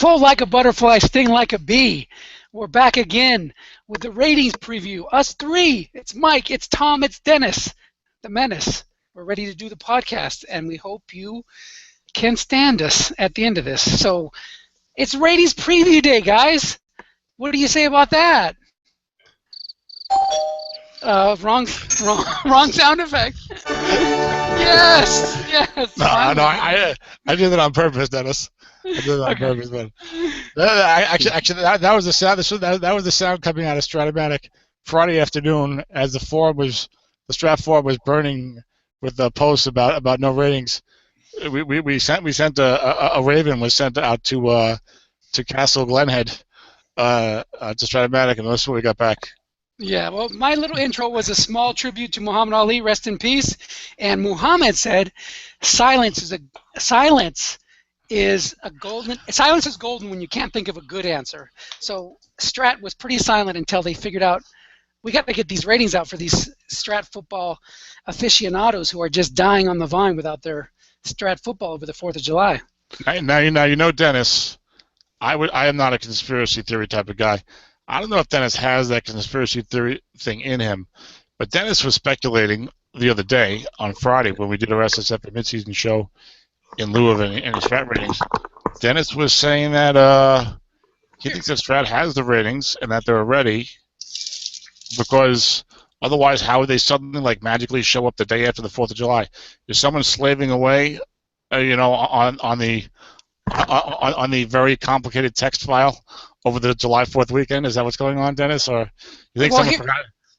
Full like a butterfly, sting like a bee. We're back again with the ratings preview. Us three. It's Mike, it's Tom, it's Dennis, the menace. We're ready to do the podcast, and we hope you can stand us at the end of this. So it's ratings preview day, guys. What do you say about that? Wrong sound effect. Yes. No, I did that on purpose, Dennis. I did that on purpose, man. Actually, that was the sound. That was the sound coming out of Stratomatic Friday afternoon as the Strat forum was burning with the posts about no ratings. We sent a Raven was sent out to Castle Glenhead to Stratomatic, and that's what we got back. Yeah, well, my little intro was a small tribute to Muhammad Ali, rest in peace. And Muhammad said, silence is golden when you can't think of a good answer. So Strat was pretty silent until they figured out we got to get these ratings out for these Strat football aficionados who are just dying on the vine without their Strat football over the 4th of July. Now you know, Dennis, I am not a conspiracy theory type of guy. I don't know if Dennis has that conspiracy theory thing in him, but Dennis was speculating the other day on Friday when we did our SSF midseason show in lieu of any Strat ratings. Dennis was saying that he thinks that Strat has the ratings and that they're ready because otherwise how would they suddenly magically show up the day after the 4th of July? Is someone slaving away, on the very complicated text file over the July 4th weekend? Is that what's going on, Dennis? Or you think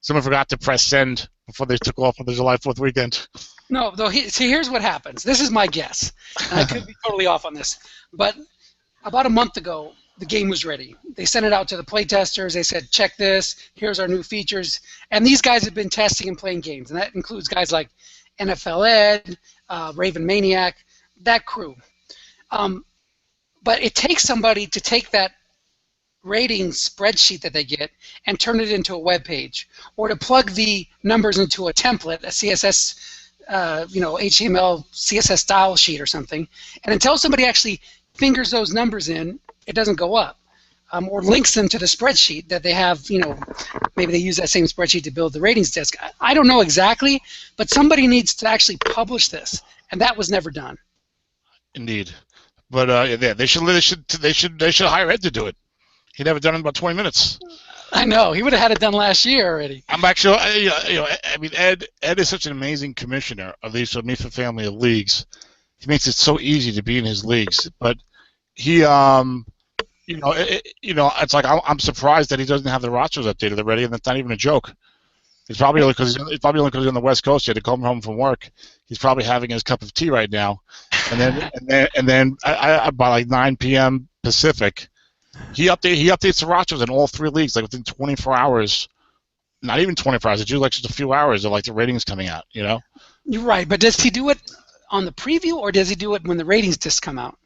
someone forgot to press send before they took off on the July 4th weekend? No, though. See, here's what happens. This is my guess, and I could be totally off on this. But about a month ago, the game was ready. They sent it out to the play testers. They said, check this. Here's our new features. And these guys have been testing and playing games, and that includes guys like NFL Ed, Raven Maniac, that crew. But it takes somebody to take that rating spreadsheet that they get and turn it into a web page, or to plug the numbers into a template, a CSS, HTML, CSS style sheet or something. And until somebody actually fingers those numbers in, it doesn't go up, or links them to the spreadsheet that they have. Maybe they use that same spreadsheet to build the ratings desk. I don't know exactly, but somebody needs to actually publish this, and that was never done. Indeed. But they should hire Ed to do it. He never done it in about 20 minutes. I know, he would have had it done last year already. I'm actually, I mean, Ed is such an amazing commissioner of these MIFA family of leagues. He makes it so easy to be in his leagues. But he, it's like I'm surprised that he doesn't have the rosters updated already, and that's not even a joke. It's probably only because he's on the West Coast. He had to come home from work. He's probably having his cup of tea right now, and then by 9 p.m. Pacific, he updates the rosters in all 3 leagues within 24 hours. Not even 24 hours. It's usually just a few hours of the ratings coming out. You're right, but does he do it on the preview, or does he do it when the ratings just come out?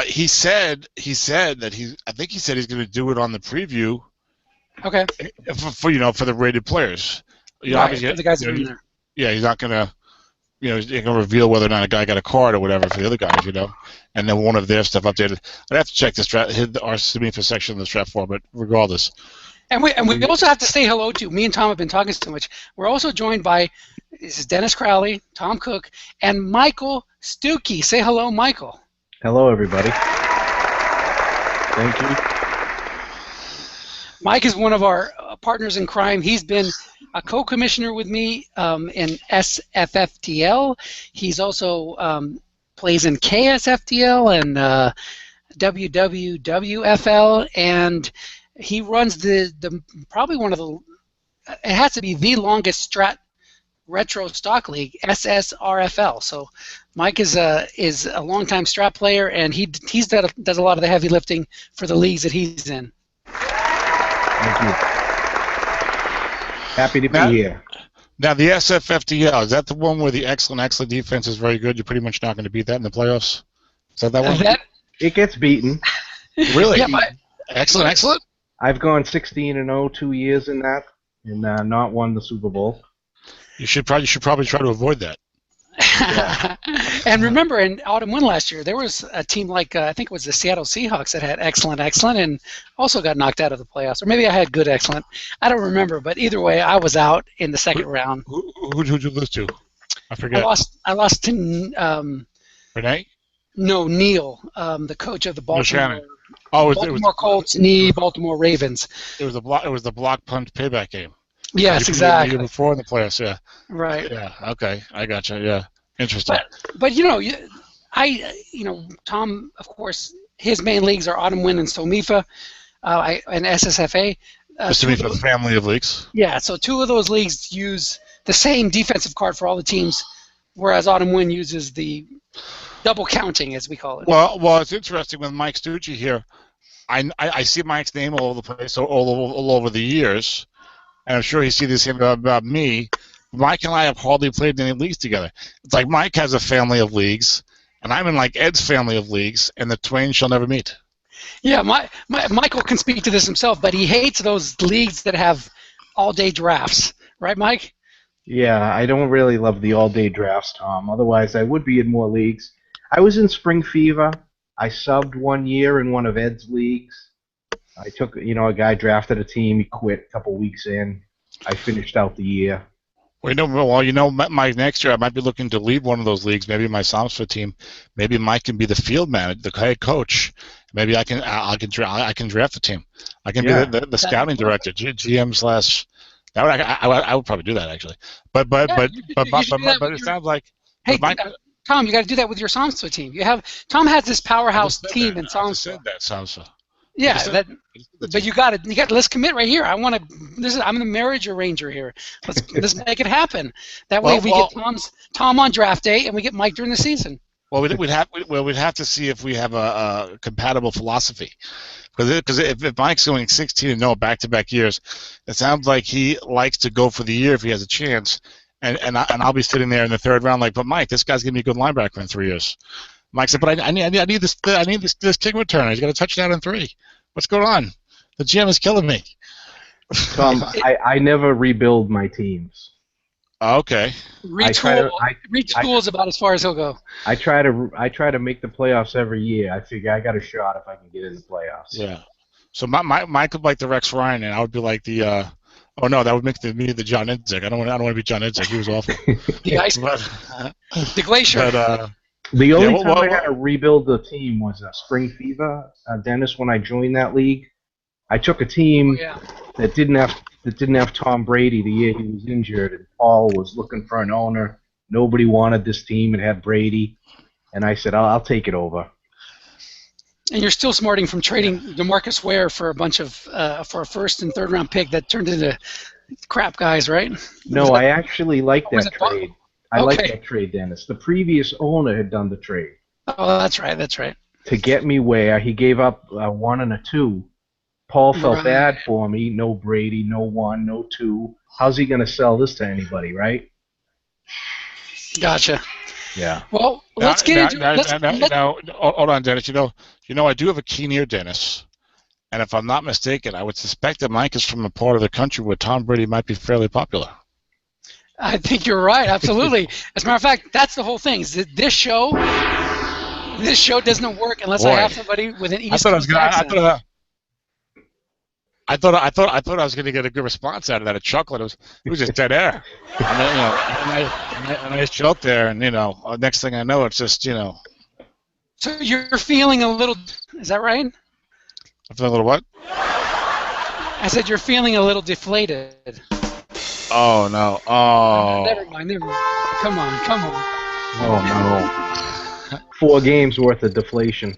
He said that I think he said he's going to do it on the preview. Okay. For the rated players. Right, for the guys that are in there. Yeah, he's not gonna, he's gonna reveal whether or not a guy got a card or whatever for the other guys, and then one of their stuff updated. I'd have to check our MIFA section of the Strat forum, but regardless. And we also have to say hello to, me and Tom have been talking so much. We're also joined by, this is Dennis Crowley, Tom Cook, and Michael Stuckey. Say hello, Michael. Hello, everybody. Thank you. Mike is one of our partners in crime. He's been a co-commissioner with me in SFFTL. He's also plays in KSFTL and WWWFL, and he runs the probably one of the, it has to be the longest Strat retro stock league, SSRFL. So Mike is a longtime Strat player, and he does a lot of the heavy lifting for the leagues that he's in. Thank you. Happy to be here. Now, the SFFTL, is that the one where the excellent defense is very good? You're pretty much not going to beat that in the playoffs? Is that one? It gets beaten. Really? Yeah, excellent? I've gone 16-0 2 years in that, and not won the Super Bowl. You should probably try to avoid that. And remember, in Autumn Wind last year, there was a team like I think it was the Seattle Seahawks that had excellent, and also got knocked out of the playoffs. Or maybe I had good, excellent. I don't remember, but either way, I was out in the second round. Who'd you lose to? I I forget. lost to Renee? no Neil, the coach of the Shannon. Baltimore Colts, Baltimore Ravens. It was the block punt payback game. Yes, The exactly. year before in the playoffs, yeah. Right. Yeah. Okay, I gotcha. Yeah, interesting. But Tom, of course, his main leagues are Autumn Wind and Somifa, and SSFA. Just to be for the family of leagues. Yeah, so two of those leagues use the same defensive card for all the teams, whereas Autumn Wind uses the double counting, as we call it. Well, it's interesting with Mike Stucci here. I see Mike's name all over the place, all over the years, and I'm sure he sees the same about me. Mike and I have hardly played in any leagues together. It's like Mike has a family of leagues, and I'm in like Ed's family of leagues, and the twain shall never meet. Yeah, Michael can speak to this himself, but he hates those leagues that have all-day drafts. Right, Mike? Yeah, I don't really love the all-day drafts, Tom. Otherwise, I would be in more leagues. I was in Spring Fever. I subbed 1 year in one of Ed's leagues. I took, a guy drafted a team. He quit a couple weeks in. I finished out the year. Mike, next year I might be looking to leave one of those leagues. Maybe my Somsford team. Maybe Mike can be the field manager, the head coach. Maybe I can draft the team. I can be the scouting director, GM slash. I would probably do that actually. But it sounds like. Hey, Tom, you got to do that with your Somsford team. Tom has this powerhouse team in Somsford. Said that Somsford. Yeah, but you got to. Let's commit right here. I'm the marriage arranger here. Let's make it happen. That way we get Tom on draft day and we get Mike during the season. Well, we'd have to see if we have a compatible philosophy, because if Mike's going 16-0 back-to-back years, it sounds like he likes to go for the year if he has a chance, and I'll be sitting there in the third round like, but Mike, this guy's gonna be a good linebacker in 3 years. Mike said, but I need this kick returner. He's got a touchdown in 3. What's going on? The GM is killing me. Tom, I never rebuild my teams. Okay. Retool is about as far as he'll go. I try to make the playoffs every year. I figure I got a shot if I can get in the playoffs. Yeah. So Mike would like the Rex Ryan, and I would be like the. Oh no, that would make me the John Idzik. I don't want to be John Idzik. He was awful. The Glacier. But, the only time I had to rebuild the team was Spring Fever. Dennis, when I joined that league, I took a team that didn't have Tom Brady the year he was injured, and Paul was looking for an owner. Nobody wanted this team. It had Brady, and I said, I'll take it over. And you're still smarting from trading DeMarcus Ware for a bunch of for a first and third round pick that turned into crap guys, right? No, I actually like that trade. I like that trade, Dennis. The previous owner had done the trade. Oh, that's right. To get me Ware, he gave up a 1 and a 2. Paul felt bad for me. No Brady, no 1, no 2. How's he going to sell this to anybody, right? Gotcha. Yeah. Well, let's get into it. Hold on, Dennis. I do have a keen ear, Dennis. And if I'm not mistaken, I would suspect that Mike is from a part of the country where Tom Brady might be fairly popular. I think you're right. Absolutely. As a matter of fact, that's the whole thing. Is that this show doesn't work unless I have somebody with an East Coast accent. I thought I was going to get a good response out of that. A chuckle. It was just dead air. And I just choked there, and next thing I know, it's just So you're feeling a little. Is that right? I'm feeling a little what? I said you're feeling a little deflated. Oh no! Oh. Never mind. Come on. Oh no! 4 games worth of deflation.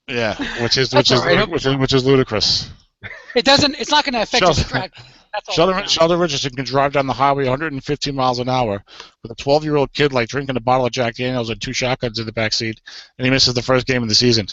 Yeah, which is ludicrous. It doesn't. It's not going to affect your track. Sheldon Richardson can drive down the highway 115 miles an hour with a 12-year-old kid drinking a bottle of Jack Daniels and 2 shotguns in the back seat, and he misses the first game of the season.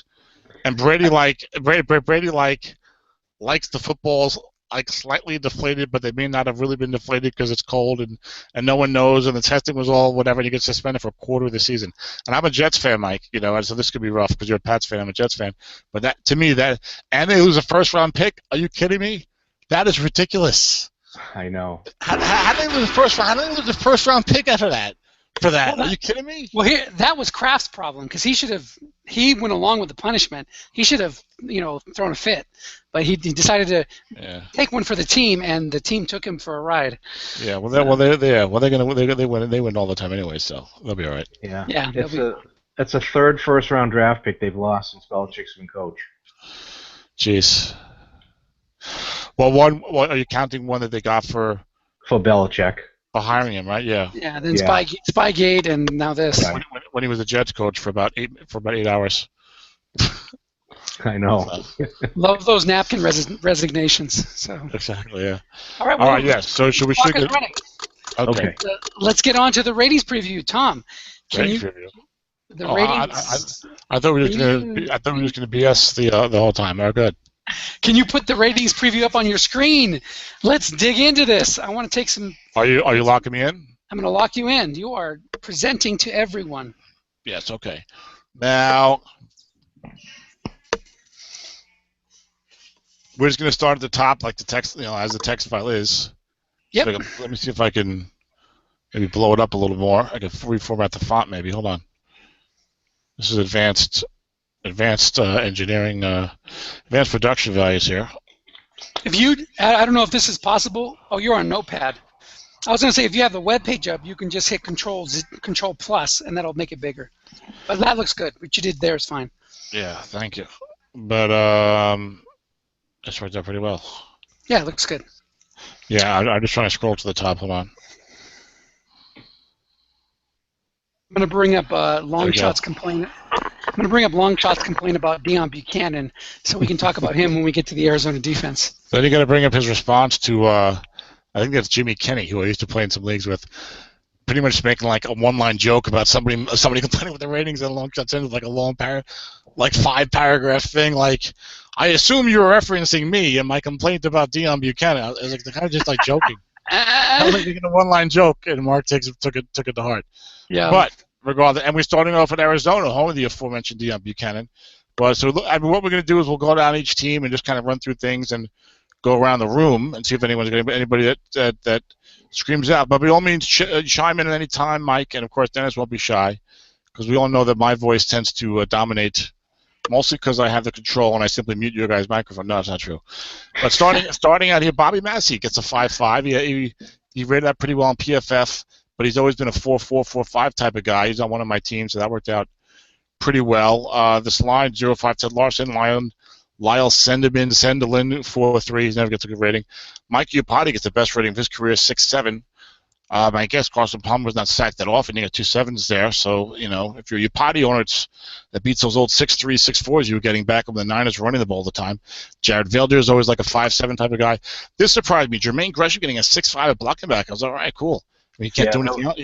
And Brady likes the footballs slightly deflated, but they may not have really been deflated because it's cold and no one knows, and the testing was all whatever, and he gets suspended for a quarter of the season. And I'm a Jets fan, Mike, so this could be rough because you're a Pats fan, I'm a Jets fan. But that, to me, and they lose a first-round pick? Are you kidding me? That is ridiculous. I know. How do they lose the first round? How do they lose the first-round pick after that? for that. Well, Are you kidding me? Well, that was Kraft's problem because he went along with the punishment. He should have, thrown a fit, but he decided to take one for the team, and the team took him for a ride. Yeah, they win all the time anyway, so they'll be all right. Yeah. That's a third first-round draft pick they've lost since Belichick's been coach. Jeez. Well, are you counting one that they got for Belichick? For hiring him, right? Yeah. Yeah. Then Spygate, and now this. Right. When he was a Jets coach for about 8 hours. I know. Love those napkin resignations. So. Exactly. Yeah. All right. All right. Yes. So should we? Okay. Let's get on to the ratings preview. Tom, ratings preview. The ratings. I thought we were just gonna BS the whole time. Oh, good. Can you put the ratings preview up on your screen? Let's dig into this. I want to take some. Are you locking me in? I'm going to lock you in. You are presenting to everyone. Yes. Okay. Now we're just going to start at the top, like the text, as the text file is. Yep. So let me see if I can maybe blow it up a little more. I can reformat the font, maybe. Hold on. This is advanced engineering, advanced production values here. I don't know if this is possible. Oh, you're on Notepad. I was going to say, if you have the web page up, you can just hit Control plus, and that'll make it bigger. But that looks good. What you did there is fine. Yeah, thank you. But that's worked out pretty well. Yeah, it looks good. Yeah, I'm just trying to scroll to the top. Hold on. I'm going to bring up Longshot's complaint. I'm going to bring up Longshot's complaint about Deion Buchanan, so we can talk about him when we get to the Arizona defense. Then you got to bring up his response to, I think that's Jimmy Kenny, who I used to play in some leagues with, pretty much making like a one-line joke about somebody complaining with the ratings, and Longshot's in with like a long 5-paragraph thing, like, I assume you were referencing me and my complaint about Deion Buchanan. I was like, they're kind of just like joking. I'm making a one-line joke, and Mark took it to heart. Yeah. But regardless, and we're starting off in Arizona, home of the aforementioned Deion Buchanan. But so, what we're going to do is we'll go down each team and just kind of run through things and go around the room and see if anybody that screams out. But by all means, chime in at any time, Mike, and of course Dennis won't be shy, because we all know that my voice tends to dominate. Mostly because I have the control and I simply mute your guys' microphone. No, that's not true. But starting out here, Bobby Massey gets a 5.5. He rated that pretty well on PFF, but he's always been a 4.4, 4.5 type of guy. He's on one of my teams, so that worked out pretty well. This line, 0.5 Ted Larson, Lyle Sendelin, 4.3. He never gets a good rating. Mike Iupati gets the best rating of his career, 6.7. I guess Carson Palmer's not sacked that often. You got 2 sevens there, so if you're a Iupati owner, that beats those old 6.3, 6.4s you were getting back when the Niners were running the ball all the time. Jared Vailder is always like a 5.7 type of guy. This surprised me. Jermaine Gresham getting a 6.5 at blocking back. I was like, all right, cool. I mean, you can't do anything else.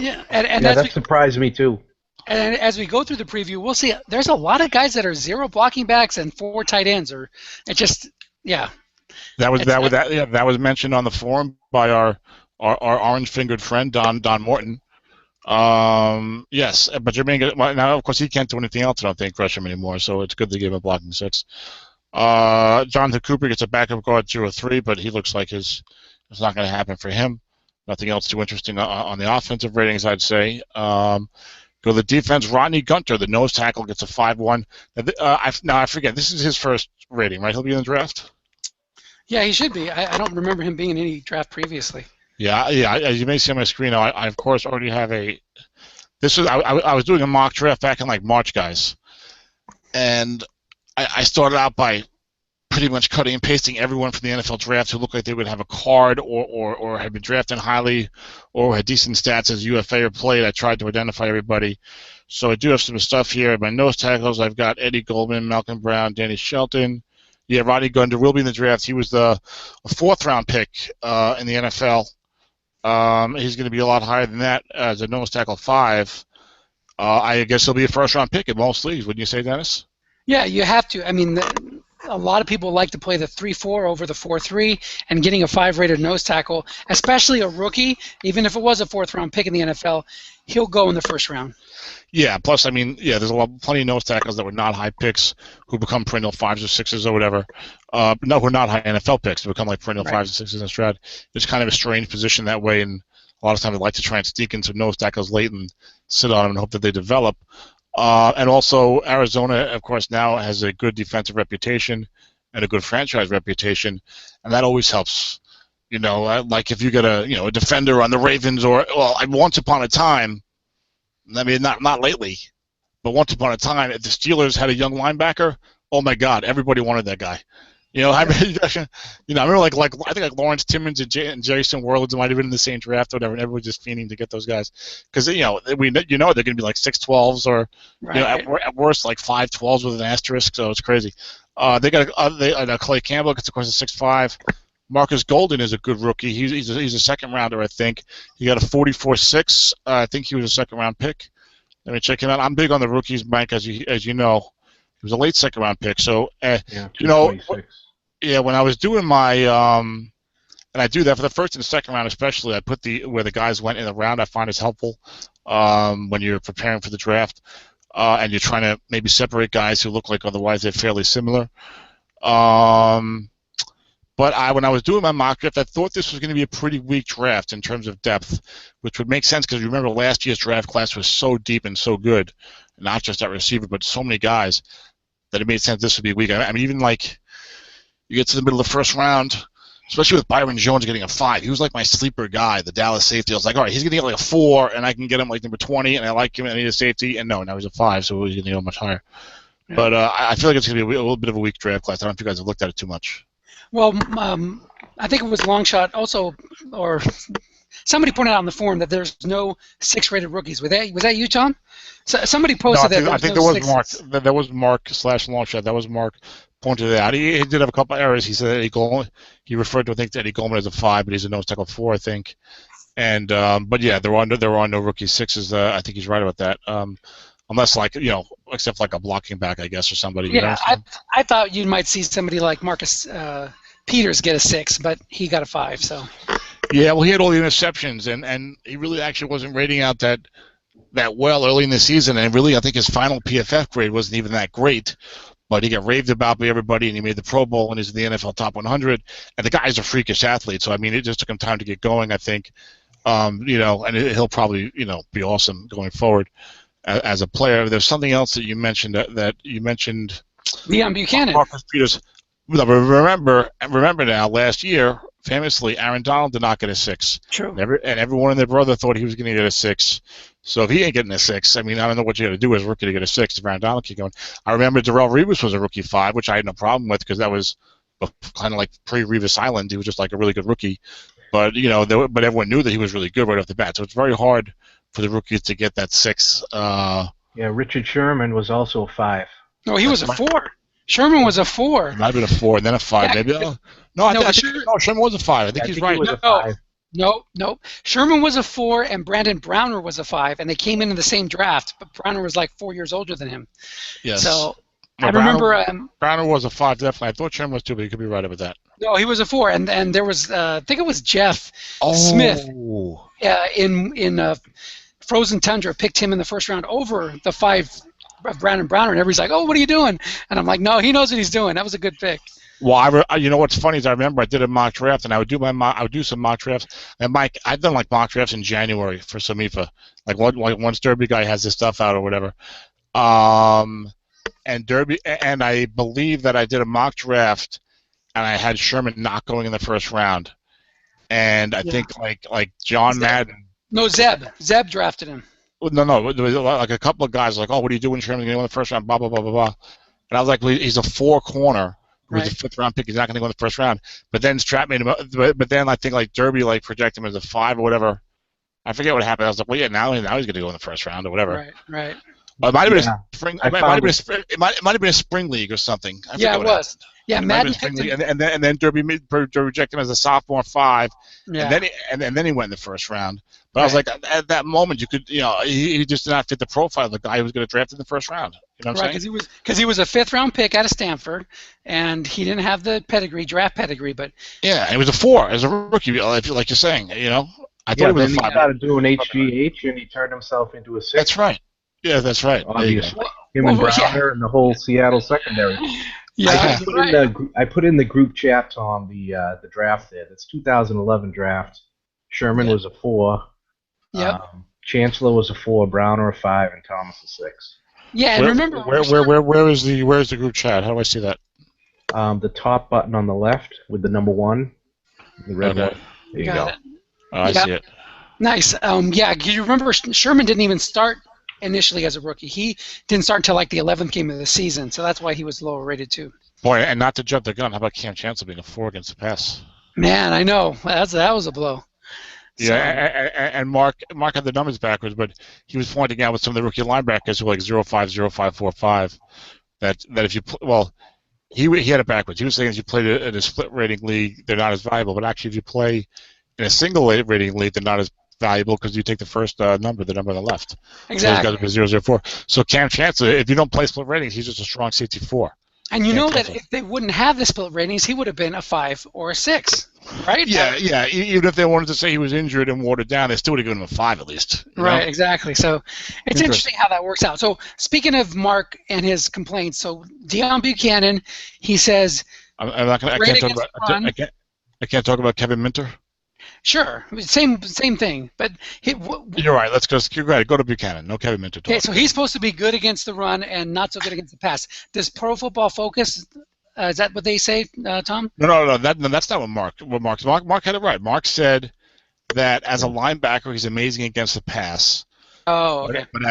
Yeah, that surprised me too. And as we go through the preview, we'll see. There's a lot of guys that are 0 blocking backs and 4 tight ends, or it just That was mentioned on the forum by our orange-fingered friend Don Morton. Yes, but Jermaine, now of course he can't do anything else. I don't think Gresham anymore, so it's good to give him a blocking 6. Jonathan Cooper gets a backup guard 0.3, but he looks like it's not going to happen for him. Nothing else too interesting on the offensive ratings, I'd say. Go to the defense. Rodney Gunter, the nose tackle, gets a 5.1. Now I forget. This is his first rating, right? He'll be in the draft. Yeah, he should be. I don't remember him being in any draft previously. Yeah. As you may see on my screen now, I of course already have a. I was doing a mock draft back in like March, guys, and I started out by pretty much cutting and pasting everyone from the NFL draft who looked like they would have a card or had been drafted highly or had decent stats as UFA or played. I tried to identify everybody. So I do have some stuff here. My nose tackles, I've got Eddie Goldman, Malcolm Brown, Danny Shelton. Yeah, Rodney Gunter will be in the draft. He was a 4th-round pick in the NFL. He's going to be a lot higher than that as a nose tackle 5. I guess he'll be a first-round pick in most leagues. Wouldn't you say, Dennis? Yeah, you have to. I mean, a lot of people like to play the 3-4 over the 4-3, and getting a 5-rated nose tackle, especially a rookie, even if it was a 4th-round pick in the NFL, he'll go in the first round. Yeah, plus, I mean, there's plenty of nose tackles that were not high picks who become perennial 5s or 6s or whatever. No, who are not high NFL picks to become like perennial 5s and 6s in Strat. It's kind of a strange position that way, and A lot of times they like to try and sneak into nose tackles late and sit on them and hope that they develop. And also, Arizona, of course, now has a good defensive reputation and a good franchise reputation, and that always helps. Like if you get a defender on the Ravens, or once upon a time, I mean not lately, but once upon a time, if the Steelers had a young linebacker, oh my God, everybody wanted that guy. I remember like I think like Lawrence Timmons and Jason Worlds might have been in the same draft or whatever, and everyone's just fiending to get those guys because they're going to be like 6'12s or at worst like 5'12s with an asterisk, so it's crazy. They got Clay Campbell, because of course is 6'5". Marcus Golden is a good rookie. He's a second rounder, I think. He got a 44.6. I think he was a second round pick. Let me check him out. I'm big on the rookies, Mike, as you know. He was a late second round pick. So when I was doing my and I do that for the first and the second round especially, I put where the guys went in the round. I find is helpful when you're preparing for the draft and you're trying to maybe separate guys who look like otherwise they're fairly similar. But when I was doing my mock draft, I thought this was going to be a pretty weak draft in terms of depth, which would make sense because remember last year's draft class was so deep and so good, not just at receiver, but so many guys that it made sense this would be weak. I mean, even like you get to the middle of the first round, especially with Byron Jones getting a 5. He was like my sleeper guy, the Dallas safety. I was like, all right, he's going to get like a 4, and I can get him like number 20, and I like him, and I need a safety. And no, now he's a 5, so he's going to go much higher. Yeah. But I feel like it's going to be a little bit of a weak draft class. I don't know if you guys have looked at it too much. Well, I think it was Longshot also, or somebody pointed out on the forum that there's no 6-rated rookies. Was that you, John? So, somebody posted that. I think there was Mark. There was Mark / Longshot. That was Mark pointed it out. He did have a couple of errors. He said Eddie Goldman. He referred to I think Eddie Goldman as a 5, but he's a nose tackle 4, I think. And but yeah, there are no rookie 6s. I think he's right about that. Unless except like a blocking back, I guess, or somebody. Yeah, I thought you might see somebody like Marcus Peters get a 6, but he got a 5. So. Yeah, well, he had all the interceptions, and he really actually wasn't rating out that well early in the season, and really I think his final PFF grade wasn't even that great, but he got raved about by everybody, and he made the Pro Bowl, and he's in the NFL Top 100, and the guy's a freakish athlete, so I mean, it just took him time to get going, I think, and he'll probably, be awesome going forward as a player. There's something else that you mentioned that you mentioned. Leon Buchanan. Marcus Peters. Remember now, last year, famously, Aaron Donald did not get a 6. True. And everyone and their brother thought he was going to get a 6. So if he ain't getting a 6, I mean, I don't know what you got to do as a rookie to get a 6 if Aaron Donald keep going. I remember Darrelle Revis was a rookie 5, which I had no problem with because that was kind of like pre-Revis Island. He was just like a really good rookie. But, but everyone knew that he was really good right off the bat. So it's very hard for the rookies to get that 6. Yeah, Richard Sherman was also a 5. No, he was a 4. Sherman was a 4. It might have been a 4 and then a 5, yeah. maybe. Sherman was a 5. I think he's right. No. Sherman was a 4, and Brandon Browner was a 5, and they came into the same draft, but Browner was like 4 years older than him. Yes. So I remember. Browner was a 5, definitely. I thought Sherman was 2, but you could be right about that. No, he was a 4, and there was I think it was Jeff Smith. In Frozen Tundra picked him in the first round over the 5 of Brandon Browner, and everybody's like, "Oh, what are you doing?" And I'm like, "No, he knows what he's doing. That was a good pick." Well, you know what's funny is I remember I did a mock draft, and I would do some mock drafts. And Mike, I've done like mock drafts in January for Samifa, like once Derby guy has his stuff out or whatever. And Derby, and I believe that I did a mock draft, and I had Sherman not going in the first round, and I think like John Madden. No, Zeb drafted him. No, there was like a couple of guys like, oh, what are you doing, Sherman? Going to go in the first round, blah blah blah blah blah. And I was like, well, he's a 4 corner. Who was a 5th round pick? He's not going to go in the first round. But then Strat made him. But then I think like Derby projected him as a 5 or whatever. I forget what happened. I was like, well, yeah, now he's going to go in the first round or whatever. Right. But it might have been a spring. It might have been a spring league or something. I yeah, it was. Yeah, Madden picked him. And then Derby rejected him as a sophomore 5. Yeah. And then he went in the first round. But I was like, at that moment, you could, he just did not fit the profile of the guy who was going to draft in the first round. You know what I'm saying? Because he was a 5th round pick out of Stanford, and he didn't have the draft pedigree, but yeah, he was a 4 as a rookie, like you're saying. I thought he was a 5. He started doing HGH, and he turned himself into a 6. That's right. Yeah, that's right. Obviously, him and Browner and the whole Seattle secondary. Yeah, I put in the group chat, Tom, the draft there. That's 2011 draft. Sherman was a 4. Yep. Chancellor was a 4, Browner a 5, and Thomas a 6. Yeah, and remember, where is the group chat? How do I see that? The top button on the left with the number 1, the red one. There you go. It. Oh, I see it. Nice. Yeah, you remember Sherman didn't even start initially as a rookie. He didn't start until like the 11th game of the season, so that's why he was lower rated too. Boy, and not to jump the gun, how about Cam Chancellor being a 4 against the pass? Man, I know. That was a blow. Yeah, and Mark had the numbers backwards, but he was pointing out with some of the rookie linebackers who were like 0.5, 0.545 that if you he had it backwards. He was saying if you play in a split rating league, they're not as valuable. But actually, if you play in a single rating league, they're not as valuable because you take the first number, the number on the left. Exactly. So he's got 0.004. So Cam Chancellor, if you don't play split ratings, he's just a strong safety 4. And you know that if they wouldn't have the split ratings, he would have been a 5 or a 6, right? Yeah. Even if they wanted to say he was injured and watered down, they still would have given him a 5 at least. Right, exactly. So it's interesting how that works out. So speaking of Mark and his complaints, so Deion Buchanan, he says, I'm not going to. I can't talk about Kevin Minter. Sure, same thing. But you're right. Let's go. Go to Buchanan. No Kevin Minter. Okay, so he's supposed to be good against the run and not so good against the pass. Does Pro Football Focus? Is that what they say, Tom? No. That's not what Mark had it right. Mark said that as a linebacker, he's amazing against the pass. Oh, okay. But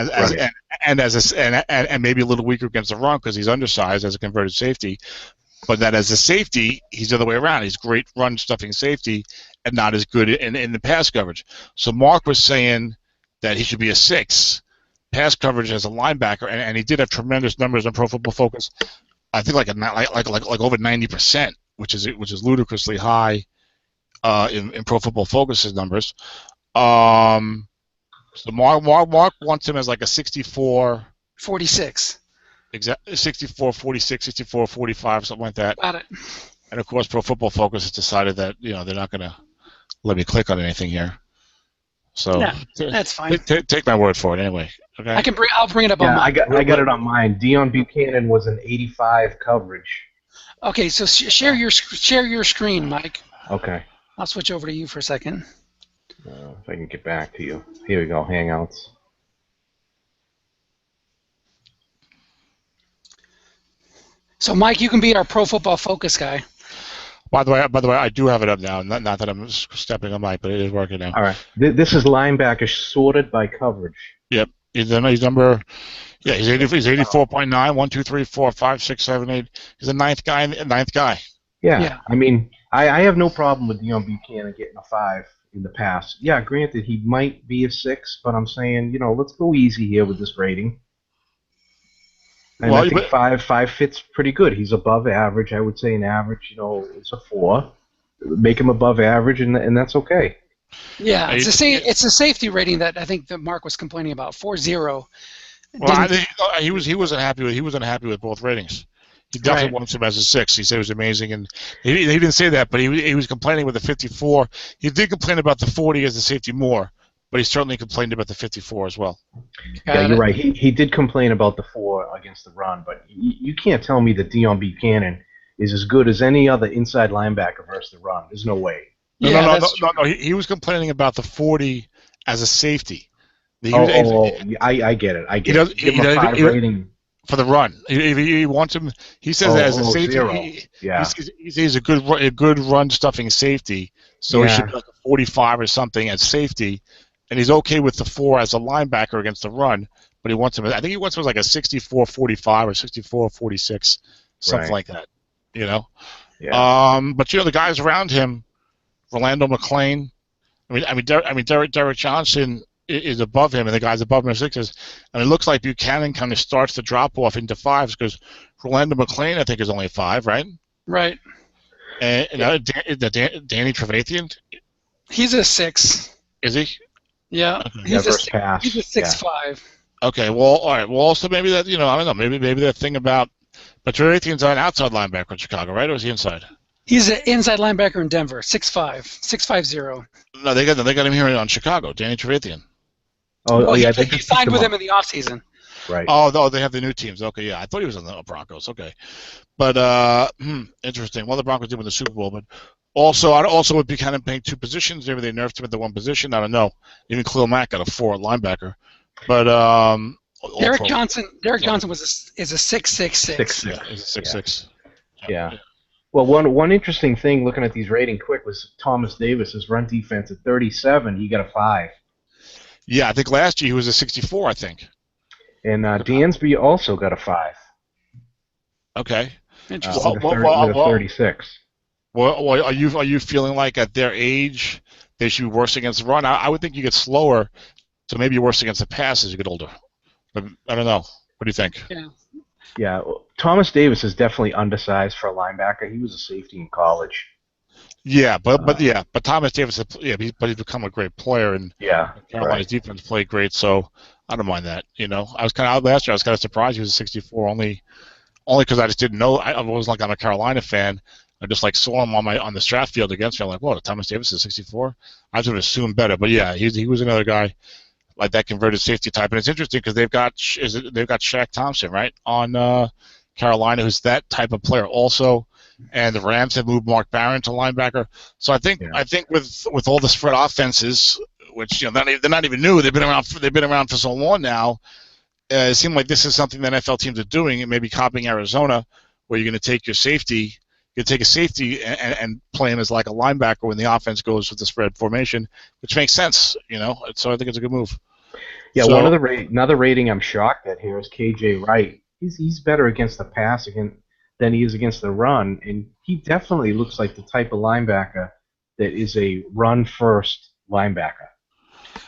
and maybe a little weaker against the run because he's undersized as a converted safety. But that as a safety, he's the other way around. He's great run stuffing safety and not as good in the pass coverage. So Mark was saying that he should be a 6 pass coverage as a linebacker, and he did have tremendous numbers on Pro Football Focus. I think like over 90%, which is ludicrously high in Pro Football Focus's numbers. So Mark wants him as like a 64, 46. Exactly, 64, 46, 64, 45, something like that. Got it. And of course, Pro Football Focus has decided that they're not going to let me click on anything here. So yeah, that's fine. Take my word for it, anyway. Okay. I'll bring it up on mine. I got it on mine. Deion Buchanan was an 85 coverage. Okay, so share your screen, Mike. Okay. I'll switch over to you for a second. If I can get back to you. Here we go. Hangouts. So, Mike, you can be our Pro Football Focus guy. By the way, I do have it up now. Not that I'm stepping on Mike, but it is working now. All right. This is linebacker sorted by coverage. Yep. He's number. Yeah, he's 84.9. 1, 2, 3, 4, 5, 6, 7, 8. He's a ninth guy. Yeah. I mean, I have no problem with Deion Buchanan getting a 5 in the past. Yeah, granted, he might be a 6, but I'm saying, let's go easy here with this rating. And I think 5 fits pretty good. He's above average. I would say an average, is a 4. Make him above average, and that's okay. Yeah, it's a safety rating that I think that Mark was complaining about. 4.0. Well, I think he wasn't happy with both ratings. He definitely wants him as a 6. He said it was amazing, and he didn't say that, but he was complaining with the 54. He did complain about the 40 as the safety more, but he certainly complained about the 54 as well. Yeah, you're right. He did complain about the 4 against the run, but you can't tell me that Deion Buchanan is as good as any other inside linebacker versus the run. There's no way. No. He was complaining about the 40 as a safety. I get it. Give him a 5 rating. For the run, he wants him. He says that as a safety. He's a good run stuffing safety, so he should be like a 45 or something as safety, and he's okay with the 4 as a linebacker against the run. But he wants him. I think he wants him like a 64-45 or 64-46, something like that. Yeah. But the guys around him, Rolando McClain. Derek Johnson is above him, and the guys above him are 6s. And it looks like Buchanan kind of starts to drop off into 5s because Rolando McClain, I think, is only a 5, right? Right. And Danny Trevathan? He's a 6. Is he? Yeah. Okay. He's a 6.5. Okay. Well, all right. Well, also maybe that I don't know. Maybe that thing about. But Trevathan's an outside linebacker in Chicago, right? Or is he inside? He's an inside linebacker in Denver. 6'5", 6'5". No, they got him here on Chicago. Danny Trevathan. Yeah. He signed with him in the offseason. Right. Oh, they have the new teams. Okay, yeah. I thought he was on the Broncos. Okay. But interesting. Well, the Broncos did win the Super Bowl, but Also, I also would be kind of paying two positions. Maybe they nerfed him at the one position. I don't know. Even Khalil Mack got a 4 at linebacker. But Derek Johnson is a 6.66. Yeah, he's a 6'6". Yeah. Well, one interesting thing looking at these rating quick was Thomas Davis's run defense at 37. He got a 5. Yeah, I think last year he was a 64. I think. And Dansby also got a 5. Okay. Interesting. With a 36. Well, are you feeling like at their age they should be worse against the run? I would think you get slower, so maybe you're worse against the pass as you get older. But I don't know. What do you think? Yeah. Yeah, Thomas Davis is definitely undersized for a linebacker. He was a safety in college. Yeah, but Thomas Davis, he's become a great player, and Carolina's defense played great, so I don't mind that. I was kind of last year. I was kind of surprised he was a 64, only because I just didn't know. I was like, I'm a Carolina fan. I just saw him on the Strat field against me. I'm like, whoa, Thomas Davis is 64. I was going to assume better, but yeah, he was another guy like that converted safety type, and it's interesting because they've got Shaq Thompson right on Carolina, who's that type of player also, and the Rams have moved Mark Barron to linebacker. So I think with all the spread offenses, which they're not even new, they've been around for so long now. It seems like this is something that NFL teams are doing, and maybe copying Arizona, where you're going to take your safety. You take a safety and play him as like a linebacker when the offense goes with the spread formation, which makes sense, So I think it's a good move. Yeah, another rating I'm shocked at here is KJ Wright. He's better against the pass than he is against the run, and he definitely looks like the type of linebacker that is a run-first linebacker.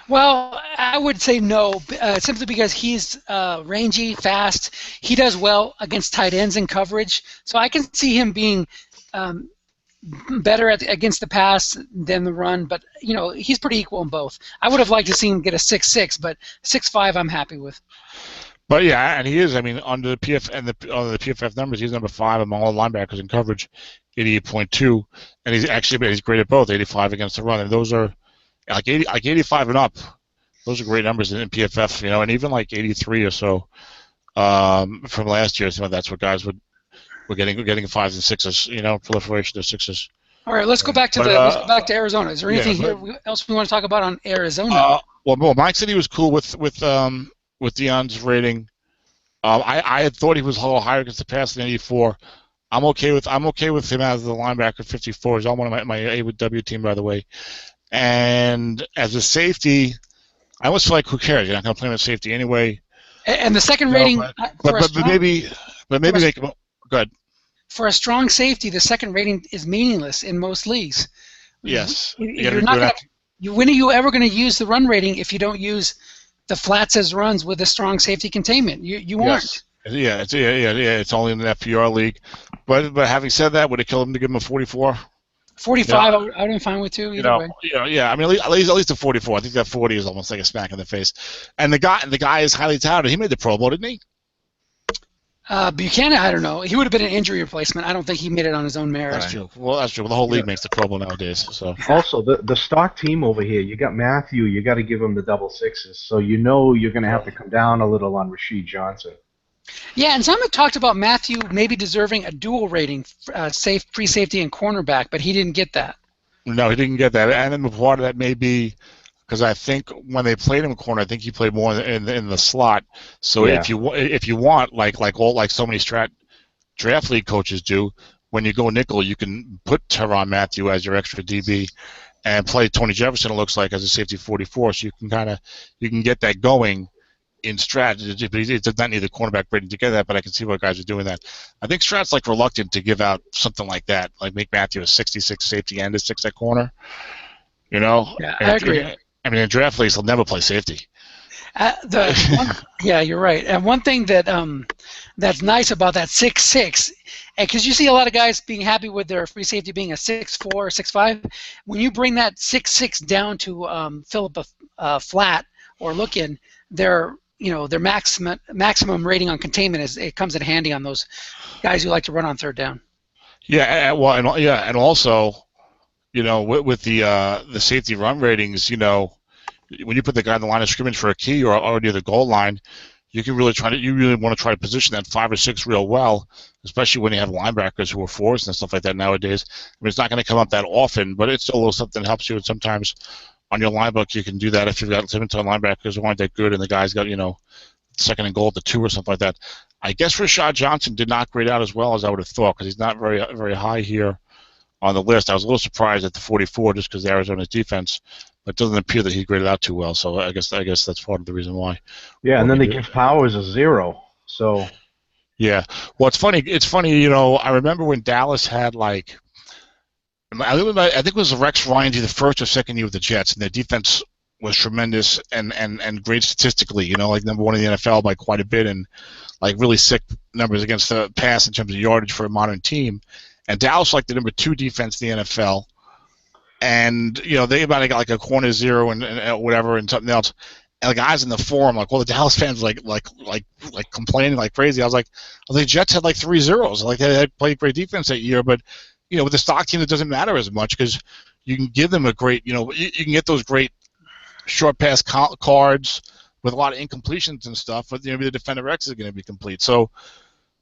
Well, I would say no, simply because he's rangy, fast. He does well against tight ends in coverage, so I can see him being better against the pass than the run. But he's pretty equal in both. I would have liked to see him get a 6.6, but 6.5 I'm happy with. But yeah, and he is. I mean, under the PFF numbers, he's number 5 among all linebackers in coverage, 88.2, and he's great at both, 85 against the run, and those are. Like 85 and up, those are great numbers in PFF, and even like 83 or so from last year. So that's what guys were getting 5s and 6s, proliferation of 6s. All right, let's go back to Arizona. Is there anything else we want to talk about on Arizona? Well, Mike said he was cool with Deion's rating. I had thought he was a little higher against the pass than 84. I'm okay with him as the linebacker 54. He's on one of my A with W team, by the way. And as a safety, I almost feel like who cares? You're not going to play him as safety anyway. And the second rating, but maybe make him good. For a strong safety, the second rating is meaningless in most leagues. Yes. When are you ever going to use the run rating if you don't use the flats as runs with a strong safety containment? You aren't. Yeah, it's only in the FPR league. But having said that, would it kill him to give him a 44? 45, I would have been fine with too. Either way. Yeah. I mean, at least a 44. I think that 40 is almost like a smack in the face. And the guy is highly touted. He made the Pro Bowl, didn't he? Buchanan, I don't know. He would have been an injury replacement. I don't think he made it on his own merit. That's true. Well, that's true. Well, the whole league makes the Pro Bowl nowadays. So. Also, the stock team over here, you got Matthew. You got to give him the double 6s. So you're going to have to come down a little on Rashid Johnson. Yeah, and some have talked about Matthew maybe deserving a dual rating, free safety and cornerback, but he didn't get that. No, he didn't get that, and then part of that may be because I think when they played him corner, I think he played more in the slot. So if you want like so many Strat draft league coaches do, when you go nickel, you can put Tyrann Mathieu as your extra DB and play Tony Jefferson. It looks like as a safety 44, so you can get that going. In Strat, but he does not need the cornerback rating to get that, but I can see why guys are doing that. I think Strat's reluctant to give out something like that, like make Matthew a 66 safety and a 6 at corner. Yeah, I agree. I mean, in draft leagues, he'll never play safety. Yeah, you're right. And one thing that that's nice about that 6'6", because you see a lot of guys being happy with their free safety being a 6'4" or 6'5". When you bring that 6'6" down to fill up a flat or look in, their maximum rating on containment it comes in handy on those guys who like to run on third down. Yeah, and also, with the safety run ratings, when you put the guy on the line of scrimmage for a key or near the goal line, you can really want to try to position that 5 or 6 real well, especially when you have linebackers who are 4s and stuff like that nowadays. I mean, it's not going to come up that often, but it's still a little something that helps you. And sometimes on your line book, you can do that if you've got 7-ton linebackers who aren't that good, and the guy's got, second and goal at the 2 or something like that. I guess Rashad Johnson did not grade out as well as I would have thought, because he's not very, very high here on the list. I was a little surprised at the 44 just because of Arizona's defense, but it doesn't appear that he graded out too well. So I guess that's part of the reason why. Yeah, and then they give Powers a 0. So. Yeah. Well, it's funny. I remember when Dallas had I think it was Rex Ryan the first or second year with the Jets, and their defense was tremendous and great statistically. Like number 1 in the NFL by quite a bit, and like really sick numbers against the pass in terms of yardage for a modern team. And Dallas like the number 2 defense in the NFL, and they about got like a corner 0 and whatever and something else. And the guys in the forum, like, well, the Dallas fans like complaining like crazy. I was like, the Jets had like 3 zeros. Like they had played great defense that year, but with the stock team, it doesn't matter as much because you can give them a great, you can get those great short pass cards with a lot of incompletions and stuff, but the defender X is going to be complete. So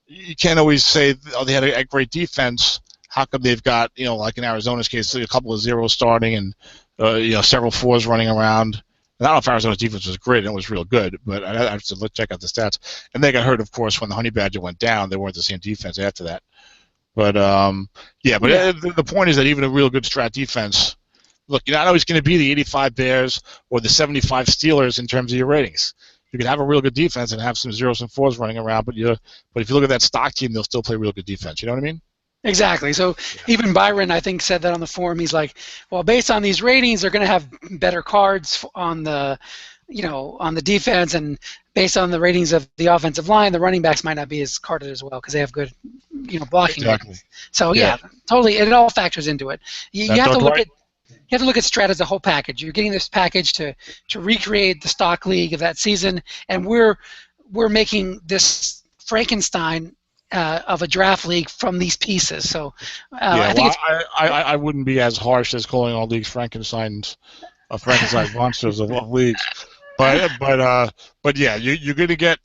you can't always say, oh, they had a great defense. How come they've got, like in Arizona's case, a couple of zeros starting and, several 4s running around. And I don't know if Arizona's defense was great and it was real good, but I have to check out the stats. And they got hurt, of course, when the Honey Badger went down. They weren't the same defense after that. But, the point is that even a real good Strat defense, look, you're not always going to be the 85 Bears or the 75 Steelers in terms of your ratings. You can have a real good defense and have some 0s and 4s running around, but if you look at that stock team, they'll still play real good defense. You know what I mean? Exactly. So even Byron, I think, said that on the forum. He's like, well, based on these ratings, they're going to have better cards on the, on the defense, and based on the ratings of the offensive line, the running backs might not be as carded as well because they have good, blocking. Exactly. So yeah, totally, it all factors into it. You have to look at. You have to look at Strat as a whole package. You're getting this package to recreate the stock league of that season, and we're making this Frankenstein of a draft league from these pieces. So I think I wouldn't be as harsh as calling all leagues Frankenstein monsters of leagues, but yeah, you're going to get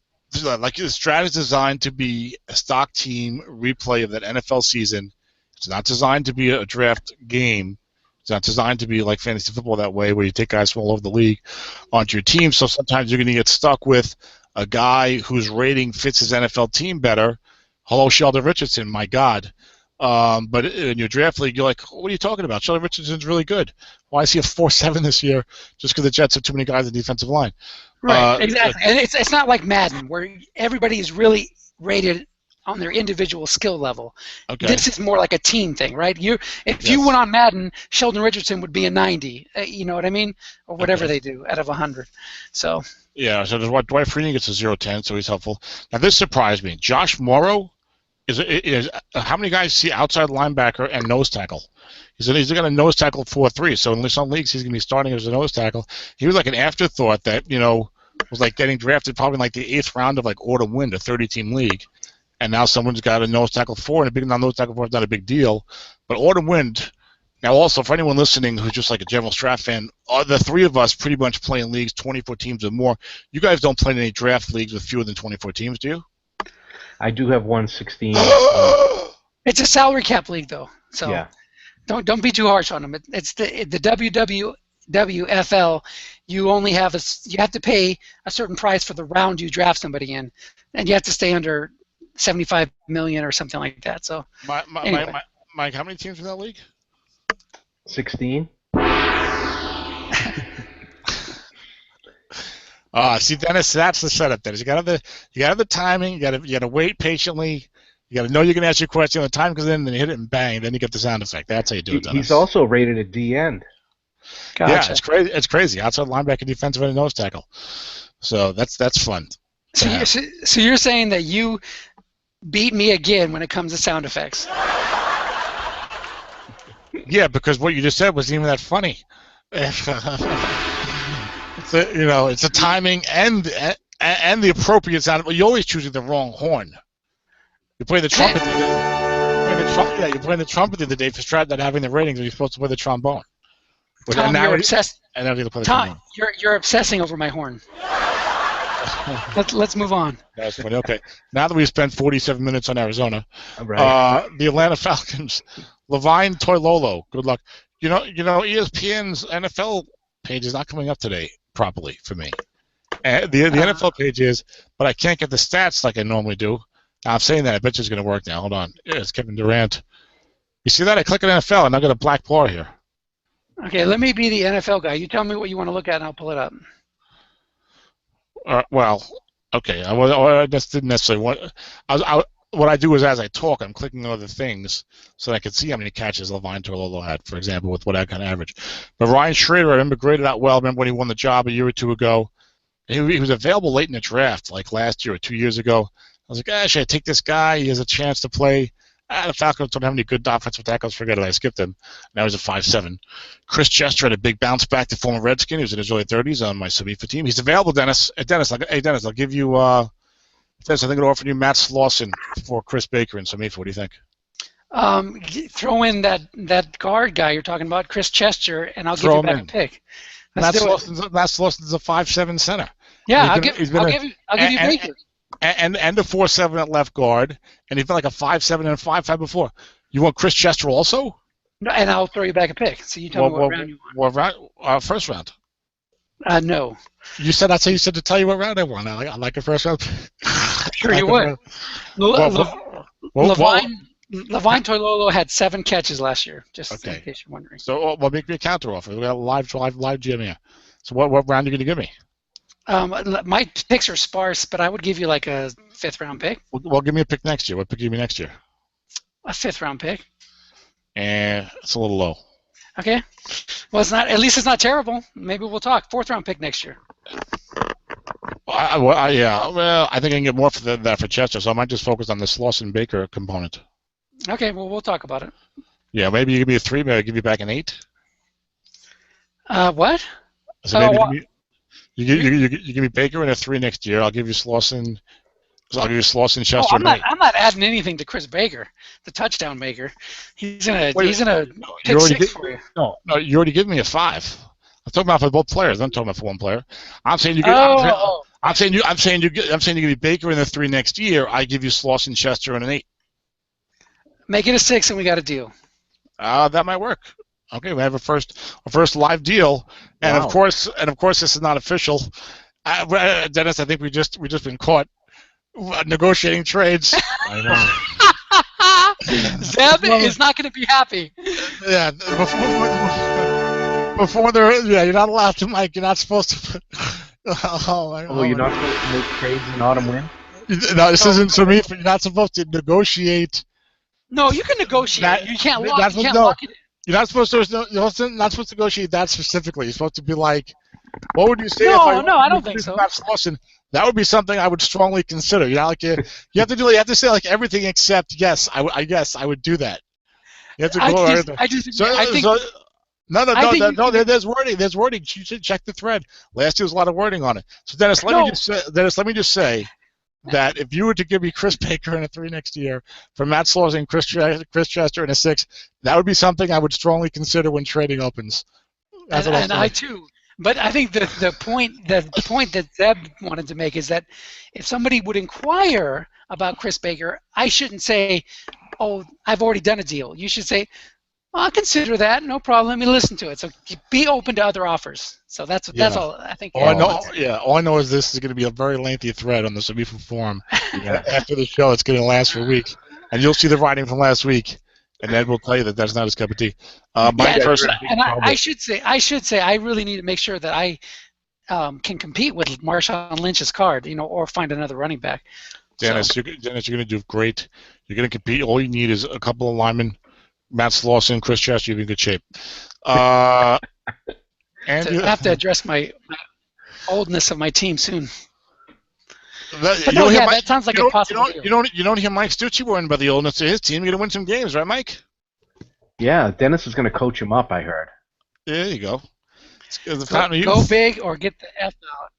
like the Strat is designed to be a stock team replay of that NFL season. It's not designed to be a draft game. It's not designed to be like fantasy football that way, where you take guys from all over the league onto your team. So sometimes you're going to get stuck with a guy whose rating fits his NFL team better. Hello, Sheldon Richardson, my God. But in your draft league, you're like, what are you talking about? Sheldon Richardson's really good. Why is he a 4.7 this year just because the Jets have too many guys on the defensive line? Right, exactly. And it's not like Madden, where everybody is really rated on their individual skill level. Okay. This is more like a team thing, right? If you went on Madden, Sheldon Richardson would be a 90. You know what I mean? Or whatever they do out of 100. So. Yeah. So Dwight Freeney gets a 0.10, so he's helpful. Now this surprised me. Josh Morrow is how many guys see outside linebacker and nose tackle? He's going to nose tackle 4.3. So in some leagues he's going to be starting as a nose tackle. He was like an afterthought that was like getting drafted probably in like the 8th round of like Autumn Wind, a 30-team league. And now someone's got a nose tackle 4, and a big nose tackle 4 is not a big deal. But Autumn Wind, now also for anyone listening who's just like a general Strat fan, the 3 of us pretty much play in leagues 24 teams or more. You guys don't play in any draft leagues with fewer than 24 teams, do you? I do have 116. It's a salary cap league, though. So yeah. Don't be too harsh on them. It's the WWFL. You only have you have to pay a certain price for the round you draft somebody in, and you have to stay under 75 million or something like that. So, anyway. Mike, how many teams in that league? 16. See, Dennis, that's the setup. Dennis, you got the timing. You got to wait patiently. You got to know you're going to ask your question. When the time comes in, then you hit it and bang, then you get the sound effect. That's how you do it, Dennis. He's also rated a D end. Gotcha. Yeah, it's crazy. It's crazy. Outside linebacker, defensive end, and nose tackle. So that's fun. So you're saying that you beat me again when it comes to sound effects? Yeah, because what you just said wasn't even that funny. It's the timing and the appropriate sound. You're always choosing the wrong horn. You play the trumpet. You're playing the trumpet the other day for Strat not having the ratings, and you're supposed to play the trombone. Tom, you're obsessed. And now you play the Tom, trombone. you're obsessing over my horn. Let's move on. That's funny. Okay, now that we've spent 47 minutes on Arizona, the Atlanta Falcons, Levine Toilolo. Good luck. ESPN's NFL page is not coming up today properly for me. And the NFL page is, but I can't get the stats like I normally do. Now, I'm saying that. I bet you it's going to work now. Hold on. Yeah, it's Kevin Durant. You see that? I click on NFL, and I got a black bar here. Okay, let me be the NFL guy. You tell me what you want to look at, and I'll pull it up. Well, okay. I just didn't necessarily want. What I do is, as I talk, I'm clicking on other things so that I can see how many catches Levine Toilolo had, for example, with what I kind of average. But Ryan Schrader, I remember, graded out well. I remember when he won the job a year or two ago. He was available late in the draft, like last year or 2 years ago. I was like, should I take this guy? He has a chance to play. The Falcons don't have any good offensive tackles. Forget it. I skipped him. Now he's a 5'7". Chris Chester had a big bounce back to former Redskin. He was in his early 30s on my Sabifa team. He's available, Dennis. Dennis, I'll give you. Dennis, I think I'll offer you Matt Slauson for Chris Baker and Sabifa. What do you think? Throw in that guard guy you're talking about, Chris Chester, and I'll give you back a pick. Matt Slauson's a 5'7" center. Yeah, I'll give you Baker. And a 4'7" at left guard, and he's been like a 5'7" and a 5'5" before. You want Chris Chester also? No, and I'll throw you back a pick. So you tell me what round you want. What round? First round. No. You said that's how you said to tell you what round I want. I like a first round. Sure you would. Levine Toilolo had 7 catches last year. Just in case you're wondering. So, make me a counter offer. We got a live GM here. So, what round are you going to give me? My picks are sparse, but I would give you like a 5th round pick. Well, give me a pick next year. What pick do you give me next year? A 5th round pick. And it's a little low. Okay. Well, it's not. At least it's not terrible. Maybe we'll talk. 4th round pick next year. I think I can get more for that for Chester, so I might just focus on the Slauson Baker component. Okay. Well, we'll talk about it. Yeah, maybe you give me a 3, maybe I give you back an 8. What? So you give me Baker and a 3 next year. I'll give you Slauson. So I'll give you Slauson, Chester. I'm not adding anything to Chris Baker, the touchdown maker. He's gonna pick 6 for you. No, you already give me a 5. I'm talking about for both players. I'm talking about for one player. I'm saying you give. I'm saying you give me Baker and a 3 next year. I give you Slauson, Chester, and an 8. Make it a 6, and we got a deal. That might work. Okay, we have a first live deal, and of course, this is not official. Dennis, I think we just been caught negotiating trades. I know. Zeb is not going to be happy. Yeah, before you're not allowed to, Mike. You're not supposed to. You're not supposed to make trades in autumn wind? No, this isn't for me. You're not supposed to negotiate. No, you can negotiate. You can't lock it in. You're not supposed to negotiate that specifically. You're supposed to be like, what would you say? No, I don't think so. That would be something I would strongly consider. You have to say like everything except yes. I guess I would do that. You have to go. No. There's wording. There's wording. You should check the thread. Last year was a lot of wording on it. So Dennis, let me just say that if you were to give me Chris Baker and a 3 next year, for Matt Slauson and Chris Chester and a 6, that would be something I would strongly consider when trading opens. And I too. But I think the point that Zeb wanted to make is that if somebody would inquire about Chris Baker, I shouldn't say, "Oh, I've already done a deal." You should say, "I'll consider that. No problem. Let me listen to it." So be open to other offers. So that's all I think. All I know is this is going to be a very lengthy thread on the Sabifa forum. After the show, it's going to last for a week, and you'll see the writing from last week, and then we'll tell you that that's not his cup of tea. I should say, I really need to make sure that I can compete with Marshawn Lynch's card, or find another running back. Dennis, you're going to do great. You're going to compete. All you need is a couple of linemen. Matt Slauson, Chris Chester, you're in good shape. I have to address my oldness of my team soon. That sounds like a possible deal. You don't hear Mike Stucci worrying about the oldness of his team. You're going to win some games, right, Mike? Yeah, Dennis is going to coach him up, I heard. There you go. Go big or get the F out.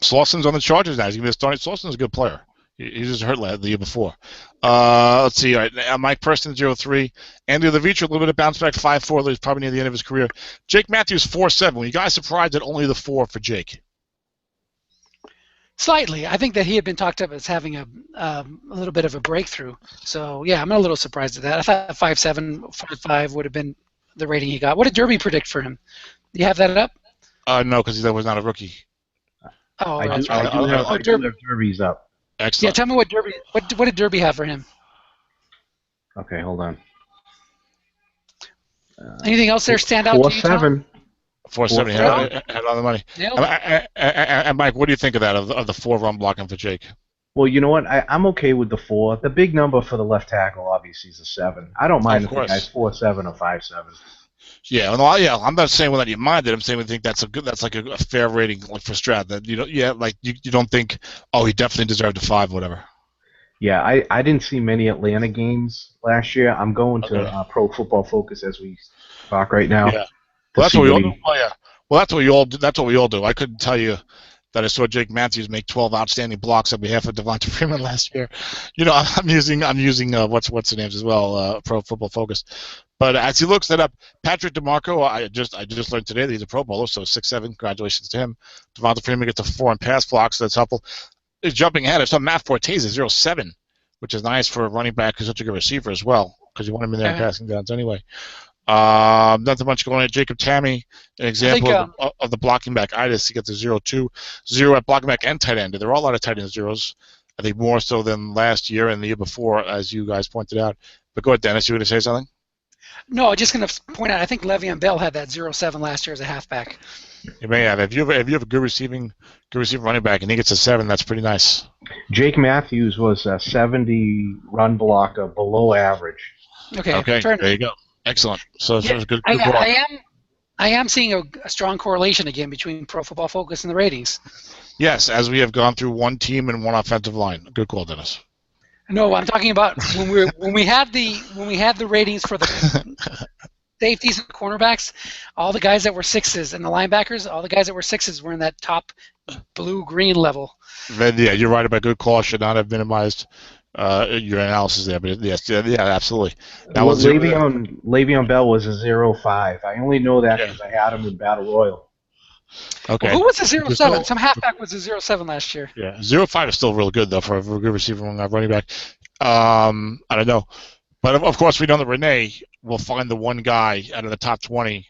Slauson's on the Chargers now. He's going to be starting. Slauson's a good player. He just hurt the year before. Let's see. All right, Mike Preston 0-3. Andy Levitra, a little bit of bounce back 5-4. He's probably near the end of his career. Jake Matthews 4-7. Were you guys surprised at only the 4 for Jake? Slightly. I think that he had been talked up as having a little bit of a breakthrough. So, yeah, I'm a little surprised at that. I thought 5'7", 5'5" would have been the rating he got. What did Derby predict for him? Do you have that up? No, because he was not a rookie. Oh, I that's do, right. I do have Derby's up. Excellent. Yeah, tell me what did Derby have for him? Okay, hold on. Anything else there stand out to you, Tom? 470 had all the money. Nailed it. And Mike, what do you think of that, of the 4-run blocking for Jake? Well, you know what? I'm okay with the 4. The big number for the left tackle, obviously, is a 7. I don't mind if the guy's 4'7" or 5'7". Yeah, well, yeah. I'm not saying whether you mind it. I'm saying we think that's like a fair rating, like for Strat. That you don't think, oh, he definitely deserved a 5, whatever. Yeah, I didn't see many Atlanta games last year. I'm going to Pro Football Focus as we talk right now. Yeah, well, that's what we all do. Oh, yeah. Well, that's what we all do. That's what we all do. I couldn't tell you that I saw Jake Matthews make 12 outstanding blocks on behalf of Devonta Freeman last year. I'm using what's the names as well, Pro Football Focus. But as he looks that up, Patrick DeMarco, I just learned today that he's a Pro Bowler, so 6'7". Congratulations to him. Devonta Freeman gets a 4 in pass blocks, so that's helpful. He's jumping ahead. I saw Matt Forte's a 0.7, which is nice for a running back who's such a good receiver as well, because you want him in there passing downs anyway. Nothing much going on. Jacob Tammy, an example of the blocking back itis. He gets a 0.2, 0 at blocking back and tight end. There are a lot of tight end zeros. I think more so than last year and the year before, as you guys pointed out. But go ahead, Dennis. You were going to say something? No, I'm just going to point out, I think Le'Veon Bell had that 0.7 last year as a halfback. You may have. If you have a good receiving running back and he gets a 7, that's pretty nice. Jake Matthews was a 70 run blocker below average. Okay. There you go. Excellent. So it's a good I am seeing a strong correlation again between Pro Football Focus and the ratings. Yes, as we have gone through one team and one offensive line. Good call, Dennis. No, I'm talking about when we had the ratings for the safeties and cornerbacks, all the guys that were 6s and the linebackers, all the guys that were 6s were in that top blue-green level. Yeah, you're right about good call. Should not have minimized your analysis there, but yes, yeah, absolutely. That was Le'Veon Bell was a 0.5. I only know that because I had him in Battle Royal. Okay. Well, who was a 0.7? Some halfback was a 0.7 last year. Yeah, 0.5 is still real good though for a good receiver and running back. I don't know, but of course we know that Renee will find the one guy out of the top 20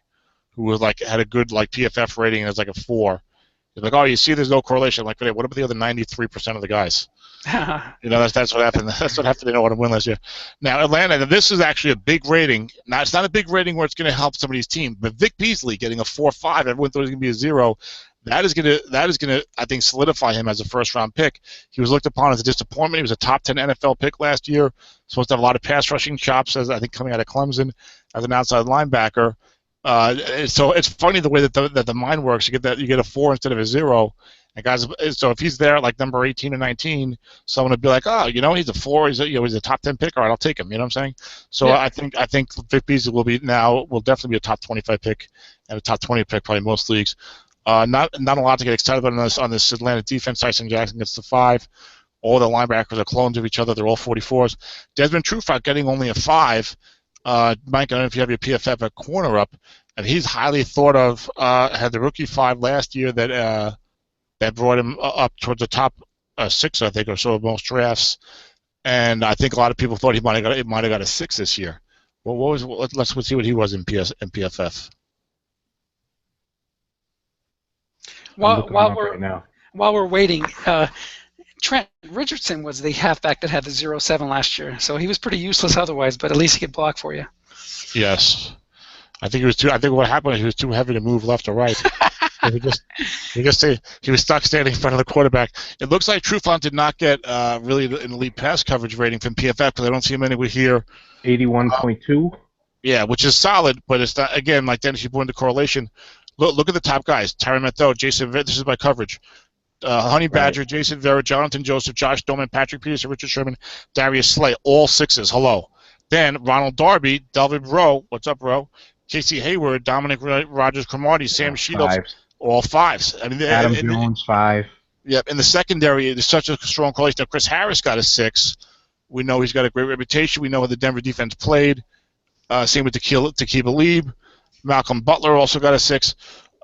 who was had a good PFF rating and is like a 4. He's like, oh, you see, there's no correlation. I'm like, Renee, what about the other 93% of the guys? That's what happened. That's what happened. They don't want to win last year. Now Atlanta. This is actually a big rating. Now it's not a big rating where it's going to help somebody's team. But Vic Beasley getting a 4.5. Everyone thought it was going to be a 0. That is going to I think solidify him as a first-round pick. He was looked upon as a disappointment. He was a top 10 NFL pick last year. Supposed to have a lot of pass rushing chops, as I think coming out of Clemson as an outside linebacker. So it's funny the way that the mind works. You get a 4 instead of a 0. And guys, so if he's there like number 18 or 19, someone would be like, oh, he's a 4, he's a top 10 pick. All right, I'll take him. You know what I'm saying? So yeah. I think Vic Beasley will definitely be a top 25 pick and a top 20 pick probably in most leagues. Not a lot to get excited about on this Atlanta defense. Tyson Jackson gets the 5. All the linebackers are clones of each other. They're all 44s. Desmond Trufant getting only a 5. Mike, I don't know if you have your PFF at corner up, and he's highly thought of. Had the rookie 5 last year that brought him up towards the top 6, I think, or so of most drafts. And I think a lot of people thought he might have got a 6 this year. Well, let's see what he was in PFF. While we're waiting, Trent Richardson was the halfback that had the 0.7 last year, so he was pretty useless otherwise. But at least he could block for you. Yes, I think what happened was he was too heavy to move left or right. He was stuck standing in front of the quarterback. It looks like Trufant did not get really an elite pass coverage rating from PFF because I don't see him anywhere here. 81.2. Yeah, which is solid, but it's not, again, like Dennis, you pointed to correlation. Look at the top guys: Tyrann Mathieu, Jason. This is by coverage. Honey Badger, right. Jason Vera, Jonathan Joseph, Josh Doman, Patrick Peterson, Richard Sherman, Darius Slay, all 6s. Hello. Then Ronald Darby, Delvin Rowe. What's up, Rowe? Casey Hayward, Dominic Rogers-Cromartie, Sam Shields. 5s. All 5s. I mean, Adam Jones 5. Yep. In the secondary, there's such a strong correlation. Now, Chris Harris got a 6. We know he's got a great reputation. We know how the Denver defense played. Same with Taqiba Leeb. Malcolm Butler also got a 6.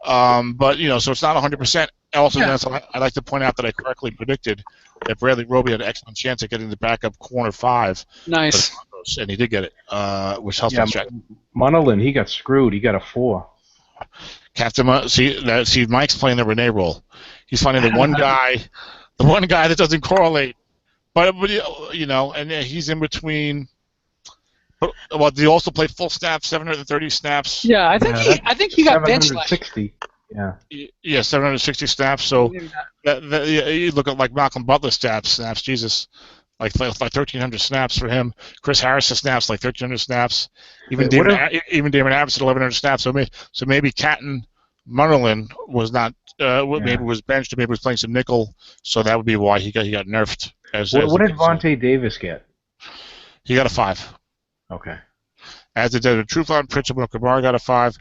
But so it's not 100%. Also, Dennis, I'd like to point out that I correctly predicted that Bradley Roby had an excellent chance at getting the backup corner 5. Nice. And he did get it, which helps my strat. Monoland, he got screwed. He got a 4. Captain, see, Mike's playing the Renee role. He's finding the one guy that doesn't correlate. But and he's in between. Well, did he also play full snaps, 730 snaps? Yeah, I think he got benched last year. 760. Yeah. Yeah, 760 snaps. So you look at like Malcolm Butler snaps. Jesus, like 1,300 snaps for him. Chris Harris's snaps like 1,300 snaps. Even Damon Adams at 1,100 snaps. So maybe Catton Munnerlin was not. Maybe was benched. Or maybe was playing some nickel. So that would be why he got nerfed. What did Vontae Davis get? He got a 5. Okay. As did Trufant, Principal Kamara got a 5.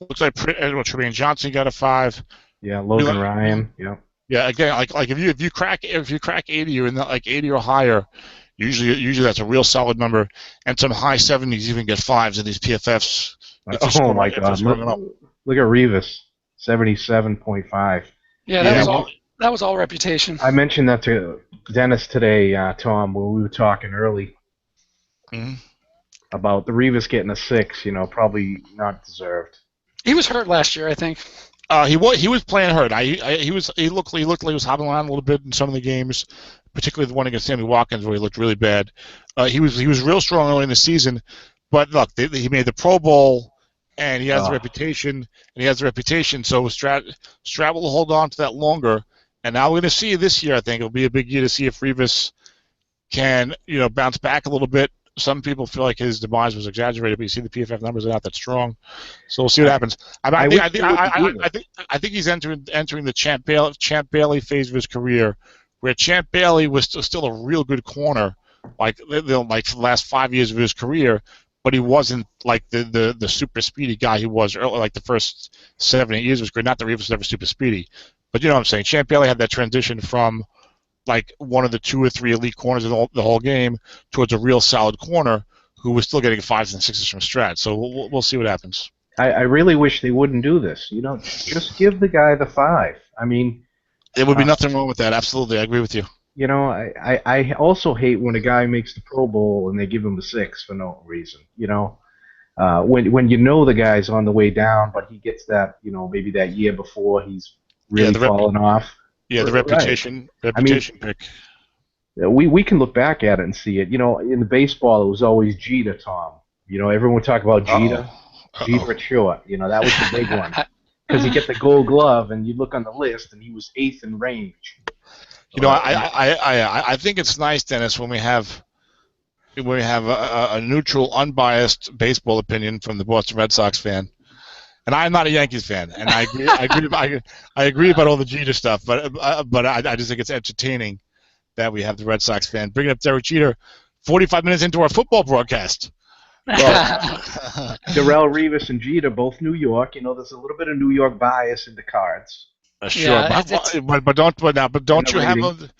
Looks like Tremaine Johnson got a 5. Yeah, Logan Ryan. Yeah. Yeah, again, like if you crack 80 or in the, like 80 or higher, usually that's a real solid number. And some high 70s even get 5s in these PFFs. Oh my God! Look at Revis, 77.5. Yeah, that was all reputation. I mentioned that to Dennis today, Tom, when we were talking early about the Revis getting a 6. Probably not deserved. He was hurt last year, I think. He was playing hurt. He looked like he was hobbling around a little bit in some of the games, particularly the one against Sammy Watkins where he looked really bad. He was real strong early in the season, but look, he made the Pro Bowl, and he has the reputation. So Strat will hold on to that longer. And now we're going to see this year. I think it'll be a big year to see if Revis can bounce back a little bit. Some people feel like his demise was exaggerated, but you see the PFF numbers are not that strong. So we'll see what happens. I think he's entering the Champ Bailey phase of his career, where Champ Bailey was still a real good corner, like for the last 5 years of his career, but he wasn't like the super speedy guy he was early, like the first 7, 8 years of his career. Not that Revis was never super speedy, but you know what I'm saying. Champ Bailey had that transition from like one of the 2 or 3 elite corners of the whole game towards a real solid corner who was still getting 5s and 6s from Strat. So we'll see what happens. I really wish they wouldn't do this. Just give the guy the 5. I mean, there would be nothing wrong with that. Absolutely, I agree with you. I also hate when a guy makes the Pro Bowl and they give him a 6 for no reason. When the guy's on the way down, but he gets that, maybe that year before he's really fallen off. Yeah, the reputation pick. We can look back at it and see it. In the baseball, it was always Jeter, Tom. Everyone would talk about Jeter. Jeter at short. That was the big one. Because you get the Gold Glove, and you look on the list, and he was 8th in range. I think it's nice, Dennis, when we have a neutral, unbiased baseball opinion from the Boston Red Sox fan. And I'm not a Yankees fan, and I agree about all the Jeter stuff, but I just think it's entertaining that we have the Red Sox fan bringing up Derek Jeter 45 minutes into our football broadcast. Well, Darrell Revis and Jeter, both New York. There's a little bit of New York bias in the cards. Sure, but don't you have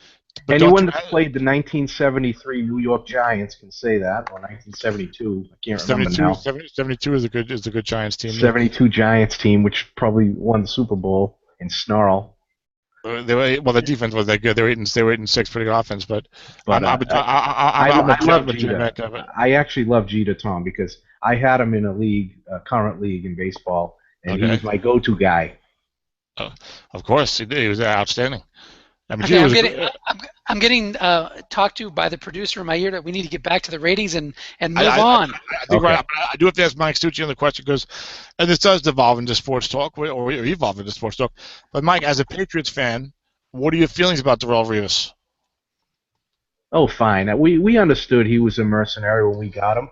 anyone that played the 1973 New York Giants can say that, or 1972. I can't remember now. 72 is a good Giants team. 72 Giants team, which probably won the Super Bowl in snarl. The defense was that good. They were 8-6, pretty good offense. But I love Jeter. I actually love Jeter, Tom, because I had him in a current league in baseball, and he was my go-to guy. Of course, he was outstandanding. I'm getting talked to by the producer in my ear that we need to get back to the ratings and move on. I think I do have to ask Mike Stucci on the question because, and this does devolve into sports talk or evolve into sports talk. But Mike, as a Patriots fan, what are your feelings about Darrelle Revis? Oh, fine. We understood he was a mercenary when we got him.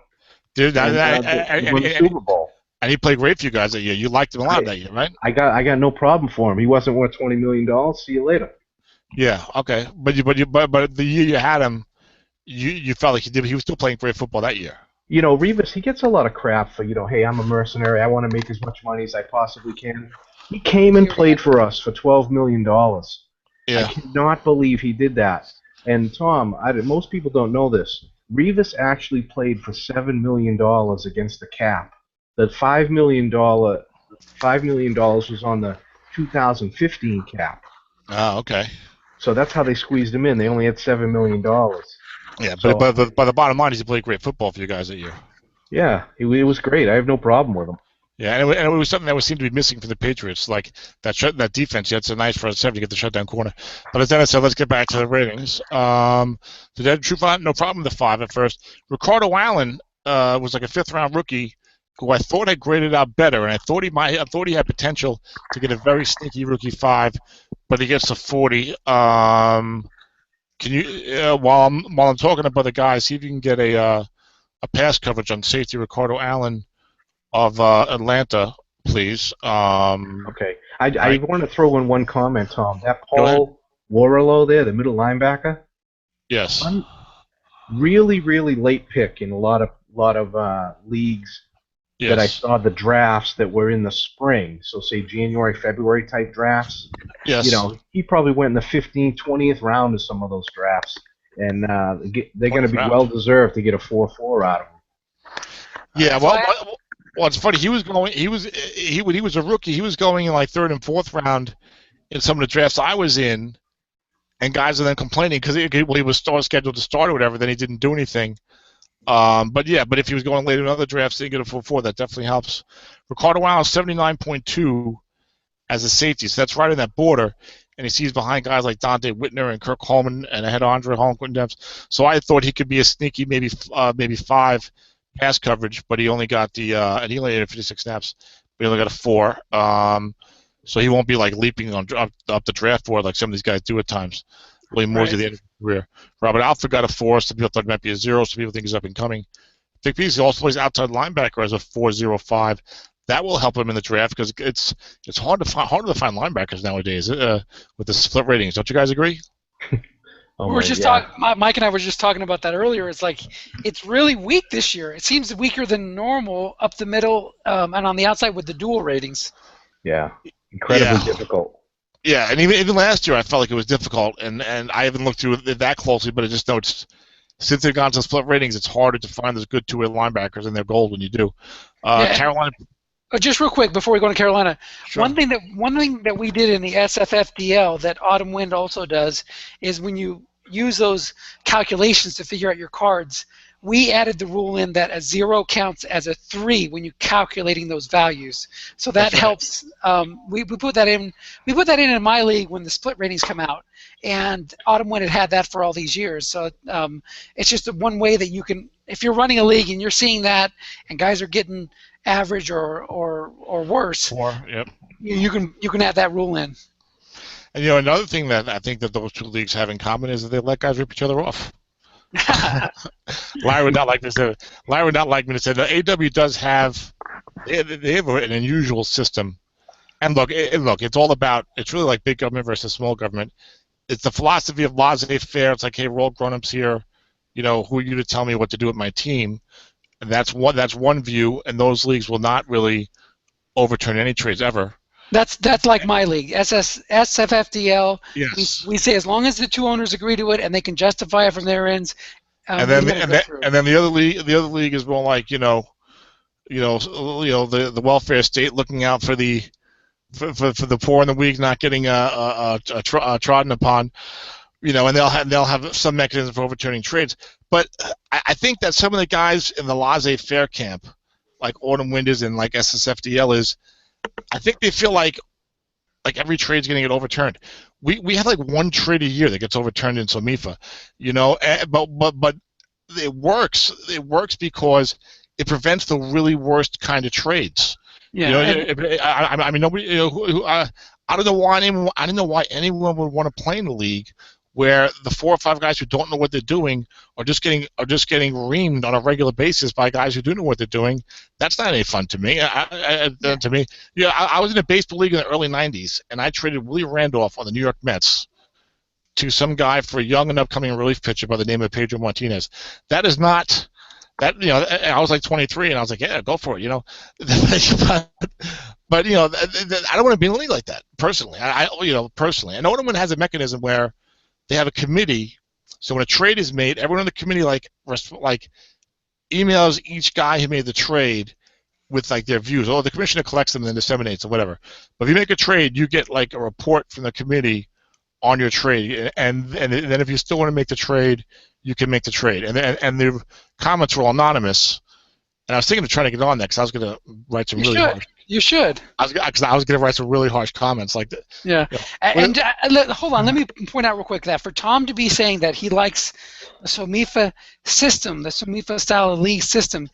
Dude, he won the Super Bowl. And he played great for you guys that year. You liked him a lot that year, right? I got no problem for him. He wasn't worth $20 million. See you later. Yeah, okay, but the year you had him, you felt like he was still playing great football that year. Revis, he gets a lot of crap for hey, I'm a mercenary. I want to make as much money as I possibly can. He came and played for us for $12 million. Yeah. I cannot believe he did that. And Tom, most people don't know this. Revis actually played for $7 million against the cap. The $5 million was on the 2015 cap. Oh, okay. So that's how they squeezed him in. They only had $7 million. Yeah, So but the bottom line is he played great football for you guys that year. yeah, it was great. I have no problem with him. Yeah, and it was something that was seemed to be missing from the Patriots, like that defense. Yeah, it's a nice front seven to get the shutdown corner. But as Dennis said, let's get back to the ratings. The dead true no problem with the 5 at first. Ricardo Allen was like a 5th-round rookie who I thought had graded out better, and I thought he had potential to get a very sneaky rookie 5, but he gets a 40. Can you while I'm talking about the guys, see if you can get a pass coverage on safety Ricardo Allen of Atlanta, please. Okay. I want to throw in one comment, Tom. That Go ahead. Paul Warrilow there, the middle linebacker, Yes. really, really late pick in a lot of leagues Yes. that I saw the drafts that were in the spring. So say January, February type drafts. Yes. You know, he probably went in the 15th, 20th round of some of those drafts, and they're going to be well deserved to get a 4.4 out of him. Yeah. Well, it's funny. He was when he was a rookie. He was going in like 3rd and 4th round in some of the drafts I was in, and guys are then complaining because he was scheduled to start or whatever. Then he didn't do anything. But if he was going later in other drafts, they get a 4.4. That definitely helps. Ricardo Allen 79.2 as a safety, so that's right in that border. And he sees behind guys like Dante Whitner and Kirk Coleman and ahead of Andre Holland. So I thought he could be a sneaky maybe 5 pass coverage, but he only got and he only had 56 snaps, but he only got a 4. So he won't be like leaping up the draft board like some of these guys do at times. William Moore's at the end of his career. Robert Alford got a 4. Some people thought it might be a 0. Some people think he's up and coming. Vic Beasley also plays outside linebacker as a 4.05. That will help him in the draft because it's harder to find linebackers nowadays with the split ratings. Don't you guys agree? Mike and I were just talking about that earlier. It's like it's really weak this year. It seems weaker than normal up the middle and on the outside with the dual ratings. Yeah, incredibly difficult. Yeah, and even last year I felt like it was difficult, and I haven't looked through it that closely, but I just noticed since they've gone to split ratings, it's harder to find those good two-way linebackers, and they're gold when you do. Carolina. Just real quick before we go to Carolina, sure. one thing that we did in the SFFDL that Autumn Wind also does is when you use those calculations to figure out your cards, we added the rule in that a 0 counts as a 3 when you're calculating those values. So that helps. We put that in. We put that in my league when the split ratings come out, and Autumn Wind had that for all these years. So it's just one way that you can, if you're running a league and you're seeing that, and guys are getting average or worse, you can add that rule in. And another thing that I think that those two leagues have in common is that they let guys rip each other off. Larry would not like me to say the AW does have they have an unusual system. And look, it's all about, it's really like big government versus small government. It's the philosophy of laissez-faire. It's like, hey, we're all grown-ups here. Who are you to tell me what to do with my team? And that's one view, and those leagues will not really overturn any trades ever. That's like my league, SFFDL. Yes. We say as long as the two owners agree to it and they can justify it from their ends. And then the other league is more like the welfare state looking out for the poor and the weak, not getting trodden upon. And they'll have some mechanism for overturning trades. But I think that some of the guys in the laissez-faire camp, like Autumn Wind is and like SSFDL is, I think they feel like every trade's going to get overturned. We have like one trade a year that gets overturned in SOMIFA, but it works. It works because it prevents the really worst kind of trades. Yeah. I mean, nobody. I don't know why anyone would want to play in a league where the 4 or 5 guys who don't know what they're doing are just getting reamed on a regular basis by guys who do know what they're doing. That's not any fun to me. I was in a baseball league in the early '90s, and I traded Willie Randolph on the New York Mets to some guy for a young and upcoming relief pitcher by the name of Pedro Martinez. That is not that. I was like 23, and I was like, yeah, go for it. But I don't want to be in a league like that personally. Personally, I know everyone has a mechanism where they have a committee, so when a trade is made, everyone on the committee like emails each guy who made the trade with like their views. The commissioner collects them and then disseminates or whatever. But if you make a trade, you get like a report from the committee on your trade, and then if you still want to make the trade, you can make the trade. And the comments were all anonymous. And I was thinking of trying to get on that because I was going to write some harsh. You should. I was going to write some really harsh comments like that. Yeah. And hold on, let me point out real quick that for Tom to be saying that he likes the SOMIFA system, the SOMIFA style of league system,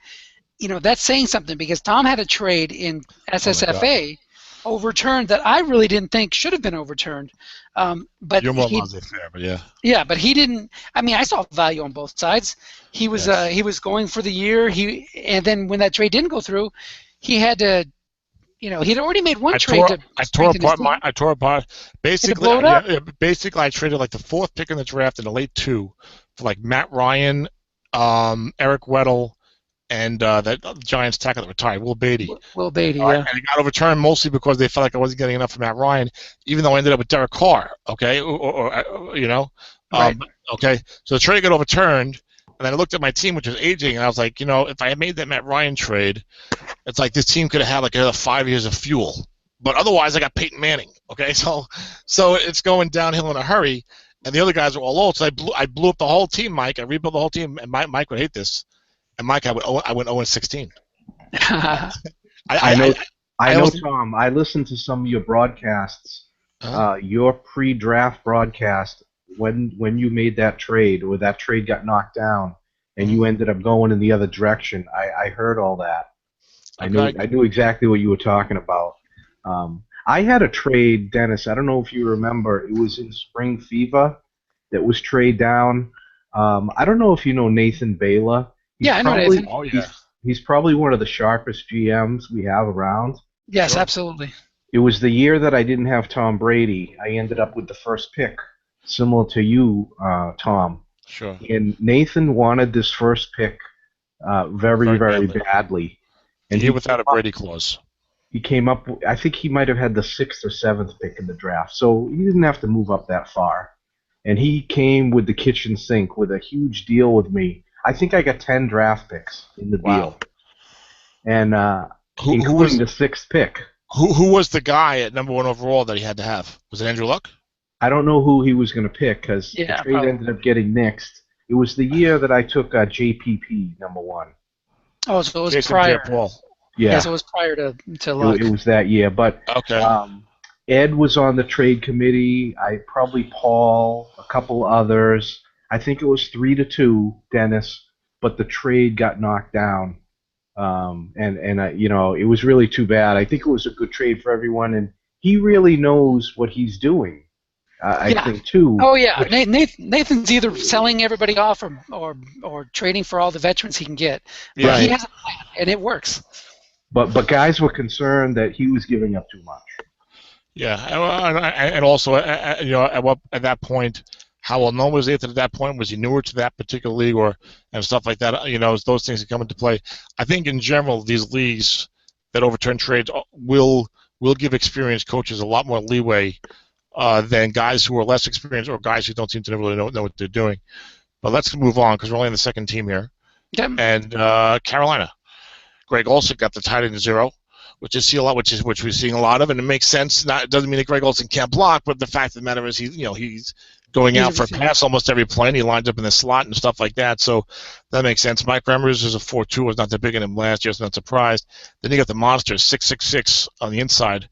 that's saying something, because Tom had a trade in SSFA overturned that I really didn't think should have been overturned. But you're more laissez-faire, but yeah. Yeah, but he didn't. I mean, I saw value on both sides. He was going for the year. And then when that trade didn't go through, he had to. He'd already made one trade. I tore apart. Basically, I traded like the 4th pick in the draft in the late 2 for like Matt Ryan, Eric Weddle, and that Giants tackle that retired, Will Beatty. Will Beatty, yeah. And it got overturned mostly because they felt like I wasn't getting enough from Matt Ryan, even though I ended up with Derek Carr. Okay, Right. Okay, so the trade got overturned, and then I looked at my team, which was aging, and I was like, if I had made that Matt Ryan trade, it's like this team could have had like another 5 years of fuel. But otherwise, I got Peyton Manning. Okay, so it's going downhill in a hurry, and the other guys are all old. So I blew up the whole team, Mike. I rebuilt the whole team, and Mike would hate this. And Mike, I went 0-16. I know, Tom. I listened to some of your broadcasts. Your pre-draft broadcast when you made that trade, or that trade got knocked down, and you ended up going in the other direction. I heard all that. Okay. I knew exactly what you were talking about. I had a trade, Dennis. I don't know if you remember. It was in Spring Fever that was trade down. I don't know if you know Nathan Baylor. I know Nathan. Oh, yeah. He's probably one of the sharpest GMs we have around. Yes, sure. Absolutely. It was the year that I didn't have Tom Brady. I ended up with the first pick, similar to you, Tom. Sure. And Nathan wanted this first pick very badly. And he without a Brady clause. He came up, I think he might have had the 6th or 7th pick in the draft, so he didn't have to move up that far. And he came with the kitchen sink with a huge deal with me. I think I got 10 draft picks in the deal, and including the 6th pick. Who was the guy at number 1 overall that he had to have? Was it Andrew Luck? I don't know who he was going to pick because the trade ended up getting nixed. It was the year that I took JPP number 1. Oh, so it was Jason prior. Pierre-Paul. Yeah, so it was prior to Luck. It was that year, but okay. Ed was on the trade committee. Probably Paul, a couple others. I think it was 3-2, Dennis, but the trade got knocked down, it was really too bad. I think it was a good trade for everyone, and he really knows what he's doing. I think too. Oh yeah, Nathan's either selling everybody off or trading for all the veterans he can get. Yeah. But he has a plan, and it works. But guys were concerned that he was giving up too much. Yeah, and also at that point, how well known was Nathan at that point? Was he newer to that particular league and stuff like that? Those things that come into play. I think in general, these leagues that overturn trades will give experienced coaches a lot more leeway than guys who are less experienced or guys who don't seem to really know what they're doing. But let's move on because we're only on the 2nd team here. Yep. And Carolina, Greg Olsen got the tight end 0. Which we're seeing a lot of, and it makes sense. It doesn't mean that Greg Olsen can't block, but the fact of the matter is he's going out for a pass almost every play, and he lines up in the slot and stuff like that. So that makes sense. Mike Remmers is a 4.2, was not that big in him last year, so I'm not surprised. Then you got the monster 6.66 on the inside.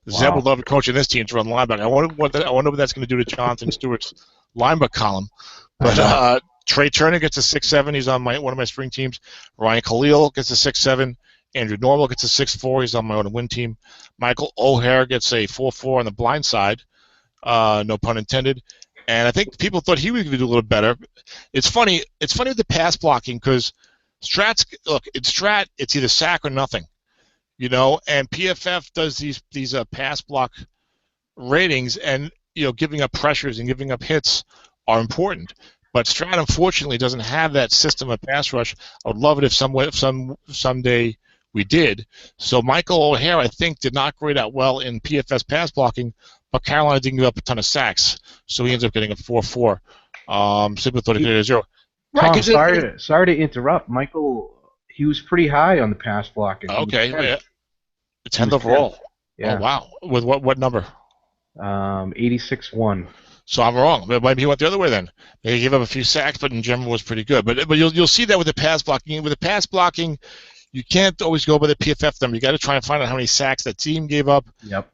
Wow. Zeb would love coaching this team to run linebacker. I wonder what that's going to do to Jonathan Stewart's linebacker column. But Trey Turner gets a 6.7. He's on one of my spring teams. Ryan Khalil gets a 6.7. Andrew Norwell gets a 6.4. He's on my own win team. Michael O'Hare gets a 4.4 on the blind side. No pun intended. And I think people thought he would do a little better. It's funny with the pass blocking because Strat, it's either sack or nothing. And PFF does these pass block ratings, and giving up pressures and giving up hits are important. But Strat unfortunately doesn't have that system of pass rush. I would love it if someday we did. So Michael O'Hare, I think, did not grade out well in PFS pass blocking, but Carolina didn't give up a ton of sacks, so he ends up getting a 4.4. Simply thought he did a 0. Tom, sorry to interrupt. Michael, he was pretty high on the pass blocking. Okay, yeah. 10th overall. Yeah. Oh, wow. With what number? 86.1. So I'm wrong. Maybe he went the other way then. Maybe he gave up a few sacks, but in general was pretty good. But you'll see that with the pass blocking. With the pass blocking, you can't always go by the PFF number. You got to try and find out how many sacks that team gave up,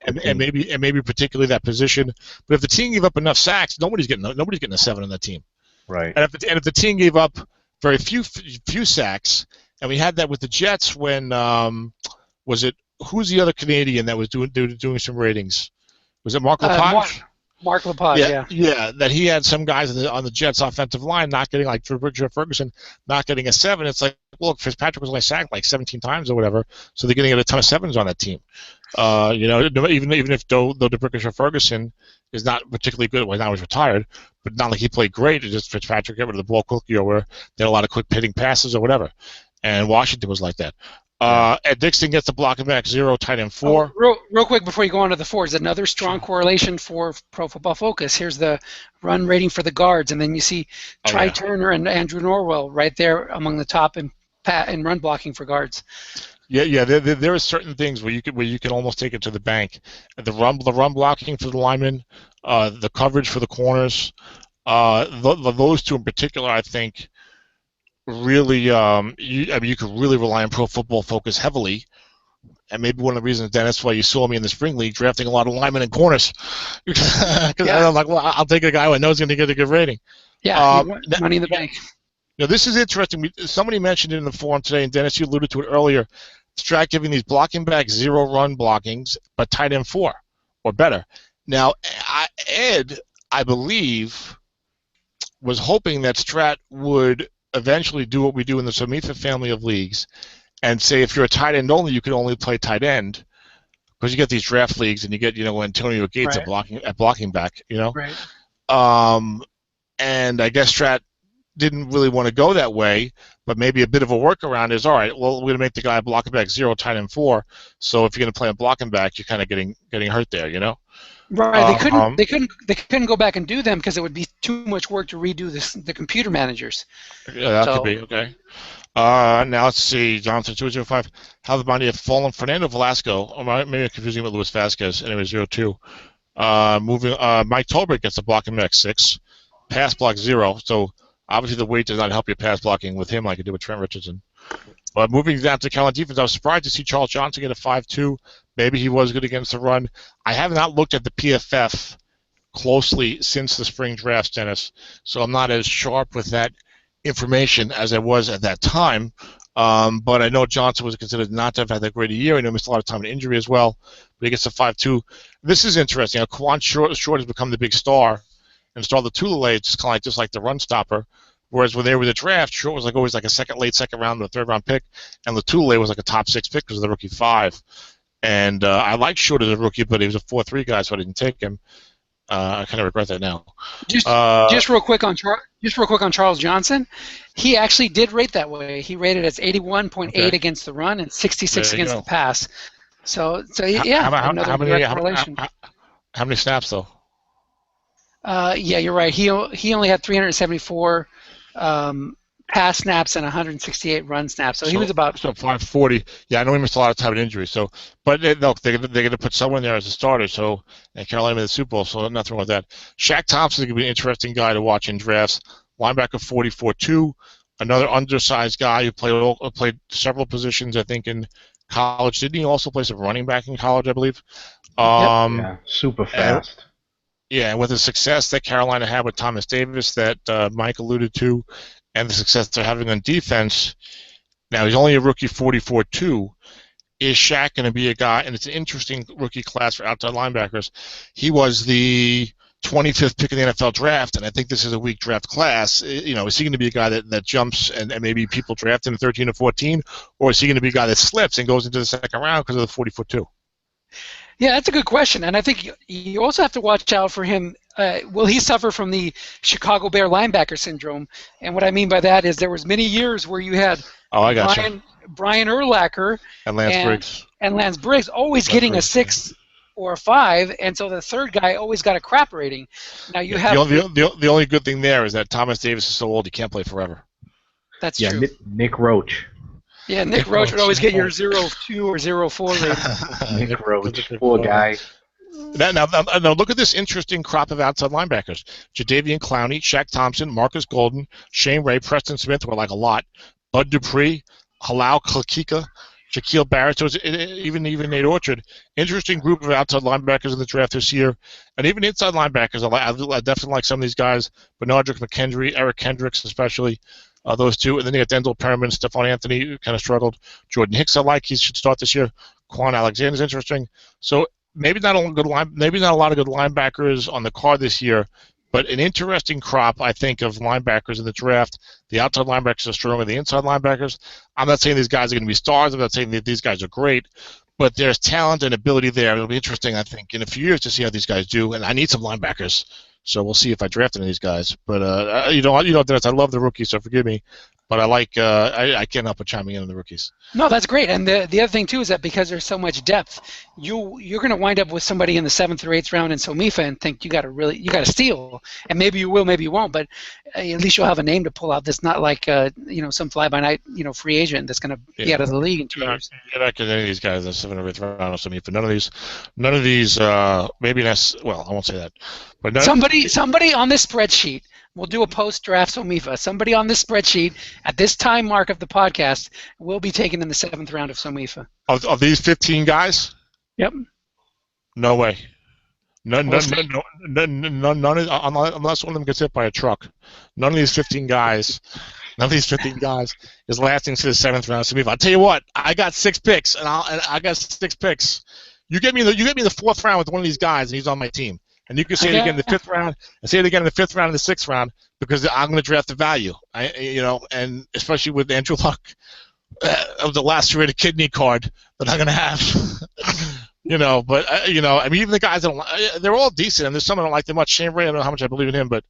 and maybe particularly that position. But if the team gave up enough sacks, nobody's getting a 7 on that team. Right. And if the team gave up very few sacks, and we had that with the Jets when who's the other Canadian that was doing some ratings? Was it Mark Lepage? Mark Lepage, yeah. That he had some guys on the Jets offensive line not getting, like Jeff Ferguson, not getting a 7. It's like, look, Fitzpatrick was only sacked like 17 times or whatever, so they're getting a ton of 7s on that team. Even if though DeBrickisher Ferguson is not particularly good, well, now he's retired, but not like he played great. It's just Fitzpatrick got rid of the ball quickly, or where they had a lot of quick hitting passes or whatever. And Washington was like that. Ed Dixon gets the blocking back 0, tight end 4. Real quick before you go on to the fours, another strong correlation for Pro Football Focus. Here's the run rating for the guards, and then you see Try Turner and Andrew Norwell right there among the top in run blocking for guards. Yeah. There are certain things where you can almost take it to the bank. The run blocking for the linemen, the coverage for the corners, those two in particular, I think. Really, you could really rely on Pro Football Focus heavily, and maybe one of the reasons, Dennis, why you saw me in the spring league drafting a lot of linemen and corners, because I'm like, well, I'll take a guy who I know is going to get a good rating. Yeah, money in the bank. Now, this is interesting. Somebody mentioned it in the forum today, and Dennis, you alluded to it earlier. Strat giving these blocking back 0 run blockings, but tight end 4 or better. Now, Ed, I believe, was hoping that Strat would eventually do what we do in the Somitha family of leagues and say if you're a tight end only, you can only play tight end, because you get these draft leagues and you get Antonio Gates at blocking back, Right. And I guess Strat didn't really want to go that way, but maybe a bit of a workaround is, all right, well, we're going to make the guy blocking back 0, tight end 4, so if you're going to play a blocking back, you're kind of getting hurt there, Right, they couldn't go back and do them because it would be too much work to redo the computer managers. Yeah, that could be okay. Now let's see, Johnson 205. How the body have fallen? Fernando Velasco. Or maybe I'm confusing with Luis Vasquez. Anyway, 0-2. Moving. Mike Tolbert gets a blocking back 6, pass block 0. So obviously the weight does not help your pass blocking with him like it did with Trent Richardson. But moving down to Carolina defense, I was surprised to see Charles Johnson get a 5-2. Maybe he was good against the run. I have not looked at the PFF closely since the spring draft, Dennis, so I'm not as sharp with that information as I was at that time. But I know Johnson was considered not to have had that great a year. I know he missed a lot of time in injury as well. But he gets a 5-2. This is interesting. Quan Short has become the big star, and Star Lotulelei is just like the run stopper. Whereas when they were the draft, Short was always like a late second round or a 3rd round pick, and Lotulelei was like a top 6 pick because of the rookie 5. And I like Short as a rookie, but he was a 4-3 guy, so I didn't take him. I kind of regret that now. Just real quick on Charles Johnson, he actually did rate that way. He rated as 81.8 against the run and 66 against the pass. So yeah, how many snaps though? Yeah, you're right. He only had 374 pass snaps and 168 run snaps. So he was about 540. Yeah, I know he missed a lot of time with injury. So, but look, they're going to put someone there as a starter. So, and Carolina made the Super Bowl, so nothing wrong with that. Shaq Thompson is going to be an interesting guy to watch in drafts. Linebacker 44-2, another undersized guy who played several positions, I think, in college. Didn't he also play some running back in college, I believe? Yeah, super fast. And with the success that Carolina had with Thomas Davis that Mike alluded to, and the success they're having on defense, now he's only a rookie 44-2. Is Shaq going to be a guy, and it's an interesting rookie class for outside linebackers. He was the 25th pick in the NFL draft, and I think this is a weak draft class. Is he going to be a guy that jumps and maybe people draft him at 13 or 14, or is he going to be a guy that slips and goes into the second round because of the 40-4-2? Yeah, that's a good question, and I think you also have to watch out for him. Will he suffer from the Chicago Bear linebacker syndrome? And what I mean by that is there was many years where you had Brian Urlacher and Lance Briggs always getting a 6 or a 5, and so the third guy always got a crap rating. Now you have the only good thing there is that Thomas Davis is so old he can't play forever. That's true. Nick Roach. Yeah, Nick Roach would always get your 0.2 or 0.4 rating. Nick Roach, poor guy. Now, look at this interesting crop of outside linebackers. Jadeveon Clowney, Shaq Thompson, Marcus Golden, Shane Ray, Preston Smith were like a lot. Bud Dupree, Halal Kalkika, Shaquille Barrett, so even Nate Orchard. Interesting group of outside linebackers in the draft this year. And even inside linebackers, I definitely like some of these guys. Bernardrick McKendry, Eric Hendricks especially, those two. And then you got Denzel Perriman, Stephon Anthony, who kind of struggled. Jordan Hicks, I like. He should start this year. Quan Alexander's interesting. So maybe not a lot of good linebackers on the card this year, but an interesting crop, I think, of linebackers in the draft. The outside linebackers are stronger than the inside linebackers. I'm not saying these guys are going to be stars. I'm not saying that these guys are great, but there's talent and ability there. It'll be interesting, I think, in a few years to see how these guys do. And I need some linebackers, so we'll see if I draft any of these guys. But Dennis, I love the rookies, so forgive me. But I like I can't help but chiming in on the rookies. No, that's great. And the other thing too is that because there's so much depth, you're going to wind up with somebody in the 7th or 8th round in Somifa and think you got to steal. And maybe you will, maybe you won't. But at least you'll have a name to pull out. That's not like some fly by night free agent that's going to be out of the league in 2 years. You're not getting any of these guys in the 7th or 8th round of Somifa. None of these. Maybe that's I won't say that. But somebody on this spreadsheet. We'll do a post-draft Somifa. Somebody on this spreadsheet at this time mark of the podcast will be taken in the 7th round of Somifa. Of these 15 guys? Yep. No way. None unless one of them gets hit by a truck. None of these 15 guys is lasting to the 7th round of Somifa. I'll tell you what. I got 6 picks, and I got 6 picks. You get me the 4th round with one of these guys, and he's on my team. And you can say it again in the 5th round, and say it again in the 5th round and the 6th round, because I'm going to draft the value. And especially with Andrew Luck of the lacerated kidney card that I'm going to have. Even the guys they're all decent, and there's some I don't like them much. Shane Ray, I don't know how much I believe in him, but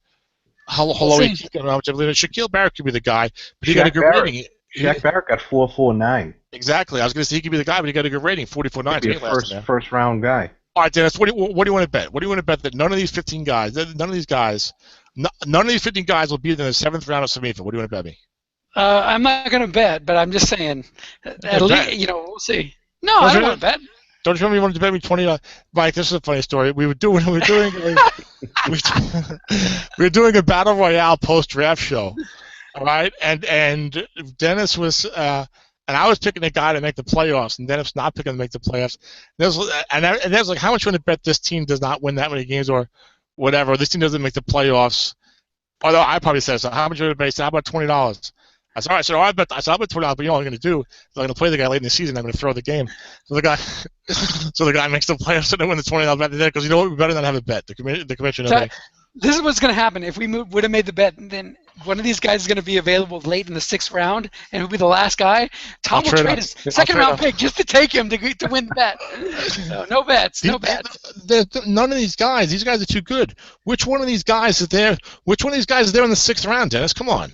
I don't know how much I believe in. Shaquille Barrett could be the guy, but he got a good rating. Shaq Barrett got 4.49. Exactly. I was going to say he could be the guy, but he got a good rating, 44.9. He'd be a first round guy. All right, Dennis. What do you want to bet? What do you want to bet that none of these 15 guys will be in the 7th round of Somifa? What do you want to bet me? I'm not going to bet, but I'm just saying. At least, we'll see. No, I don't want to bet. Don't you remember you wanted to bet me $20? Mike, this is a funny story. We were doing a battle royale post-draft show, all right? And Dennis was. And I was picking a guy to make the playoffs, and Dennis not picking to make the playoffs. And there's like, how much you want to bet this team does not win that many games or whatever? This team doesn't make the playoffs. Although I probably said so. How much you want to bet? He said, how about $20? I said, all right. So I'll bet $20, but you know what I'm going to do? I'm going to play the guy late in the season. I'm going to throw the game. So the guy makes the playoffs and then win the $20 bet because you know what? We better not have a bet. The commission. This is what's going to happen. If we would have made the bet, then one of these guys is going to be available late in the 6th round, and he'll be the last guy. Tom will trade his second-round pick just to take him to win the bet. No bets. None of these guys. These guys are too good. Which one of these guys is there? Which one of these guys is there in the 6th round, Dennis? Come on.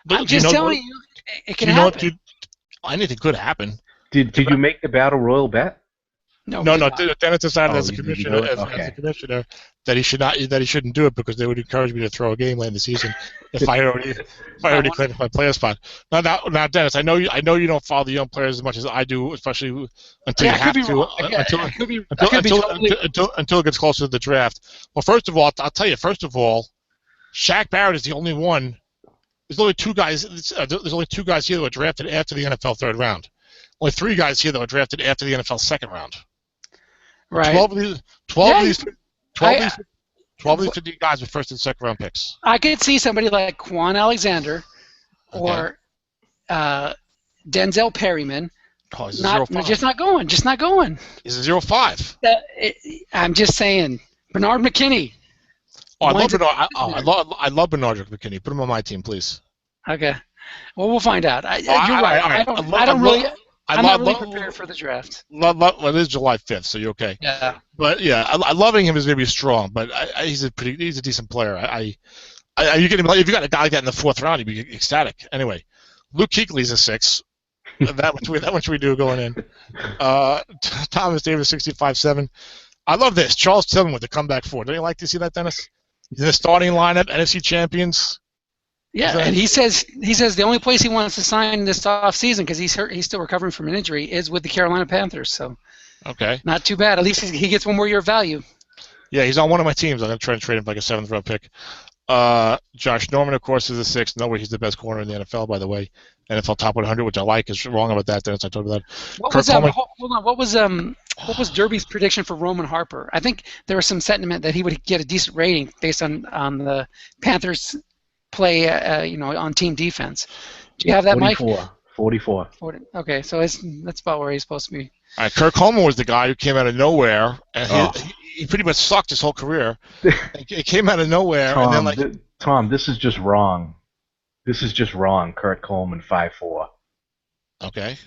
I'm just telling you, it can happen. Anything could happen. Did you make the battle royal bet? No. Dennis decided as a commissioner that he shouldn't do it because they would encourage me to throw a game late in the season if I already claimed my player spot. Now, Dennis, I know you don't follow the young players as much as I do, especially until you have to. Until it gets closer to the draft. Well, first of all, I'll tell you. First of all, Shaq Barrett is the only one. There's only 2 guys. There's only 2 guys here that were drafted after the NFL 3rd round. Only 3 guys here that were drafted after the NFL 2nd round. Right. 12 of these 15 guys were 1st and 2nd round picks. I could see somebody like Quan Alexander or Denzel Perryman. Oh, he's just not going. He's a 0.5. I'm just saying. Bernard McKinney. Oh, I love Bernard McKinney. Put him on my team, please. Okay. Well, we'll find out. You're right. I'm not really prepared for the draft. Well, it is July 5th, so you're okay. Yeah. But yeah, loving him is maybe strong, but he's a decent player. If you got a guy like that in the 4th round, you'd be ecstatic. Anyway, Luke Kuechly's a 6. that much we do going in. Thomas Davis 65-7. I love this. Charles Tillman with the comeback 4. Don't you like to see that, Dennis? He's in the starting lineup, NFC champions. Yeah, and he says the only place he wants to sign this offseason because he's hurt, he's still recovering from an injury, is with the Carolina Panthers. So Okay. Not too bad. At least he gets one more year of value. Yeah, he's on one of my teams. I'm going to try and trade him for like a 7th-round pick. Josh Norman, of course, is a 6th. No way he's the best corner in the NFL, by the way. NFL top 100, which I like. Is wrong about that, Dennis. I told you that. What Kirk was Coleman. hold on? What was Derby's prediction for Roman Harper? I think there was some sentiment that he would get a decent rating based on the Panthers' play, on team defense. Do you have that, 44. Mike? 44. Okay, so that's about where he's supposed to be. All right, Kirk Coleman was the guy who came out of nowhere, and he pretty much sucked his whole career. It came out of nowhere, Tom, and then Tom, this is just wrong. This is just wrong. Kurt Coleman, 5'4". Okay.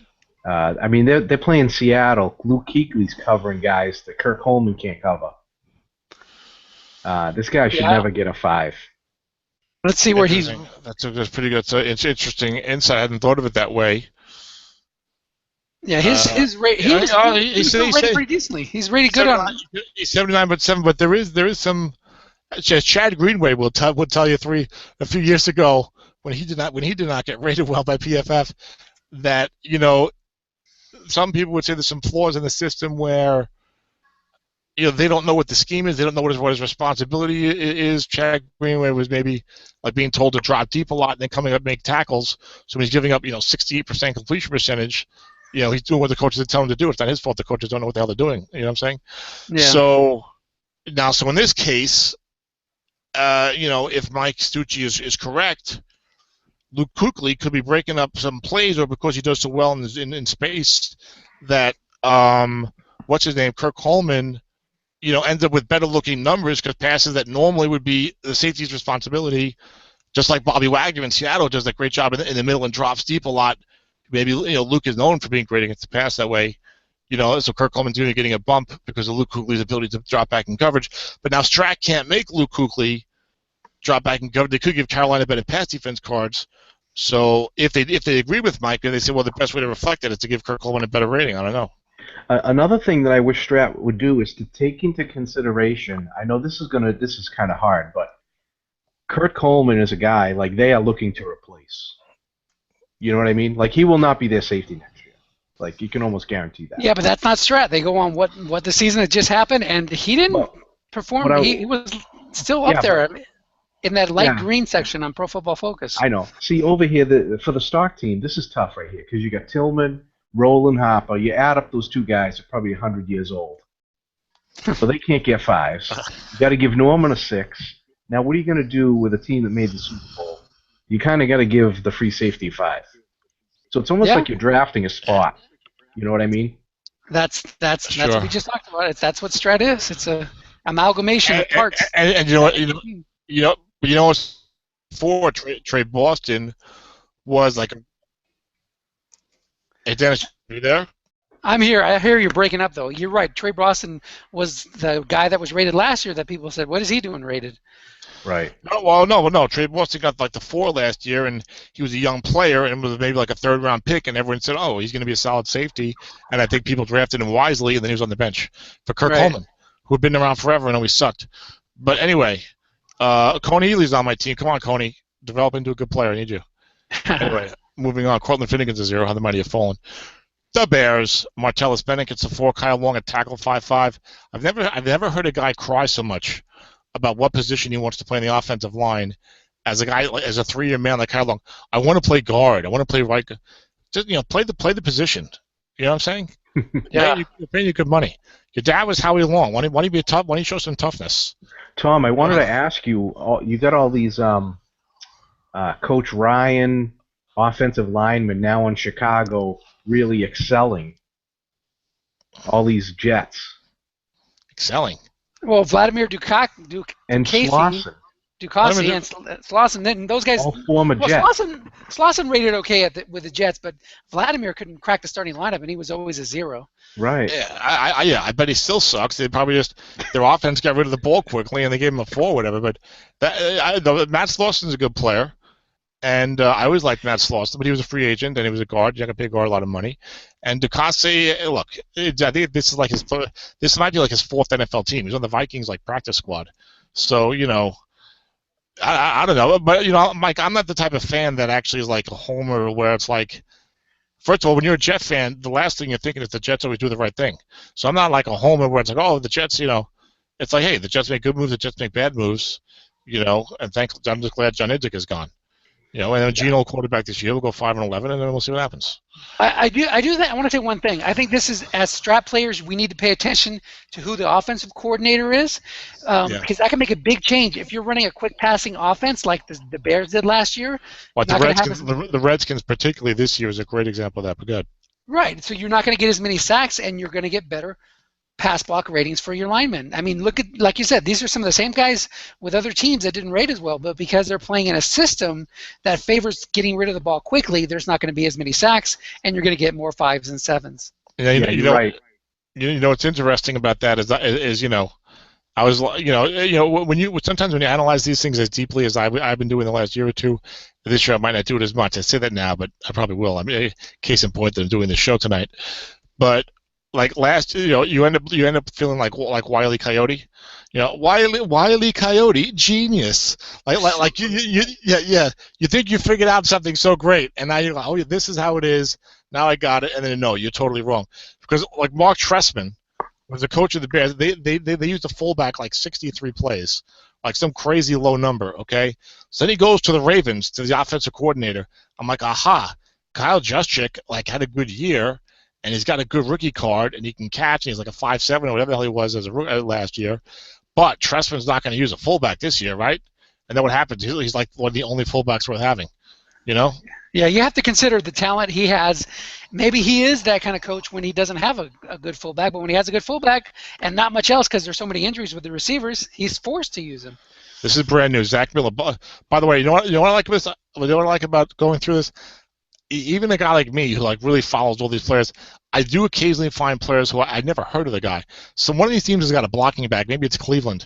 I mean, they're playing Seattle. Luke Kuechly's covering guys that Kurt Coleman can't cover. This guy should never get a 5. Let's see where he's. That's pretty good. So it's interesting insight. I hadn't thought of it that way. Yeah, his rate. He's rated pretty decently. He's rated good on. He's 79.7, but there is some. Chad Greenway would tell you a few years ago when he did not get rated well by PFF that some people would say there's some flaws in the system where they don't know what the scheme is, they don't know what his responsibility is. Chad Greenway was maybe like being told to drop deep a lot and then coming up and make tackles. So when he's giving up 68% completion percentage, he's doing what the coaches tell him to do. It's not his fault the coaches don't know what the hell they're doing. You know what I'm saying? Yeah. So in this case, if Mike Stucci is correct, Luke Kuechly could be breaking up some plays, or because he does so well in space that what's his name, Kirk Coleman, ends up with better looking numbers because passes that normally would be the safety's responsibility, just like Bobby Wagner in Seattle does that great job in the middle and drops deep a lot. Maybe Luke is known for being great against the pass that way. So Kirk Coleman's getting a bump because of Luke Kuechly's ability to drop back in coverage. But now Strat can't make Luke Kuechly drop back in coverage. They could give Carolina better pass defense cards. So if they agree with Mike, then they say, well, the best way to reflect it is to give Kirk Coleman a better rating. I don't know. Another thing that I wish Strat would do is to take into consideration. I know this is kind of hard, but Kurt Coleman is a guy like they are looking to replace. You know what I mean? Like he will not be their safety next year. Like you can almost guarantee that. Yeah, but that's not Strat. They go on what the season that just happened, and he didn't perform. He was still up there in that light green section on Pro Football Focus. I know. See, over here, for the stock team, this is tough right here because you got Tillman, Roland Harper. You add up those two guys, they're probably 100 years old. So they can't get 5s. You got to give Norman a 6. Now, what are you going to do with a team that made the Super Bowl? You kind of got to give the free safety 5. So it's almost like you're drafting a spot. You know what I mean? That's what we just talked about. That's what Strat is. It's a amalgamation of parts. And you know what? For Trey Boston was like. Hey Dennis, are you there? I'm here. I hear you're breaking up though. You're right. Trey Boston was the guy that was rated last year that people said, "What is he doing rated?" Right. No. Trey Boston got like the 4 last year, and he was a young player, and was maybe like a 3rd-round pick, and everyone said, "Oh, he's going to be a solid safety," and I think people drafted him wisely, and then he was on the bench for Kirk Coleman, who had been around forever and always sucked. But anyway, Coney Ely's on my team. Come on, Coney, develop into a good player. I need you. Anyway, moving on. Cortland Finnegan's a 0. How the mighty have fallen. The Bears. Martellus Bennett gets a 4. Kyle Long at tackle 5'5". I've never heard a guy cry so much about what position he wants to play in the offensive line as a guy as a 3-year man like Kyle Long. I want to play guard. I want to play right. Just play the position. You know what I'm saying? Yeah. You're paying you good money. Your dad was Howie Long. Why don't you be tough? Why don't you show some toughness? Tom, I wanted to ask you. You got all these Coach Ryan offensive linemen now in Chicago really excelling. All these Jets. Excelling. Well, Vladimir Ducasey and Slauson. And Slauson. Then those guys. All former Jets. Slauson rated okay with the Jets, but Vladimir couldn't crack the starting lineup, and he was always a 0. Right. Yeah, I bet he still sucks. They probably just their offense got rid of the ball quickly, and they gave him a 4 or whatever. But Matt Slauson's a good player. And I always liked Matt Slauson, but he was a free agent, and he was a guard. You got to pay a guard a lot of money. And Ducasey, look, I think this might be like his 4th NFL team. He's on the Vikings practice squad. So I don't know, but Mike, I'm not the type of fan that actually is like a homer where it's like first of all, when you're a Jet fan, the last thing you're thinking is the Jets always do the right thing. So I'm not like a homer where it's like, oh, the Jets, it's like, hey, the Jets make good moves, the Jets make bad moves, and I'm just glad John Idzik is gone. And then Geno quarterback this year will go 5-11, and then we'll see what happens. I do that. I want to say one thing. I think this is, as Strat players, we need to pay attention to who the offensive coordinator is, because that can make a big change. If you're running a quick passing offense like the Bears did last year, well, the Redskins, particularly this year, is a great example of that. But good. Right. So you're not going to get as many sacks, and you're going to get better pass block ratings for your linemen. I mean, look at, like you said, these are some of the same guys with other teams that didn't rate as well, but because they're playing in a system that favors getting rid of the ball quickly, there's not going to be as many sacks, and you're going to get more 5s and 7s. Yeah, you're right. What's interesting about that is I was sometimes when you analyze these things as deeply as I've been doing the last year or two, this year I might not do it as much. I say that now, but I probably will. I mean, case in point that I'm doing this show tonight, but. Like last, you end up feeling like Wile E. Coyote, Wile E. Coyote, genius. Like you think you figured out something so great, and now you're like, oh, this is how it is. Now I got it, and then no, you're totally wrong. Because like Mark Trestman was the coach of the Bears. They used a fullback like 63 plays, like some crazy low number. Okay, so then he goes to the Ravens, to the offensive coordinator. I'm like, aha, Kyle Juszczyk had a good year. And he's got a good rookie card, and he can catch, and he's like a 5'7" or whatever the hell he was as a last year. But Trestman's not going to use a fullback this year, right? And then what happens? He's like one of the only fullbacks worth having, Yeah, you have to consider the talent he has. Maybe he is that kind of coach when he doesn't have a good fullback, but when he has a good fullback and not much else because there's so many injuries with the receivers, he's forced to use him. This is brand new. Zach Miller. By the way, you know what I like about this? You know what I like about going through this? Even a guy like me who really follows all these players, I do occasionally find players who I'd never heard of the guy. So one of these teams has got a blocking back. Maybe it's Cleveland,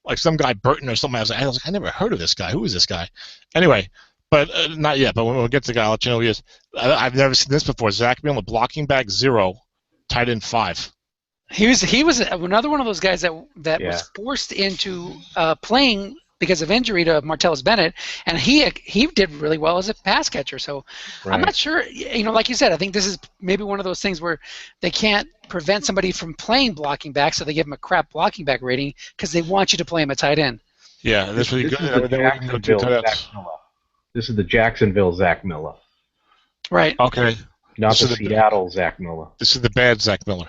like some guy Burton or something. I was like, I never heard of this guy. Who is this guy? Anyway, but not yet. But when we get to the guy, I'll let you know who he is. I've never seen this before. Zach Miller, blocking back 0, tight end 5. He was another one of those guys that was forced into playing because of injury to Martellus Bennett, and he did really well as a pass catcher. So right. I'm not sure, like you said, I think this is maybe one of those things where they can't prevent somebody from playing blocking back, so they give him a crap blocking back rating because they want you to play him a tight end. Yeah, this is the Jacksonville Zach Miller. Right. Okay. Not the Seattle Zach Miller. This is the bad Zach Miller.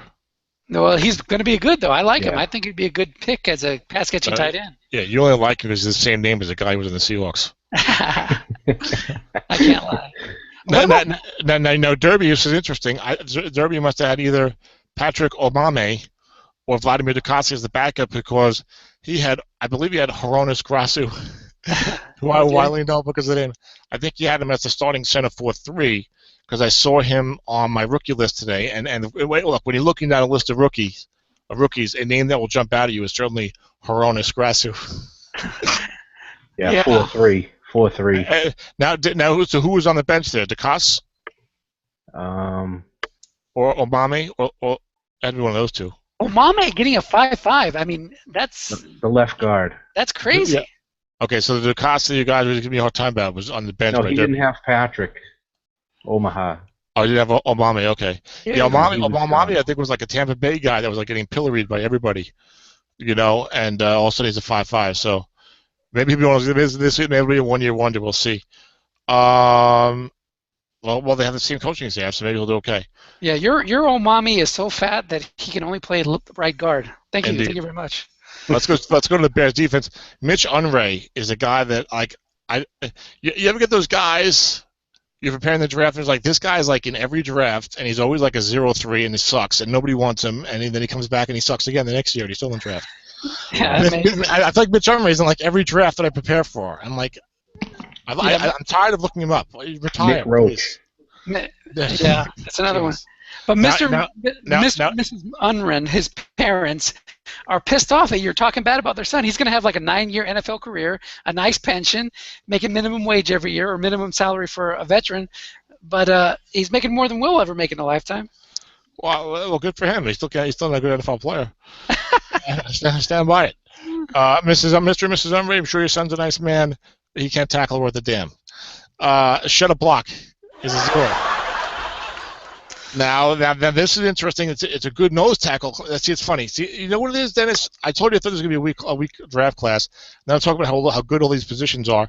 No, well, he's going to be good, though. I like him. I think he'd be a good pick as a pass-catching tight end. Yeah, you only like him because he's the same name as the guy who was in the Seahawks. I can't lie. Now, Derby, this is interesting. Derby must have had either Patrick Omame or Vladimir Dukatsky as the backup because I believe he had Hronis Grasu, who I widely know because of the name. I think he had him as the starting center 4-3. Because I saw him on my rookie list today, and look, when you're looking down a list of rookies, a name that will jump out at you is certainly Hronis Grasu. Yeah, 4-3. Now, who was on the bench there? DeCoste? Or Omame? Or either one of those two? Omame getting a 5.5. I mean, that's the left guard. That's crazy. Yeah. Okay, so the DeCoste that you guys were giving me a hard time about was on the bench. No, he didn't have Patrick. Omaha. Oh, you didn't have Omame, okay. Yeah, Omame, I think, was like a Tampa Bay guy that was like getting pilloried by everybody, and all of a sudden he's a 5.5. So maybe he'll be one of this week, maybe a 1-year wonder. We'll see. Well, they have the same coaching staff, so maybe he'll do okay. Yeah, your Omame is so fat that he can only play right guard. Thank you very much. Let's go to the Bears defense. Mitch Unray is a guy that you ever get those guys? You're preparing the draft, and it's like, this guy's like in every draft, and he's always like a 0-3, and he sucks, and nobody wants him, and then he comes back and he sucks again the next year, and he's still in draft. Yeah, I feel like Mitch Unray is in like every draft that I prepare for. I'm like, I'm tired of looking him up. Retire, Nick Roach. Yeah, that's another one. But Mrs. Unren, his parents, are pissed off that you're talking bad about their son. He's going to have like a 9-year NFL career, a nice pension, making minimum wage every year or minimum salary for a veteran, but he's making more than we'll ever make in a lifetime. Well, good for him. He's still not a good NFL player. Stand by it. Mr. and Mrs. Umry, I'm sure your son's a nice man. He can't tackle worth a damn. Shut a block is a 0. Now, this is interesting. It's a good nose tackle. See, it's funny. See, you know what it is, Dennis? I told you I thought there was going to be a weak draft class. Now I'm talking about how good all these positions are.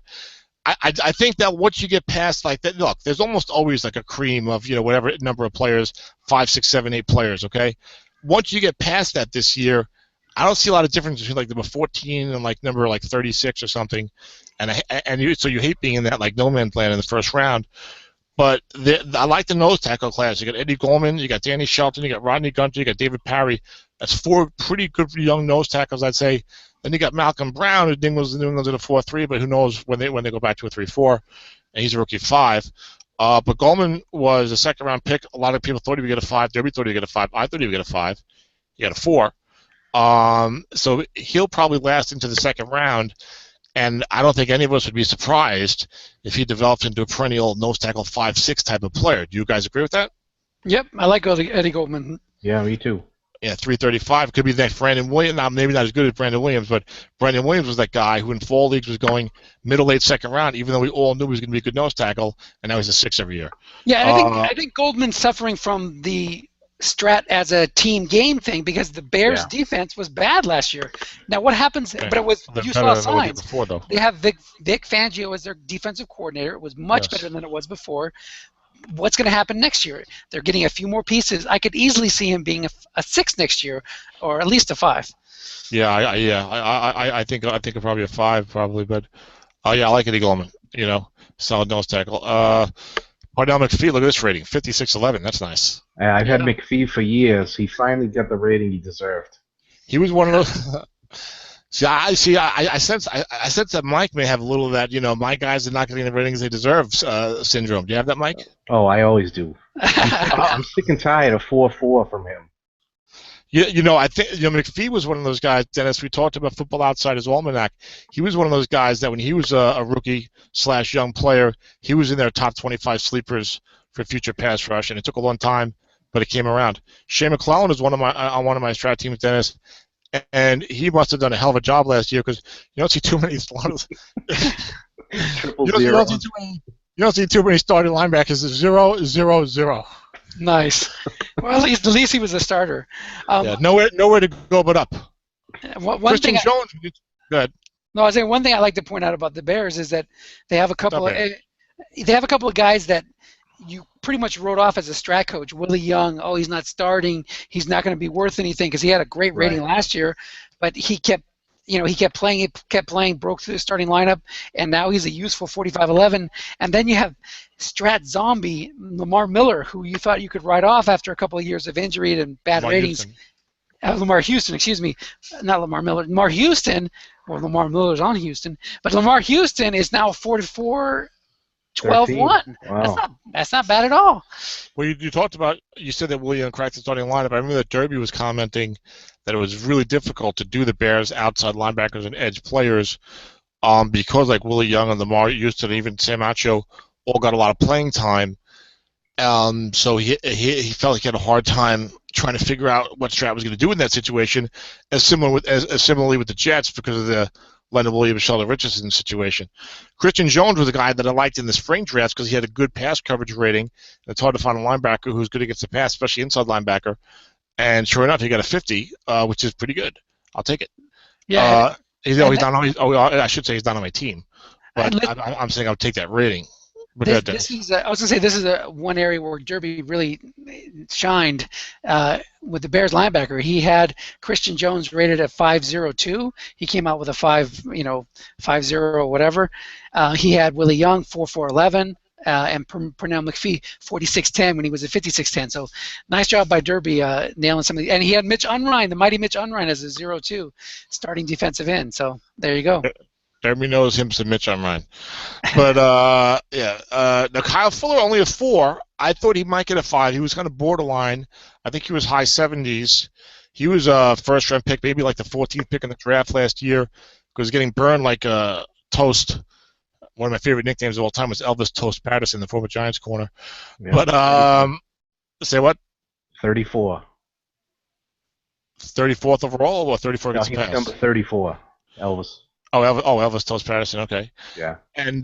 I think that once you get past like that, look, there's almost always like a cream of whatever number of players, 5, 6, 7, 8 players. Okay, once you get past that this year, I don't see a lot of difference between like number 14 and like number like 36 or something, so you hate being in that like no man's land in the first round. But I like the nose tackle class. You got Eddie Goldman, you got Danny Shelton, you got Rodney Gunter, you got David Parry. That's 4 pretty good young nose tackles, I'd say. Then you got Malcolm Brown, who dingles the New England at a 4-3, but who knows when they go back to a 3-4, and he's a rookie 5. But Goldman was a second-round pick. A lot of people thought he would get a 5. Derby thought he would get a 5. I thought he would get a 5. He got a 4. So he'll probably last into the second round. And I don't think any of us would be surprised if he developed into a perennial nose tackle 5-6 type of player. Do you guys agree with that? Yep, I like Eddie Goldman. Yeah, me too. Yeah, 335 could be the next Brandon Williams. Now, maybe not as good as Brandon Williams, but Brandon Williams was that guy who in fall leagues was going middle, late second round, even though we all knew he was going to be a good nose tackle, and now he's a 6 every year. Yeah, I think Goldman's suffering from the Strat as a team game thing because the Bears' defense was bad last year. Now what happens? Okay. But it was you saw signs. Before, though. They have Vic Fangio as their defensive coordinator. It was much better than it was before. What's going to happen next year? They're getting a few more pieces. I could easily see him being a 6 next year, or at least a 5. Yeah, I think probably a 5 probably, but I like Eddie Goldman. Solid nose tackle. Parnell McPhee, look at this rating, 56-11. That's nice. I've had McPhee for years. He finally got the rating he deserved. He was one of those. I sense that Mike may have a little of that. My guys are not getting the ratings they deserve syndrome. Do you have that, Mike? Oh, I always do. I'm sick and tired of 4-4 from him. I think McPhee was one of those guys, Dennis. We talked about Football Outsiders Almanac. He was one of those guys that when he was a rookie/young player, he was in their top 25 sleepers for future pass rush, and it took a long time, but it came around. Shea McClellan is on one of my strat teams, Dennis, and he must have done a hell of a job last year because you don't see too many. You don't see too many starting linebackers. 0-0-0. Nice. Well, at least he was a starter. Nowhere to go but up. Christian Jones. Good. No, I was saying one thing I like to point out about the Bears is that they have a couple of guys that you pretty much wrote off as a strat coach. Willie Young, he's not starting. He's not going to be worth anything because he had a great rating last year, but he kept playing, broke through the starting lineup, and now he's a useful 45-11. And then you have Strat zombie Lamar Miller, who you thought you could write off after a couple of years of injury and bad ratings. Lamar Houston, excuse me, not Lamar Miller. Lamar Houston, well, Lamar Miller's on Houston, but Lamar Houston is now 44. 12-1. Wow. That's not bad at all. Well, you talked about, you said that William cracked the starting lineup. I remember that Derby was commenting that it was really difficult to do the Bears outside linebackers and edge players because like Willie Young and Lamar Houston and even Sam Acho all got a lot of playing time. So he felt like he had a hard time trying to figure out what Strat was going to do in that situation, as similarly with the Jets because of the Leonard Williams, Sheldon Richardson situation. Christian Jones was a guy that I liked in the spring drafts because he had a good pass coverage rating. And it's hard to find a linebacker who's good against the pass, especially inside linebacker. And sure enough, he got a 50, which is pretty good. I'll take it. Yeah. I should say he's not on my team, but I'm saying I'll take that rating. I was going to say this is one area where Derby really shined with the Bears linebacker. He had Christian Jones rated at 5.02. He came out with a 5.0 or whatever. He had Willie Young 4.411 and Pernell McPhee 46.10 when he was at 56.10. So nice job by Derby nailing some of the. And he had Mitch Unrein, the mighty Mitch Unrein, as a 0.2 starting defensive end. So there you go. Everybody knows him to Mitch Unrein. But, now Kyle Fuller only a 4. I thought he might get a 5. He was kind of borderline. I think he was high 70s. He was a first-round pick, maybe like the 14th pick in the draft last year, because getting burned like a toast. One of my favorite nicknames of all time was Elvis Toast Patterson, the former Giants corner. Yeah. But, say what? 34. 34th overall or 34 no, against he's pass? Number 34, Elvis. Elvis Toast Patterson, okay. Yeah. And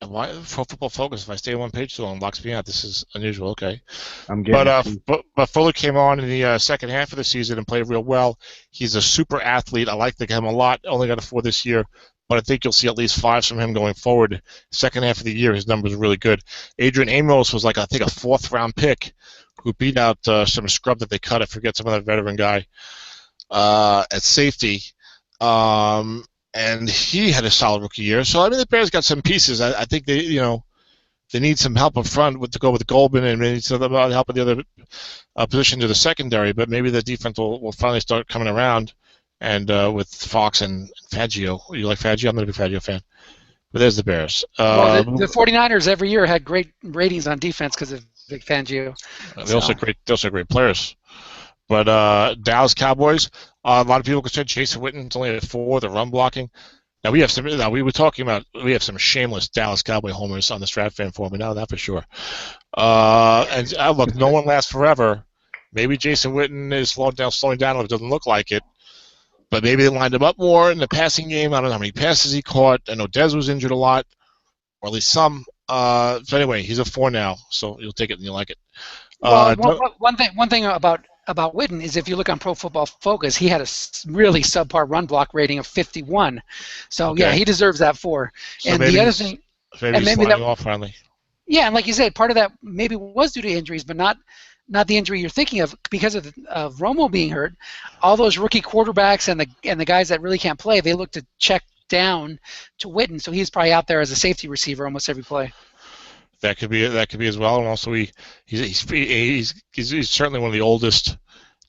Why Pro Football Focus? If I stay on one page too long, locks me out. This is unusual. Okay, I'm getting but Fuller came on in the second half of the season and played real well. He's a super athlete. I like him a lot. Only got a 4 this year, but I think you'll see at least 5s from him going forward. Second half of the year, his numbers are really good. Adrian Amos was like I think a 4th round pick who beat out some scrub that they cut. I forget some other veteran guy at safety. And he had a solid rookie year. So I mean, the Bears got some pieces. I think they need some help up front to go with Goldman, and maybe some help at the other position to the secondary. But maybe the defense will finally start coming around. And with Fox and Fangio, you like Fangio? I'm not a big Fangio fan. But there's the Bears. Well, the 49ers every year had great ratings on defense because of Vic Fangio. They also great players. But Dallas Cowboys, a lot of people consider Jason Witten's only at 4. The run blocking. Now we have some. Now we have some shameless Dallas Cowboy homers on the Strat fan forum. We know that for sure. And look, no one lasts forever. Maybe Jason Witten is slowing down. If it doesn't look like it, but maybe they lined him up more in the passing game. I don't know how many passes he caught. I know Dez was injured a lot, or at least some. So anyway, he's a 4 now, so you'll take it and you like it. Well, one thing about Witten is if you look on Pro Football Focus, he had a really subpar run block rating of 51. So okay. Yeah, he deserves that 4. So and maybe the other thing, maybe that off finally. Yeah, and like you said, part of that maybe was due to injuries, but not the injury you're thinking of because of Romo being hurt. All those rookie quarterbacks and the guys that really can't play, they look to check down to Witten, so he's probably out there as a safety receiver almost every play. That could be as well, and also he's certainly one of the oldest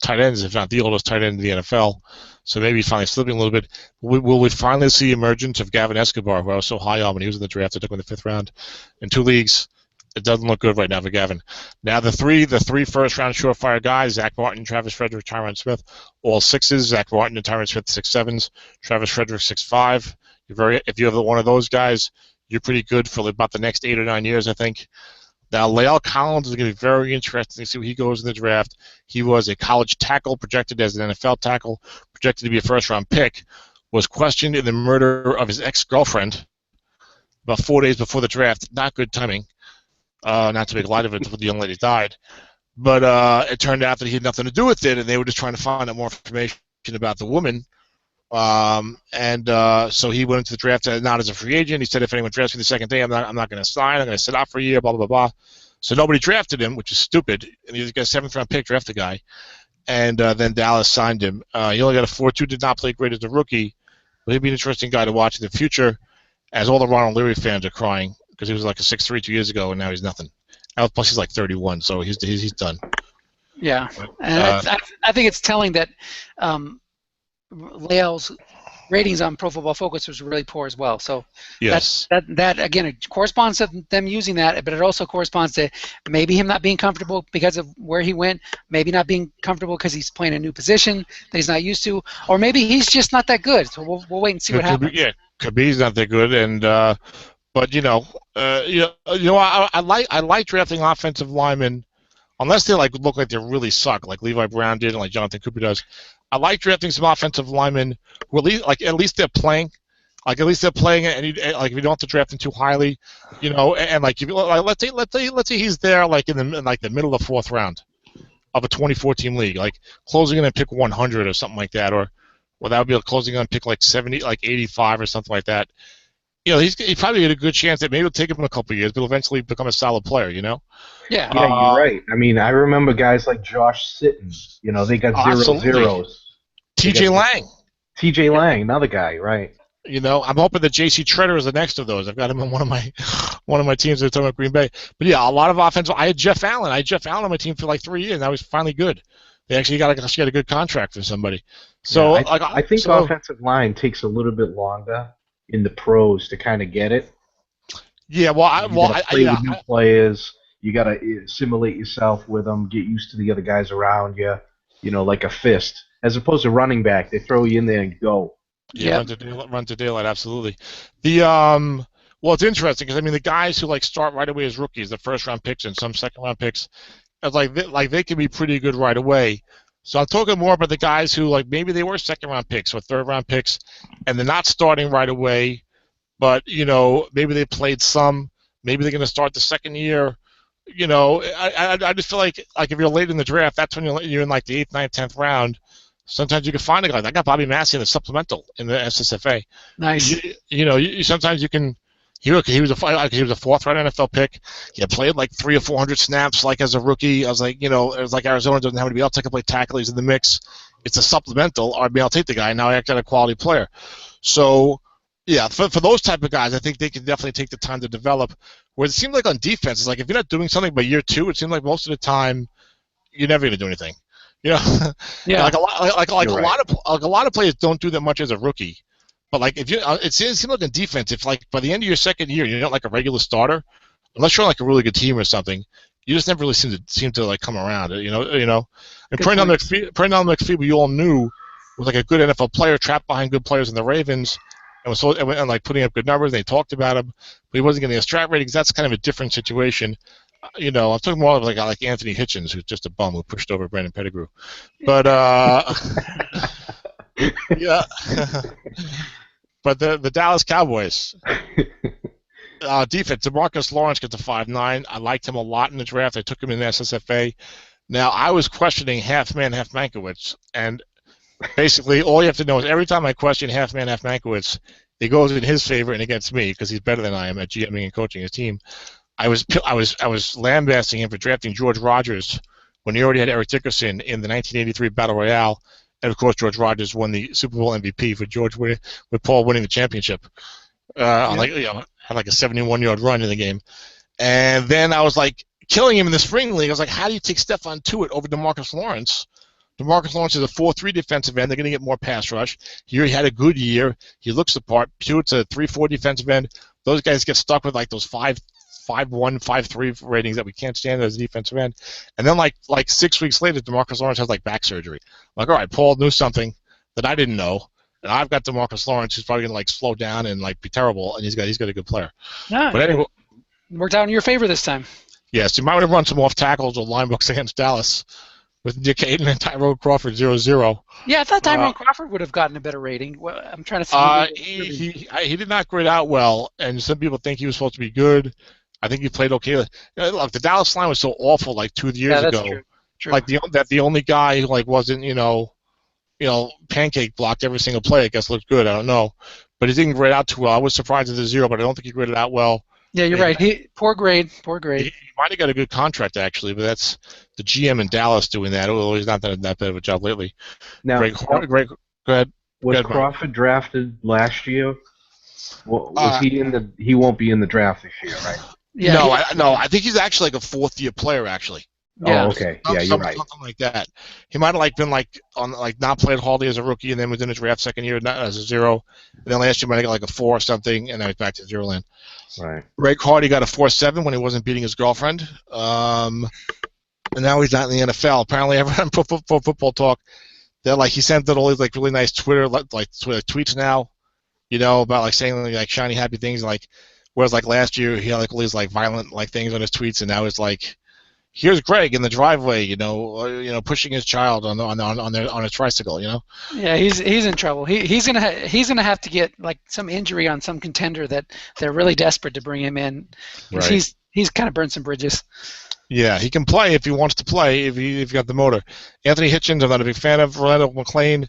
tight ends, if not the oldest tight end in the NFL. So maybe he's finally slipping a little bit. Will we finally see emergence of Gavin Escobar, who I was so high on when he was in the draft? I took him in the 5th round in 2 leagues. It doesn't look good right now for Gavin. Now the three first-round surefire guys: Zach Martin, Travis Frederick, Tyron Smith, all 6s. Zach Martin and Tyron Smith 6'7s. Travis Frederick 6'5. If you have one of those guys, you're pretty good for about the next 8 or 9 years, I think. Now, Lael Collins is going to be very interesting to see where he goes in the draft. He was a college tackle, projected as an NFL tackle, projected to be a first-round pick, was questioned in the murder of his ex-girlfriend about 4 days before the draft. Not good timing. Not to make light of it until the young lady died. But it turned out that he had nothing to do with it, and they were just trying to find out more information about the woman. So he went into the draft not as a free agent. He said, if anyone drafts me the second day, I'm not going to sign. I'm going to sit out for a year, blah, blah, blah, blah. So nobody drafted him, which is stupid. And he got a 7th-round pick, draft the guy. And then Dallas signed him. He only got a 4.2, did not play great as a rookie. But he'd be an interesting guy to watch in the future, as all the Ronald Leary fans are crying, because he was like a 6'3" 2 years ago, and now he's nothing. Plus, he's like 31, so he's done. Yeah. And I think it's telling that Lael's ratings on Pro Football Focus was really poor as well. So yes, that again, it corresponds to them using that, but it also corresponds to maybe him not being comfortable because of where he went, maybe not being comfortable because he's playing a new position that he's not used to, or maybe he's just not that good. So we'll wait and see what happens. Could be he's not that good, and but I like drafting offensive linemen unless they look like they really suck, like Levi Brown did and like Jonathan Cooper does. I like drafting some offensive linemen who at least they're playing. Like at least they're playing, and if you don't have to draft them too highly, and let's say he's there in the middle of the 4th round of a 24-team league, like closing in and pick 100 or something like that, or that would be closing in and pick 70, 85 or something like that. He probably had a good chance that maybe it'll take him a couple of years, but he'll eventually become a solid player. Yeah. Yeah, you're right. I mean, I remember guys like Josh Sitton. They got 0-0s. T.J. Lang. T.J. Lang, another guy, right? I'm hoping that J.C. Treader is the next of those. I've got him on one of my teams that are talking about Green Bay. But yeah, a lot of offensive. I had Jeff Allen. on my team for 3 years. Now he's finally good. They actually got a good contract for somebody. So I think offensive line takes a little bit longer in the pros to kind of get it. Yeah, play with new players. You got to assimilate yourself with them, get used to the other guys around you. Like a fist. As opposed to running back, they throw you in there and go. Yeah, run to daylight, absolutely. It's interesting because the guys who start right away as rookies, the 1st-round picks and some 2nd-round picks, they can be pretty good right away. So I'm talking more about the guys who maybe they were 2nd-round picks or 3rd-round picks, and they're not starting right away, but maybe they played some. Maybe they're going to start the second year. I just feel like if you're late in the draft, that's when you're in like the 8th, 9th, 10th round. Sometimes you can find a guy. I got Bobby Massey in the supplemental in the SSFA. Nice. Sometimes you can. He was a 4th-round NFL pick. He had played like 300 or 400 snaps like as a rookie. I was like, it was like Arizona doesn't have anybody else that can play tackle. He's in the mix. It's a supplemental. I'll take the guy. Now I got a quality player. So, yeah, for those type of guys, I think they can definitely take the time to develop. Where it seemed like on defense, it's like if you're not doing something by year 2, it seemed like most of the time you're never going to do anything. Yeah. Like a lot of players don't do that much as a rookie. But like it seems like in defense, if like by the end of your second year you're not like a regular starter, unless you're on like a really good team or something, you just never really seem to like come around. And Pernell McPhee, we all knew was like a good NFL player, trapped behind good players in the Ravens, and like putting up good numbers. They talked about him, but he wasn't getting a Strat ratings. That's kind of a different situation. I'm talking more of like Anthony Hitchens, who's just a bum who pushed over Brandon Pettigrew. But yeah. But the Dallas Cowboys defense, DeMarcus Lawrence gets a 5'9". I liked him a lot in the draft. I took him in the SSFA. Now, I was questioning half man, half Mankiewicz, and basically all you have to know is every time I question half man, half Mankiewicz, it goes in his favor and against me because he's better than I am at GMing and coaching his team. I was lambasting him for drafting George Rogers when he already had Eric Dickerson in the 1983 Battle Royale. And of course, George Rogers won the Super Bowl MVP with Paul winning the championship. Had like a 71-yard run in the game, and then I was like killing him in the spring league. I was like, how do you take Stephon Tuitt over DeMarcus Lawrence? DeMarcus Lawrence is a 4-3 defensive end. They're going to get more pass rush. He had a good year. He looks the part. Tuitt's a 3-4 defensive end. Those guys get stuck with like those 5'1", 5'3" ratings that we can't stand as a defensive end. And then like 6 weeks later, DeMarcus Lawrence has like back surgery. I'm like, all right, Paul knew something that I didn't know. And I've got DeMarcus Lawrence, who's probably going to like slow down and like be terrible, and he's got a good player. No, but anyway, worked out in your favor this time. Yes, you might want to run some off tackles or line books against Dallas with Nick Hayden and Tyrone Crawford 0-0. Yeah, I thought Tyrone Crawford would have gotten a better rating. Well, I'm trying to see. He did not grade out well, and some people think he was supposed to be good. I think he played okay. Look, the Dallas line was so awful like 2 years ago. True. Like the only guy who like wasn't pancake blocked every single play. I guess looked good. I don't know, but he didn't grade out too well. I was surprised at the 0, but I don't think he graded out well. Yeah, you're right. Poor grade. He might have got a good contract actually, but that's the GM in Dallas doing that. Although he's not done that bad of a job lately. Now, Greg, go ahead. Was Crawford drafted last year? Was he in the? He won't be in the draft this year, right? Yeah. I think he's actually like a 4th-year player actually. Yeah. Oh, okay. Yeah, you're right. Something like that. He might have been not played hardly as a rookie, and then was in his draft second year not as a 0, and then last year might have got like a 4 or something, and then he's back to 0 land. Right. Greg Hardy got a 4.7 when he wasn't beating his girlfriend, and now he's not in the NFL. Apparently, everyone on Football Talk, they're like he sent out all these like really nice Twitter tweets now, about like saying like shiny happy things like, whereas like last year he had like all these like violent like things on his tweets, and now it's like. Here's Greg in the driveway, pushing his child on his tricycle, Yeah, he's in trouble. He's gonna have to get like some injury on some contender that they're really desperate to bring him in. Right. He's kind of burned some bridges. Yeah, he can play if he wants to play if he's got the motor. Anthony Hitchens, I'm not a big fan of. Rolando McClain,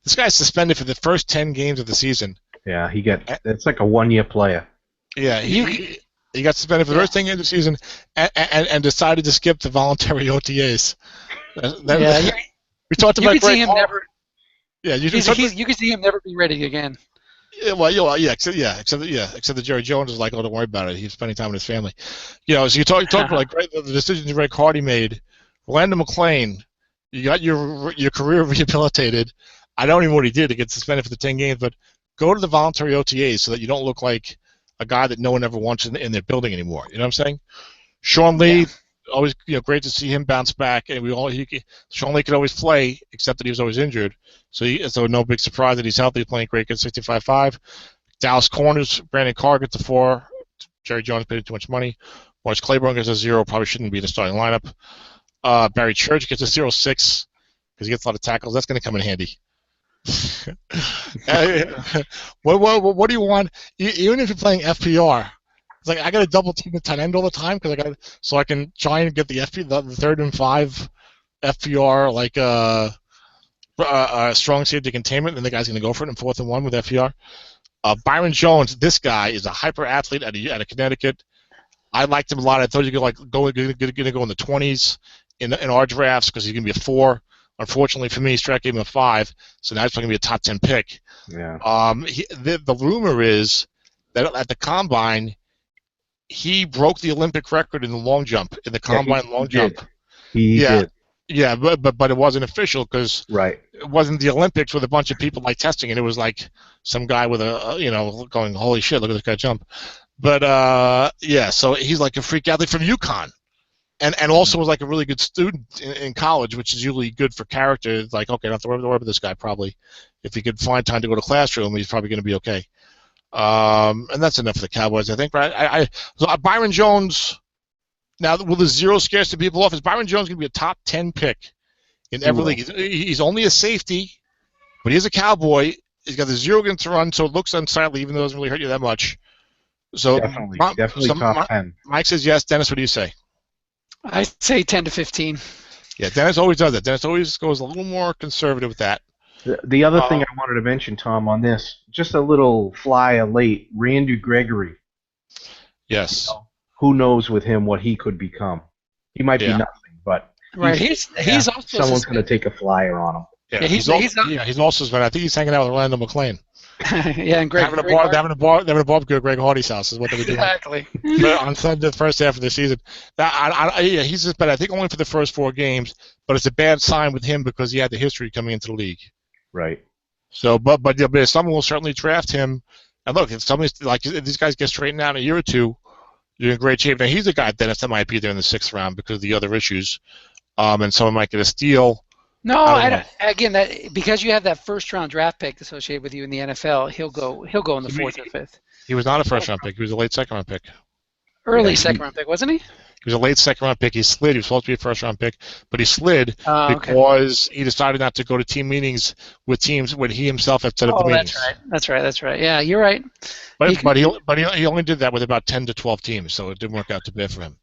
this guy's suspended for the first 10 games of the season. Yeah, it's like a 1-year player. Yeah, he got suspended for the first 10 games of the season and decided to skip the voluntary OTAs. We talked about you could see him never. Yeah, you could see him never be ready again. Yeah, well, except that Jerry Jones is like, oh, don't worry about it. He's spending time with his family. So you talk about like the decisions Greg Hardy made. Rolando McClain, you got your career rehabilitated. I don't even know what he did to get suspended for the 10 games, but go to the voluntary OTAs so that you don't look like a guy that no one ever wants in their building anymore. You know what I'm saying? Sean Lee, always great to see him bounce back, and Sean Lee could always play, except that he was always injured. So no big surprise that he's healthy. He's playing great at 65.5. Dallas corners, Brandon Carr gets a 4. Jerry Jones paid too much money. Morris Claiborne gets a 0. Probably shouldn't be in the starting lineup. Barry Church gets a 0.6 because he gets a lot of tackles. That's going to come in handy. What do you want? Even if you're playing FPR, it's like I got to double team the tight end all the time because so I can try and get the the 3rd and 5 FPR like strong safety containment, and the guy's going to go for it in 4th and 1 with FPR. Byron Jones, this guy is a hyper athlete out of Connecticut. I liked him a lot. I thought you could going to go in the 20s in our drafts because he's going to be a 4. Unfortunately for me, Strat gave him a 5, so now he's going to be a top 10 pick. Yeah. The rumor is that at the combine, he broke the Olympic record in the long jump in the combine long jump. He did. Yeah, but it wasn't official because right. It wasn't the Olympics with a bunch of people like testing it. It was like some guy with going, holy shit, look at this guy jump. But yeah, so he's like a freak athlete from UConn. And also was like a really good student in college, which is usually good for character. It's like, okay, I don't have to worry about this guy probably. If he could find time to go to classroom, he's probably going to be okay. And that's enough for the Cowboys, I think. Right? So Byron Jones, now will the zero scares the people off? Is Byron Jones going to be a top 10 pick in every league? He's only a safety, but he's a Cowboy. He's got the zero against the run, so it looks unsightly, even though it doesn't really hurt you that much. So definitely top 10. Mike says yes. Dennis, what do you say? I say 10 to 15. Yeah, Dennis always does that. Dennis always goes a little more conservative with that. The other thing I wanted to mention, Tom, on this, just a little flyer late, Randy Gregory. Yes. Who knows with him what he could become? He might be nothing, but right. He's also someone's going to take a flyer on him. Yeah, he's also spent. I think he's hanging out with Orlando McClain. Yeah, and Greg. Having a barbecue at Greg Hardy's house is what they were doing. Exactly. But on Sunday, the first half of the season, he's just bad. I think only for the first 4 games, but it's a bad sign with him because he had the history coming into the league. Right. So, but someone will certainly draft him. And look, if somebody's like if these guys get straightened out in a year or 2, you're in great shape. Now he's a guy, Dennis, that might be there in the 6th round because of the other issues, and someone might get a steal. No, again, that because you have that first-round draft pick associated with you in the NFL, he'll go in the 4th or 5th. He was not a first-round pick. He was a late second-round pick. Early second-round pick, wasn't he? He was a late second-round pick. He slid. He was supposed to be a first-round pick, but he slid because he decided not to go to team meetings with teams when he himself had set up the meetings. That's right. Yeah, you're right. But he only did that with about 10 to 12 teams, so it didn't work out too bad for him.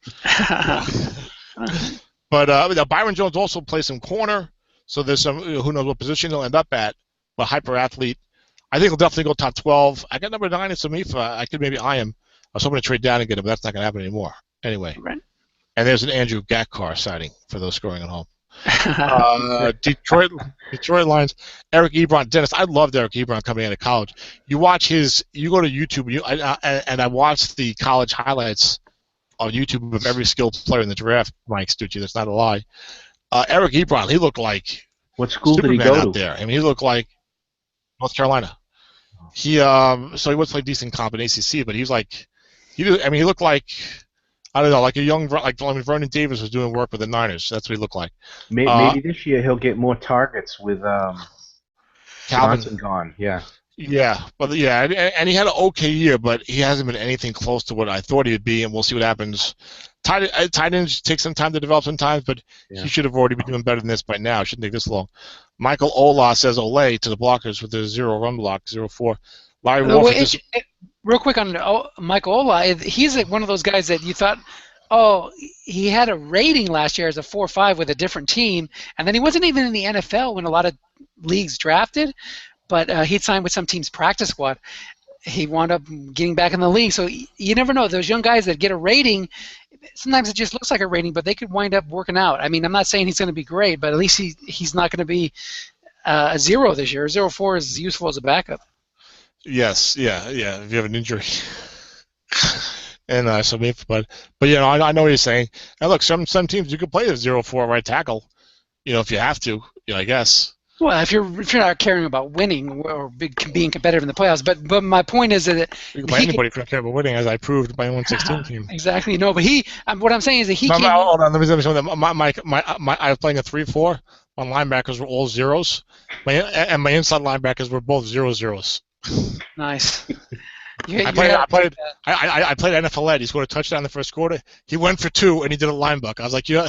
But Byron Jones also plays some corner. So there's some who knows what position he'll end up at, but hyper athlete. I think he'll definitely go top 12. I got number 9 in Samifa. I could maybe eye him. I was hoping to trade down and get him, but that's not going to happen anymore. Anyway. Right. And there's an Andrew Gatkar sighting for those scoring at home. Detroit Lions. Eric Ebron. Dennis, I loved Eric Ebron coming out of college. You go to YouTube, and I watched the college highlights on YouTube of every skilled player in the draft, Mike Stucci. That's not a lie. Eric Ebron, he looked like what school Superman did he go out to? there. I mean, he looked like North Carolina. So he was play decent comp in ACC, but he looked like I don't know, like a young Vernon Davis was doing work with the Niners. That's what he looked like. Maybe this year he'll get more targets with Calvin gone. Yeah. Yeah, and he had an okay year, but he hasn't been anything close to what I thought he would be, and we'll see what happens. Tight ends take some time to develop sometimes, but he should have already been doing better than this by now. It shouldn't take this long. Michael Ola says Olay to the blockers with a 0 run block, 0-4. Larry Warford. Real quick on Michael Ola, he's one of those guys that you thought, he had a rating last year as a 4.5 with a different team, and then he wasn't even in the NFL when a lot of leagues drafted, but he signed with some team's practice squad. He wound up getting back in the league, so you never know. Those young guys that get a rating, sometimes it just looks like a rating, but they could wind up working out. I mean, I'm not saying he's going to be great, but at least he's not going to be a 0 this year. 0.4 is useful as a backup. Yes, yeah. If you have an injury, and but I know what you're saying. And look, some teams you could play a 0-4 right tackle, if you have to, I guess. Well, if you're not caring about winning or being competitive in the playoffs, but my point is that you can play anybody who care about winning, as I proved by my 116 team. Exactly, no, but what I'm saying is that he. Hold on, let me say something. I was playing a 3-4. My linebackers were all zeros, and my inside linebackers were both 0-0s. Nice. You I you had to take that. I played NFL Ed. He scored a touchdown in the first quarter. He went for 2 and he did a linebacker. I was like, yeah,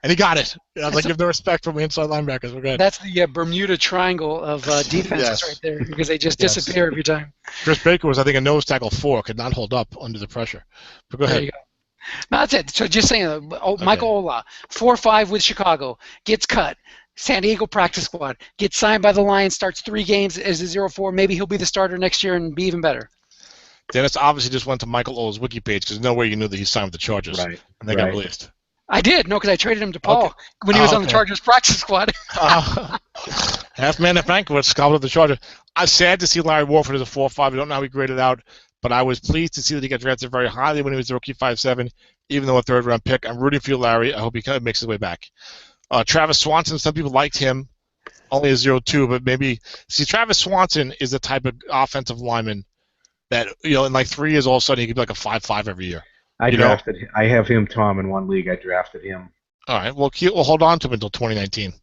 and he got it. I was like, you have no respect for me inside linebackers. We're good. That's the Bermuda Triangle of defenses Yes. right there, because they just Yes. disappear every time. Chris Baker was, I think, a nose tackle 4, could not hold up under the pressure. But go There ahead. you go. No, that's it. So just saying, Michael Ola, 4-5 with Chicago, gets cut. San Diego practice squad, gets signed by the Lions, starts 3 games as a 0-4. Maybe he'll be the starter next year and be even better. Dennis obviously just went to Michael Ola's wiki page because no way you knew that he signed with the Chargers. Right. And they got released. I did, no, because I traded him to Paul when he was on the Chargers practice squad. Half man at Bankwitz, scouted with the Chargers. I'm sad to see Larry Warford as a 4-5. I don't know how he graded out, but I was pleased to see that he got drafted very highly when he was a rookie 5-7, even though a 3rd-round pick. I'm rooting for you, Larry. I hope he kind of makes his way back. Travis Swanson, some people liked him, only a 0-2, but maybe see Travis Swanson is the type of offensive lineman that in like 3 years all of a sudden he could be like a 5-5 every year. I have him, Tom, in one league. I drafted him. All right, well we'll hold on to him until 2019.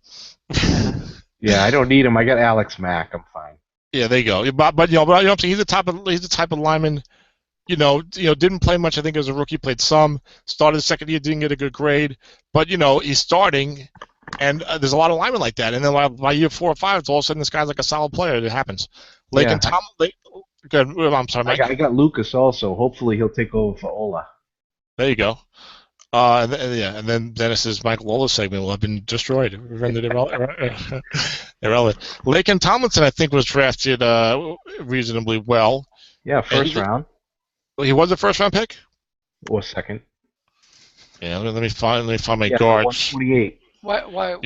Yeah, I don't need him. I got Alex Mack. I'm fine. Yeah, there you go. But you know what I'm saying, he's the type of lineman. Didn't play much. I think as a rookie, played some. Started the second year, didn't get a good grade. But he's starting, and there's a lot of linemen like that. And then by year 4 or 5, it's all of a sudden this guy's like a solid player. It happens. Good. I'm sorry, Mike. I got Lucas also. Hopefully he'll take over for Ola. There you go. And then Dennis's Michael Ola segment will have been destroyed. Rendered irrelevant. Lakin Tomlinson, I think, was drafted reasonably well. Yeah, first round. He was a 1st-round pick? Or 2nd. Yeah, let me find my guards. 128.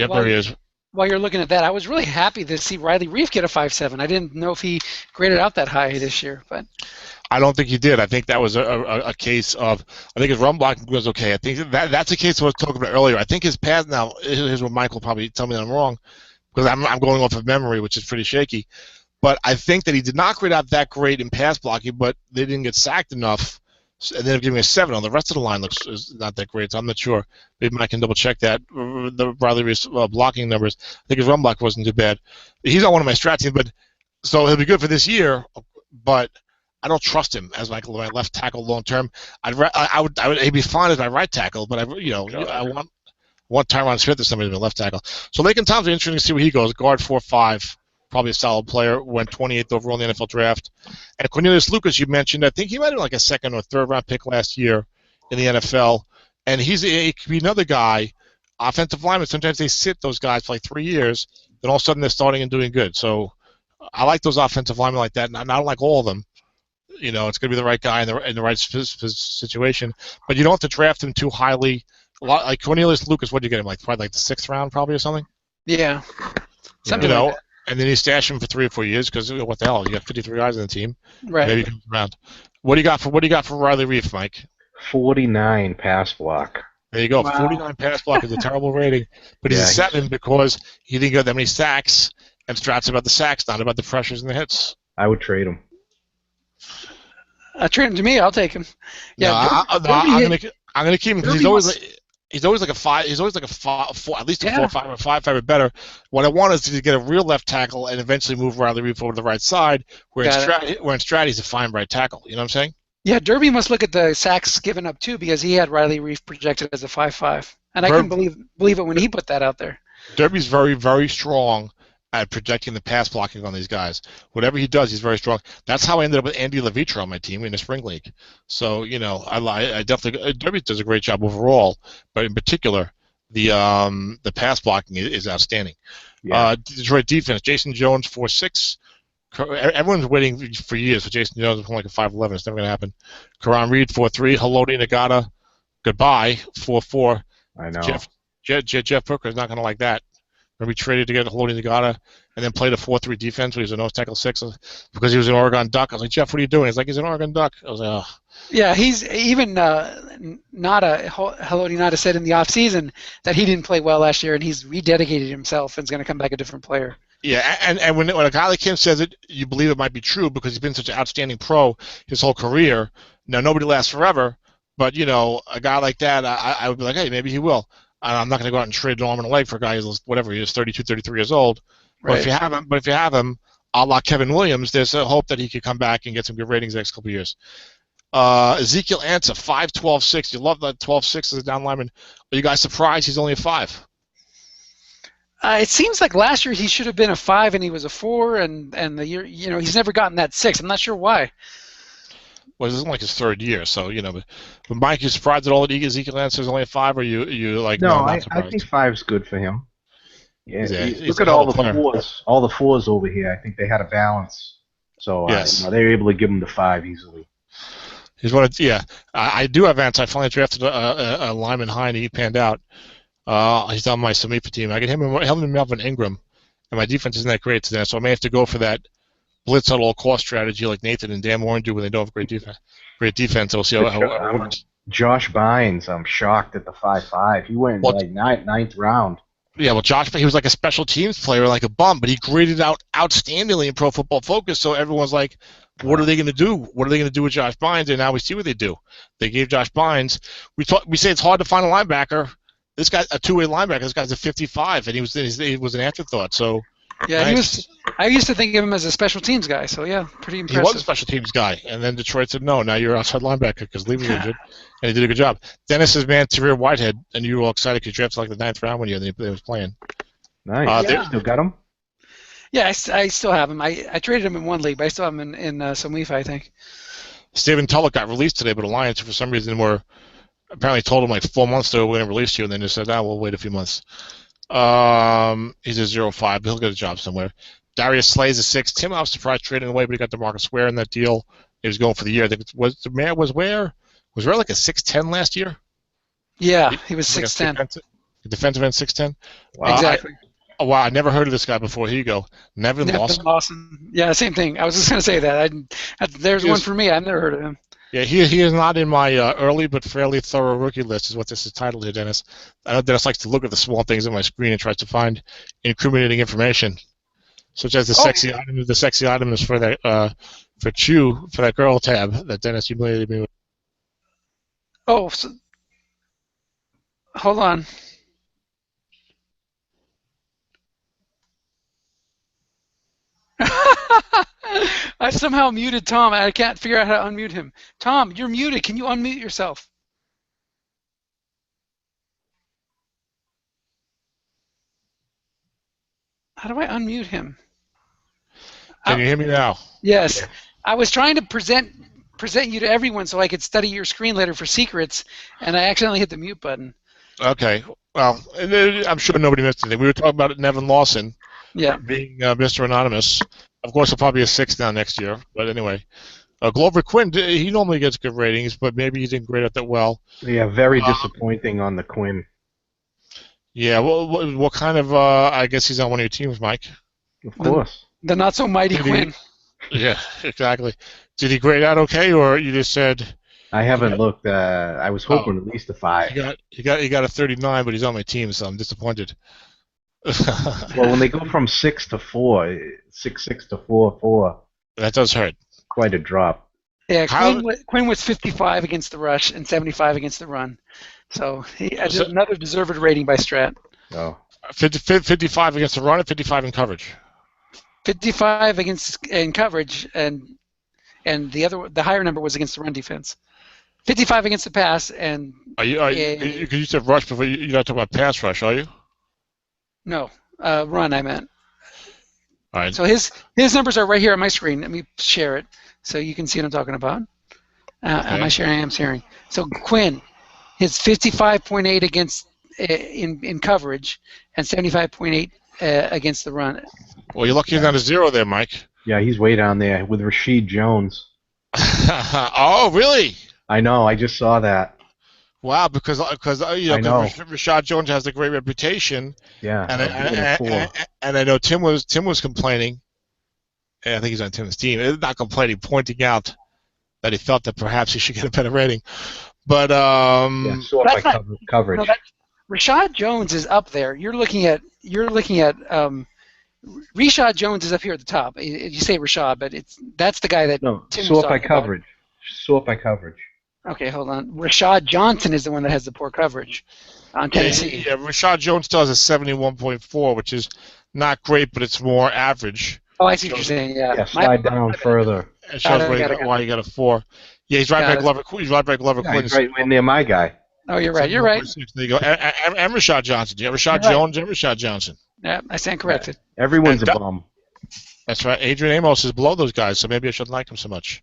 There he is. While you're looking at that, I was really happy to see Riley Reef get a 5-7. I didn't know if he graded out that high this year, but I don't think he did. I think that was a case of, I think his run blocking was okay. I think that's a case of what I was talking about earlier. I think his pass, now here's what Michael probably tell me that I'm wrong, because I'm going off of memory, which is pretty shaky. But I think that he did not grade out that great in pass blocking, but they didn't get sacked enough, and then giving a 7 on the rest of the line is not that great. So I'm not sure. Maybe I can double check that. The Riley Reef's blocking numbers. I think his run block wasn't too bad. He's on one of my strat teams, but so he'll be good for this year. But I don't trust him as my left tackle long term. He'd be fine as my right tackle, but I want Tyron Smith as somebody to be left tackle. So Lakin Tomlinson, interesting to see where he goes. Guard 4-5. Probably a solid player, went 28th overall in the NFL draft. And Cornelius Lucas, you mentioned, I think he might have been like a 2nd or 3rd-round pick last year in the NFL. And he could be another guy, offensive lineman. Sometimes they sit those guys for like 3 years, then all of a sudden they're starting and doing good. So I like those offensive linemen like that, and I don't like all of them. It's going to be the right guy in the right situation. But you don't have to draft him too highly. Like Cornelius Lucas, what did you get him? Probably like the 6th round, probably, or something? Yeah. Something like that. And then you stash him for 3 or 4 years because what the hell? You got 53 guys on the team. Right. Maybe he comes around. What do you got for Riley Reef, Mike? 49 pass block. There you go. Wow. 49 pass block is a terrible rating, but he's a 7 because he didn't get that many sacks. And Strat's about the sacks, not about the pressures and the hits. I would trade him. Trade him to me. I'll take him. Yeah. I'm gonna keep him because he's always like a 5. He's always like a 4, at least a 4-5 or 5-5 or better. What I want is to get a real left tackle and eventually move Riley Reef over to the right side, where in Strat he's a fine right tackle. You know what I'm saying? Yeah, Derby must look at the sacks given up too, because he had Riley Reef projected as a 5-5, and I couldn't believe it when he put that out there. Derby's very, very strong at projecting the pass blocking on these guys. Whatever he does, he's very strong. That's how I ended up with Andy Levitra on my team in the spring league. So I definitely Derby does a great job overall, but in particular, the pass blocking is outstanding. Yeah. Detroit defense: Jason Jones 4-6. Everyone's waiting for years for Jason Jones to become like a 5'11". It's never going to happen. Karan Reed 4-3. Haloti Nagata, goodbye 4-4. I know. Jeff Booker is not going to like that. Going to be traded to get Haloti Nagata and then played a 4-3 defense when he was a nose tackle 6 because he was an Oregon Duck. I was like, Jeff, what are you doing? He's like, he's an Oregon Duck. I was like, oh. Yeah, he's even Haloti Nagata said in the offseason that he didn't play well last year, and he's rededicated himself and is going to come back a different player. Yeah, and when a guy like him says it, you believe it might be true because he's been such an outstanding pro his whole career. Now, nobody lasts forever, but, a guy like that, I would be like, hey, maybe he will. I'm not going to go out and trade an arm and a leg for a guy who's, whatever, he is 32, 33 years old. Right. But if you have him, a la Kevin Williams, there's a hope that he could come back and get some good ratings the next couple of years. Ezekiel Ansah, 5'12", You love that 12'6" as a down lineman. Are you guys surprised he's only a 5? It seems like last year he should have been a 5 and he was a 4, and the year, he's never gotten that 6. I'm not sure why. Well, this isn't like his 3rd year, so but Mike, you surprised at all that Ezekiel Ansah is only a 5, or you like? No, not surprised? I think 5's good for him. Yeah, he's look at all the 4s. All the 4s over here. I think they had a balance, so yes. They were able to give him the 5 easily. He's one of, I do have Ansah. I finally drafted a lineman high, and he panned out. He's on my Samifa team. I get him and Melvin Ingram, and my defense isn't that great today, so I may have to go for that blitz at all cost strategy like Nathan and Dan Warren do when they don't have great defense. We'll see how it works. Josh Bynes, I'm shocked at the 5'5". He went in ninth round. Yeah, well, Josh, he was like a special teams player, like a bum, but he graded out outstandingly in Pro Football Focus, so everyone's like, what are they going to do? What are they going to do with Josh Bynes? And now we see what they do. They gave Josh Bynes. We say it's hard to find a linebacker. This guy's a two-way linebacker. This guy's a 55, and he was an afterthought. So yeah, nice. I used to think of him as a special teams guy. So yeah, pretty impressive. He was a special teams guy, and then Detroit said no. Now you're outside linebacker because Lee was injured, and he did a good job. Dennis's man, Tavir Whitehead, and you were all excited because he drafted like the 9th round when he was playing. Nice. Still got him? Yeah, I still have him. I traded him in one league, but I still have him in Samifa, I think. Stephen Tulloch got released today, but the Lions, for some reason, were apparently told him like 4 months ago we're going to release you, and then just said, we'll wait a few months. He's a 0-5, but he'll get a job somewhere. Darius Slay's a 6. Tim, I was surprised trading away, but he got DeMarcus Ware in that deal. He was going for the year. I think was Ware like a 6'10" last year? Yeah, he was 6'10". Defensive end 6'10". Wow. Exactly. Wow, I never heard of this guy before. Here you go. Nevin Lawson. Yeah, same thing. I was just going to say that. There's one for me. I've never heard of him. Yeah, he is not in my early but fairly thorough rookie list, is what this is titled here, Dennis. I know Dennis likes to look at the small things on my screen and tries to find incriminating information, such as the sexy item. The sexy item is for that for that girl tab that Dennis humiliated me with. Oh, hold on. I somehow muted Tom. I can't figure out how to unmute him. Tom, you're muted. Can you unmute yourself? How do I unmute him? Can you hear me now? Yes. I was trying to present you to everyone so I could study your screen later for secrets, and I accidentally hit the mute button. Okay. Well, I'm sure nobody missed anything. We were talking about Nevin Lawson. Yeah. Being Mr. Anonymous. Of course, he'll probably be a 6 now next year. But anyway, Glover Quinn, he normally gets good ratings, but maybe he didn't grade out that well. Yeah, very disappointing on the Quinn. Yeah, what kind of, I guess he's on one of your teams, Mike. Of course. The not-so-mighty Quinn. Yeah, exactly. Did he grade out okay, or you just said... I haven't looked. I was hoping at least a 5. He got a 39, but he's on my team, so I'm disappointed. Well, when they go from 6 to 4, 6 to 4, that does hurt. Quite a drop. Yeah, Quinn was 55 against the rush and 75 against the run, so he had another deserved rating by Strat. Oh. 55 against the run, and 55 in coverage. 55 in coverage, and the higher number was against the run defense. 55 against the pass, and you said rush before. You're not talking about pass rush, are you? No, run. I meant. All right. So his numbers are right here on my screen. Let me share it so you can see what I'm talking about. Am I sharing? I am sharing. So Quinn, his 55.8 against in coverage and 75.8 against the run. Well, you're lucky you're not a 0 there, Mike. Yeah, he's way down there with Rashid Jones. Oh, really? I know. I just saw that. Wow, because Rashad Jones has a great reputation. Yeah. And I know Tim was complaining. And I think he's on Tim's team. Not complaining, pointing out that he felt that perhaps he should get a better rating. But coverage. No, Rashad Jones is up there. You're looking at Rashad Jones is up here at the top. You say Rashad, but that's the guy that Tim was talking about. Sort by coverage. Okay, hold on. Rashad Johnson is the one that has the poor coverage on Tennessee. Yeah, Rashad Jones still has a 71.4, which is not great, but it's more average. Oh, I see what you're saying. Yeah. Yeah, slide down further. It shows why you got a 4. Yeah, he's right by Glover. He's right by Glover Yeah, Quinn. he's right near my guy. Oh, you're right. You're right. There you go. And Rashad Johnson. You have Rashad Jones and Rashad Johnson. Yeah, I stand corrected. Everyone's a bum. That's right. Adrian Amos is below those guys, so maybe I shouldn't like him so much.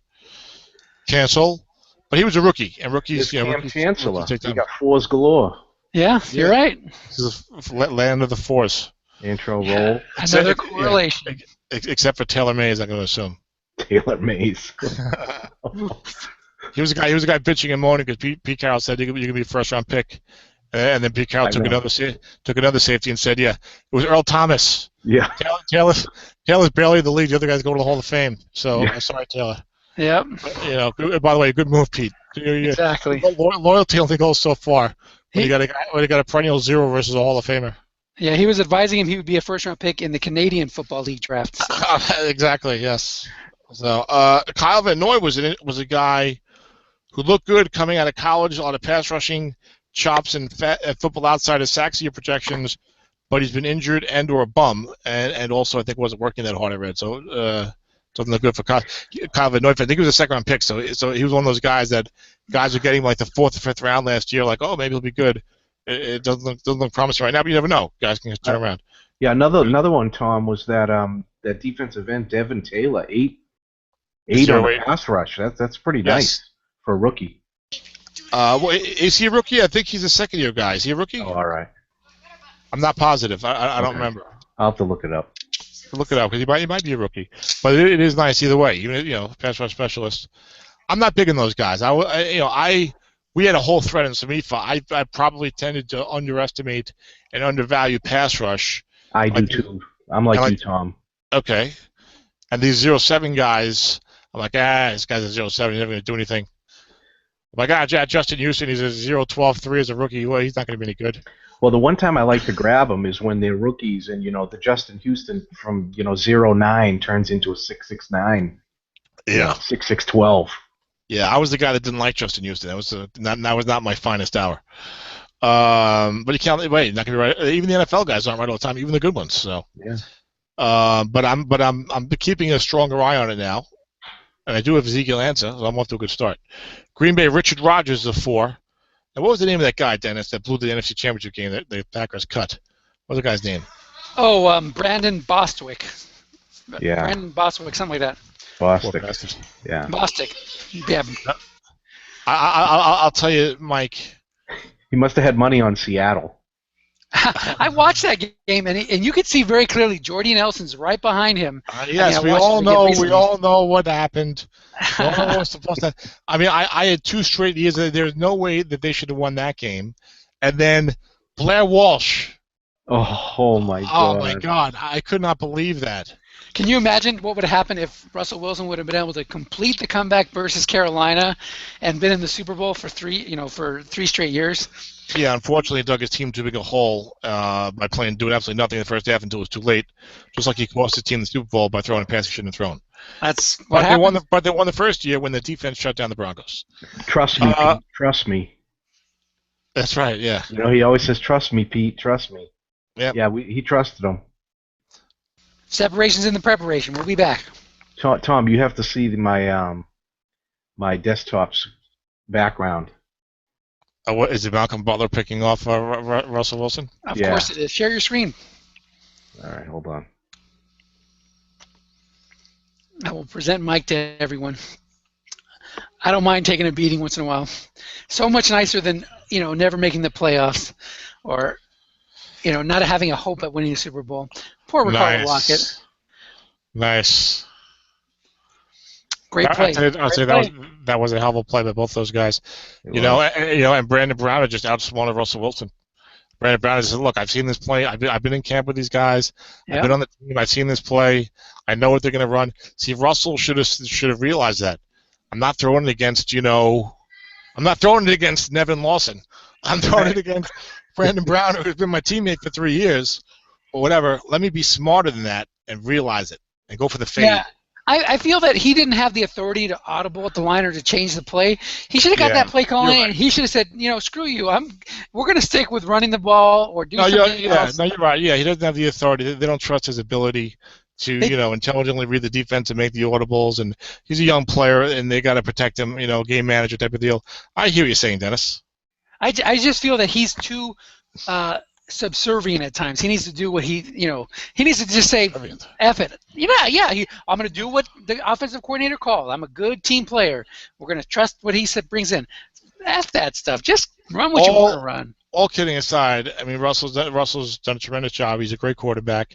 Cancel. But he was a rookie, and rookies, Cam Chancellor. He got 4s galore. Yeah, you're right. This is the land of the 4s. Intro roll. Another correlation. Except for Taylor Mays, I'm going to assume. Taylor Mays. He was a guy bitching and moaning because Pete Carroll said you could be a first-round pick, and then Pete Carroll took another safety and said, yeah, it was Earl Thomas. Yeah. Taylor's barely the lead. The other guys go to the Hall of Fame. So I'm sorry, Taylor. Yep. By the way, good move, Pete. Exactly. Loyalty only goes so far. When you got a perennial 0 versus a Hall of Famer. Yeah, he was advising him he would be a first-round pick in the Canadian Football League draft. Exactly. Yes. So Kyle Van Noy was a guy who looked good coming out of college, a lot of pass rushing chops and Football Outsiders Saxia projections, but he's been injured and or a bum, and also I think wasn't working that hard. I read so. Doesn't look good for Kyle Van Noy. I think he was a second-round pick, so he was one of those guys that guys are getting like the 4th or 5th round last year, like, oh, maybe he'll be good. It doesn't look promising right now, but you never know. Guys can just turn around. Yeah, another one, Tom, was that defensive end, Devin Taylor, 8 on the pass rush. That's pretty nice for a rookie. Well, is he a rookie? I think he's a second-year guy. Is he a rookie? Oh, all right. I'm not positive. I don't remember. I'll have to look it up. Look it up because he might be a rookie, but it is nice either way. Even pass rush specialist. I'm not big on those guys. We had a whole thread in Samifa. I probably tended to underestimate and undervalue pass rush. I do too. I'm like you, Tom. Okay, and these 0-7 guys, I'm like, this guy's a 0-7. He's never going to do anything. I'm like, Justin Houston, he's a 0-12-3 as a rookie. Well, he's not going to be any good. Well, the one time I like to grab them is when they're rookies, and the Justin Houston from 0-9 turns into a 6-6-9. Yeah, 6-6-12. Yeah, I was the guy that didn't like Justin Houston. That was not my finest hour. But you can't wait. Not gonna be right. Even the NFL guys aren't right all the time. Even the good ones. So yeah. But I'm keeping a stronger eye on it now, and I do have Ezekiel Ansah, so I'm off to a good start. Green Bay, Richard Rodgers is a 4. And what was the name of that guy, Dennis, that blew the NFC Championship game that the Packers cut? What was the guy's name? Oh, Brandon Bostwick. Yeah. Brandon Bostwick, something like that. Bostic. Yeah. Bostic. Yeah. I'll tell you, Mike. He must have had money on Seattle. I watched that game, and you could see very clearly Jordy Nelson's right behind him. Yes, we all know what happened. We all know what's supposed to. I mean, I had 2 straight years. There's no way that they should have won that game, and then Blair Walsh. Oh my God! Oh my God! I could not believe that. Can you imagine what would have happened if Russell Wilson would have been able to complete the comeback versus Carolina and been in the Super Bowl for 3 straight years? Yeah, unfortunately, it dug his team too big a hole by doing absolutely nothing in the first half until it was too late. Just like he cost his team the Super Bowl by throwing a pass he shouldn't have thrown. That's what happened. But they won the first year when the defense shut down the Broncos. Trust me, Pete. Trust me. That's right. Yeah. He always says, "Trust me, Pete. Trust me." Yep. Yeah. He trusted him. Separation's in the preparation. We'll be back. Tom, you have to see my my desktop's background. What is it? Malcolm Butler picking off Russell Wilson? Of course it is. Share your screen. All right, hold on. I will present Mike to everyone. I don't mind taking a beating once in a while. So much nicer than never making the playoffs, or not having a hope at winning the Super Bowl. Poor Ricardo Lockett. Nice. Great play. I'll say that was a hell of a play by both those guys. And Brandon Brown just outsmarted Russell Wilson. Brandon Brown said, "Look, I've seen this play. I've been in camp with these guys. I've been on the team. I've seen this play. I know what they're going to run." See, Russell should have realized that. I'm not throwing it against I'm not throwing it against Nevin Lawson. I'm throwing it against Brandon Brown, who's been my teammate for 3 years, or whatever. Let me be smarter than that and realize it and go for the fade. Yeah. I feel that he didn't have the authority to audible at the line or to change the play. He should have got that play call in. Right. He should have said, screw you. We're going to stick with running the ball or do something else. No, you're right. Yeah, he doesn't have the authority. They don't trust his ability to intelligently read the defense and make the audibles. And he's a young player, and they got to protect him. Game manager type of deal. I hear what you're saying, Dennis. I just feel that he's too subservient at times. He needs to do what he needs to just say, F it. I'm going to do what the offensive coordinator called. I'm a good team player. We're going to trust what he said brings in. F that stuff. Just run what you want to run. All kidding aside, I mean, Russell's done a tremendous job. He's a great quarterback.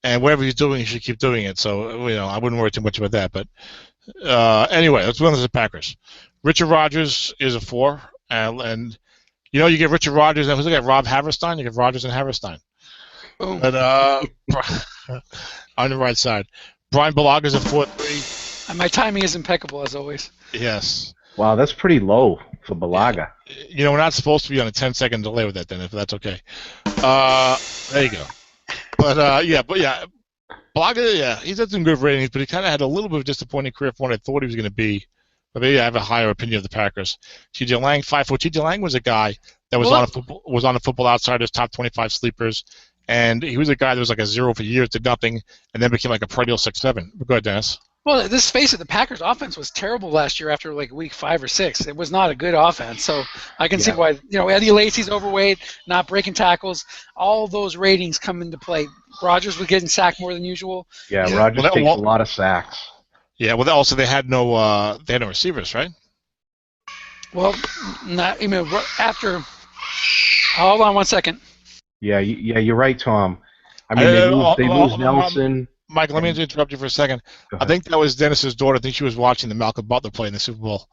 And whatever he's doing, he should keep doing it. So, I wouldn't worry too much about that. But anyway, let's move on to the Packers. Richard Rodgers is a 4. And you get Richard Rodgers, and who's like Rob Haverstein? You get Rodgers and Haverstein. Boom. But on the right side, Brian Balaga's a 4-3. And my timing is impeccable as always. Yes. Wow, that's pretty low for Balaga. We're not supposed to be on a 10-second delay with that, then, if that's okay. There you go. But Balaga, he's had some good ratings, but he kind of had a little bit of a disappointing career for what I thought he was going to be. But maybe I have a higher opinion of the Packers. T.J. Lang, 5'4". T.J. Lang was a guy that was on a Football Outsiders top 25 sleepers, and he was a guy that was like a 0 for years, did nothing, and then became like a perennial 6'7". Go ahead, Dennis. Well, let's face it, the Packers' offense was terrible last year after like week 5 or 6. It was not a good offense, so I can see why. Eddie Lacy's overweight, not breaking tackles, all those ratings come into play. Rodgers was getting sacked more than usual. Yeah, Rodgers takes a lot of sacks. Yeah, well, also they had no receivers, right? Well, after. Hold on 1 second. Yeah, you're right, Tom. I mean, they lose Nelson. Mike, let me interrupt you for a second. I think that was Dennis's daughter. I think she was watching the Malcolm Butler play in the Super Bowl.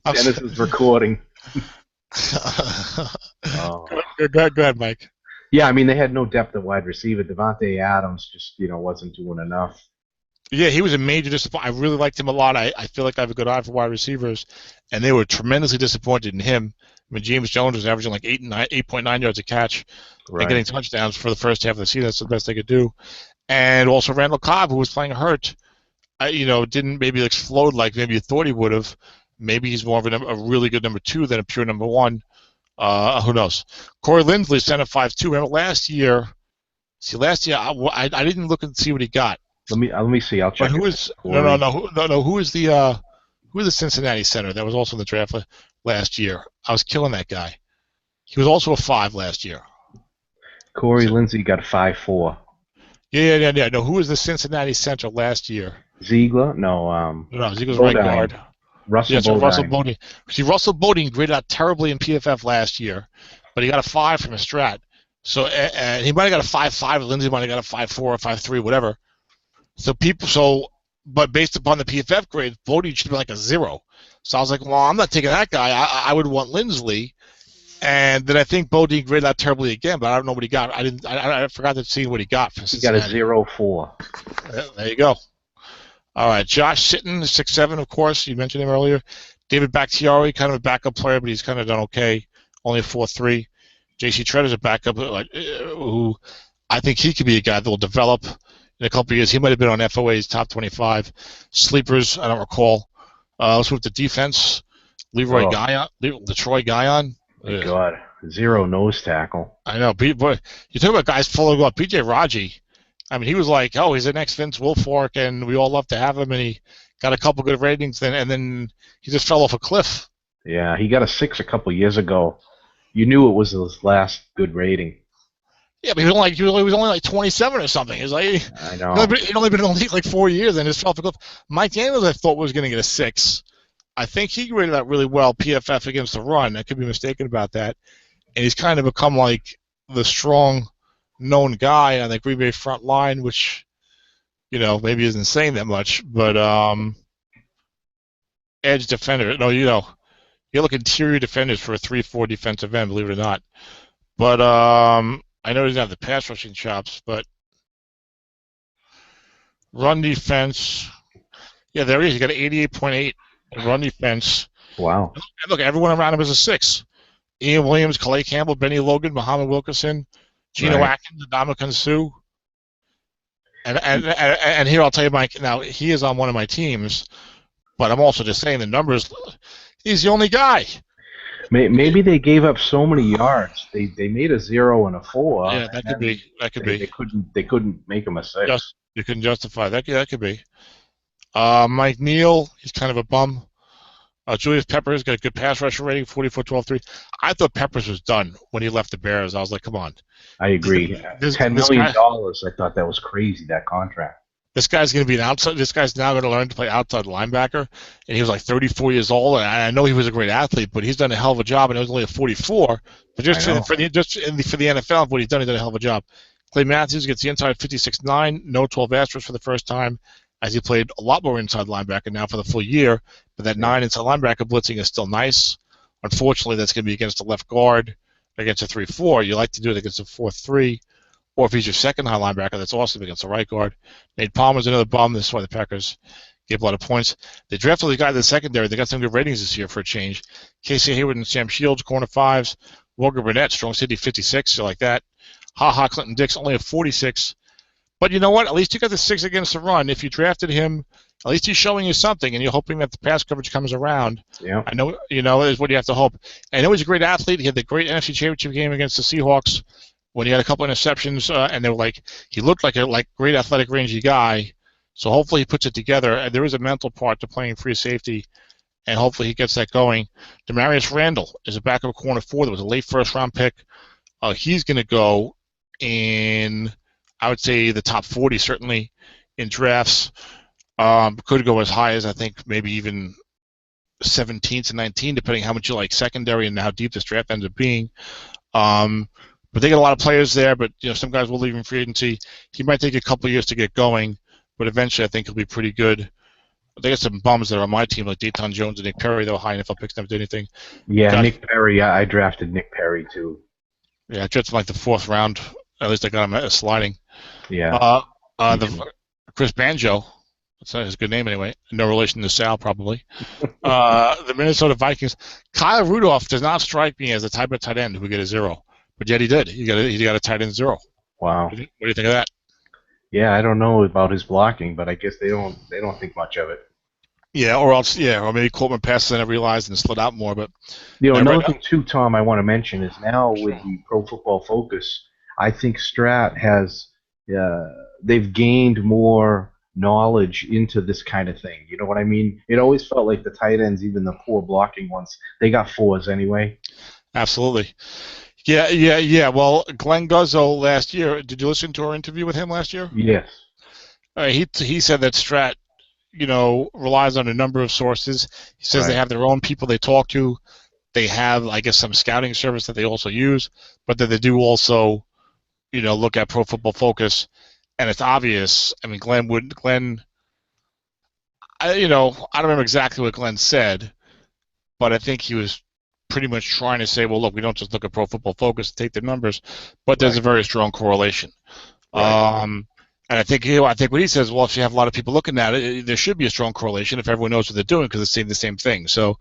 Dennis is recording. Go ahead, Mike. Yeah, I mean, they had no depth at wide receiver. Devontae Adams just, wasn't doing enough. Yeah, he was a major disappointment. I really liked him a lot. I feel like I have a good eye for wide receivers, and they were tremendously disappointed in him. I mean, James Jones was averaging like 8.9 yards a catch and getting touchdowns for the first half of the season. That's the best they could do. And also Randall Cobb, who was playing hurt, didn't maybe explode like maybe you thought he would have. Maybe he's more of a really good number 2 than a pure number 1. Who knows? Corey Linsley, center 5'2". Remember last year? I didn't look and see what he got. Let me see. I'll check. Who is no? Who is the Cincinnati center that was also in the draft last year? I was killing that guy. He was also a 5 last year. Corey Lindsey got 5'4". Yeah. No, who was the Cincinnati center last year? Ziegler? No. Ziegler's right guard. Russell Bodine. See, Russell Bodine graded out terribly in PFF last year, but he got a 5 from a Strat. So he might have got a 5.5. Lindsey might have got a 5.4 or 5.3, whatever. But based upon the PFF grade, Bodine should be like a 0. So I was like, well, I'm not taking that guy. I would want Linsley. And then I think Bodine graded out terribly again, but I don't know what he got. I forgot to see what he got for Cincinnati. He got a 0.4. There you go. All right, Josh Sitton, 6'7", of course. You mentioned him earlier. David Bakhtiari, kind of a backup player, but he's kind of done okay. Only a 4.3. J.C. Tretter's a backup who I think he could be a guy that will develop in a couple of years. He might have been on FOA's top 25. Sleepers, I don't recall. Let's move to defense. Leroy Guion. Troy Guion. My God, 0 nose tackle. I know. Boy, you talk about guys following up. P.J. Raji. I mean, he was like, he's the next Vince Wilfork, and we all love to have him, and he got a couple good ratings, and then he just fell off a cliff. Yeah, he got a 6 a couple years ago. You knew it was his last good rating. Yeah, but he was only like 27 or something. He was like, I know. He'd only been in the league like 4 years, and just fell off a cliff. Mike Daniels, I thought, was going to get a 6. I think he graded out really well, PFF against the run. I could be mistaken about that. And he's kind of become like the strong, known guy on the Green Bay front line, which, maybe isn't saying that much. But edge defender. No, you look interior defenders for a 3-4 defensive end, believe it or not. But I know he doesn't have the pass rushing chops, but run defense. Yeah, there he is. He got an 88.8 run defense. Wow. And look, everyone around him is a 6. Ian Williams, Calais Campbell, Benny Logan, Muhammad Wilkerson, Geno Atkins, Ndamukong Suh. And here I'll tell you, Mike, now he is on one of my teams, but I'm also just saying the numbers. He's the only guy. Maybe they gave up so many yards. They made a 0 and a 4, Yeah, and that could then be. That could they be. couldn't make them a 6. Just you can justify that. That could be. Mike Neal, he's kind of a bum. Julius Peppers got a good pass rusher rating, 44-12-3. I thought Peppers was done when he left the Bears. I was like, come on. I agree. This $10 million. I thought that was crazy, that contract. This guy's going to be an outside. This guy's now going to learn to play outside linebacker, and he was like 34 years old. And I know he was a great athlete, but he's done a hell of a job. And he was only a 44. But just for the NFL, what he's done a hell of a job. Clay Matthews gets the inside 56-9, no 12 asterisks for the first time, as he played a lot more inside linebacker now for the full year. But that 9 inside linebacker blitzing is still nice. Unfortunately, that's going to be against the left guard, against a 3-4. You like to do it against a 4-3. Or if he's your second high linebacker, that's awesome against the right guard. Nate Palmer's another bum. This is why the Packers gave a lot of points. They drafted these guys in the secondary. They got some good ratings this year for a change. Casey Hayward and Sam Shields, corner 5s. Walker Burnett, strong city, 56. So like that. Clinton Dix, only a 46. But you know what? At least you got the 6 against the run. If you drafted him, at least he's showing you something, and you're hoping that the pass coverage comes around. Yeah. I know, is what you have to hope. I know he's a great athlete. He had the great NFC Championship game against the Seahawks when he had a couple interceptions, and they were like, he looked like a great athletic, rangy guy. So hopefully he puts it together. And there is a mental part to playing free safety, and hopefully he gets that going. Demarius Randall is a backup corner 4. That was a late first-round pick. He's going to go in, I would say, the top 40, certainly, in drafts. Could go as high as, I think, maybe even 17 to 19, depending how much you like secondary and how deep this draft ends up being. But they got a lot of players there, but some guys will leave in free agency. He might take a couple of years to get going, but eventually I think he'll be pretty good. They got some bums that are on my team, like Dayton Jones and Nick Perry. They were high NFL picks, never did anything. Yeah, Nick Perry. I drafted Nick Perry too. Yeah, I drafted like the 4th round. At least I got him sliding. Yeah. Chris Banjo. That's not his good name anyway. No relation to Sal, probably. The Minnesota Vikings. Kyle Rudolph does not strike me as the type of tight end who would get a 0. But yet he did. He got a tight end 0. Wow. What do you think of that? Yeah, I don't know about his blocking, but I guess they don't think much of it. Yeah, or maybe Coleman passes and I realized and slid out more. But another thing too, Tom, I want to mention is now with the Pro Football Focus, I think Strat has they've gained more knowledge into this kind of thing. You know what I mean? It always felt like the tight ends, even the poor blocking ones, they got 4s anyway. Absolutely. Yeah. Well, Glenn Guzzo last year, did you listen to our interview with him last year? Yes. He said that Strat, relies on a number of sources. He says they have their own people they talk to. They have, I guess, some scouting service that they also use, but that they do also, look at Pro Football Focus, and it's obvious. I mean, I don't remember exactly what Glenn said, but I think he was pretty much trying to say, well, look, we don't just look at Pro Football Focus and take their numbers, but there's a very strong correlation. And I think what he says, well, if you have a lot of people looking at it, there should be a strong correlation if everyone knows what they're doing because it's saying the same thing. So,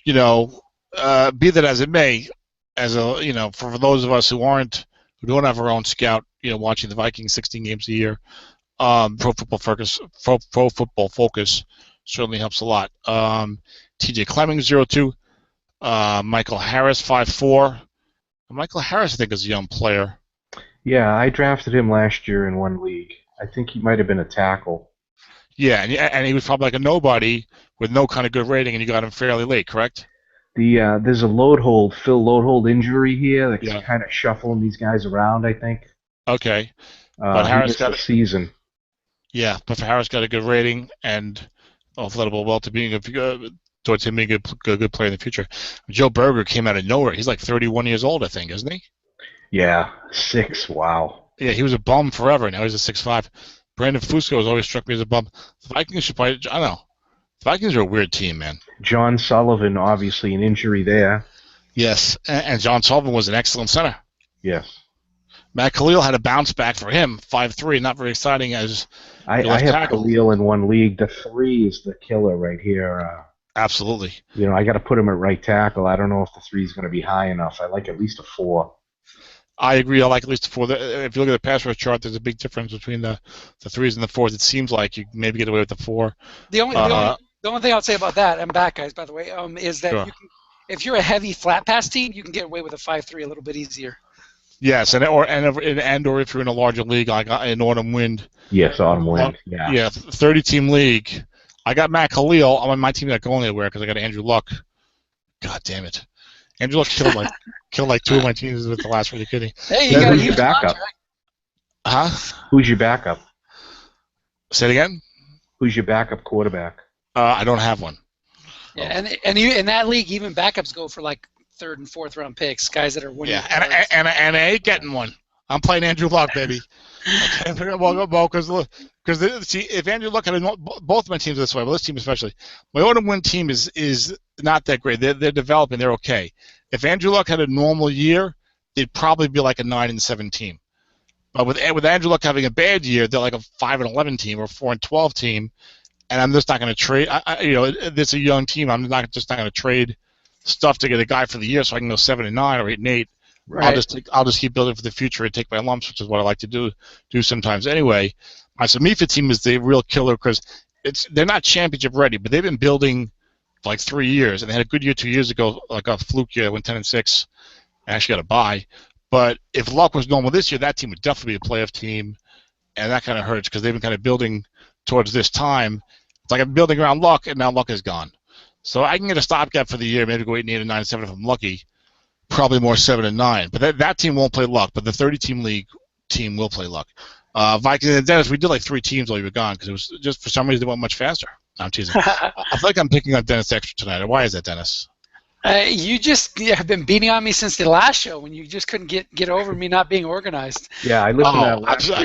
be that as it may, for those of us who don't have our own scout, watching the Vikings 16 games a year, Pro Football Focus certainly helps a lot. TJ Clemmings 0-2. Michael Harris 5-4. Michael Harris, I think, is a young player. Yeah, I drafted him last year in one league. I think he might have been a tackle. Yeah, and he was probably like a nobody with no kind of good rating, and you got him fairly late, correct? There's a Phil Loadhold injury here that's kind of shuffling these guys around, I think. Okay. But Harris got a season. Yeah, but Harris got a good rating and athletic well to being towards him being a good player in the future. Joe Berger came out of nowhere. He's like 31 years old, I think, isn't he? Yeah, 6. Wow. Yeah, he was a bum forever. Now he's a 6'5". Brandon Fusco has always struck me as a bum. The Vikings should probably, I don't know. The Vikings are a weird team, man. John Sullivan, obviously an injury there. Yes, and John Sullivan was an excellent center. Yes. Matt Khalil had a bounce back for him, 5'3", not very exciting as I have Khalil in one league. The 3 is the killer right here. Absolutely. I got to put him at right tackle. I don't know if the 3 is going to be high enough. I like at least a 4. I agree. I like at least a 4. If you look at the pass rush chart, there's a big difference between the 3s and the 4s. It seems like you maybe get away with the 4. The only thing I'll say about that, I'm back, guys, by the way, is that if you're a heavy flat pass team, you can get away with a 5-3 a little bit easier. Yes, or if you're in a larger league like in Autumn Wind. Yes, Autumn Wind. Yeah. Yeah, 30-team league. I got Matt Khalil. I'm on my team not going anywhere because I got Andrew Luck. God damn it. Andrew Luck killed like two of my teams with the last one. You're kidding. Hey, you got Who's your backup? Huh? Who's your backup? Say it again? Who's your backup quarterback? I don't have one. Yeah, and you in that league, even backups go for like 3rd and 4th round picks, guys that are winning. Yeah, and I ain't getting one. I'm playing Andrew Luck, baby. Okay, well, because see, if Andrew Luck had both my teams this way, well, this team especially, my Autumn Wind team is not that great. They're developing. They're okay. If Andrew Luck had a normal year, they'd probably be like a 9-7 team. But with Andrew Luck having a bad year, they're like a 5-11 team or 4-12 team. And I'm just not going to trade. This is a young team. I'm just not going to trade stuff to get a guy for the year, so I can go 7-9 or 8-8. Right. I'll just keep building for the future and take my lumps, which is what I like to do sometimes. Anyway, my Samifa team is the real killer because they're not championship ready, but they've been building for like 3 years, and they had a good year 2 years ago, like a fluke year, went 10-6. I actually got a bye. But if Luck was normal this year, that team would definitely be a playoff team, and that kind of hurts because they've been kind of building towards this time. It's like I'm building around Luck, and now Luck is gone. So I can get a stopgap for the year, maybe go 8-8 and 9-7 if I'm lucky. Probably more 7-9. But that team won't play Luck, but the 30-team league team will play Luck. Vikings and Dennis, we did like 3 teams while you were gone because it was just for some reason they went much faster. No, I'm teasing. I feel like I'm picking on Dennis extra tonight. Why is that, Dennis? You just have been beating on me since the last show when you just couldn't get over me not being organized. Yeah, I listened to that last show.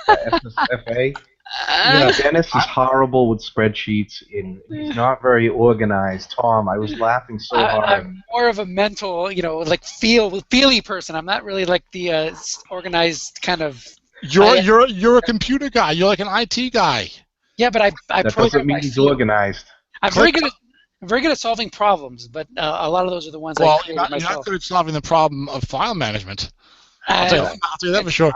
SSFA. Dennis is horrible with spreadsheets, and he's not very organized. Tom, I was laughing so hard. I'm more of a mental, like feely person. I'm not really like the organized kind of. You're a computer guy. You're like an IT guy. Yeah, but I that doesn't mean he's organized. I'm very good at solving problems, but a lot of those are the ones I create myself. You're not good at solving the problem of file management. I'll tell you that for sure.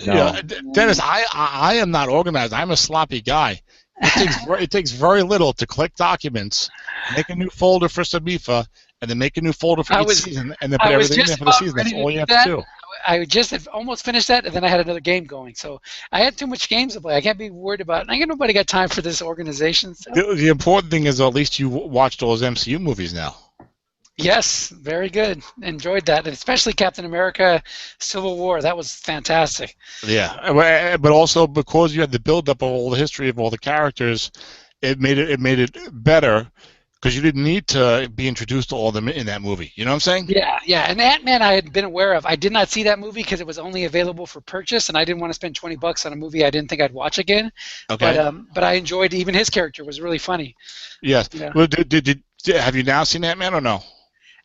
No. Dennis, I am not organized. I'm a sloppy guy. It takes very little to click documents, make a new folder for Samifa, and then make a new folder for each season, and then put everything in there for the season. That's all you have to do. I just have almost finished that, and then I had another game going. So I had too much games to play. I can't be worried about. I ain't nobody got time for this organization. So. The important thing is, at least you watched all those MCU movies now. Yes, very good. Enjoyed that, and especially Captain America: Civil War. That was fantastic. Yeah, but also because you had the build-up of all the history of all the characters, it made it better because you didn't need to be introduced to all of them in that movie. You know what I'm saying? Yeah. And Ant-Man I had been aware of. I did not see that movie because it was only available for purchase, and I didn't want to spend $20 on a movie I didn't think I'd watch again. Okay. But I enjoyed even his character was really funny. Yes. Yeah. Well, have you now seen Ant-Man or no?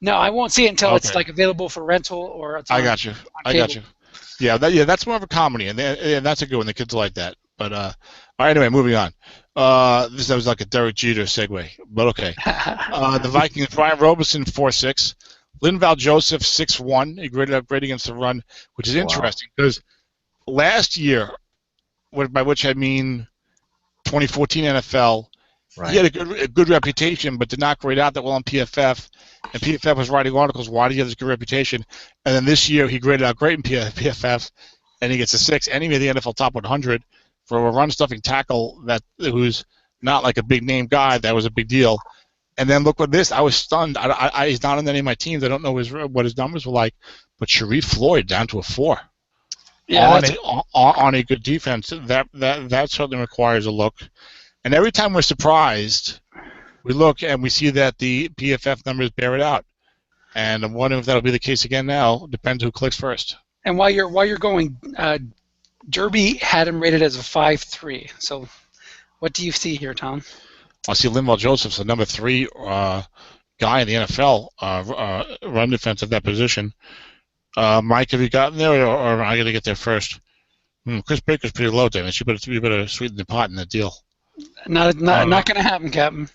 No, I won't see it until it's like available for rental or. It's I got you. Yeah, that's more of a comedy, and that's a good one. The kids like that. But all right, anyway, moving on. This was like a Derek Jeter segue, but okay. The Vikings, Brian Robeson 4.6, Linval Joseph 6.1. He graded up great against the run, which is interesting because last year, by which I mean 2014 NFL. Right. He had a good reputation, but did not grade out that well on PFF. And PFF was writing articles, why did he have this good reputation? And then this year, he graded out great in PFF, and he gets a 6. And he made the NFL top 100 for a run-stuffing tackle who's not like a big-name guy. That was a big deal. And then look at this. I was stunned. He's not on any of my teams. I don't know what his numbers were like, but Sharif Floyd down to a 4. Yeah, on a good defense. That certainly requires a look. And every time we're surprised, we look and we see that the PFF numbers bear it out. And I'm wondering if that'll be the case again now. Depends who clicks first. And while you're going, Derby had him rated as a 5.3. So what do you see here, Tom? I see Linval Joseph's the number 3 guy in the NFL run defense at that position. Mike, have you gotten there, or am I going to get there first? Chris Baker's pretty low, Dennis. You better sweeten the pot in that deal. Not going to happen, Captain.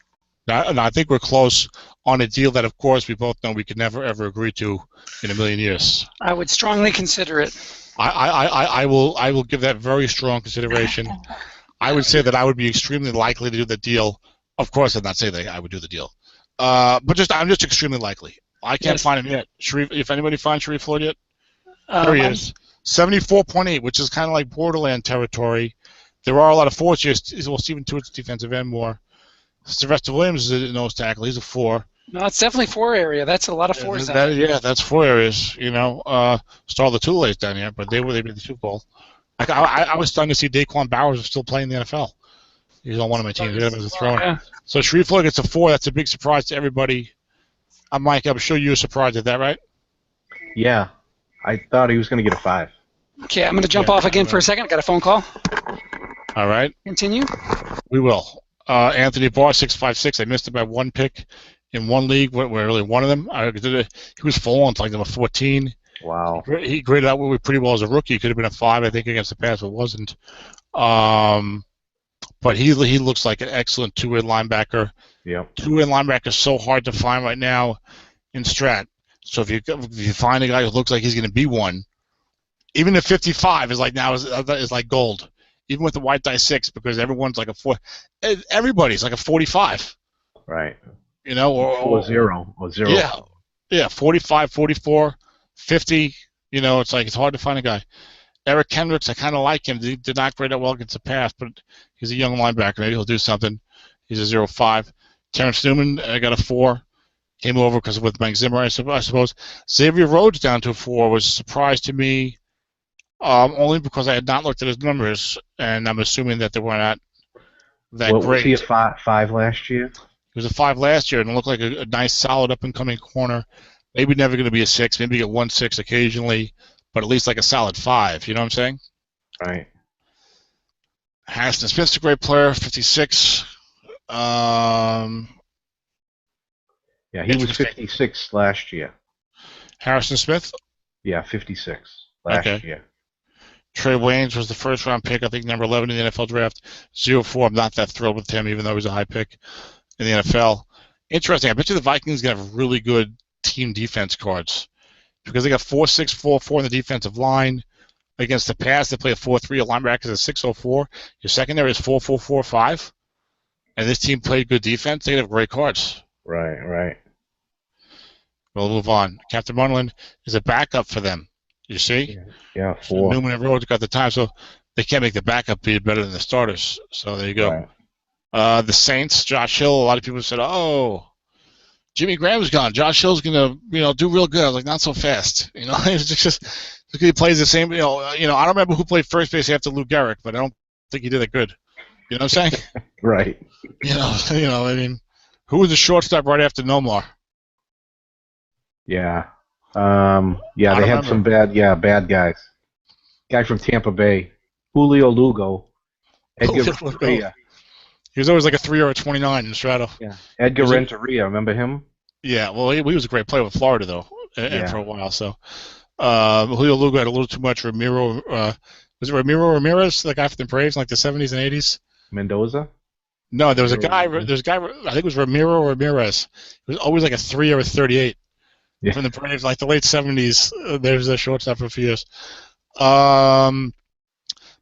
I think we're close on a deal that, of course, we both know we could never ever agree to in a million years. I would strongly consider it. I will give that very strong consideration. I would say that I would be extremely likely to do the deal. Of course, I'm not saying that I would do the deal, but I'm just extremely likely. I can't find him yet. Sharif, if anybody finds Sharif Floyd yet, there he I'm, is. 74.8, which is kind of like borderland territory. There are a lot of fours here. Well, Stephen Tuitt's defensive end more. Sylvester Williams is a nose tackle. He's a 4. No, it's definitely 4 area. That's a lot of 4s down there. Yeah, that's 4 areas. You know, Star the Tulays down here, but they made the Super Bowl. I was stunned to see Daquan Bowers is still playing in the NFL. He's on one of my teams. As a thrower. Yeah. So Sharif Floyd gets a 4. That's a big surprise to everybody. Mike, I'm sure you were surprised at that, right? Yeah, I thought he was going to get a 5. Okay, I'm going to jump off again for a second. I got a phone call. All right. Continue. We will. Anthony Barr, 6'5". I missed him by 1 pick in one league. Where really one of them. He was full on like number 14. Wow. He graded out pretty well as a rookie. He could have been a 5, I think, against the pass, but wasn't. But he looks like an excellent two-way linebacker. Yeah. Two-way linebacker is so hard to find right now in Strat. So if you find a guy who looks like he's going to be one, even at 55 is like now is like gold. Even with the white die 6, because everyone's like a 4. Everybody's like a 45. Right. You know, or 0 or 0. Yeah, 45, 44, 50. You know, it's like it's hard to find a guy. Eric Kendricks, I kind of like him. He did not grade out well against the pass, but he's a young linebacker. Maybe he'll do something. He's a 0.5. Terrence Newman, I got a 4. Came over because with Mike Zimmer, I suppose. Xavier Rhodes down to a 4 was a surprise to me, only because I had not looked at his numbers, and I'm assuming that they were not that great. Was he a 5 last year? He was a 5 last year, and looked like a nice, solid, up-and-coming corner. Maybe never going to be a 6. Maybe get 1-6 occasionally, but at least like a solid 5. You know what I'm saying? Right. Harrison Smith's a great player, 56. Yeah, he was 56 last year. Harrison Smith? Yeah, 56 last year. Trey Waynes was the first-round pick, I think, number 11 in the NFL draft. 0-4. I'm not that thrilled with him, even though he's a high pick in the NFL. Interesting. I bet you the Vikings going to have really good team defense cards because they got 4-6, 4-4 in the defensive line. Against the pass, they play a 4-3. A linebacker is a 6-0-4. Your secondary is 4-4-4-5. And this team played good defense. They have great cards. Right. We'll move on. Captain Munlin is a backup for them. You see? Yeah, 4. So Newman and Rhodes got the time, so they can't make the backup be better than the starters. So there you go. Right. The Saints, Josh Hill. A lot of people said, "Oh, Jimmy Graham's gone. Josh Hill's gonna, do real good." I was like, "Not so fast." It's just he plays the same. I don't remember who played first base after Lou Gehrig, but I don't think he did it good. You know what I'm saying? Right. I mean, who was the shortstop right after Nomar? Yeah. They had some bad guys. Guy from Tampa Bay, Julio Lugo, Edgar Renteria. He was always like a 3 or a 29 in Strato. Yeah, Edgar Renteria, remember him? Yeah, well, he was a great player with Florida though, and for a while. So Julio Lugo had a little too much Ramiro. Was it Ramiro Ramirez, the guy from the Braves in like the 70s and 80s? Mendoza? No, there was a guy. There's a guy. I think it was Ramiro Ramirez. It was always like a 3 or a 38. Yeah. From the Braves, like the late 70s, there's a shortstop for a few years. But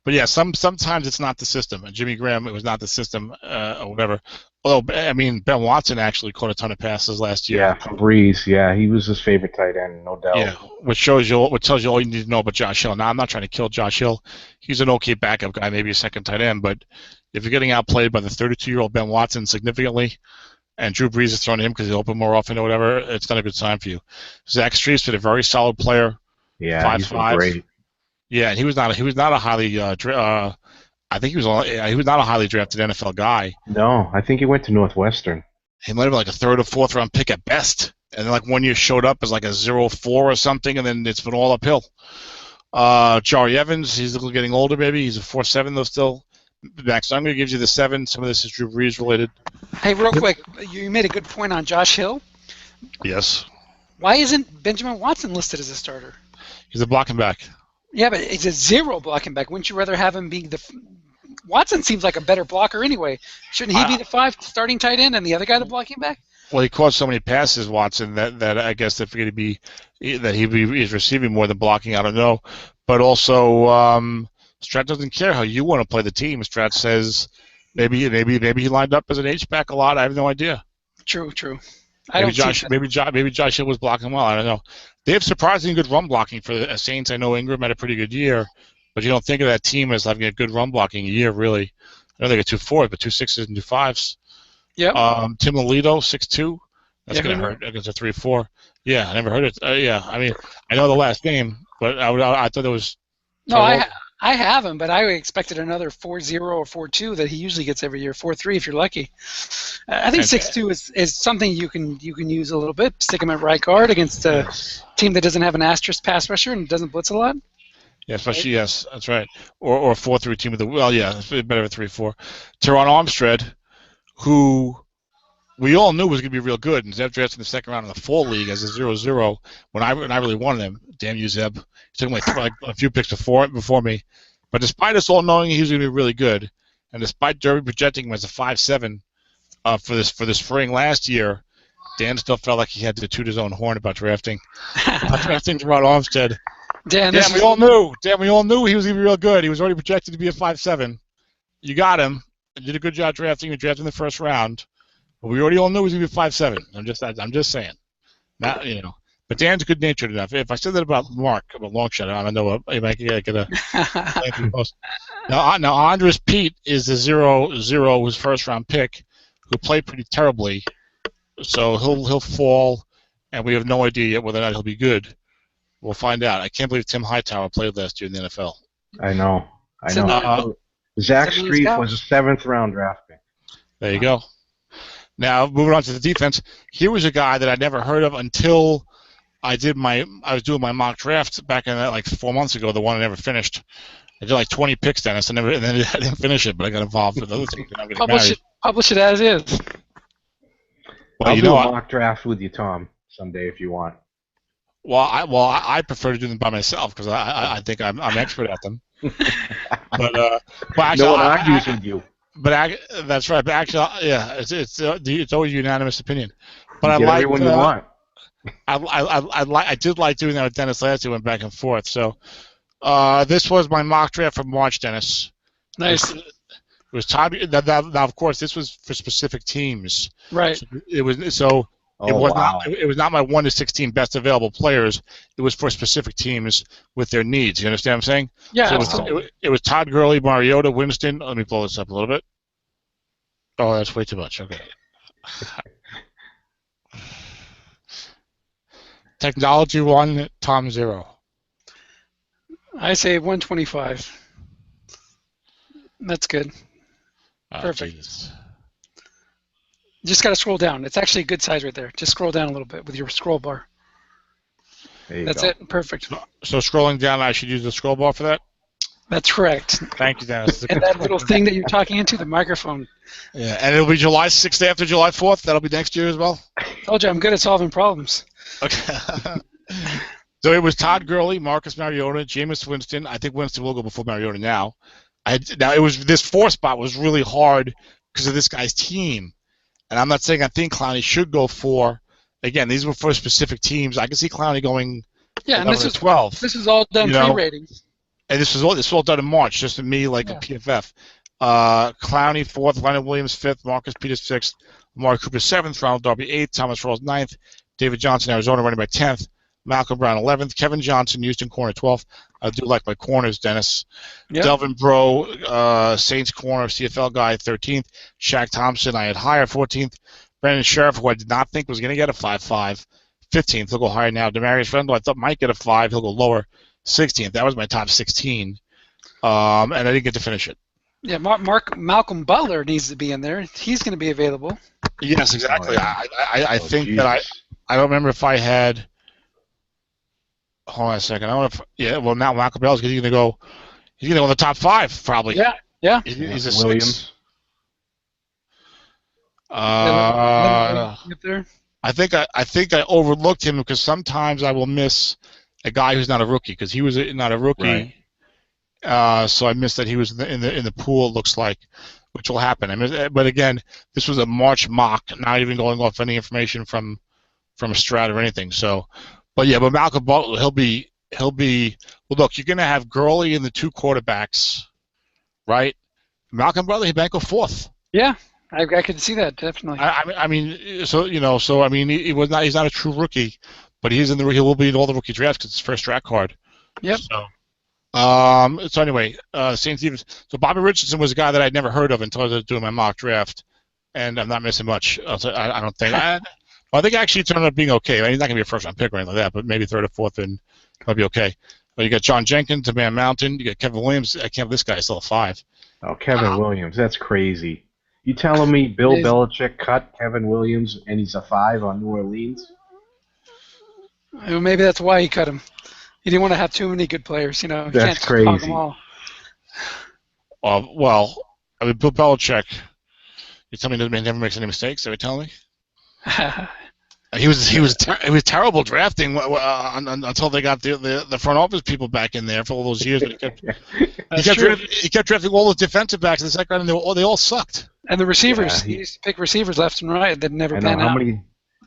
yeah, sometimes it's not the system. And Jimmy Graham, it was not the system or whatever. Although, I mean, Ben Watson actually caught a ton of passes last year. Yeah, from Breeze. Yeah, he was his favorite tight end, no doubt. Yeah, which tells you all you need to know about Josh Hill. Now, I'm not trying to kill Josh Hill. He's an okay backup guy, maybe a second tight end. But if you're getting outplayed by the 32-year-old Ben Watson significantly, and Drew Brees is throwing him because he'll open more often or whatever, it's not a good sign for you. Zach Street's been a very solid player. Yeah, he's been great. Yeah, and he was not a highly I think he was not a highly drafted NFL guy. No, I think he went to Northwestern. He might have been like a 3rd or 4th round pick at best, and then like 1 year showed up as like a 0-4 or something, and then it's been all uphill. Jari Evans, he's getting older, maybe he's a 4.7 though still. Max Unger gives you the 7. Some of this is Drew Brees related. Hey, real quick, you made a good point on Josh Hill. Yes. Why isn't Benjamin Watson listed as a starter? He's a blocking back. Yeah, but it's a 0 blocking back. Wouldn't you rather have him be the? Watson seems like a better blocker anyway. Shouldn't he be the 5 starting tight end and the other guy the blocking back? Well, he caught so many passes, Watson, that I guess that he's receiving more than blocking. I don't know, but also Strat doesn't care how you want to play the team. Strat says maybe he lined up as an H-back a lot. I have no idea. True. Maybe Josh Hill was blocking well. I don't know. They have surprisingly good run blocking for the Saints. I know Ingram had a pretty good year, but you don't think of that team as having a good run blocking year, really. I know they got 2 4s, but 2 6s and 2 5s. Yeah. Tim Alito, 6'2". That's Yeah, going to hurt against a 3-4. Yeah, I never heard it. Yeah, I mean, I know the last game, but I thought it was. No, I haven't, but I expected another 4-0 or 4-2 that he usually gets every year. 4-3 if you're lucky. I think 6-2 is something you can use a little bit. Stick him at right guard against a team that doesn't have an asterisk pass rusher and doesn't blitz a lot. Yeah, especially yes, that's right. Or a 4-3 team with the it's better than 3-4. Teron Armstead, who we all knew was going to be real good, and Zeb drafted in the second round in the fall league as a 0-0 when I really wanted him. Damn you, Zeb! He took him like a few picks before me. But despite us all knowing he was going to be really good, and despite Derby projecting him as a 5-7 for the spring last year, Dan still felt like he had to toot his own horn about drafting Teron Armstead. We all knew he was going to be real good. He was already projected to be a 5-7. You got him. You did a good job drafting. You drafted in the first round. But we already all knew he was going to be 5'7". I'm just saying. Not, But Dan's good-natured enough. If I said that about Mark, about Longshot, I don't know. I might get a post. Now Andres Pete is the 0-0, his first-round pick, who played pretty terribly. So he'll fall, and we have no idea yet whether or not he'll be good. We'll find out. I can't believe Tim Hightower played last year in the NFL. I know. Zach Street was a 7th-round draft pick. There you go. Now, moving on to the defense, here was a guy that I'd never heard of until I was doing my mock draft back in like 4 months ago, the one I never finished. I did like 20 picks, Dennis, and then I didn't finish it, but I got involved with other things. Publish it as is. Well, I'll do a mock draft with you, Tom, someday if you want. Well, I prefer to do them by myself because I think I'm expert at them. but actually, no one argues with you. But that's right. But actually, yeah, it's always a unanimous opinion. But I like everyone you want. I did like doing that with Dennis last year. Went back and forth. So this was my mock draft for March, Dennis. Nice. It was time. Now, of course, this was for specific teams. Right. So it was not my 1 to 16 best available players. It was for specific teams with their needs. You understand what I'm saying? Yeah. So it was Todd Gurley, Mariota, Winston. Let me blow this up a little bit. Oh, that's way too much. Okay. Technology 1, Tom 0. I say 125. That's good. Perfect. Jesus. You just got to scroll down. It's actually a good size right there. Just scroll down a little bit with your scroll bar. That's it. Perfect. So scrolling down, I should use the scroll bar for that? That's correct. Thank you, Dennis. And that little thing that you're talking into, the microphone. Yeah, and it'll be July 6th after July 4th. That'll be next year as well? Told you, I'm good at solving problems. Okay. So it was Todd Gurley, Marcus Mariota, Jameis Winston. I think Winston will go before Mariota now. This 4 spot was really hard because of this guy's team. And I'm not saying I think Clowney should go 4. Again, these were for specific teams. I can see Clowney going. Yeah, and this is 12. This is all done pre-ratings. And this was all done in March, just to me like a PFF. Clowney 4th, Leonard Williams 5th, Marcus Peters 6th, Amari Cooper 7th, Ronald Darby 8th, Thomas Rawls 9th, David Johnson, Arizona running back 10th, Malcolm Brown 11th, Kevin Johnson, Houston corner 12th. I do like my corners, Dennis. Yep. Delvin Breaux, Saints corner, CFL guy 13th. Shaq Thompson, I had higher 14th. Brandon Sheriff, who I did not think was going to get a 5.5, 15th. He'll go higher now. Demarius Randall, I thought might get a 5. He'll go lower, 16th. That was my top 16, and I didn't get to finish it. Yeah, Malcolm Butler needs to be in there. He's going to be available. Yes, exactly. I think geez. That I don't remember if I had. Hold on a second. I don't know if well now Malcolm Bell's going to go. He's going to go in the top 5 probably. Yeah. He's a Williams. 6. I think I overlooked him because sometimes I will miss a guy who's not a rookie because he was not a rookie. Right. So I missed that he was in the pool. It looks like, which will happen. But again, this was a March mock, not even going off any information from a Strat or anything. So, but Malcolm Butler, he'll be. Well, look, you're going to have Gurley and the 2 quarterbacks, right? Malcolm Butler, he might go 4th. Yeah. I could see that definitely. I mean, so I mean, he's not a true rookie, but he will be in all the rookie drafts because it's his first draft card. Yep. So anyway, St. Stephen's. So Bobby Richardson was a guy that I'd never heard of until I was doing my mock draft, and I'm not missing much. I don't think. I think actually it turned out being okay. I mean, he's not going to be a first round pick or anything like that, but maybe third or fourth, and he'll be okay. But you got John Jenkins, the Man Mountain. You got Kevin Williams. I can't believe this guy's still a 5. Oh, Kevin Williams, that's crazy. You telling me Bill Belichick cut Kevin Williams and he's a 5 on New Orleans? Well, maybe that's why he cut him. He didn't want to have too many good players. That's can't crazy. hog them all. Well, I mean, Bill Belichick. You tell me he never makes any mistakes? Are you telling me? He was terrible drafting until they got the front office people back in there for all those years. He kept drafting all those defensive backs in the second round, and they all sucked. And the receivers, he used to pick receivers left and right that never pan out.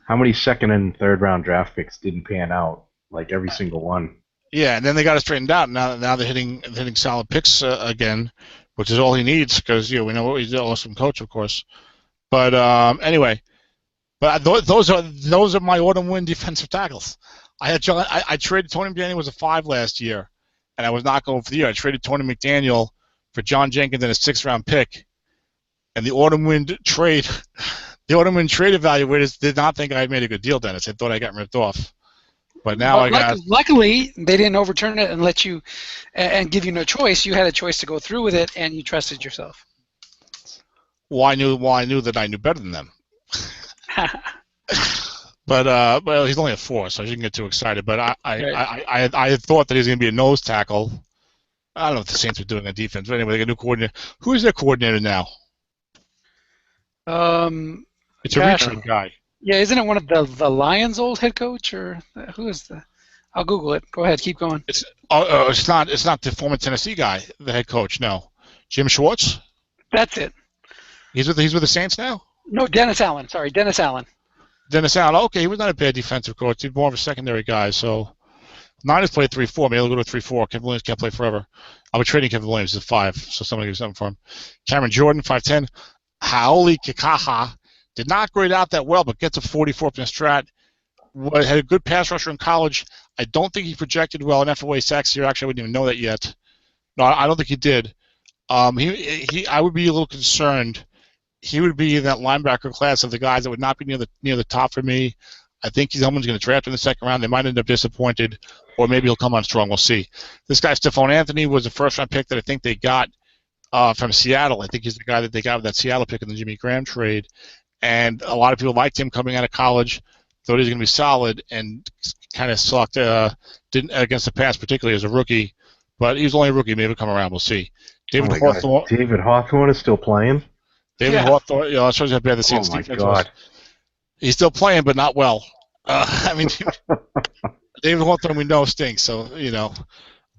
How many second and third round draft picks didn't pan out? Like every single one. Yeah, and then they got it straightened out. Now they're hitting solid picks again, which is all he needs because we know he's an awesome coach, of course. But anyway. But those are my autumn win defensive tackles. I traded Tony McDaniel was a 5 last year, and I was not going for the year. I traded Tony McDaniel for John Jenkins and a 6th round pick, and the autumn win trade evaluators did not think I had made a good deal, Dennis. They thought I got ripped off. But now luckily they didn't overturn it and let you and give you no choice. You had a choice to go through with it, and you trusted yourself. Well, I knew that I knew better than them. But well, he's only a 4, so I shouldn't get too excited. But I had thought that he was going to be a nose tackle. I don't know if the Saints were doing a defense, but anyway, they got a new coordinator. Who is their coordinator now? It's a return guy. Yeah, isn't it one of the Lions' old head coach, or who is the? I'll Google it. Go ahead, keep going. It's not the former Tennessee guy, the head coach. No, Jim Schwartz. That's it. He's with the Saints now. No, Dennis Allen. Sorry, Dennis Allen. Dennis Allen. Okay, he was not a bad defensive coach. He's more of a secondary guy. So Niners played 3-4. Maybe they'll go to 3-4. Kevin Williams can't play forever. I'll be trading Kevin Williams at 5, so somebody give something for him. Cameron Jordan, 5'10". Haoli Kikaha did not grade out that well, but gets a 44 from Strat. Had a good pass rusher in college. I don't think he projected well in FOA sacks here. Actually, I wouldn't even know that yet. No, I don't think he did. I would be a little concerned. He would be in that linebacker class of the guys that would not be near the top for me. I think someone's going to draft in the second round. They might end up disappointed, or maybe he'll come on strong. We'll see. This guy, Stephon Anthony, was a first-round pick that I think they got from Seattle. I think he's the guy that they got with that Seattle pick in the Jimmy Graham trade. And a lot of people liked him coming out of college, thought he was going to be solid, and kind of sucked didn't against the pass, particularly as a rookie. But he was only a rookie. Maybe he'll come around. We'll see. David Hawthorne is still playing? David Hawthorne, that shows you how bad the Saints defense was. He's still playing, but not well. I mean, David Hawthorne we know stinks. So this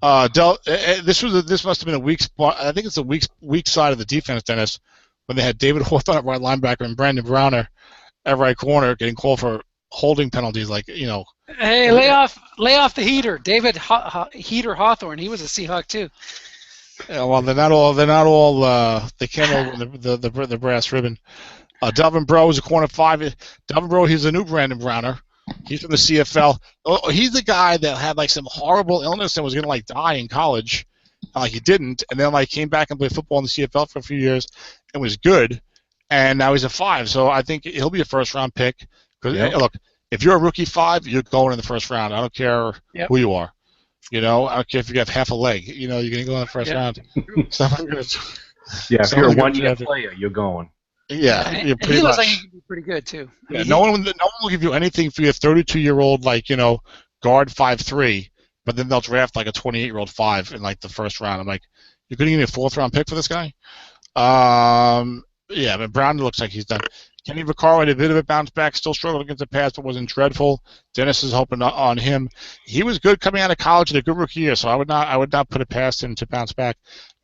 must have been a weak spot. I think it's a weak side of the defense, Dennis, when they had David Hawthorne at right linebacker and Brandon Browner at right corner getting called for holding penalties, Hey, lay off the heater, David Heater Hawthorne. He was a Seahawk too. Yeah, well, they're not all. They came over the brass ribbon. Delvin Breaux is a corner 5. Delvin Breaux, he's a new Brandon Browner. He's from the CFL. He's the guy that had some horrible illness and was gonna die in college. He didn't, and then came back and played football in the CFL for a few years and was good. And now he's a 5. So I think he'll be a first-round pick. Because look, if you're a rookie 5, you're going in the first round. I don't care who you are. I don't care if you have half a leg. You're going to go in the first round. If you're a one-year player, you're going. Yeah, he looks like he can be pretty good too. Yeah, no one will give you anything for your 32-year-old guard 5'3", but then they'll draft a 28-year-old 5 in the first round. I'm like, you're going to give me a 4th-round pick for this guy? But Brown looks like he's done. Kenny Vaccaro had a bit of a bounce back, still struggled against the pass, but wasn't dreadful. Dennis is hoping on him. He was good coming out of college, had a good rookie year, so I would not put it past him to bounce back.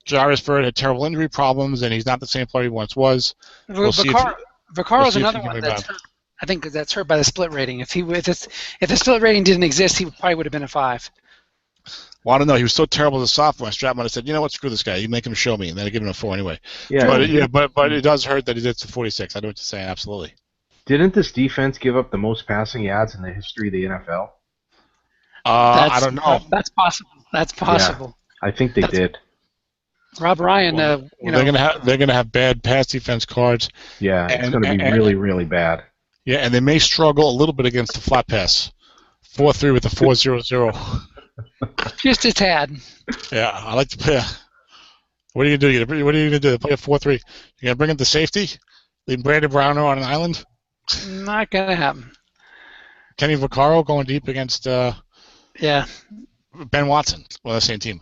Jairus Byrd had terrible injury problems, and he's not the same player he once was. Vaccaro's another one that's hurt. I think that's hurt by the split rating. If the split rating didn't exist, he probably would have been a 5. Well, I don't know. He was so terrible as a sophomore. Strat might have said, you know what, screw this guy. You make him show me, and then I give him a 4 anyway. Yeah. But it does hurt that he gets to 46. I know what you're saying. Absolutely. Didn't this defense give up the most passing yards in the history of the NFL? I don't know. That's possible. That's possible. Yeah, I think they did. Rob Ryan, they're gonna have bad pass defense cards. Yeah, it's gonna be really, really bad. Yeah, and they may struggle a little bit against the flat pass. 4-3 with a 4-0-0. Just a tad. Yeah, I like to play. What are you gonna do? What are you gonna do? Play a 4-3? You gonna bring in the safety? Leave Brandon Browner on an island? Not gonna happen. Kenny Vaccaro going deep against Ben Watson. Well, the same team.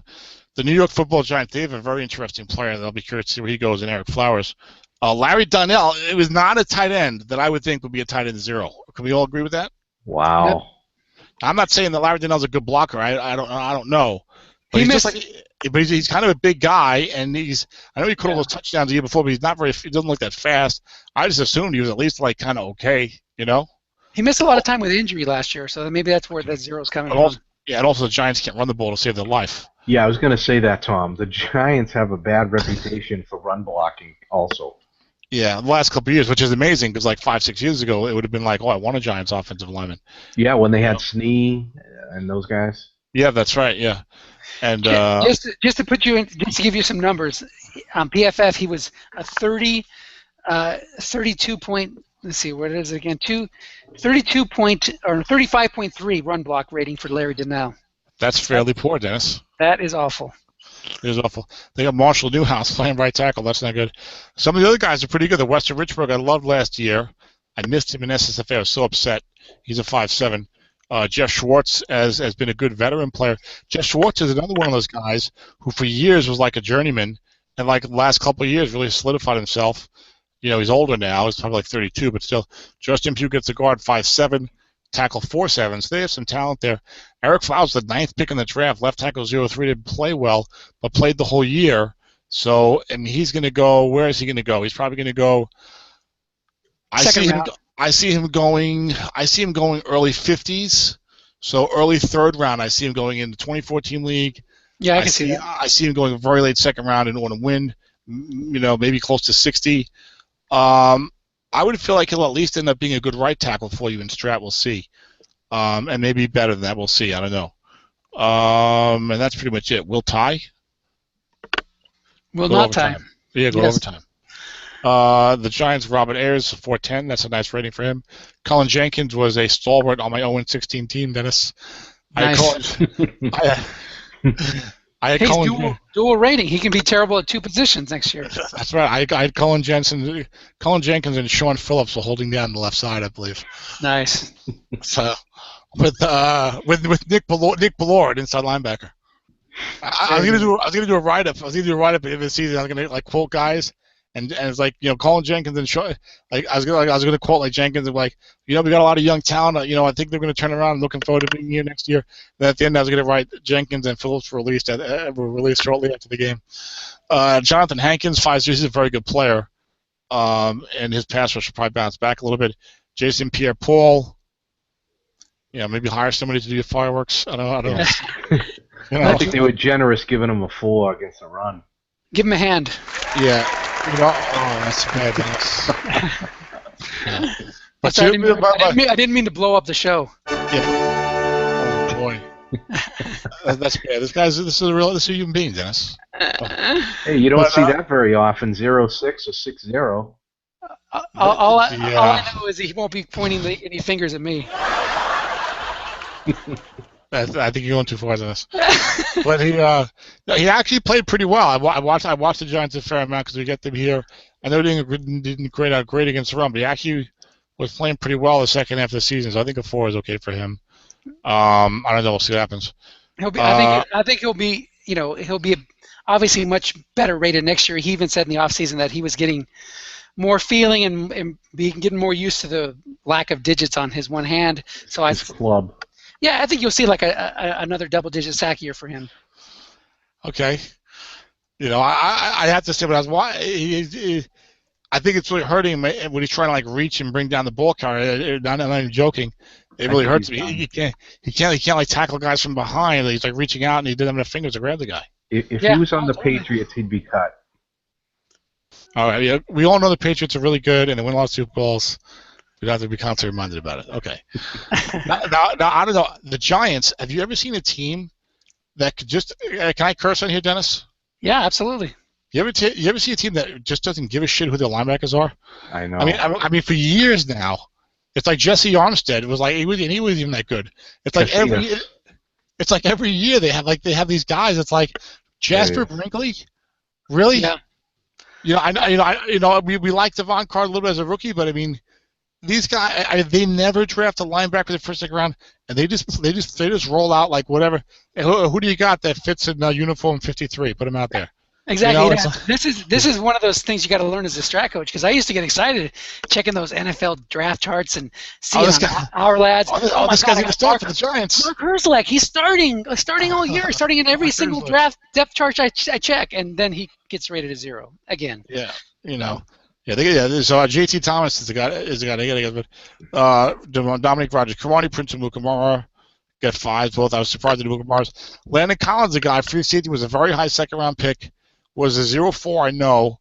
The New York Football Giants, they have a very interesting player. I'll be curious to see where he goes in Eric Flowers. Larry Donnell, it was not a tight end that I would think would be a tight end 0. Can we all agree with that? Wow. Yep. I'm not saying that Larry Donnell's a good blocker. I don't know. But he's kind of a big guy, and I know he caught all those touchdowns the year before, but he doesn't look that fast. I just assumed he was at least like kind of okay, you know? He missed a lot of time with injury last year, so maybe that's where that 0's coming from. Yeah, and also the Giants can't run the ball to save their life. Yeah, I was going to say that, Tom. The Giants have a bad reputation for run blocking also. Yeah, the last couple of years, which is amazing because like 5-6 years ago, it would have been like, oh, I want a Giants offensive lineman. Yeah, when they had Snee and those guys. Yeah, that's right, yeah. And just to put you in, just to give you some numbers, on PFF he was a 32 point. Let's see, what is it again? 35.3 run block rating for Larry Donnell. That's fairly poor, Dennis. That is awful. It is awful. They got Marshall Newhouse playing right tackle. That's not good. Some of the other guys are pretty good. The Western Richburg I loved last year. I missed him in SSFA. I was so upset. He's a 5'7". Jeff Schwartz has been a good veteran player. Jeff Schwartz is another one of those guys who for years was like a journeyman, and like the last couple of years really solidified himself. You know, he's older now. He's probably like 32, but still. Justin Pugh gets a guard 5'7", tackle 4'7", so they have some talent there. Eric Flowers, the 9th pick in the draft, left tackle 0-3, didn't play well, but played the whole year. So, and he's going to go, where is he going to go? He's probably going to go, I see him going early 50s, so early 3rd round. I see him going in the 24-team league. Yeah, I can see that. I see him going very late 2nd round and want to win, you know, maybe close to 60. I would feel like he'll at least end up being a good right tackle for you in Strat. We'll see. And maybe better than that. We'll see. I don't know. And that's pretty much it. We'll tie? Will not tie. Yeah, go overtime. The Giants, Robert Ayers, 4'10". That's a nice rating for him. Colin Jenkins was a stalwart on my 0-16 team, Dennis. Nice. I had dual rating. He can be terrible at 2 positions next year. That's right. I had Colin Jenkins and Sean Phillips were holding down the left side, I believe. Nice. So with Nick Ballard, inside linebacker. I was gonna do a write up. I was gonna do a write up in the season. I was gonna like quote guys. And it's like, you know, Colin Jenkins and Sean, I was gonna quote like Jenkins and like, you know, we got a lot of young talent. You know, I think they're gonna turn around. I'm looking forward to being here next year. Then at the end, I was gonna write Jenkins and Phillips were released shortly after the game. Jonathan Hankins, 5'0", he's a very good player, and his pass rush will probably bounce back a little bit. Jason Pierre-Paul, maybe hire somebody to do the fireworks. I don't know. You know, I think they were generous giving him a 4 against the run. Give him a hand. Yeah. That's bad. Yeah. But I didn't mean to blow up the show. Yeah. Oh boy. That's bad. This is a human being, Dennis. Hey, you don't see that very often. 0-6 or 6-0. All I know is he won't be pointing any fingers at me. I think you're going too far on this. But he actually played pretty well. I watched the Giants a fair amount because we get them here. I know they didn't grade out great against the run, but he actually was playing pretty well the second half of the season. So I think a 4 is okay for him. I don't know. We'll see what happens. I think he'll be obviously much better rated next year. He even said in the offseason that he was getting more feeling and getting more used to the lack of digits on his one hand. So club. Yeah, I think you'll see like another double-digit sack year for him. Okay. I have to say, but I think it's really hurting him when he's trying to like reach and bring down the ball carrier. I'm not even joking. It really hurts me. He can't like tackle guys from behind. He's like reaching out and he doesn't have enough fingers to grab the guy. If he was on the Patriots, he'd be cut. All right, yeah, we all know the Patriots are really good and they win a lot of Super Bowls. We don't have to be constantly reminded about it. Okay. now, I don't know. The Giants. Have you ever seen a team that could just? Can I curse on here, Dennis? Yeah, absolutely. You ever see a team that just doesn't give a shit who their linebackers are? I know. I mean, for years now, it's like Jesse Armstead was like he wasn't even that good. It's like every year they have these guys. It's like Jasper Brinkley, really? Yeah. We like Devon Carter a little bit as a rookie, but I mean, these guys they never draft a linebacker in the first second round, and they just roll out like whatever. Who do you got that fits in uniform 53? Put them out there. Exactly. This is one of those things you got to learn as a strat coach, because I used to get excited checking those NFL draft charts and seeing our lads. This guy's going to start for the Giants. Mark Herzlach, he's starting all year, starting in every single draft depth chart I check, and then he gets rated a 0 again. Yeah, So JT Thomas is the guy. They got to get. Dominic Rogers, Karani Prince, and Mukamara got 5 both. I was surprised at Mukamara's. Landon Collins, the guy, free safety, was a very high second-round pick. Was a 0-4, I know,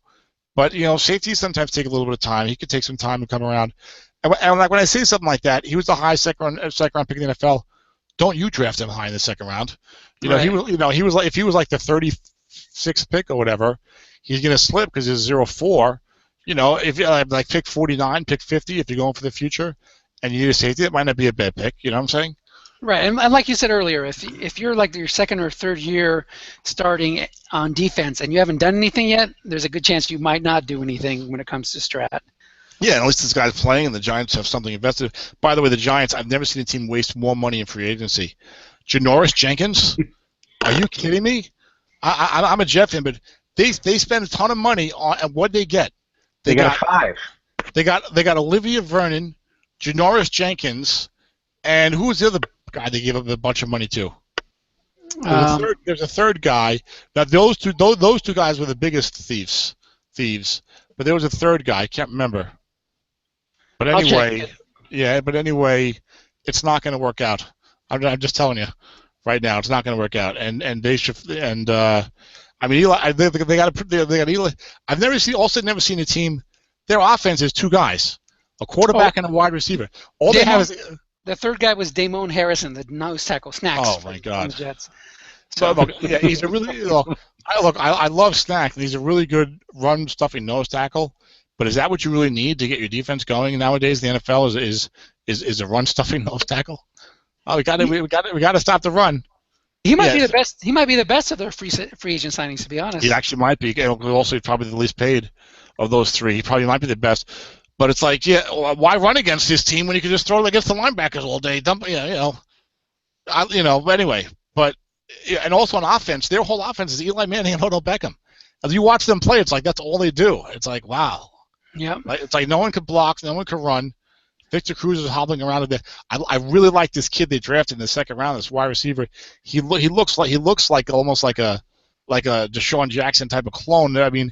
but safeties sometimes take a little bit of time. He could take some time to come around. And like when I say something like that, he was the high second round pick in the NFL. Don't you draft him high in the second round? Right. He was like if he was like the 36th pick or whatever, he's gonna slip because he's 0-4. If you like pick 49, pick 50, if you're going for the future, and you need a safety, it might not be a bad pick. You know what I'm saying? Right, and like you said earlier, if you're like your second or third year starting on defense and you haven't done anything yet, there's a good chance you might not do anything when it comes to strat. Yeah, and at least this guy's playing and the Giants have something invested. By the way, the Giants, I've never seen a team waste more money in free agency. Janoris Jenkins? Are you kidding me? I'm a Jet fan, but they spend a ton of money on, and what'd they get? They got 5. They got Olivia Vernon, Janoris Jenkins, and who was the other guy they gave up a bunch of money to? There's a third guy. Now those two guys were the biggest thieves. But there was a third guy. I can't remember. But anyway, it's not going to work out. I'm just telling you right now, it's not going to work out. And they should. And I mean, Eli. They got Eli. I've never seen a team. Their offense is 2 guys, a quarterback and a wide receiver. All they have is. The third guy was Damone Harrison, the nose tackle, Snacks. Oh my God! The Jets. So he's a really I love Snack. He's a really good run stuffing nose tackle. But is that what you really need to get your defense going nowadays? The NFL is a run stuffing nose tackle. Oh, we got to stop the run. He might be the best. He might be the best of their free agent signings, to be honest. He actually might be. Also, he's probably the least paid of those 3. He probably might be the best. But it's like, why run against this team when you can just throw it against the linebackers all day? But anyway. But and also on offense, their whole offense is Eli Manning and Odell Beckham. As you watch them play, it's like that's all they do. It's like, wow. Yeah. It's like no one could block, no one could run. Victor Cruz is hobbling around a bit. I really like this kid they drafted in the second round, this wide receiver. He looks like almost like a Deshaun Jackson type of clone. I mean,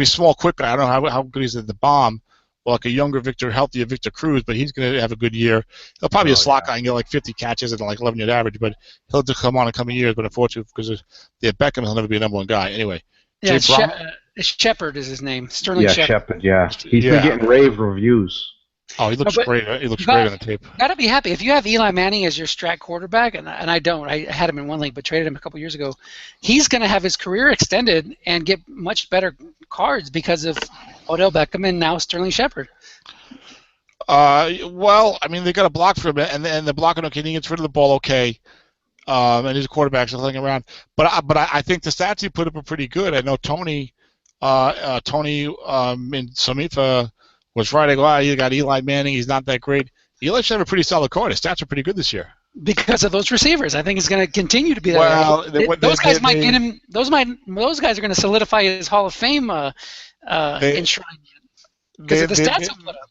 small, quick guy. I don't know how good he's at the bomb. Like a younger healthier Victor Cruz, but he's going to have a good year. He'll probably be a slot guy and get like 50 catches and like 11-yard average, but he'll just come on in coming years. But unfortunately, because of Beckham, he'll never be a number 1 guy. Anyway. Yeah, Shepard is his name. Sterling Shepard. Yeah. He's been getting rave reviews. Oh, he looks great. He looks great on the tape. Got to be happy if you have Eli Manning as your strat quarterback, and I don't. I had him in one league, but traded him a couple years ago. He's going to have his career extended and get much better cards because of Odell Beckham and now Sterling Shepard. Well, I mean, they got a block for him, and the blocking okay. He gets rid of the ball okay, and his quarterback's looking around. But I think the stats he put up are pretty good. I know Tony in Samifa was right. I go, you got Eli Manning. He's not that great. Eli should have a pretty solid card. His stats are pretty good this year. Because of those receivers, I think it's going to continue to be that way. Those guys might get him. Those guys are going to solidify his Hall of Fame enshrinement because of the stats he'll put up.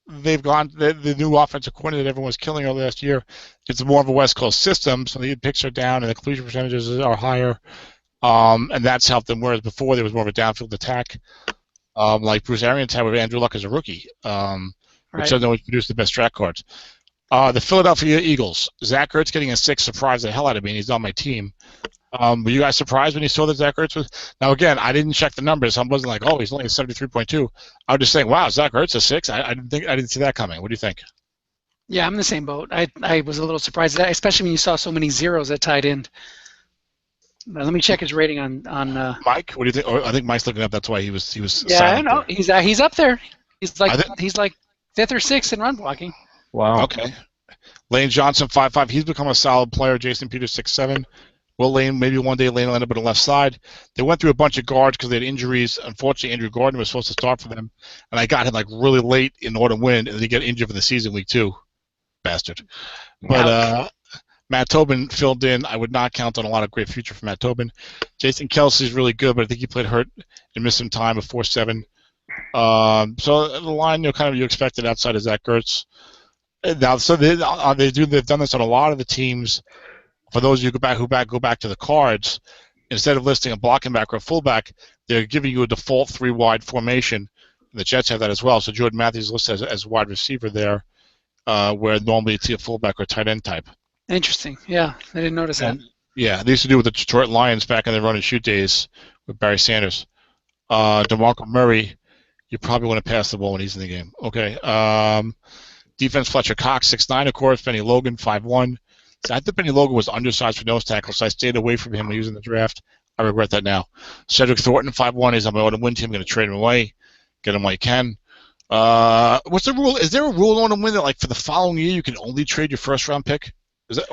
They've gone the new offensive coordinator that everyone was killing earlier last year. It's more of a West Coast system, so the picks are down and the completion percentages are higher, and that's helped them. Whereas before there was more of a downfield attack, like Bruce Arians had with Andrew Luck as a rookie, which doesn't always produce the best track cards. The Philadelphia Eagles. Zach Ertz getting a 6 surprised the hell out of me, and he's on my team. Were you guys surprised when you saw that Zach Ertz was? Now again, I didn't check the numbers. I wasn't like, oh, he's only 73.2. I was just saying, wow, Zach Ertz a 6. I didn't see that coming. What do you think? Yeah, I'm in the same boat. I was a little surprised at that, especially when you saw so many zeros at tight end. Let me check his rating on. Mike, what do you think? Or I think Mike's looking up. That's why he was. Yeah, I silent know. there. He's up there. He's like 5th or 6th in run blocking. Wow. Okay. Lane Johnson 5'5". He's become a solid player. Jason Peters 6'7". Will Lane, maybe one day Lane will end up on the left side. They went through a bunch of guards because they had injuries. Unfortunately, Andrew Gordon was supposed to start for them, and I got him like really late in order to win, and they get injured for the season week 2. Bastard. But Matt Tobin filled in. I would not count on a lot of great future for Matt Tobin. Jason Kelsey's really good, but I think he played hurt and missed some time at 4-7. So the line, you expected outside of Zach Ertz. Now, so they've done this on a lot of the teams. For those of you who go back to the cards, instead of listing a blocking back or a fullback, they're giving you a default 3-wide formation. And the Jets have that as well. So Jordan Matthews is listed as wide receiver there, where normally it's a fullback or tight end type. Interesting. Yeah, I didn't notice that. Yeah, they used to do with the Detroit Lions back in their run and shoot days with Barry Sanders. DeMarco Murray, you probably want to pass the ball when he's in the game. Okay. Defense, Fletcher Cox, 6'9", of course. Benny Logan, 5'1". So I think Benny Logan was undersized for nose tackle, so I stayed away from him when he was in the draft. I regret that now. Cedric Thornton, 5'1", is on my autumn win team. I'm going to trade him away, get him while you can. What's the rule? Is there a rule on autumn win that, like, for the following year you can only trade your first-round pick? Is that?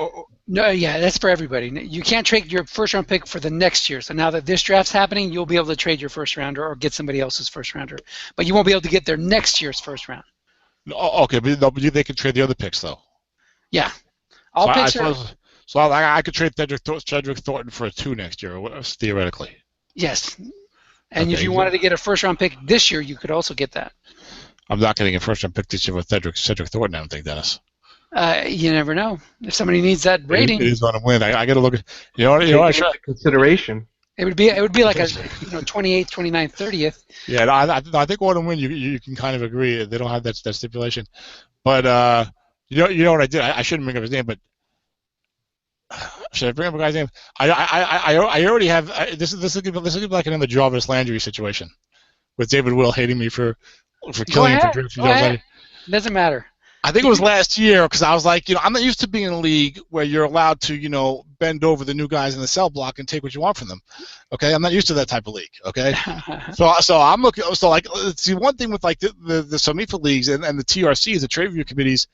No, yeah, that's for everybody. You can't trade your first-round pick for the next year. So now that this draft's happening, you'll be able to trade your first-rounder or get somebody else's first-rounder. But you won't be able to get their next year's first round. Okay, but they can trade the other picks, though. Yeah. All picks are... So I could trade Cedric Thornton for a 2 next year, theoretically. Yes. And Okay, if you wanted to get a first-round pick this year, you could also get that. I'm not getting a first-round pick this year with Cedric Thornton, I don't think, Dennis. You never know. If somebody needs that rating, it is on a win. I got to look at. Consideration. It would be like a 28th, 29th, 30th. Yeah, I think autumn win you can kind of agree they don't have that stipulation, but you know what I did? I shouldn't bring up his name, but should I bring up a guy's name? I already have this is gonna be like another Jarvis Landry situation with David Will hating me for killing him for drafting Jarvis Landry. Doesn't matter. I think it was last year because I was like, I'm not used to being in a league where you're allowed to, bend over the new guys in the cell block and take what you want from them. Okay, I'm not used to that type of league. Okay, so I'm looking. So like, see, one thing with like the Somifa leagues and the TRCs, the trade review committees,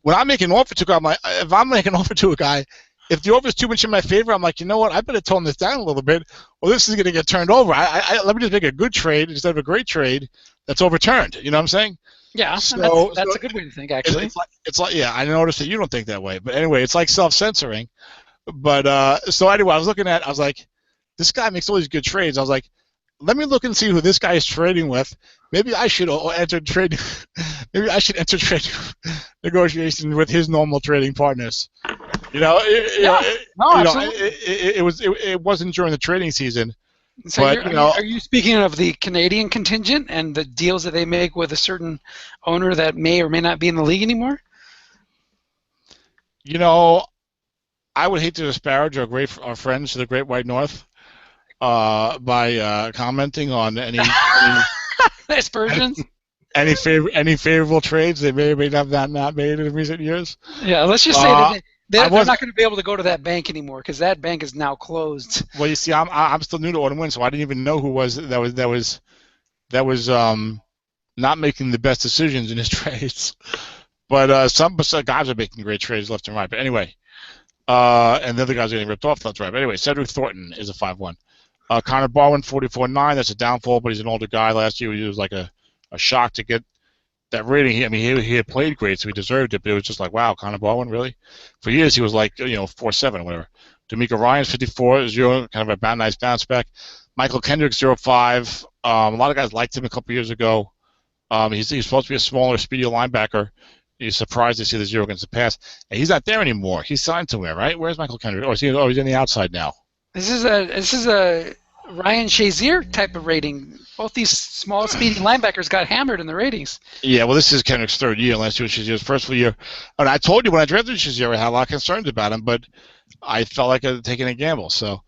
when I'm making an offer to a guy, if I'm making an offer to a guy, if the offer is too much in my favor, I'm like, you know what? I better tone this down a little bit, or this is going to get turned over. Let me just make a good trade instead of a great trade that's overturned. You know what I'm saying? Yeah, that's a good way to think, actually. It's like yeah, I noticed that you don't think that way, but anyway, it's like self-censoring. But so anyway, I was like, this guy makes all these good trades. I was like, let me look and see who this guy is trading with. Maybe I should enter trade. Maybe I should enter trade negotiations with his normal trading partners. It wasn't during the trading season. So are you speaking of the Canadian contingent and the deals that they make with a certain owner that may or may not be in the league anymore? I would hate to disparage our friends to the Great White North by commenting on any aspersions. Any favorable trades they may or may have not made in recent years. Yeah, let's just say that they're not going to be able to go to that bank anymore because that bank is now closed. Well, you see, I'm still new to Autumn Win, so I didn't even know who was not making the best decisions in his trades. But some guys are making great trades left and right. But anyway, and the other guys are getting ripped off left and right. But anyway, Cedric Thornton is a 5'1". Connor Barwin, 44.9. That's a downfall, but he's an older guy. Last year he was like a shock to get that rating. He had played great, so he deserved it. But it was just like, wow, Connor Barwin, really? For years he was like 4.7 or whatever. D'Amico Ryan's 54.0, kind of a nice bounce back. Michael Kendrick 0.5. A lot of guys liked him a couple years ago. He's supposed to be a smaller, speedier linebacker. He's surprised to see the 0 against the pass. And he's not there anymore. He's signed somewhere, right? Where's Michael Kendrick? Oh, he's on the outside now. This is a Ryan Shazier type of rating. Both these small, speedy linebackers got hammered in the ratings. Yeah, well, this is Kendrick's third year. Last year was Shazier's first full year. And I told you when I drafted Shazier, I had a lot of concerns about him, but I felt like I had taken a gamble. So,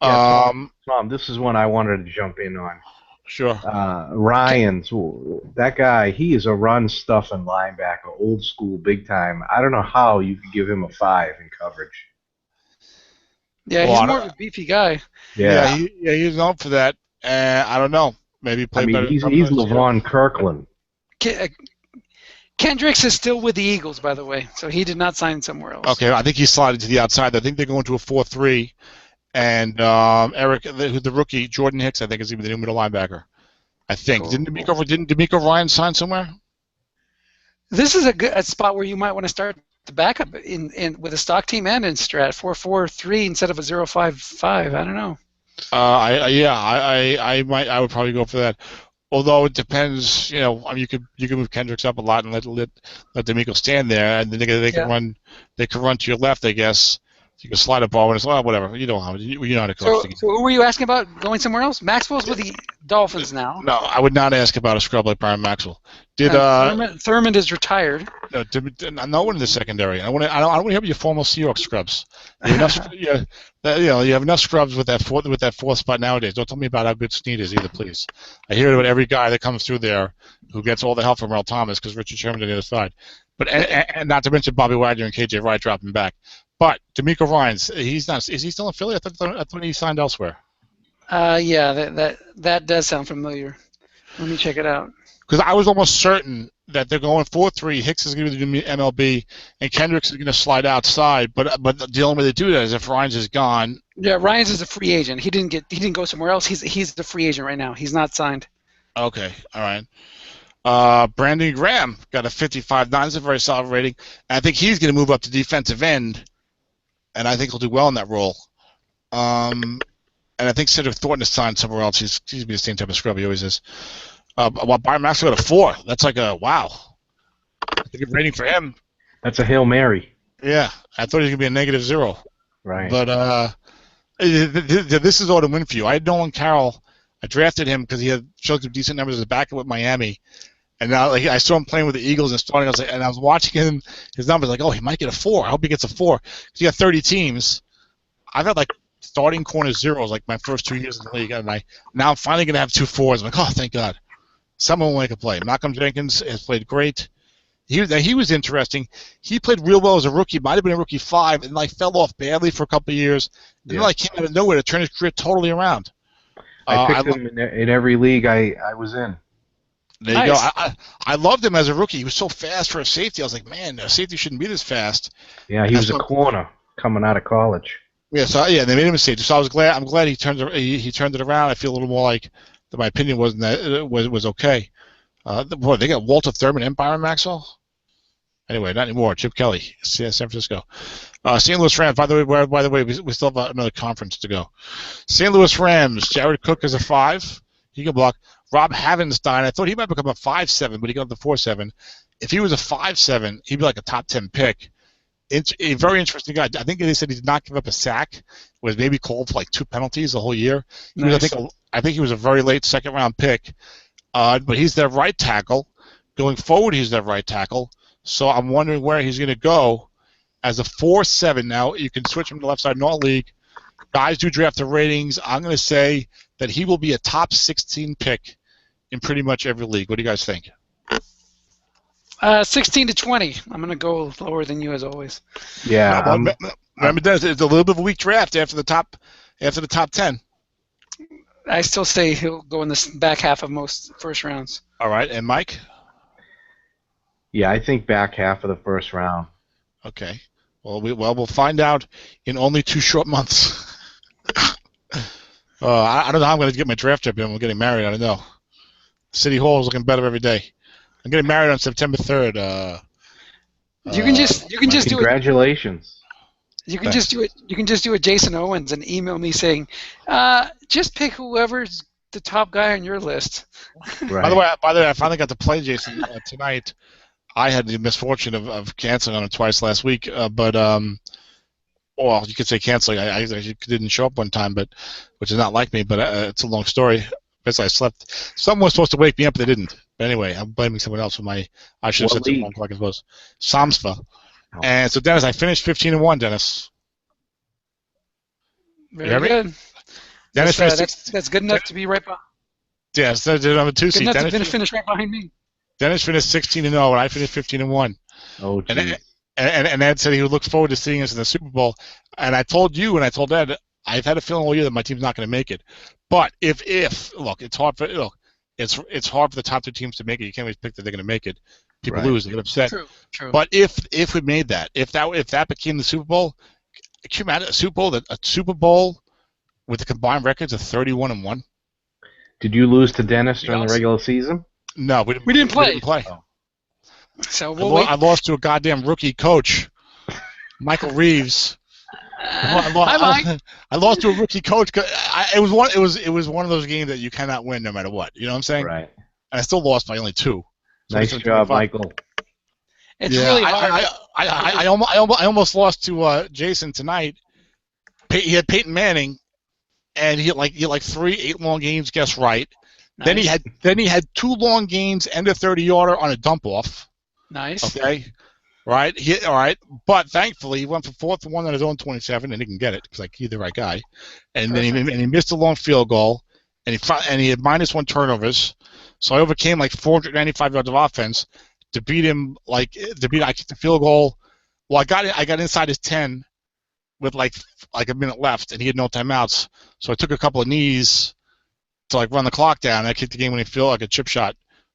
Yeah, Tom, this is one I wanted to jump in on. Sure. Ryan's, that guy, he is a run-stuffing linebacker, old school, big time. I don't know how you could give him a 5 in coverage. Yeah, he's more of a beefy guy. Yeah, he's known for that. I don't know. Maybe play better. He's Levon Kirkland. Kendricks is still with the Eagles, by the way, so he did not sign somewhere else. Okay, I think he's slided to the outside. I think they're going to a 4-3, and Eric, the rookie, Jordan Hicks, I think is going to be the new middle linebacker. I think. Cool. Didn't D'Amico Ryan sign somewhere? This is a spot where you might want to start the backup in with a stock team and in Strat 4-4-3 instead of a 0-5-5. I don't know. I would probably go for that. Although it depends, you know, I mean, you could move Kendricks up a lot and let D'Amico stand there, and then they can run to your left, I guess. You can slide a ball and it's whatever. You know how to coach. So who were you asking about going somewhere else? Maxwell's with the Dolphins now. No, I would not ask about a scrub like Byron Maxwell. Thurmond is retired. No one in the secondary. I don't want to hear about your formal Seahawks scrubs. You have enough scrubs with that fourth spot nowadays. Don't tell me about how good Snead is either, please. I hear about every guy that comes through there who gets all the help from Earl Thomas because Richard Sherman's on the other side. But and not to mention Bobby Wagner and KJ Wright dropping back. But D'Amico Ryans, he's not. Is he still in Philly? I thought he signed elsewhere. Yeah, that does sound familiar. Let me check it out. Because I was almost certain that they're going 4-3. Hicks is going to be the MLB, and Kendricks is going to slide outside. But the only way they do that is if Ryans is gone. Yeah, Ryans is a free agent. He didn't go somewhere else. He's the free agent right now. He's not signed. Okay, all right. Brandon Graham got a 55. That's a very solid rating. And I think he's going to move up to defensive end, and I think he'll do well in that role. And I think Cedric Thornton is signed somewhere else. He's going to be the same type of scrub he always is. Byron Maxwell got a 4. That's like a wow. That's a good rating for him. That's a Hail Mary. Yeah, I thought he was going to be a -0. Right. But this is all to win for you. I had Nolan Carroll. I drafted him because he had showed some decent numbers as a backup with Miami. And now I saw him playing with the Eagles and starting. I was watching him, his numbers, like, oh, he might get a 4. I hope he gets a 4. Because he got 30 teams. I've had like starting corner zeros like my first 2 years in the league. And now I'm finally going to have 2 4s. I'm like, oh, thank God. Someone will make a play. Malcolm Jenkins has played great. He was interesting. He played real well as a rookie. Might have been a rookie 5 and like fell off badly for a couple of years. Then came out of nowhere to turn his career totally around. I picked him in every league I was in. There you go. I loved him as a rookie. He was so fast for a safety. I was like, man, a safety shouldn't be this fast. Yeah, he was a corner coming out of college. Yeah, they made him a safety. So I'm glad he turned it around. I feel a little more like that my opinion wasn't that it was okay. Boy, they got Walter Thurman and Byron Maxwell. Anyway, not anymore. Chip Kelly, San Francisco. St. Louis Rams. By the way, we still have another conference to go. St. Louis Rams. Jared Cook is a 5. He can block. Rob Havenstein. I thought he might become a 5-7, but he got up to 4-7. If he was a 5-7, he'd be like a top 10 pick. It's a very interesting guy. I think they said he did not give up a sack. Was maybe called for like 2 penalties the whole year. Nice. I think he was a very late second-round pick. But he's their right tackle. Going forward, he's their right tackle. So I'm wondering where he's going to go as a 4-7. Now, you can switch him to the left side in all league. Guys do draft the ratings. I'm going to say that he will be a top 16 pick in pretty much every league. What do you guys think? 16 to 20. I'm going to go lower than you as always. Yeah. Remember, it's a little bit of a weak draft after the top 10. I still say he'll go in the back half of most first rounds. All right, and Mike? Yeah, I think back half of the first round. Okay. Well, we'll find out in only 2 short months. I don't know how I'm going to get my draft job in. I'm getting married. I don't know. City Hall is looking better every day. I'm getting married on September 3rd. You can just do it. Congratulations. You can just do it. You can just do a Jason Owens and email me saying, just pick whoever's the top guy on your list. Right. By the way, I finally got to play Jason tonight. I had the misfortune of canceling on him twice last week, but well, you could say canceling. I didn't show up one time, but which is not like me. But it's a long story. Basically, I slept. Someone was supposed to wake me up, but they didn't. But anyway, I'm blaming someone else for my. I should have said to 1 o'clock as was. Samsva. Oh. And so, Dennis, I finished 15-1. Dennis. Very good. Dennis, that's good enough to be right behind. Yes, I'm a 2 seed. Good enough to finish right behind me. Dennis finished 16-0, and I finished 15-1. Oh, geez. And Ed said he would look forward to seeing us in the Super Bowl. And I told you, and I told Ed, I've had a feeling all year that my team's not going to make it. But if look, it's hard for it's hard for the top 2 teams to make it. You can't always pick that they're going to make it. People lose, they get upset. True. But if we made that, if that became the Super Bowl, can you imagine a Super Bowl with the combined records of 31-1? Did you lose to Dennis during the regular season? No, we didn't play. Oh. So I lost to a goddamn rookie coach, Michael Reeves. I lost to a rookie coach. It was one of those games that you cannot win no matter what. You know what I'm saying? Right. And I still lost by only 2. So nice job, Michael. It's really hard. I almost lost to Jason tonight. He had Peyton Manning, and he had like 3 8-long games guessed right. Nice. Then he had 2 long games and a 30-yarder on a dump off. Nice. Okay. Right. All right. But thankfully, he went for 4th and 1 on his own 27, and he can get it because he's the right guy. And then he missed a long field goal, and he had -1 turnovers. So I overcame 495 yards of offense to beat him. I kicked the field goal. Well, I got inside his 10 with like a minute left, and he had no timeouts. So I took a couple of knees to run the clock down. And I kicked the game-winning field like a chip shot,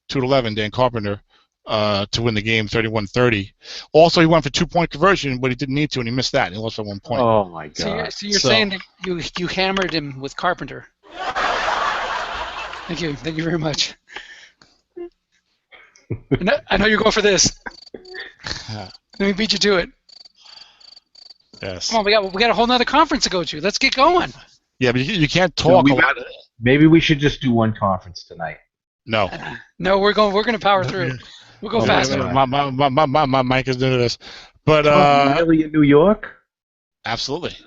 2-11, Dan Carpenter, to win the game, 31-30. Also, he went for 2-point conversion, but he didn't need to, and he missed that. And he lost by 1 point. Oh my God! So you're saying that you hammered him with Carpenter? Thank you very much. I know you're going for this. Let me beat you to it. Yes. Come on, we got a whole nother conference to go to. Let's get going. Yeah, but you can't talk a lot. Maybe we should just do one conference tonight. No. No, we're going to power through. We'll go faster. My mic is doing this. But really in New York? Absolutely.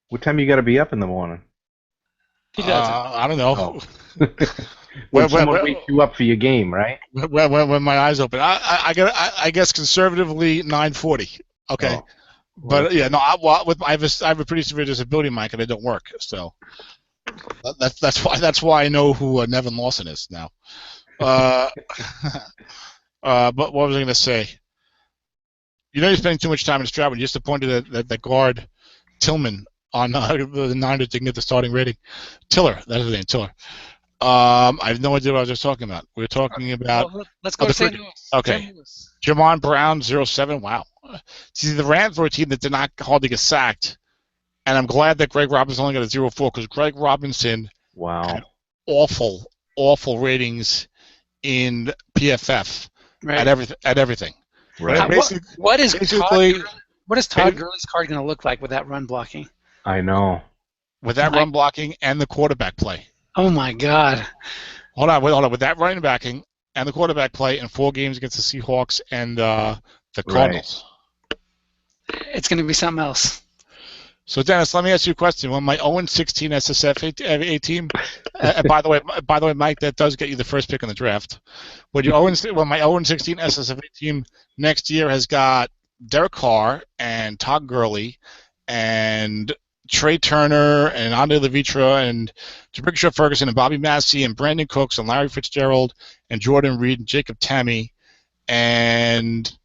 What time you got to be up in the morning? He does. I don't know. Oh. when someone wakes you up for your game, right? When my eyes open, I guess conservatively 9:40. Okay. Oh. But yeah, no. I have a pretty severe disability, Mike, and it don't work. So that's why I know who Nevin Lawson is now. But what was I going to say? You're spending too much time in Strat. You're just appointed that guard Tillman on the Niners to get the starting rating. Tiller, that's his name, Tiller. I have no idea what I was just talking about. We were talking about. Well, let's go to St. Louis. Okay. Jamon Brown, 0-7. Wow. See, the Rams were a team that did not hardly get sacked, and I'm glad that Greg Robinson only got a 0-4 because Greg Robinson had awful ratings in PFF at everything. Right. What is Todd Gurley's card going to look like with that run blocking? I know. With that run blocking and the quarterback play. Oh my God. Hold on. With that running backing and the quarterback play in 4 games against the Seahawks and the Cardinals. Right. It's going to be something else. So Dennis, let me ask you a question. When my 0-16 SSF team, by the way, Mike, that does get you the first pick in the draft. When my 0-16 SSF team next year has got Derek Carr and Todd Gurley and Trey Turner and Andre Levitra and Jabrisha Ferguson and Bobby Massey and Brandon Cooks and Larry Fitzgerald and Jordan Reed and Jacob Tamme and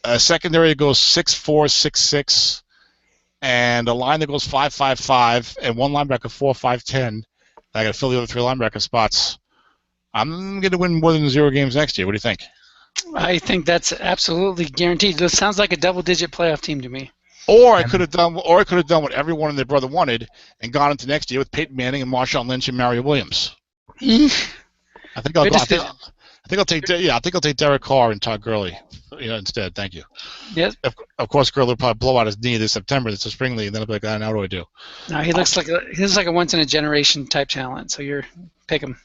a secondary that goes 6'4", 6'6", and a line that goes 5'5", and one linebacker 4'5", I got to fill the other 3 linebacker spots. I'm going to win more than 0 games next year. What do you think? I think that's absolutely guaranteed. This sounds like a double-digit playoff team to me. Or I could have done what everyone and their brother wanted and gone into next year with Peyton Manning and Marshawn Lynch and Mario Williams. I think I'll take Derek Carr and Todd Gurley instead. Thank you. Yes. Of course, Gurley will probably blow out his knee this September. It's a spring league, and then I'll be like, now what do I do? No, he looks like a once in a generation type talent. So you're pick him.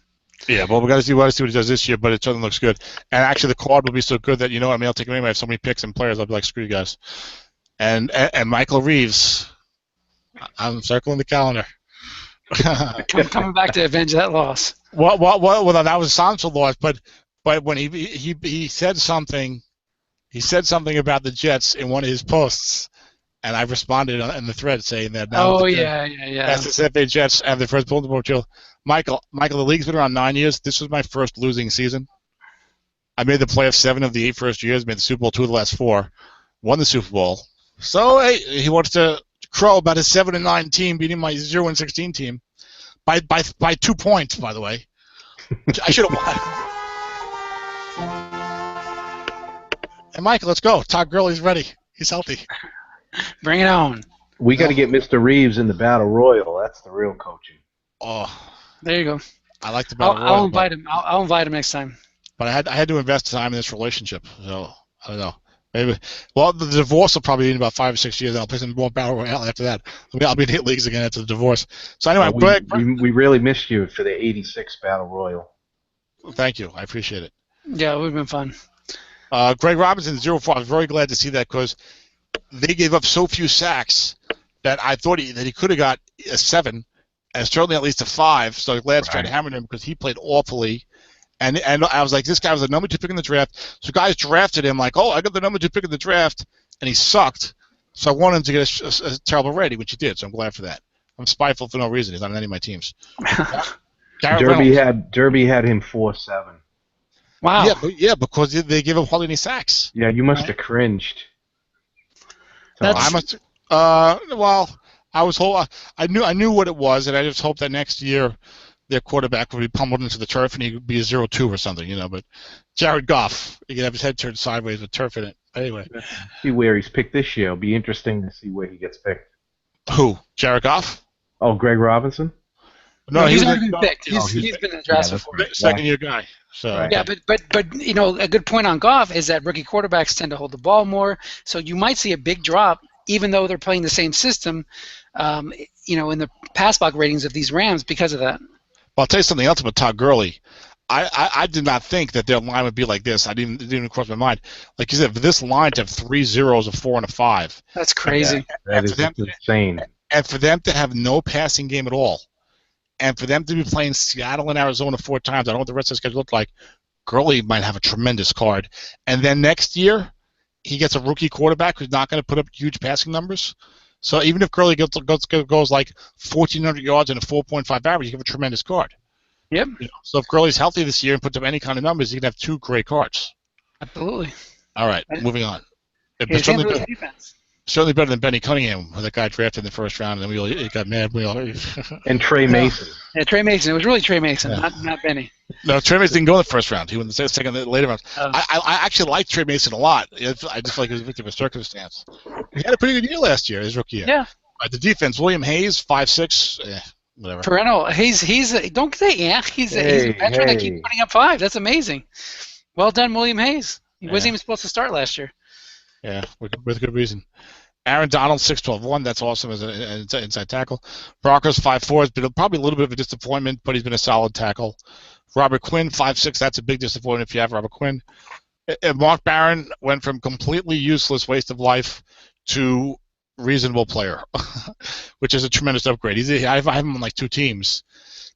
Yeah, well, we got to see what he does this year, but it certainly looks good. And actually, the card will be so good that I'll take him anyway. I have so many picks and players, I'll be like, screw you guys. and Michael Reeves. I'm circling the calendar. Coming back to avenge that loss. Well, that was Sansa loss, but when he said something, about the Jets in one of his posts, and I responded in the thread saying that now. Oh yeah. SSFA Jets have their first Bulletin Board Show. Michael, the league's been around 9 years. This was my first losing season. I made the playoffs 7 of the 8 first years, made the Super Bowl 2 of the last 4, won the Super Bowl. So hey, he wants to crow about his 7-9 team beating my 0-16 team by 2 points, by the way. I should have won. And Michael, let's go. Todd Gurley's ready. He's healthy. Bring it on. We got to get Mr. Reeves in the Battle Royal. That's the real coaching. Oh, there you go. I like the Battle Royal. I'll invite him. I'll invite him next time. But I had to invest time in this relationship, so I don't know. Maybe. Well, the divorce will probably be in about 5 or 6 years. And I'll play some more Battle Royale after that. I'll be in hit leagues again after the divorce. So anyway, we really missed you for the '86 Battle Royal. Thank you. I appreciate it. Yeah, it would have been fun. Greg Robinson 0-4. I was very glad to see that because they gave up so few sacks that I thought that he could have got a 7, and certainly at least a 5. So I'm glad Strat hammered him because he played awfully. And I was like, this guy was the number 2 pick in the draft. So guys drafted him like, oh, I got the number 2 pick in the draft, and he sucked. So I wanted him to get a terrible rating, which he did. So I'm glad for that. I'm spiteful for no reason. He's not on any of my teams. Derby had him 4-7. Wow. Yeah, because they gave him hardly any sacks. Yeah, you must have cringed. I must. Well, I knew what it was, and I just hoped that next year their quarterback would be pummeled into the turf and he would be a 0-2 or something, But Jared Goff, he could have his head turned sideways with turf in it. Anyway, see where he's picked this year. It'll be interesting to see where he gets picked. Who? Jared Goff? Oh, Greg Robinson. No, he's already been picked. He's been in the draft before. Second-year guy. So right. Yeah, but a good point on Goff is that rookie quarterbacks tend to hold the ball more, so you might see a big drop even though they're playing the same system, in the pass block ratings of these Rams because of that. Well, I'll tell you something else about Todd Gurley. I did not think that their line would be like this. It didn't even cross my mind. Like you said, for this line to have 3 zeros, a 4, and a 5. That's crazy. That is insane. And for them to have no passing game at all, and for them to be playing Seattle and Arizona 4 times, I don't know what the rest of the schedule looked like. Gurley might have a tremendous card. And then next year, he gets a rookie quarterback who's not going to put up huge passing numbers. So even if Gurley goes like 1,400 yards and a 4.5 average, you have a tremendous card. Yep. So if Gurley's healthy this year and puts up any kind of numbers, he can have 2 great cards. Absolutely. All right, moving on. Certainly better than Benny Cunningham, who that guy drafted in the first round, and then we got mad. And Trey Mason. Yeah, Trey Mason. It was really Trey Mason, not Benny. No, Trey Mason didn't go in the first round. He went in the second, later round. I actually liked Trey Mason a lot. I just feel like he was a victim of circumstance. He had a pretty good year last year, his rookie year. Yeah. The defense, William Hayes, 5'6", whatever. Perennial. He's don't say he's a veteran that keeps putting up 5. That's amazing. Well done, William Hayes. He wasn't even supposed to start last year. Yeah, with good reason. Aaron Donald, 6'12", that's awesome as an inside tackle. Broncos, 5'4", has been probably a little bit of a disappointment, but he's been a solid tackle. Robert Quinn, 5'6", that's a big disappointment if you have Robert Quinn. Mark Barron went from completely useless waste of life to reasonable player, which is a tremendous upgrade. I have him on like 2 teams.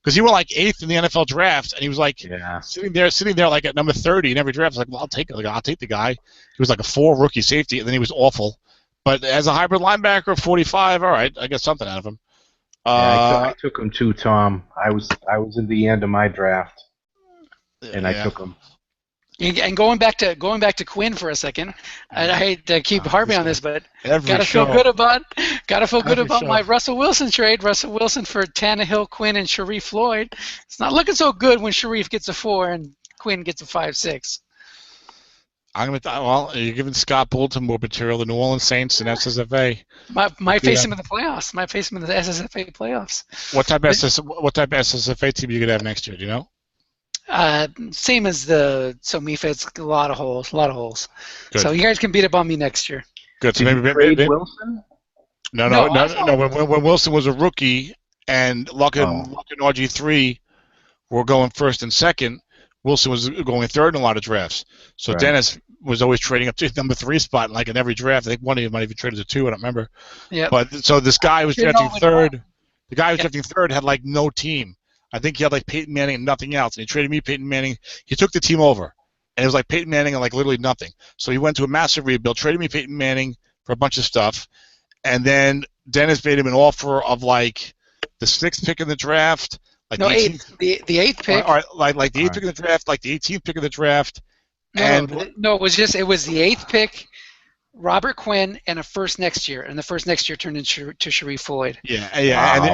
Because he went like 8th in the NFL draft, and he was like sitting there like at number 30 in every draft. I was like, well, I'll take the guy. He was like a 4 rookie safety, and then he was awful. But as a hybrid linebacker, 45, all right, I got something out of him. I took him too, Tom. I was in the end of my draft, and I took him. And going back to Quinn for a second, I hate to keep harping on this, but gotta feel good about my Russell Wilson trade. Russell Wilson for Tannehill, Quinn, and Sharif Floyd. It's not looking so good when Sharif gets a 4 and Quinn gets a 5.6. You're giving Scott Bolton more material than New Orleans Saints and SSFA. Might face him in the playoffs. Might face him in the SSFA playoffs. What type of SSFA team are you gonna have next year? Do you know? Same as Mifid's a lot of holes. Good. So you guys can beat up on me next year. Good. So maybe Wilson? No. When Wilson was a rookie and Luck and RG3 were going first and second, Wilson was going third in a lot of drafts. So right. Dennis, was always trading up to the number 3 spot, like in every draft. I think one of you might even traded to 2. I don't remember. Yeah. But so this guy was drafting third. The guy who was Yep. drafting third had like no team. I think he had like Peyton Manning and nothing else. And he traded me Peyton Manning. He took the team over. And it was like Peyton Manning and like literally nothing. So he went to a massive rebuild, traded me Peyton Manning for a bunch of stuff. And then Dennis made him an offer of like the 6th pick in the draft. Like No, the 8th. The 8th pick. Or like the 8th pick in the draft, like the 18th pick in the draft. And No, it was the 8th pick, Robert Quinn, and a first next year, and the first next year turned into Sharif Floyd. Yeah. Wow.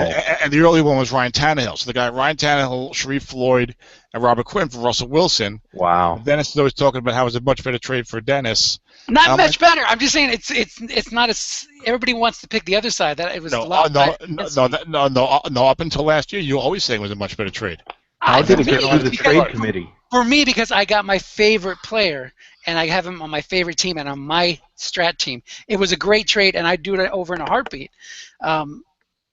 And the early one was Ryan Tannehill. So the guy Ryan Tannehill, Sharif Floyd, and Robert Quinn for Russell Wilson. Wow. Dennis is always talking about how it was a much better trade for Dennis. Not much better. I'm just saying it's not as everybody wants to pick the other side. That it was no, a lot. No. Up until last year, you were always saying it was a much better trade. How did it get through the trade committee? For me, because I got my favorite player, and I have him on my favorite team and on my Strat team. It was a great trade, and I'd do it over in a heartbeat.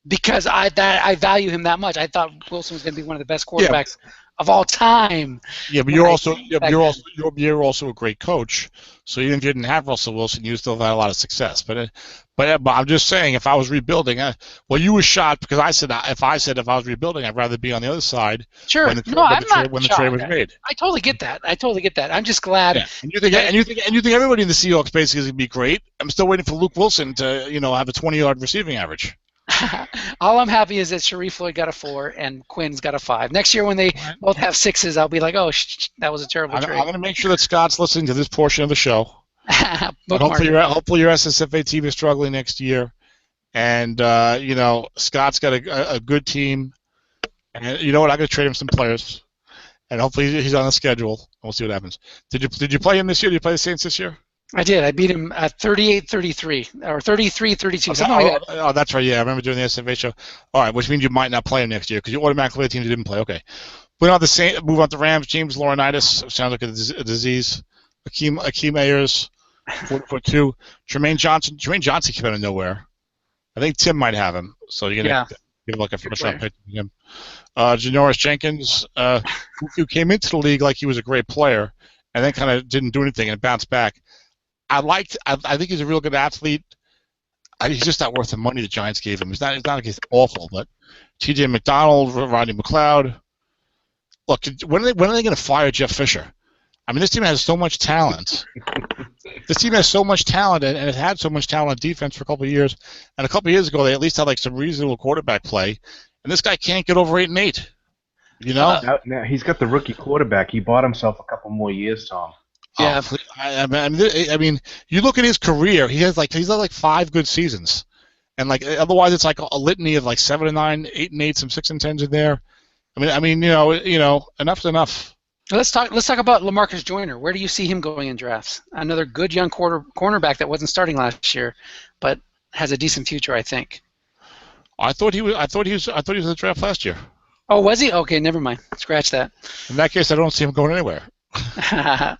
Because I value him that much. I thought Wilson was going to be one of the best quarterbacks of all time. Yeah, but you're also a great coach. So even if you didn't have Russell Wilson, you still had a lot of success. But I'm just saying, if I was rebuilding, you were shocked because I said if I was rebuilding, I'd rather be on the other side. Sure, when the trade was made. I totally get that. I'm just glad. Yeah. And you think everybody in the Seahawks basically is going to be great. I'm still waiting for Luke Wilson to have a 20-yard receiving average. All I'm happy is that Sharif Floyd got a 4 and Quinn's got a 5. Next year when they both have 6s, I'll be like, oh, that was a terrible trade. I'm going to make sure that Scott's listening to this portion of the show. Hopefully your SSFA team is struggling next year, and Scott's got a good team, and you know what? I'm going to trade him some players, and hopefully he's on the schedule. We'll see what happens. Did you play him this year? Did you play the Saints this year? I did. I beat him at 38-33 or 33-32. Something like that. Oh, that's right. Yeah, I remember doing the SFA show. All right, which means you might not play him next year because you automatically play the teams you didn't play. Okay. Move on to Rams. James Laurinaitis. Sounds like a disease. Akeem Ayers, 4'2". Jermaine Johnson. Jermaine Johnson came out of nowhere. I think Tim might have him, so you're gonna give him like a first round pick to him. Janoris Jenkins, who came into the league like he was a great player, and then kind of didn't do anything and bounced back. I think he's a real good athlete. He's just not worth the money the Giants gave him. It's not like he's awful, but T.J. McDonald, Rodney McLeod. Look, when are they going to fire Jeff Fisher? I mean, this team has so much talent. This team has so much talent, and it had so much talent on defense for a couple of years. And a couple of years ago, they at least had like some reasonable quarterback play. And this guy can't get over 8-8. You know? Now he's got the rookie quarterback. He bought himself a couple more years, Tom. Yeah. I mean, you look at his career. He's had like 5 good seasons, and like otherwise it's like a litany of like 7-9, 8-8, some 6-10s in there. I mean, enough's enough. Let's talk about LaMarcus Joyner. Where do you see him going in drafts? Another good young cornerback that wasn't starting last year, but has a decent future, I think. I thought he was in the draft last year. Oh, was he? Okay, never mind. Scratch that. In that case, I don't see him going anywhere. I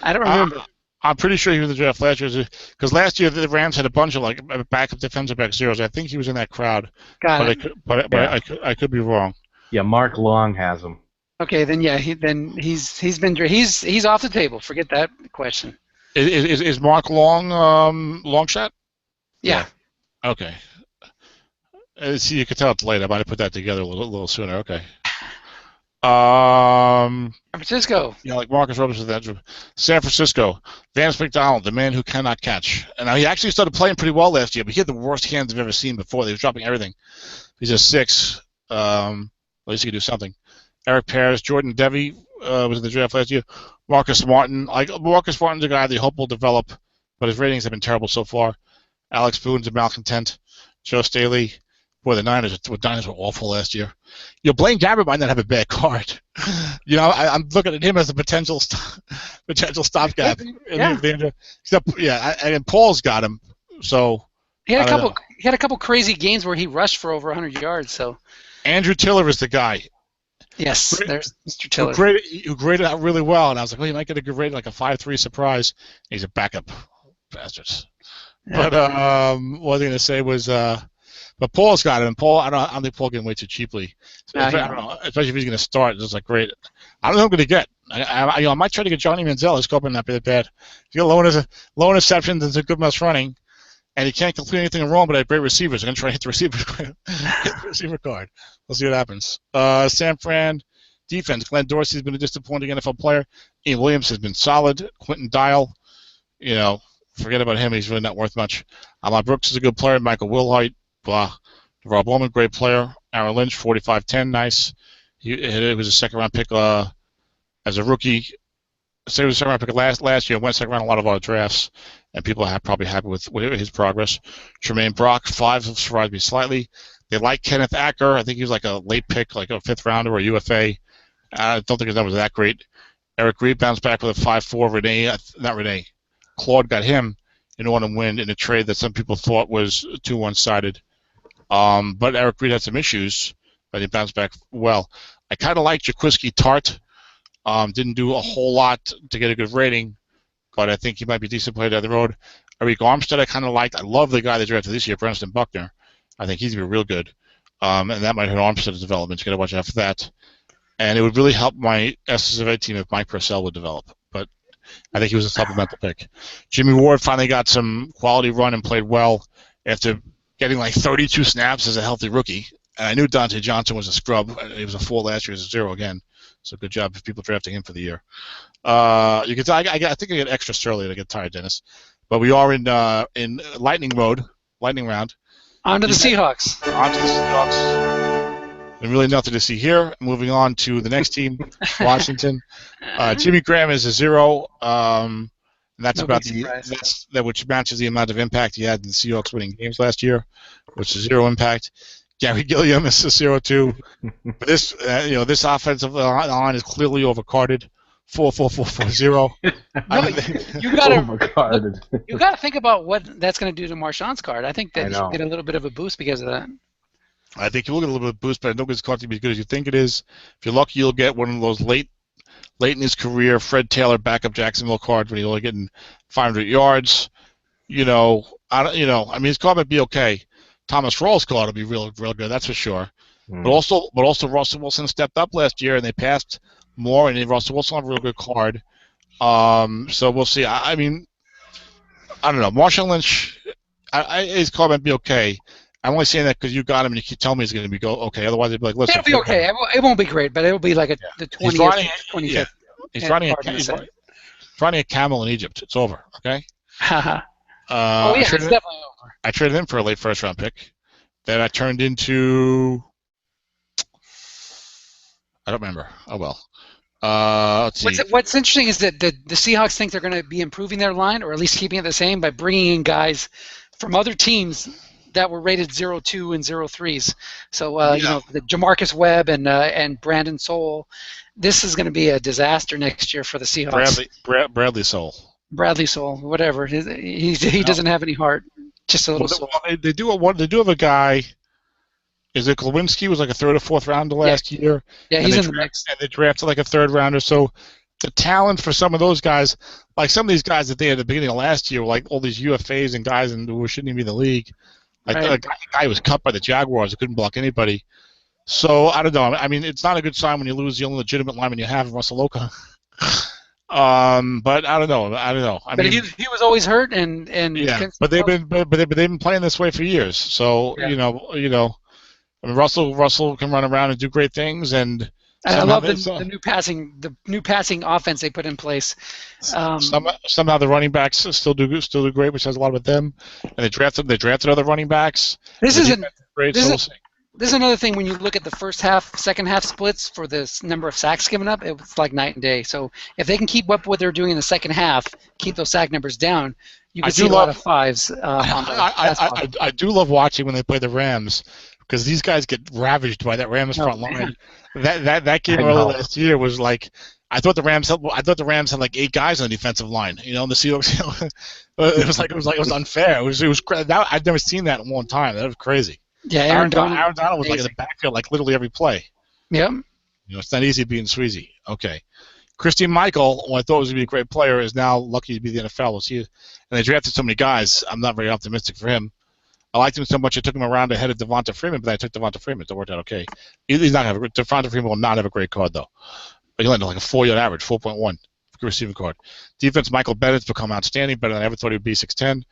don't remember. I'm pretty sure he was in the draft last year because last year the Rams had a bunch of like backup defensive back zeros. I think he was in that crowd. I could be wrong. Yeah, Mark Long has him. Okay, then yeah, he's off the table. Forget that question. Is Mark Long long shot? Yeah. Okay. See, you could tell it's late. I might have put that together a little sooner. Okay. San Francisco. Yeah, like Marcus Robinson. San Francisco. Vance McDonald, the man who cannot catch. And now he actually started playing pretty well last year, but he had the worst hands I've ever seen before. He was dropping everything. He's a 6. At least he could do something. Eric Paris, Jordan Devey was in the draft last year. Marcus Martin. Marcus Martin's a guy they hope will develop, but his ratings have been terrible so far. Alex Boone's a malcontent. Joe Staley. Boy, the Niners were awful last year. Blaine Gabbert might not have a bad card. I'm looking at him as a potential stopgap. Yeah. And Paul's got him. So he had a couple crazy games where he rushed for over 100 yards. So Andrew Tiller is the guy. Yes, there's Mr. Tiller. Who graded out really well, and I was like, he might get a good grade, like a 5.3 surprise. He's a backup, bastards. Yeah. But what I was going to say was. But Paul's got him. Paul, I don't think Paul getting way too cheaply. I don't know, especially if he's going to start. It's like great. I don't know who I'm going to get. I might try to get Johnny Manziel. His scope might not be that bad. If you get low interceptions and a good mouse running, and he can't complete anything wrong, but I have great receivers. I'm going to try to hit the receiver card. We'll see what happens. San Fran defense. Glenn Dorsey's been a disappointing NFL player. Ian Williams has been solid. Quentin Dial, forget about him. He's really not worth much. Ahmad Brooks is a good player. Michael Wilhite, blah. Rob Bowman, great player. Aaron Lynch, 45-10, nice. He was a second-round pick as a rookie. So he was a second-round pick last year. Went second round a lot of our drafts, and people are probably happy with his progress. Tremaine Brock, 5, surprised me slightly. They like Kenneth Acker. I think he was like a late pick, like a 5th rounder or a UFA. I don't think his numbers are that great. Eric Reed bounced back with a 5-4. Claude got him in order to win in a trade that some people thought was too one-sided. But Eric Reed had some issues, but he bounced back well. I kind of like Jaquiski Tart. Didn't do a whole lot to get a good rating, but I think he might be a decent player down the road. Eric Armstead I kind of liked. I love the guy they drafted this year, Brenston Buckner. I think he's going to be real good. And that might hurt Armstead's development. You got to watch out for that. And it would really help my SSFA team if Mike Purcell would develop. But I think he was a supplemental pick. Jimmy Ward finally got some quality run and played well after getting like 32 snaps as a healthy rookie. And I knew Dante Johnson was a scrub. He was a 4 last year. He's a 0 again. So good job for people drafting him for the year. You can I think I get extra early to get tired, Dennis. But we are in lightning mode, lightning round. On to the Seahawks. On to the Seahawks. And really nothing to see here. Moving on to the next team, Washington. Jimmy Graham is a 0. And that's about which matches the amount of impact he had in the Seahawks winning games last year, which is 0 impact. Gary Gilliam is a 0-2. But this offensive line is clearly overcarded. 4-4-4-4-0. You got to think about what that's going to do to Marshawn's card. I think that he should get a little bit of a boost because of that. I think you will get a little bit of a boost, but I don't think his card to be as good as you think it is. If you're lucky, you'll get one of those late in his career Fred Taylor backup Jacksonville cards when he's only getting 500 yards. His card might be okay. Thomas Rawls' card will be real good, that's for sure. But also Russell Wilson stepped up last year and they passed more, and Russell Wilson have a real good card. So we'll see. I don't know. Marshawn Lynch, his card might be okay. I'm only saying that because you got him and you keep telling me he's going to be okay. Otherwise, they'd be like, listen. It'll be okay. It won't be great, but it'll be like the 20th, 25th. He's riding a camel in Egypt. It's over, okay? It's definitely over. I traded him for a late first-round pick. Then I turned into... I don't remember. Oh, well. Let's see. What's interesting is that the Seahawks think they're going to be improving their line, or at least keeping it the same, by bringing in guys from other teams that were rated 0-2 and 0-3s. So, the Jamarcus Webb and Brandon Soule. This is going to be a disaster next year for the Seahawks. Bradley Soule. Bradley Soule, whatever. He doesn't have any heart. Just a little soul. They do have a guy. Is it Glowinski? Was like a 3rd or 4th rounder last year. Yeah, he's in the mix. And they drafted like a 3rd rounder. So the talent for some of those guys, like some of these guys that they had at the beginning of last year, were like all these UFAs and guys who shouldn't even be in the league. Like a guy was cut by the Jaguars who couldn't block anybody. So I don't know. I mean, it's not a good sign when you lose the only legitimate lineman you have, Russell Oka. But I don't know. He was always hurt, and but they've been playing this way for years. So Russell can run around and do great things, and I love the new passing offense they put in place. Somehow the running backs still do great, which has a lot with them. And they drafted other running backs. This is another thing when you look at the first half, second half splits for this number of sacks given up. It's like night and day. So if they can keep up what they're doing in the second half, keep those sack numbers down, you can see a lot of 5s. I do love watching when they play the Rams, because these guys get ravaged by that Rams front line. That game early last year was like, I thought the Rams had like 8 guys on the defensive line. The Seahawks. it was unfair. It was I've never seen that in a long time. That was crazy. Yeah, Aaron Donald was like in the backfield like literally every play. Yep. It's not easy being Sweezy. Okay. Christian Michael, who I thought was going to be a great player, is now lucky to be in the NFL. And they drafted so many guys. I'm not very optimistic for him. I liked him so much I took him around ahead of Devonta Freeman, but I took Devonta Freeman. It worked out okay. He's not going to have Devonta Freeman will not have a great card though. He landed like a 4-yard average, 4.1 receiving card. Defense, Michael Bennett's become outstanding, better than I ever thought he would be, 6'10".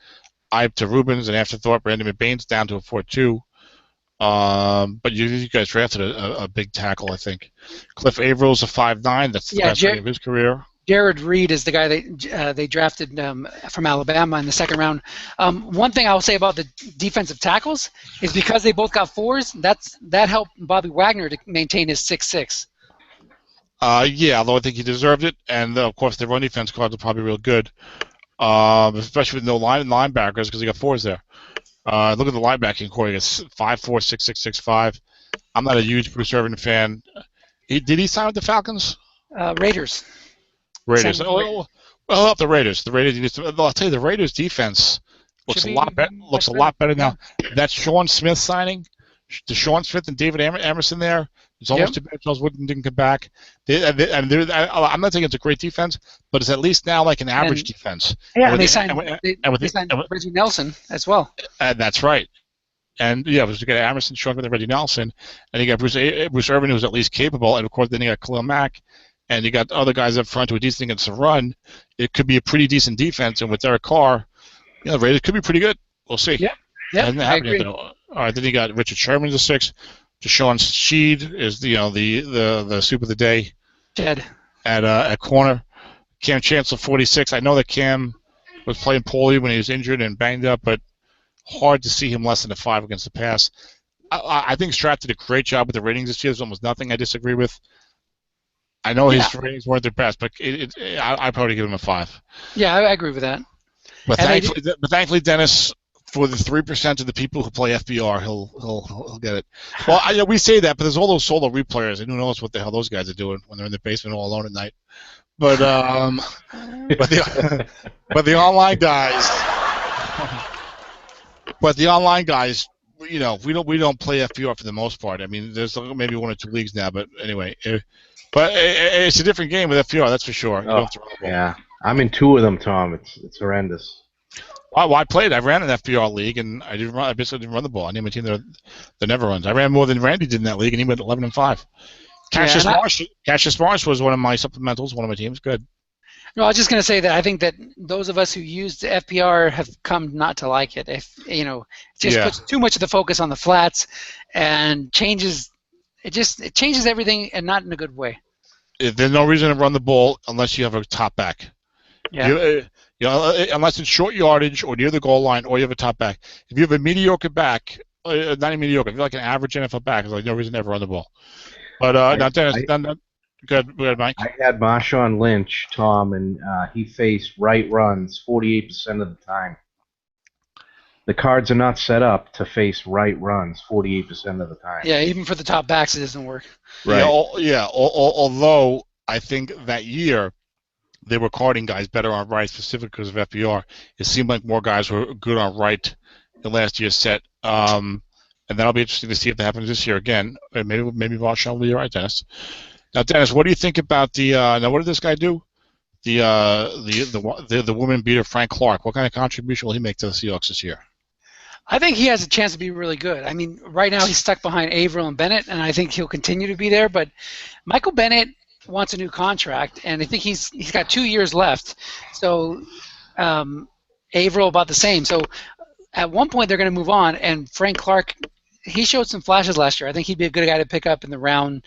Ibe to Rubens, an afterthought. Brandon McBain's down to a 4.2. But you guys drafted a big tackle, I think. Cliff Avrill's a 5'9". That's the best of his career. Jared Reed is the guy they drafted from Alabama in the second round. One thing I will say about the defensive tackles is because they both got 4s, that helped Bobby Wagner to maintain his 6'6". Yeah, although I think he deserved it, and of course the run defense cards are probably real good, especially with no linebackers because he got 4s there. Look at the linebacking core. He gets 5'4", 6'6", 6'5". I'm not a huge Bruce Irvin fan. Did he sign with the Falcons? Raiders. Well, up the Raiders. I'll tell you, the Raiders defense looks a lot better now. That Sean Smith signing, Sean Smith and David Emerson there. It's almost too bad Charles Woodson didn't come back. I'm not saying it's a great defense, but it's at least now like an average defense. Yeah, and they signed Reggie Nelson as well. That's right. And yeah, we got Emerson, Sean Smith, and Reggie Nelson, and you got Bruce Irvin, who's at least capable, and of course then you got Khalil Mack, and you got other guys up front who are decent against the run. It could be a pretty decent defense, and with Derek Carr, the Raiders could be pretty good. We'll see. Yeah, I agree. All right, then you got Richard Sherman's a 6. Deshaun Sheed is the soup of the day. Jed. At corner. Cam Chancellor 46. I know that Cam was playing poorly when he was injured and banged up, but hard to see him less than a 5 against the pass. I think Strat did a great job with the ratings this year. There's almost nothing I disagree with. I know his ratings weren't their best, but I'd probably give him a 5. Yeah, I agree with that. But thankfully, Dennis, for the 3% of the people who play FBR, he'll get it. Well, we say that, but there's all those solo replayers, and who knows what the hell those guys are doing when they're in the basement all alone at night. But but the online guys, we don't play FBR for the most part. I mean, there's maybe 1 or 2 leagues now, but anyway, but it's a different game with FBR, that's for sure. Yeah, I'm in 2 of them, Tom. It's horrendous. Well, I played. I ran an FBR league, and I basically didn't run the ball. I named a team that never runs. I ran more than Randy did in that league, and he went 11-5. Cassius Marsh was one of my supplementals, one of my teams. Good. No, I was just going to say that I think that those of us who used FPR have come not to like it. If puts too much of the focus on the flats and changes. It changes everything, and not in a good way. There's no reason to run the ball unless you have a top back. Yeah. Unless it's short yardage or near the goal line, or you have a top back. If you have a mediocre back, not even mediocre, if you're like an average NFL back, there's like no reason to ever run the ball. But go ahead, Mike. I had Marshawn Lynch, Tom, and he faced right runs 48% of the time. The cards are not set up to face right runs 48% of the time. Yeah, even for the top backs, it doesn't work. Right. Although I think that year they were carding guys better on right, specifically because of FPR. It seemed like more guys were good on right in last year's set. And that'll be interesting to see if that happens this year again. Maybe Marshawn will be right, Dennis. Now, Dennis, what do you think about the? Now, what did this guy do? The woman beater Frank Clark. What kind of contribution will he make to the Seahawks this year? I think he has a chance to be really good. I mean, right now he's stuck behind Averill and Bennett, and I think he'll continue to be there. But Michael Bennett wants a new contract, and I think he's got 2 years left. So Averill about the same. So at one point they're going to move on, and Frank Clark, he showed some flashes last year. I think he'd be a good guy to pick up in the round,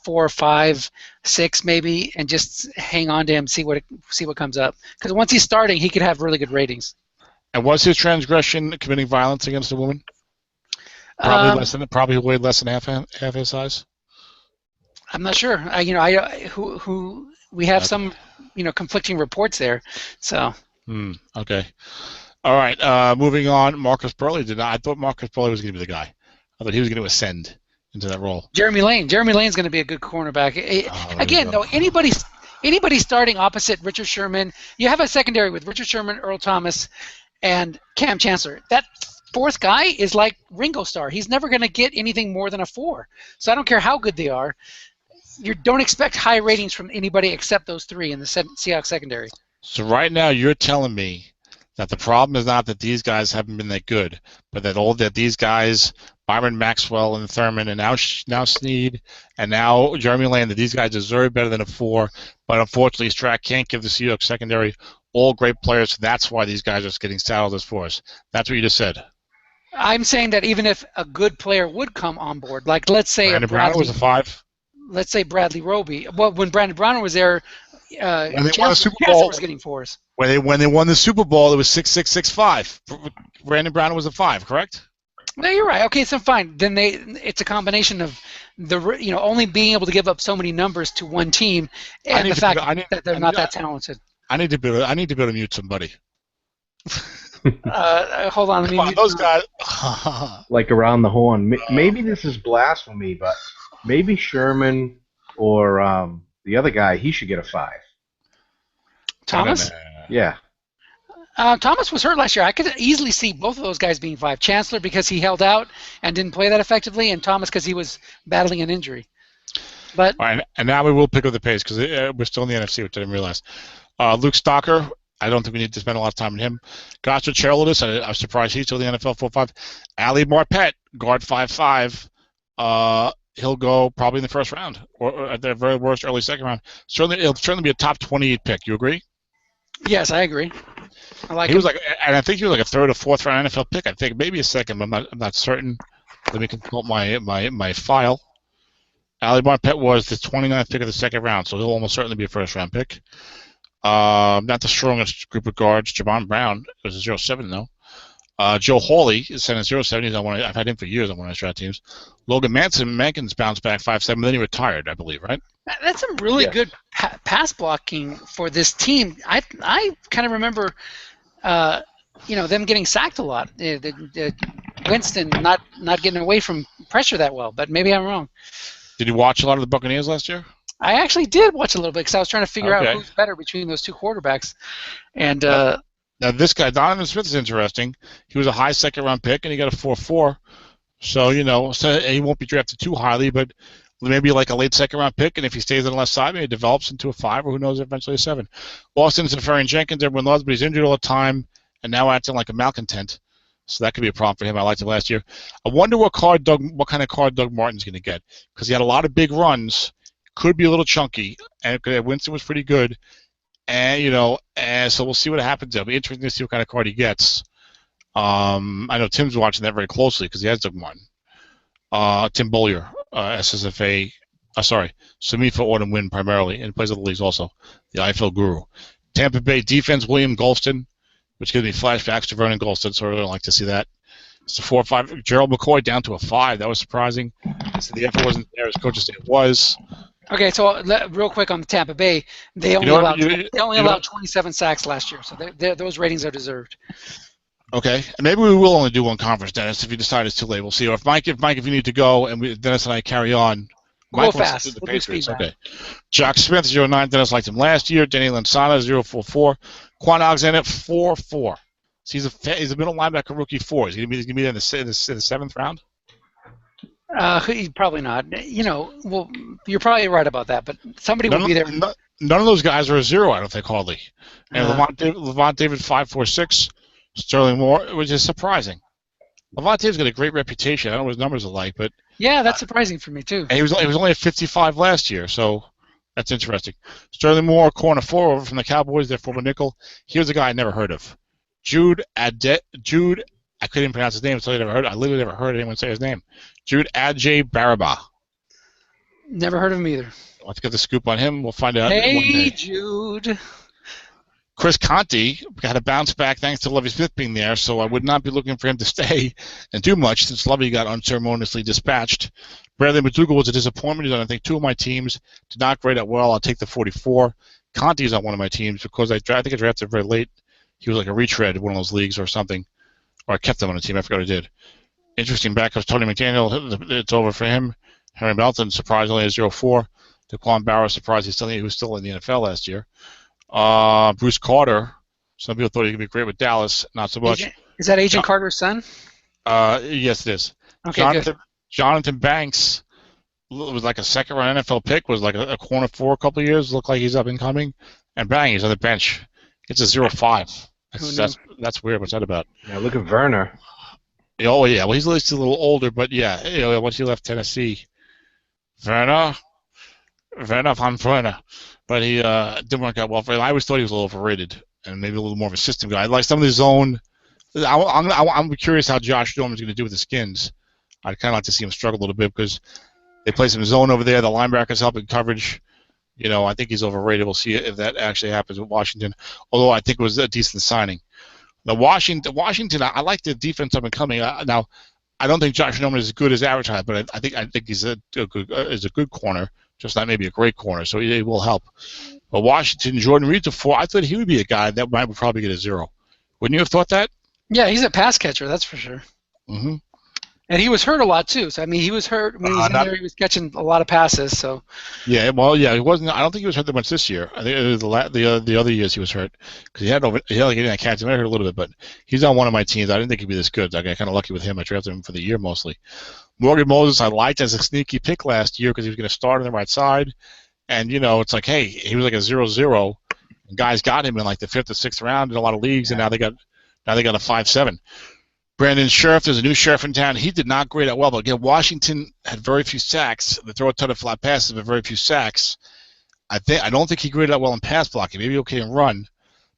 4, 5, 6 maybe, and just hang on to him, see what comes up. Because once he's starting, he could have really good ratings. And was his transgression committing violence against a woman? Probably weighed less than half his size. I'm not sure. We have some conflicting reports there. So. Okay. All right. Moving on. Marcus Burley I thought Marcus Burley was going to be the guy. I thought he was going to ascend into that role. Jeremy Lane's going to be a good cornerback. Again, though, anybody starting opposite Richard Sherman, you have a secondary with Richard Sherman, Earl Thomas, and Cam Chancellor. That fourth guy is like Ringo Starr. He's never going to get anything more than a 4. So I don't care how good they are. You don't expect high ratings from anybody except those 3 in the Seahawks secondary. So right now you're telling me that the problem is not that these guys haven't been that good, but that these guys Byron Maxwell and Thurman, and now Snead, and now Jeremy Landon. These guys deserve better than a 4, but unfortunately, Strat can't give the Seahawks secondary all great players. So that's why these guys are getting saddled as 4s. That's what you just said. I'm saying that even if a good player would come on board, like let's say Brandon Browner was a 5. Let's say Bradley Roby. Well, when Brandon Browner was there, when they won the Super Chancellor Bowl, was getting 4s. When they won the Super Bowl, it was 6-6-6-5. Brandon Browner was a 5, correct? No, you're right. Okay, so fine. Then it's a combination of only being able to give up so many numbers to one team, and the fact that they're not that talented. I need to be able to mute somebody. Hold on, let me mute those guys. Like around the horn. Maybe this is blasphemy, but maybe Sherman or the other guy, he should get a 5. Thomas? Yeah. Thomas was hurt last year. I could easily see both of those guys being 5. Chancellor because he held out and didn't play that effectively, and Thomas because he was battling an injury. But all right, and now we will pick up the pace because we're still in the NFC, which I didn't realize. Luke Stocker, I don't think we need to spend a lot of time on him. Gossard Charlottis, I'm surprised he's still in the NFL 4-5. Ali Marpet, guard 5-5. He'll go probably in the first round or at the very worst early second round. It'll certainly be a top 28 pick. You agree? Yes, I agree. I like. He was and I think he was like a 3rd or 4th round NFL pick. I think maybe a 2nd, but I'm not certain. Let me consult my file. Ali Marpet was the 29th pick of the 2nd round, so he'll almost certainly be a first round pick. Not the strongest group of guards. Javon Brown was a 0-7 though. Joe Hawley is sent at 0-7. I've had him for years on one of the Strat teams. Logan Mankins bounced back 5-7, then he retired, I believe, right? That's some really good pass blocking for this team. I kind of remember, them getting sacked a lot. Winston not getting away from pressure that well, but maybe I'm wrong. Did you watch a lot of the Buccaneers last year? I actually did watch a little bit because I was trying to figure out who's better between those two quarterbacks. And now this guy, Donovan Smith, is interesting. He was a high 2nd round pick, and he got a 4-4. So, he won't be drafted too highly, but maybe like a late 2nd round pick, and if he stays on the left side, maybe he develops into a 5, or who knows, eventually a 7. Austin Seferian-Jenkins, everyone loves, but he's injured all the time, and now acting like a malcontent. So that could be a problem for him. I liked him last year. I wonder what kind of card Doug Martin's going to get, because he had a lot of big runs. Could be a little chunky, and Winston was pretty good, and so we'll see what happens. It'll be interesting to see what kind of card he gets. I know Tim's watching that very closely because he has Doug Martin. Tim Bollier, SSFA, Samifa Autumn Win primarily, and plays other leagues also. The IFL guru. Tampa Bay defense, William Golston, which gives me flashbacks to Vernon Golston, so I really like to see that. It's a 4-5. Gerald McCoy down to a 5. That was surprising. So the effort wasn't there as coaches say it was. Okay, so real quick on the Tampa Bay, they only allowed 27 sacks last year, so those ratings are deserved. Okay, and maybe we will only do one conference, Dennis. If you decide it's too late, we'll see. Or if Mike, you need to go, and Dennis and I carry on. We'll go fast. We'll do speed round. Okay. Jock Smith 0-9. Dennis liked him last year. Denny Lansana 0-4-4. Quan Alexander 4-4. So he's a middle linebacker rookie 4. Is he gonna be in the 7th round? Probably not. Well, you're probably right about that, but somebody will be there. None of those guys are a 0, I don't think, hardly. And Levant David 5-4-6. Sterling Moore, which is surprising. Levant David's got a great reputation. I don't know what his numbers are like, but yeah, that's surprising for me too. And he was only at 55 last year, so that's interesting. Sterling Moore, corner 4 over from the Cowboys, their former nickel. Here's a guy I never heard of. Jude, I couldn't even pronounce his name, so I literally never heard anyone say his name. Jude Adjei-Baraba. Never heard of him either. Let's get the scoop on him. We'll find out. Hey, Jude. Chris Conte got a bounce back thanks to Lovie Smith being there, so I would not be looking for him to stay and do much since Lovie got unceremoniously dispatched. Bradley McDougall was a disappointment. He's on, I think, 2 of my teams. Did not grade out well. I'll take the 44. Conte's on one of my teams because I think I drafted him very late. He was like a retread in one of those leagues or something. Or I kept him on a team. I forgot what I did. Interesting backups. Tony McDaniel, it's over for him. Harry Melton, surprisingly, is 0-4. Daquan Barrow, surprised he was still in the NFL last year. Bruce Carter. Some people thought he could be great with Dallas. Not so much. Is that Agent Carter's son? Yes, it is. Okay, Jonathan Banks was like a 2nd-round NFL pick. Was like a corner 4 a couple of years. Looked like he's up and coming. And bang, he's on the bench. It's a 0-5. That's weird. What's that about? Yeah, look at Werner. Oh yeah, well he's at least a little older, but yeah, once he left Tennessee, Werner, Werner von Werner, but he didn't work out well for him. I always thought he was a little overrated and maybe a little more of a system guy. Like some of his own. I'm curious how Josh Norman's going to do with the Skins. I'd kind of like to see him struggle a little bit because they play some zone over there. The linebackers help in coverage. I think he's overrated. We'll see if that actually happens with Washington. Although I think it was a decent signing. The Washington, I like the defense up and coming. Now, I don't think Josh Norman is as good as advertised, but I think he's a good corner, just not maybe a great corner. So he will help. But Washington, Jordan Reed's a 4. I thought he would be a guy that might probably get a 0. Wouldn't you have thought that? Yeah, he's a pass catcher, that's for sure. Mm-hmm. And he was hurt a lot too. So I mean, he was hurt when he was in there. He was catching a lot of passes. So. Yeah, well, yeah, he wasn't. I don't think he was hurt that much this year. I think it was the other years he was hurt because he didn't catch him. I hurt a little bit, but he's on one of my teams. I didn't think he'd be this good. I got kind of lucky with him. I drafted him for the year mostly. Morgan Moses, I liked as a sneaky pick last year because he was going to start on the right side, and it's like, hey, he was like a 0-0, and guys got him in like the 5th or 6th round in a lot of leagues, and now they got a 5-7. Brandon Scherf, there's a new sheriff in town. He did not grade out well, but again, Washington had very few sacks. They throw a ton of flat passes, but very few sacks. I don't think he graded out well in pass blocking. Maybe okay in run,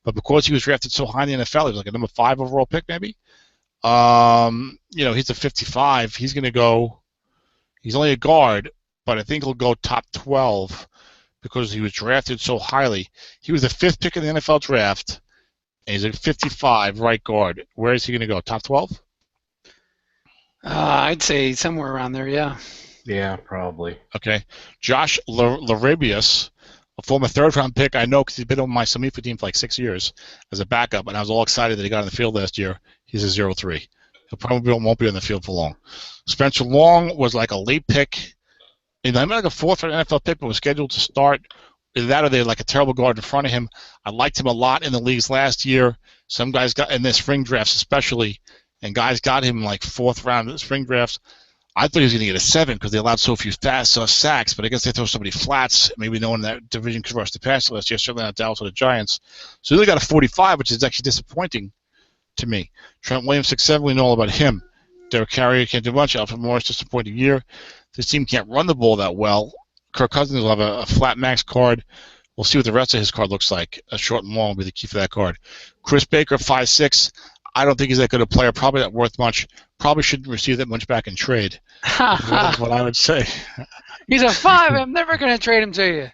but because he was drafted so high in the NFL, he was like a number 5 overall pick, maybe. He's a 55. He's going to go. He's only a guard, but I think he'll go top 12 because he was drafted so highly. He was the 5th pick in the NFL draft. And he's a 55 right guard. Where is he going to go? Top 12? I'd say somewhere around there, yeah. Yeah, probably. Okay. Josh Larabius, a former 3rd-round pick. I know because he's been on my Samifa team for like 6 years as a backup, and I was all excited that he got on the field last year. He's a 0-3. He probably won't be on the field for long. Spencer Long was like a late pick. He might like a 4th-round NFL pick, but was scheduled to start. Either that or they had like a terrible guard in front of him. I liked him a lot in the leagues last year. Some guys got in the spring drafts especially, and guys got him like 4th round in the spring drafts. I thought he was going to get a 7 because they allowed so few sacks, but I guess they throw so many flats. Maybe no one in that division could rush the passer last year, certainly not Dallas or the Giants. So he only got a 45, which is actually disappointing to me. Trent Williams, 6'7", we know all about him. Derek Carrier can't do much. Alfred Morris, disappointing year. This team can't run the ball that well. Kirk Cousins will have a flat max card. We'll see what the rest of his card looks like. A short and long will be the key for that card. Chris Baker, 5'6". I don't think he's that good a player. Probably not worth much. Probably shouldn't receive that much back in trade. That's what I would say. He's a 5. I'm never going to trade him to you.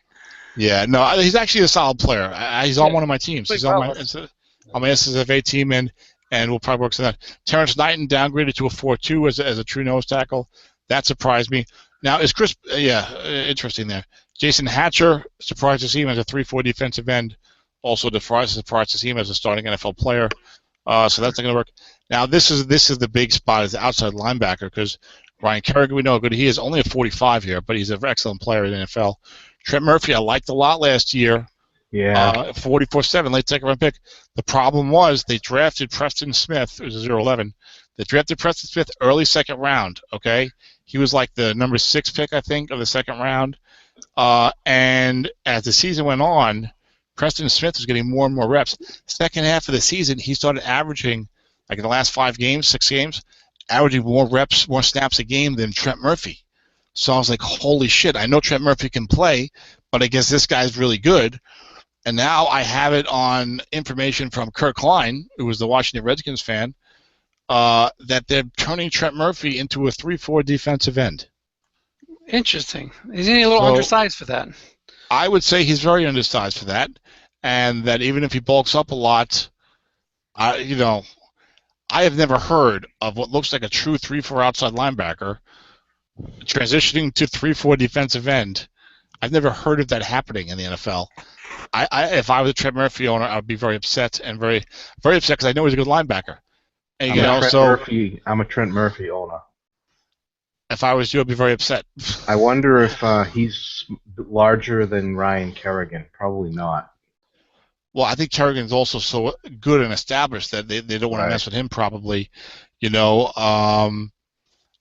Yeah, no, he's actually a solid player. He's on one of my teams. He's on my SSFA team, and we'll probably work on that. Terrence Knighton downgraded to a 4-2 as a true nose tackle. That surprised me. Now, is Chris... interesting there. Jason Hatcher, surprised to see him as a 3-4 defensive end. Also surprised to see him as a starting NFL player. So that's not going to work. Now, this is the big spot as the outside linebacker because Ryan Kerrigan, we know how good he is. Only a 45 here, but he's an excellent player in the NFL. Trent Murphy, I liked a lot last year. Yeah. 44-7, late 2nd-round pick. The problem was they drafted Preston Smith, who's a 0-11. They drafted Preston Smith early 2nd round, okay? He was like the number 6 pick, I think, of the 2nd round. And as the season went on, Preston Smith was getting more and more reps. Second half of the season, he started averaging, like in the last 6 games, averaging more reps, more snaps a game than Trent Murphy. So I was like, holy shit, I know Trent Murphy can play, but I guess this guy's really good. And now I have it on information from Kurt Klein, who was the Washington Redskins fan, that they're turning Trent Murphy into a 3-4 defensive end. Interesting. Is he a little undersized for that? I would say he's very undersized for that, and that even if he bulks up a lot, I have never heard of what looks like a true 3-4 outside linebacker transitioning to 3-4 defensive end. I've never heard of that happening in the NFL. If I was a Trent Murphy owner, I would be very upset and very, very upset because I know he's a good linebacker. And, I'm a Trent Murphy owner. If I was you, I'd be very upset. I wonder if he's larger than Ryan Kerrigan. Probably not. Well, I think Kerrigan's also so good and established that they don't want to mess with him. Probably, I don't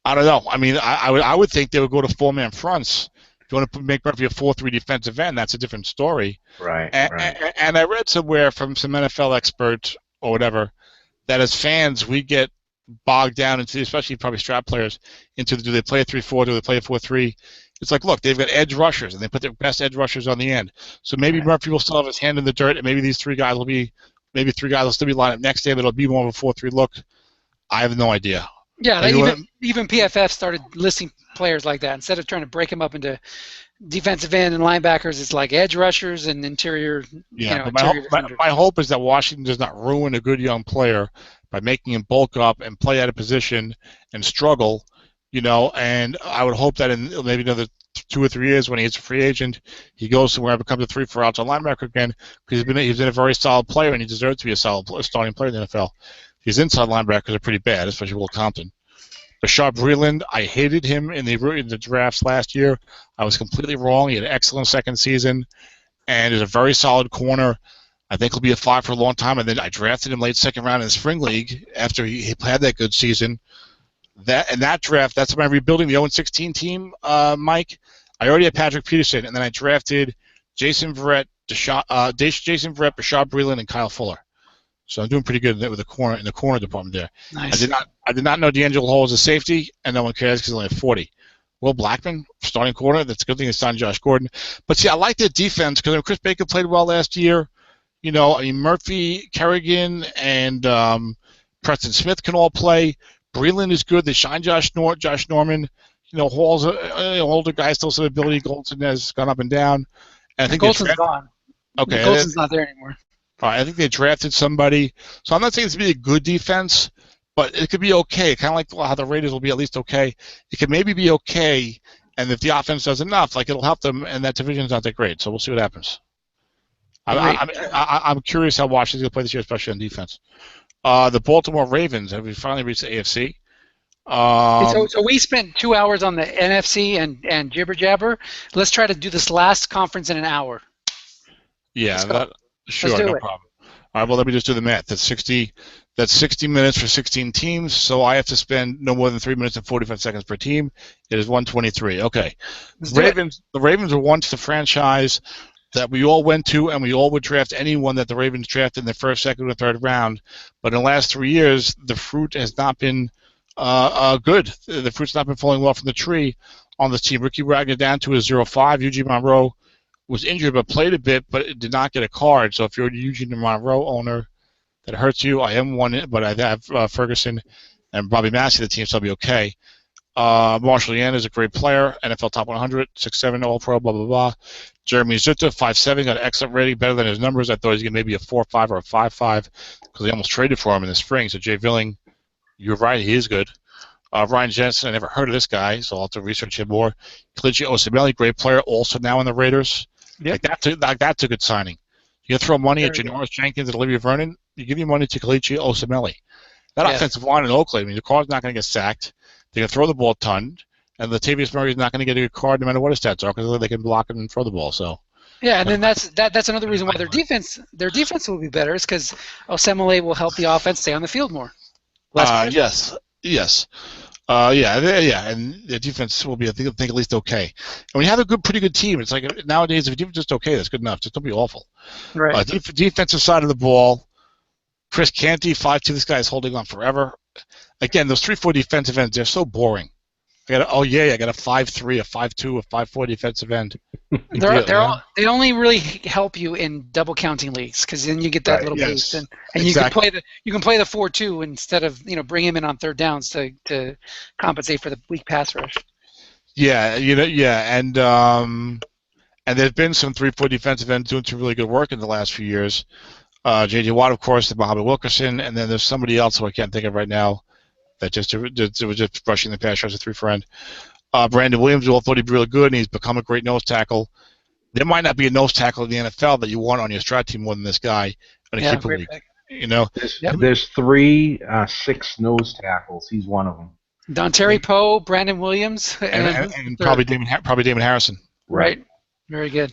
know. I mean, I would think they would go to 4-man fronts. If you want to make Murphy a 4-3 defensive end, that's a different story. Right. And I read somewhere from some NFL expert or whatever that as fans we get bogged down into, especially probably Strat players, into do they play a 3-4, do they play a 4-3? It's like, look, they've got edge rushers, and they put their best edge rushers on the end. So maybe Murphy will still have his hand in the dirt, and maybe these three guys will still be lined up next day, but it'll be more of a 4-3 look. I have no idea. Yeah, even PFF started listing players like that. Instead of trying to break them up into defensive end and linebackers, it's like edge rushers and interior. Yeah, but my hope is that Washington does not ruin a good young player by making him bulk up and play out of position and struggle, and I would hope that in maybe another 2 or 3 years when he's a free agent, he goes somewhere and becomes a 3-4 outside linebacker again, because he's been a very solid player and he deserves to be a solid starting player in the NFL. His inside linebackers are pretty bad, especially Will Compton. Bashard Breeland, I hated him in the drafts last year. I was completely wrong. He had an excellent second season and is a very solid corner. I think he'll be a 5 for a long time. And then I drafted him late second round in the spring league after he had that good season. That draft, that's my rebuilding the 0-16 team, Mike. I already had Patrick Peterson, and then I drafted Jason Verrett, Bashard Breeland, and Kyle Fuller. So I'm doing pretty good with the corner department there. Nice. I did not know D'Angelo Hall was a safety, and no one cares because he's only 40. Will Blackman, starting corner. That's a good thing he signed Josh Gordon. But see, I like their defense because Chris Baker played well last year. Murphy, Kerrigan, and Preston Smith can all play. Breeland is good. They signed Josh Norman. Hall's an older guy, still some ability. Goldson has gone up and down. And I think Goldson's gone. Okay, Goldson's not there anymore. All right, I think they drafted somebody. So I'm not saying it's going to be a good defense, but it could be okay. Kind of like how the Raiders will be at least okay. It could maybe be okay, and if the offense does enough, it'll help them, and that division's not that great. So we'll see what happens. I'm curious how Washington's going to play this year, especially on defense. The Baltimore Ravens, have we finally reached the AFC? So we spent 2 hours on the NFC and jibber jabber. Let's try to do this last conference in an hour. Yeah, sure, no problem. All right, well, let me just do the math. That's 60 minutes for 16 teams, so I have to spend no more than 3 minutes and 45 seconds per team. It is 123. Okay. The Ravens were once the franchise that we all went to, and we all would draft anyone that the Ravens drafted in the first, second, or third round. But in the last 3 years, the fruit has not been good. The fruit's not been falling well from the tree on this team. Ricky Wagner down to a 0-5. Eugene Monroe was injured but played a bit, but did not get a card. So if you're a Eugene Monroe owner, that hurts you. I am one, but I have Ferguson and Bobby Massey, the team, so I'll be okay. Marshall Yan is a great player, NFL top 100, 6'7", All-Pro, blah, blah, blah. Jeremy Zutta, 5'7", got an excellent rating, better than his numbers. I thought he was going to maybe a 4.5 or a 5.5 because they almost traded for him in the spring. So Jay Villing, you're right, he is good. Ryan Jensen, I never heard of this guy, so I'll have to research him more. Kalichi Osemele, great player, also now in the Raiders. Yep. That's a good signing. You throw money at Janoris Jenkins and Olivia Vernon, you give your money to Kalichi Osemele. That offensive line in Oakland, the card's not going to get sacked. They're going to throw the ball a ton, and Latavius Murray is not going to get a good card no matter what his stats are because they can block it and throw the ball. So. Yeah, and then that's another reason why their defense will be better is because Osemele will help the offense stay on the field more. Yes. And the defense will be, I think at least okay. And when you have a pretty good team, it's like nowadays, if the defense is just okay, that's good enough. Just don't be awful. Right. Defensive side of the ball, Chris Canty, 5'2", this guy is holding on forever. Again, those 3-4 defensive ends, they're so boring. I got a 5'3", a 5'2", a 5'4" defensive end. They only really help you in double counting leagues because then you get that little boost and exactly. you can play the 4-2 instead of bring him in on third downs to compensate for the weak pass rush. Yeah, and there's been some 3-4 defensive ends doing some really good work in the last few years. J.J. Watt, of course, and Muhammad Wilkerson, and then there's somebody else who I can't think of right now that was just rushing the pass rush, a 3-4 end. Brandon Williams, we all thought he'd be really good, and he's become a great nose tackle. There might not be a nose tackle in the NFL that you want on your strat team more than this guy in a keeper league. There's 3 6 nose tackles. He's one of them. Dontari Poe, Brandon Williams, and probably Damon Harrison. Right. Very good.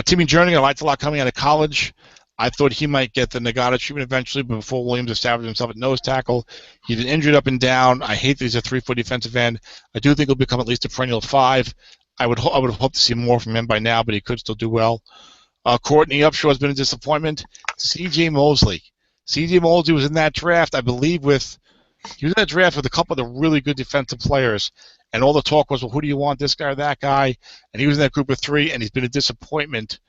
Timmy Jernigan, I liked a lot coming out of college. I thought he might get the Nagata treatment eventually, but before Williams established himself at nose tackle, he's been injured up and down. I hate that he's a 3-4 defensive end. I do think he'll become at least a perennial 5. I would have hoped to see more from him by now, but he could still do well. Courtney Upshaw has been a disappointment. C.J. Mosley was in that draft, I believe, with He was in that draft with a couple of the really good defensive players, and all the talk was, well, who do you want, this guy or that guy? And he was in that group of 3, and he's been a disappointment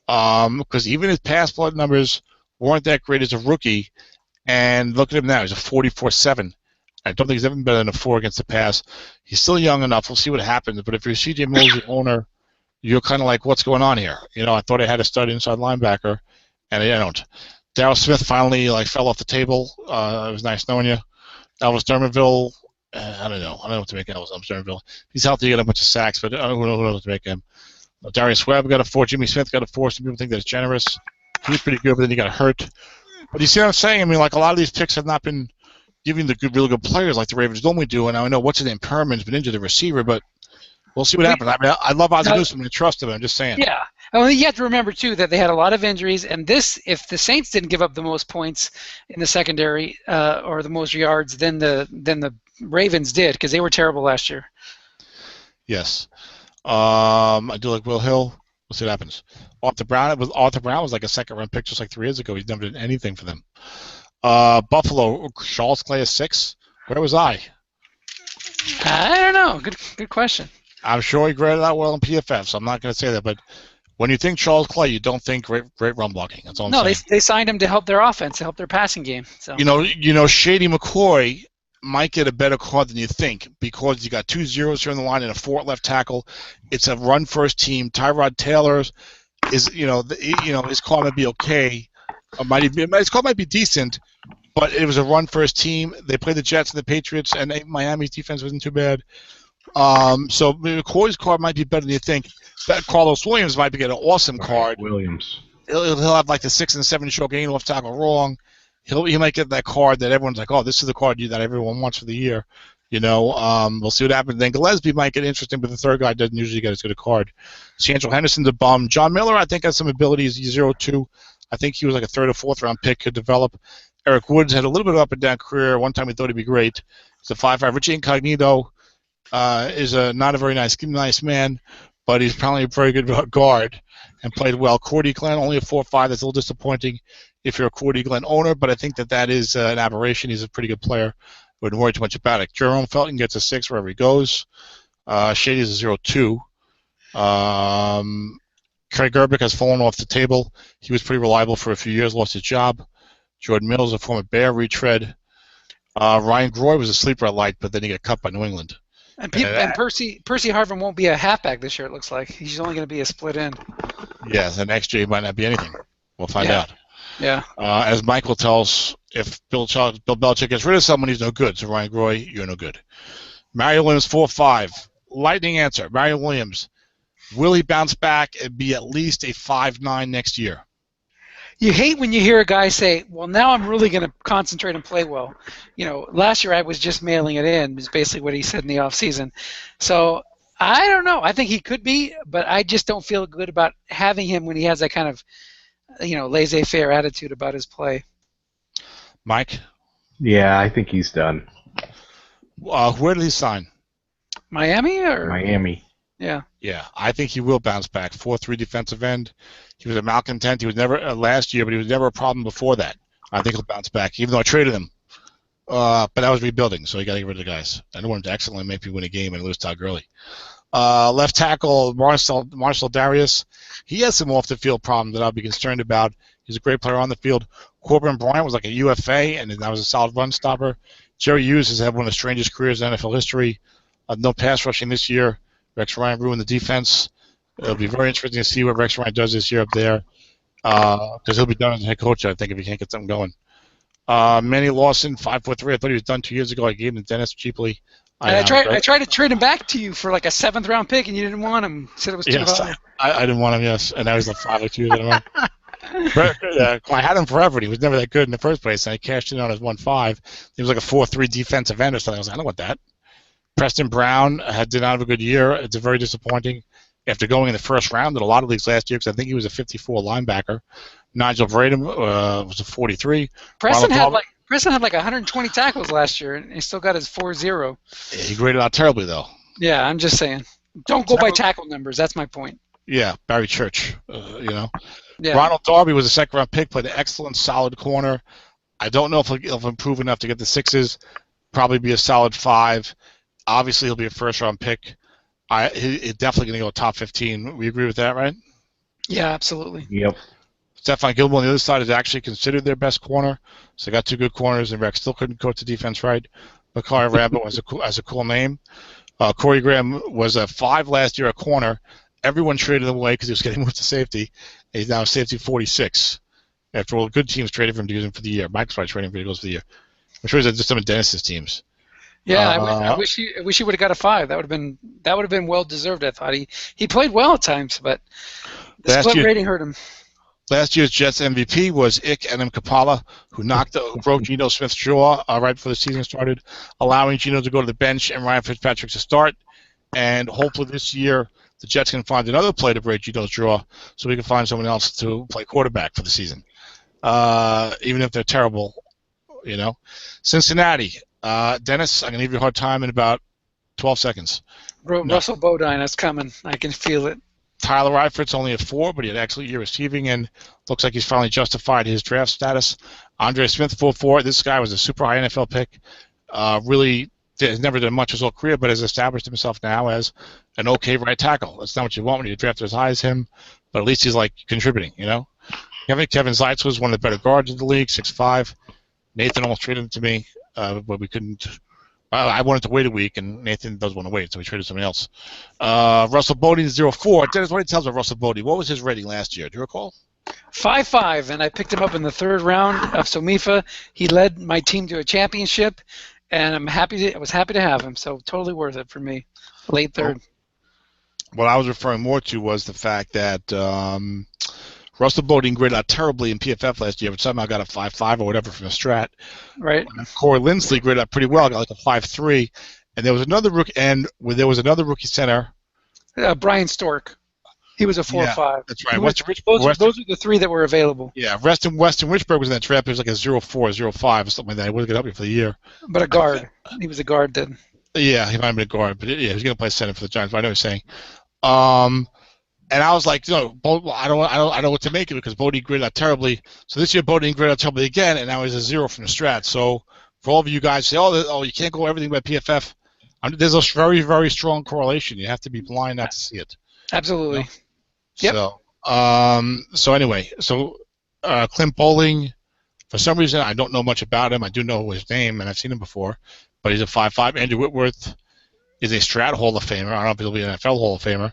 because even his pass blood numbers weren't that great as a rookie. And look at him now; he's a 44-7. I don't think he's ever been better than a 4 against the pass. He's still young enough. We'll see what happens. But if you're C.J. Mosley owner, you're kind of like, what's going on here? I thought I had a stud inside linebacker, and I don't. Darryl Smith finally fell off the table. It was nice knowing you. Elvis Dermanville, I don't know. I don't know what to make of Elvis Dermanville. He's healthy, he got a bunch of sacks, but I don't know what to make of him. Darius Webb got a 4. Jimmy Smith got a 4. Some people think that's generous. He was pretty good, but then he got hurt. But you see what I'm saying? I mean, a lot of these picks have not been giving the really good players like the Ravens normally do. And I know what's his name, Perriman's been injured, the receiver, but we'll see what happens. I mean, I love Ozzie Newsome and I trust him. I'm just saying. Yeah. Well, you have to remember too that they had a lot of injuries, and if the Saints didn't give up the most points in the secondary or the most yards, then the Ravens did, because they were terrible last year. Yes. I do like Will Hill. We'll see what happens. Arthur Brown was like a second-round pick just like 3 years ago. He's never done anything for them. Buffalo, Charles Clay is 6. Where was I? I don't know. Good question. I'm sure he graded out well in PFF, so I'm not going to say that. But when you think Charles Clay, you don't think great run blocking. That's all I'm saying. No, they signed him to help their offense, to help their passing game. So Shady McCoy might get a better card than you think, because you got 2 zeros here on the line and a 4 left tackle. It's a run-first team. Tyrod Taylor is, his card might be okay. His card might be decent, but it was a run-first team. They played the Jets and the Patriots, and Miami's defense wasn't too bad. So McCoy's card might be better than you think. Carlos Williams might be getting an awesome card. Williams. He'll have like the 6 and 7 short gain off tackle wrong. He might get that card that everyone's like, oh, this is the card that everyone wants for the year. We'll see what happens. Then Gillespie might get interesting, but the third guy doesn't usually get as good a card. Sancho Henderson's a bum. John Miller, I think, has some abilities. He's 0-2. I think he was like a 3rd or 4th round pick, could develop. Eric Woods had a little bit of up and down career. One time we thought he'd be great. He's a 5-5. Richie Incognito is not a very nice man, but he's probably a very good guard and played well. Cordy Glenn, only a 4-5. That's a little disappointing if you're a Cordy Glenn owner, but I think that is an aberration. He's a pretty good player. Wouldn't worry too much about it. Jerome Felton gets a 6 wherever he goes. Shady is a 0-2. Craig Gerbic has fallen off the table. He was pretty reliable for a few years, lost his job. Jordan Mills, a former Bear retread. Ryan Groy was a sleeper I liked, but then he got cut by New England. And Percy Harvin won't be a halfback this year, it looks like. He's only going to be a split end. Yeah, the next year he might not be anything. We'll find out. Yeah. As Michael tells, if Bill Belichick gets rid of someone, he's no good. So Ryan Groy, you're no good. Mario Williams, 4-5. Lightning answer. Mario Williams, will he bounce back and be at least a 5-9 next year? You hate when you hear a guy say, well, now I'm really going to concentrate and play well. Last year I was just mailing it in, is basically what he said in the offseason. So I don't know. I think he could be, but I just don't feel good about having him when he has that kind of, laissez-faire attitude about his play. Mike? Yeah, I think he's done. Where did he sign? Miami or? Miami. Yeah. Yeah, I think he will bounce back. 4-3 defensive end. He was a malcontent. He was never last year, but he was never a problem before that. I think he'll bounce back, even though I traded him. But I was rebuilding, so you got to get rid of the guys. I don't want him to accidentally make me win a game and lose Todd Gurley. Left tackle Marcel Darius. He has some off-the-field problems that I'll be concerned about. He's a great player on the field. Corbin Bryant was like a UFA, and that was a solid run stopper. Jerry Hughes has had one of the strangest careers in NFL history. No pass rushing this year. Rex Ryan ruined the defense. It'll be very interesting to see what Rex Ryan does this year up there, because he'll be done as a head coach, I think, if he can't get something going. Manny Lawson, 5'3". I thought he was done 2 years ago. I gave him to Dennis cheaply. I tried to trade him back to you for like a 7th round pick, and you didn't want him. You said it was too high. I didn't want him, yes. And now he's like 5'2". I had him forever, and he was never that good in the first place. And I cashed in on his 1.5. He was like a 4-3 defensive end or something. I was like, I don't want that. Preston Brown did not have a good year. It's very disappointing after going in the first round in a lot of leagues last year, because I think he was a 54 linebacker. Nigel Bradham was a 43. Preston had like 120 tackles last year, and he still got his 4.0. Yeah, he graded out terribly, though. Yeah, I'm just saying. Don't go by tackle numbers. That's my point. Yeah, Barry Church, Yeah. Ronald Darby was a second-round pick, played an excellent, solid corner. I don't know if he'll improve enough to get the 6s. probably be a solid 5. Obviously, he'll be a first-round pick. He's definitely going to go top 15. We agree with that, right? Yeah, absolutely. Yep. Stephon Gilmore on the other side is actually considered their best corner. So they got 2 good corners, and Rex still couldn't coach the defense right. Bakari Rambo has a cool name. Corey Graham was a 5 last year, a corner. Everyone traded him away because he was getting moved to safety. He's now safety 46. After all, good teams traded for him to use him for the year. Mike's probably trading for Eagles for the year. I'm sure he's just some of Dennis's teams. Yeah, I wish he would have got a 5. That would have been well deserved. I thought he played well at times, but the split rating hurt him. Last year's Jets MVP was Ik Enem-Kapala, who broke Geno Smith's jaw right before the season started, allowing Geno to go to the bench and Ryan Fitzpatrick to start. And hopefully this year the Jets can find another player to break Geno's jaw, so we can find someone else to play quarterback for the season, even if they're terrible. Cincinnati. Dennis, I'm going to give you a hard time in about 12 seconds. Russell Bodine is coming. I can feel it. Tyler Eifert's only a 4, but he had an excellent year receiving, and looks like he's finally justified his draft status. Andre Smith, 4-4. This guy was a super high NFL pick. Really has never done much his whole career, but has established himself now as an okay right tackle. That's not what you want when you draft as high as him, but at least he's contributing, Kevin Zeitz was one of the better guards in the league, 6'5". Nathan almost traded him to me, but we couldn't. I wanted to wait a week, and Nathan doesn't want to wait, so we traded somebody else. Russell Bodie, 0-4. Dennis, what do you tell us about Russell Bodie? What was his rating last year? Do you recall? 5.5, and I picked him up in the 3rd round of SOMIFA. He led my team to a championship, and I was happy to have him, so totally worth it for me. Late 3rd. What I was referring more to was the fact that Russell Bodine graded out terribly in PFF last year, but somehow got a 5.5 or whatever from the Strat. Right. Corey Linsley graded out pretty well, got a 5.3. And there was another rookie center. Brian Stork. He was a 4.5. Yeah, that's right. Those are the 3 that were available. Yeah, Weston Richburg was in that draft. He was like a 0.4, 0.5 or something like that. He would have got up here for the year. But a guard. He was a guard then. Yeah, he might have been a guard, but he was going to play center for the Giants. But I know what you're saying. And I was like, I don't know what to make of it because Bodie graded out terribly. So this year Bodie graded out terribly again, and now he's a 0 from the Strat. So for all of you guys who say, you can't go everything by PFF, there's a very, very strong correlation. You have to be blind not to see it. Absolutely. Yep. So anyway, Clint Bowling, for some reason I don't know much about him. I do know his name, and I've seen him before, but he's a 5.5. Andrew Whitworth is a Strat Hall of Famer. I don't know if he'll be an NFL Hall of Famer.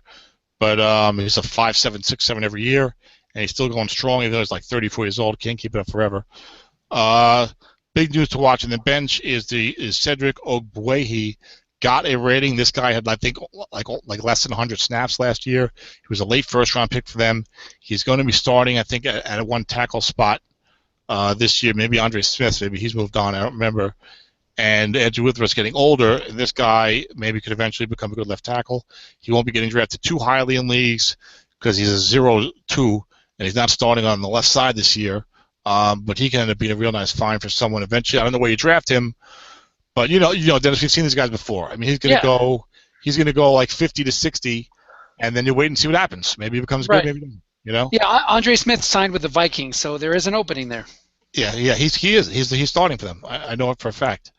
But he's a 5.7, 6.7 every year, and he's still going strong. Even though he's like 34 years old, can't keep it up forever. Big news to watch on the bench is Cedric Ogbuehi got a rating. This guy had, I think, like less than 100 snaps last year. He was a late first-round pick for them. He's going to be starting, I think, at a one tackle spot this year. Maybe Andre Smith. Maybe he's moved on. I don't remember. And Andrew Whitworth's getting older, and this guy maybe could eventually become a good left tackle. He won't be getting drafted too highly in leagues because he's a 0-2, and he's not starting on the left side this year. But he can end up being a real nice find for someone eventually. I don't know where you draft him, but Dennis, we've seen these guys before. I mean, he's going to go like 50 to 60, and then you wait and see what happens. Maybe he becomes good, maybe not. Yeah, Andre Smith signed with the Vikings, so there is an opening there. Yeah, he's starting for them. I know it for a fact.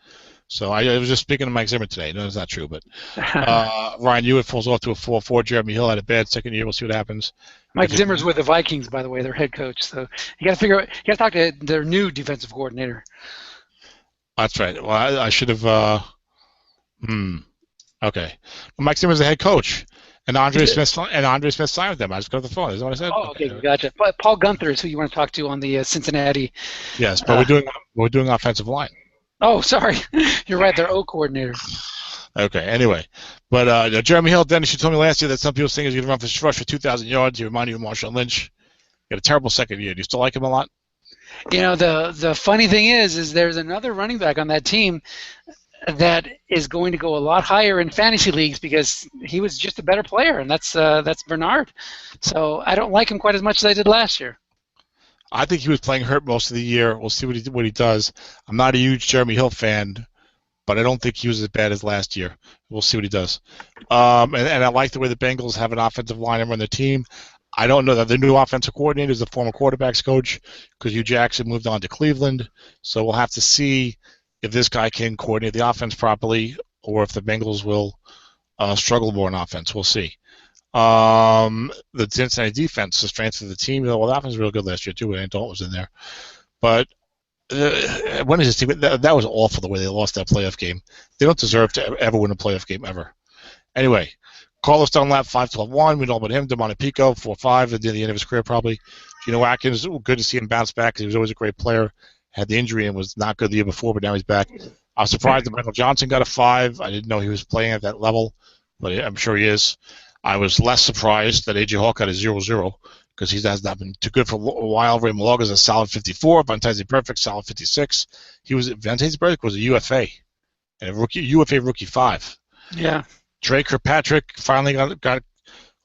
So I was just speaking to Mike Zimmer today. No, it's not true, but Ryan Hewitt falls off to a 4.4. Jeremy Hill had a bad second year. We'll see what happens. Mike Zimmer's with the Vikings, by the way, their head coach. So you got to talk to their new defensive coordinator. That's right. Well, I should have. Okay. Well, Mike Zimmer's the head coach, and Andre Smith signed with them. I just got the phone. Is that what I said? Oh, okay, gotcha. Paul Gunther is who you want to talk to on the Cincinnati. Yes, but we're doing offensive line. Oh, sorry. You're right. They're O coordinator. Okay. Anyway, but Jeremy Hill, Dennis, you told me last year that some people think he's going to run for rush for 2,000 yards. He reminded you of Marshawn Lynch. He had a terrible second year. Do you still like him a lot? The funny thing is there's another running back on that team that is going to go a lot higher in fantasy leagues because he was just a better player, and that's Bernard. So I don't like him quite as much as I did last year. I think he was playing hurt most of the year. We'll see what he does. I'm not a huge Jeremy Hill fan, but I don't think he was as bad as last year. We'll see what he does. And I like the way the Bengals have an offensive line and run their team. I don't know that the new offensive coordinator is the former quarterbacks coach because Hugh Jackson moved on to Cleveland. So we'll have to see if this guy can coordinate the offense properly, or if the Bengals will struggle more on offense. We'll see. The Cincinnati defense, the strength of the team. Well, the offense was real good last year too. And Dalton was in there, but when is this team? That was awful the way they lost that playoff game. They don't deserve to ever win a playoff game ever. Anyway, Carlos Dunlap 5-12-1. We know about him. Demonte Pico 4-5 at the end of his career probably. Geno Atkins, good to see him bounce back because he was always a great player. Had the injury and was not good the year before, but now he's back. I was surprised that Michael Johnson got a 5. I didn't know he was playing at that level, but I'm sure he is. I was less surprised that A.J. Hawk got a 0-0 because he has not been too good for a while. Ray Malaga's a solid 54. Vontaze Burfict, solid 56. Vontaze Burfict was a UFA, and a UFA rookie 5. Yeah. Trey Kirkpatrick finally got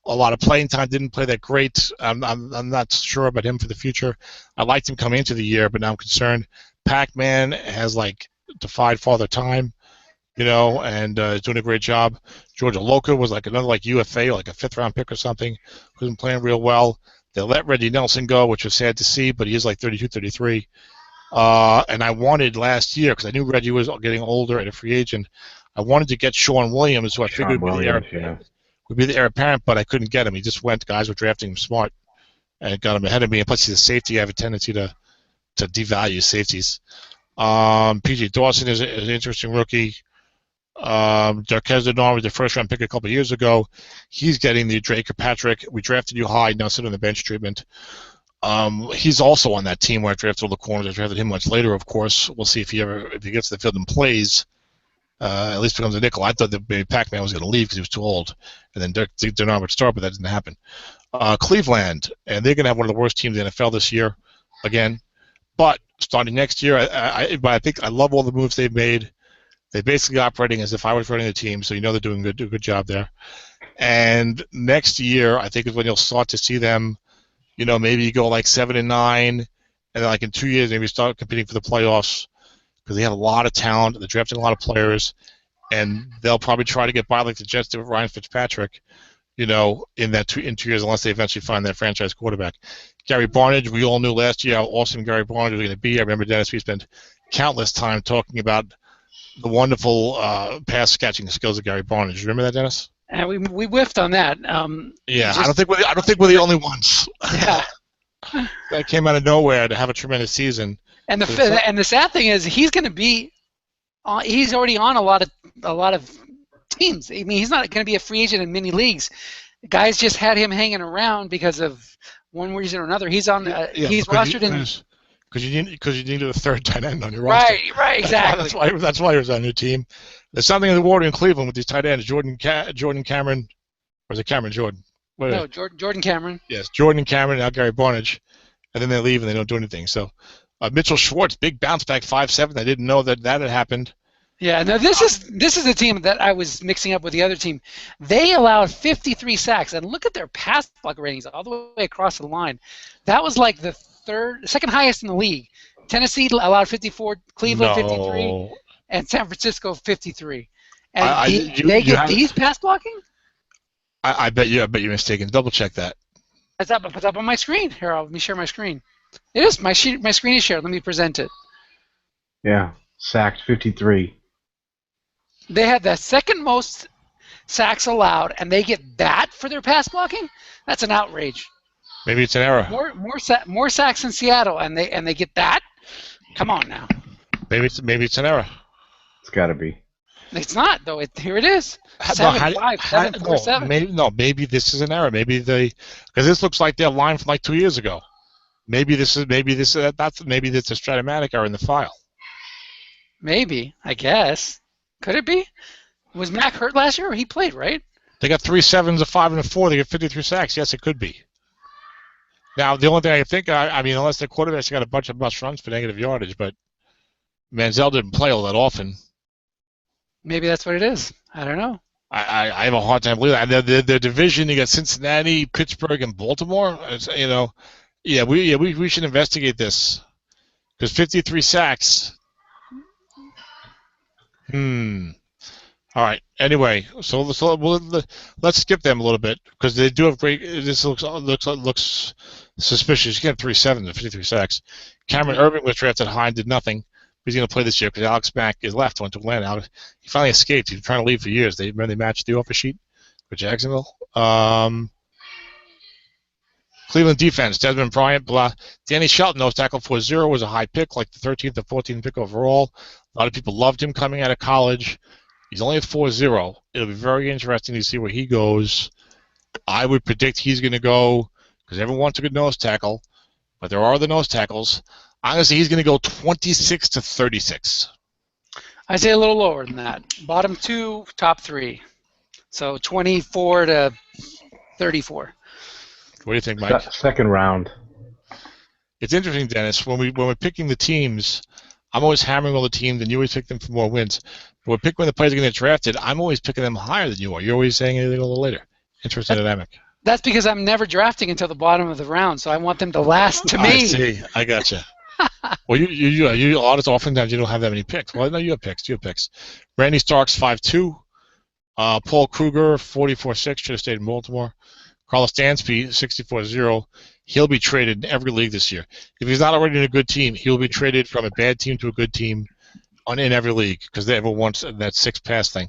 a lot of playing time. Didn't play that great. I'm not sure about him for the future. I liked him coming into the year, but now I'm concerned. Pac-Man has defied Father Time, and is doing a great job. Georgia Loca was another UFA, like a 5th-round pick or something, who's been playing real well. They let Reggie Nelson go, which was sad to see, but he is 32, 33. And I wanted last year, because I knew Reggie was getting older and a free agent, I wanted to get Sean Williams, who I figured would be the heir apparent, but I couldn't get him. He just went. Guys were drafting him smart and got him ahead of me. And plus, he's a safety. I have a tendency to devalue safeties. P.J. Dawson is an interesting rookie. Darquez Dennard was the 1st-round pick a couple of years ago. He's getting the Drake Kirkpatrick. We drafted you high, now sit on the bench treatment. He's also on that team where I drafted all the corners. I drafted him much later, of course. We'll see if he gets to the field and plays. At least becomes a nickel. I thought that maybe Pac-Man was going to leave because he was too old, and then Dennard would start, but that didn't happen. Cleveland, and they're going to have one of the worst teams in the NFL this year, again. But starting next year, I think I love all the moves they've made. They're basically operating as if I was running the team, so they're doing a good job there. And next year, I think is when you'll start to see them, maybe go 7-9, and then in 2 years maybe start competing for the playoffs because they have a lot of talent. They're drafting a lot of players, and they'll probably try to get by like the Jets did with Ryan Fitzpatrick, in 2 years unless they eventually find their franchise quarterback. Gary Barnidge, we all knew last year how awesome Gary Barnidge was going to be. I remember, Dennis, we spent countless time talking about the wonderful pass catching skills of Gary Barnidge. Remember that, Dennis? And we whiffed on that. Yeah, I don't think we're the only ones. Yeah. That came out of nowhere to have a tremendous season. And the sad thing is he's going to be, he's already on a lot of teams. I mean, he's not going to be a free agent in many leagues. Guys just had him hanging around because of one reason or another. He's on. He's rostered in. Because you needed a 3rd tight end on your roster. Right, exactly. That's why he was on your team. There's something in the water in Cleveland with these tight ends. Jordan Cameron, or is it Cameron Jordan? No, Jordan Cameron. Yes, Jordan Cameron, now Gary Barnidge, and then they leave and they don't do anything. So Mitchell Schwartz, big bounce back, 5'7". I didn't know that had happened. Yeah, no, this is the team that I was mixing up with the other team. They allowed 53 sacks, and look at their pass block ratings all the way across the line. That was the second highest in the league. Tennessee allowed 54, Cleveland 53, and San Francisco 53. And they get these pass blocking? I bet you're mistaken. Double check that. It's up on my screen. Here, let me share my screen. It is my screen is shared. Let me present it. Yeah, sacked 53. They had the second most sacks allowed, and they get that for their pass blocking? That's an outrage. Maybe it's an error. More sacks in Seattle, and they get that? Come on now. Maybe it's an error. It's got to be. It's not though. Here it is. 7-5, 7-4-7. Maybe this is an error. Maybe because this looks like their line from 2 years ago. Maybe this is a Stratomatic error in the file. Maybe, I guess. Could it be? Was Mac hurt last year? He played, right? They got 3 7s, a 5, and a 4. They get 53 sacks. Yes, it could be. Now, the only thing I think, unless the quarterback's got a bunch of must runs for negative yardage, but Manziel didn't play all that often. Maybe that's what it is. I don't know. I have a hard time believing that. The division, you got Cincinnati, Pittsburgh, and Baltimore. We should investigate this because 53 sacks. All right. Anyway, so let's skip them a little bit because they do have great. This looks suspicious. You get 3 7s and 53 sacks. Cameron Irving was drafted high and did nothing. He's going to play this year because Alex Mack is left, went to Atlanta. He finally escaped. He's been trying to leave for years. They matched the offer sheet for Jacksonville. Cleveland defense, Desmond Bryant, blah. Danny Shelton, nose tackle 4-0, was a high pick, like the 13th or 14th pick overall. A lot of people loved him coming out of college. He's only at 4-0. It'll be very interesting to see where he goes. I would predict he's going to go, because everyone wants a good nose tackle, but there are other nose tackles. I'm going to say he's going to go 26 to 36. I'd say a little lower than that. Bottom 2, top 3. So 24 to 34. What do you think, Mike? Second round. It's interesting, Dennis. When we're picking the teams, I'm always hammering all the teams, and you always pick them for more wins. When we're picking when the players are going to get drafted, I'm always picking them higher than you are. You're always saying anything a little later. Interesting dynamic. That's because I'm never drafting until the bottom of the round, so I want them to last to me. I see. I gotcha. Well, you a lot of oftentimes you don't have that many picks. Well, no, you have picks. You have picks. Randy Starks 5'2". Paul Kruger 44-6. Should have stayed in Baltimore. Carlos Dansby 64-0. He'll be traded in every league this year. If he's not already in a good team, he'll be traded from a bad team to a good team in every league because they ever wants that 6-pass thing.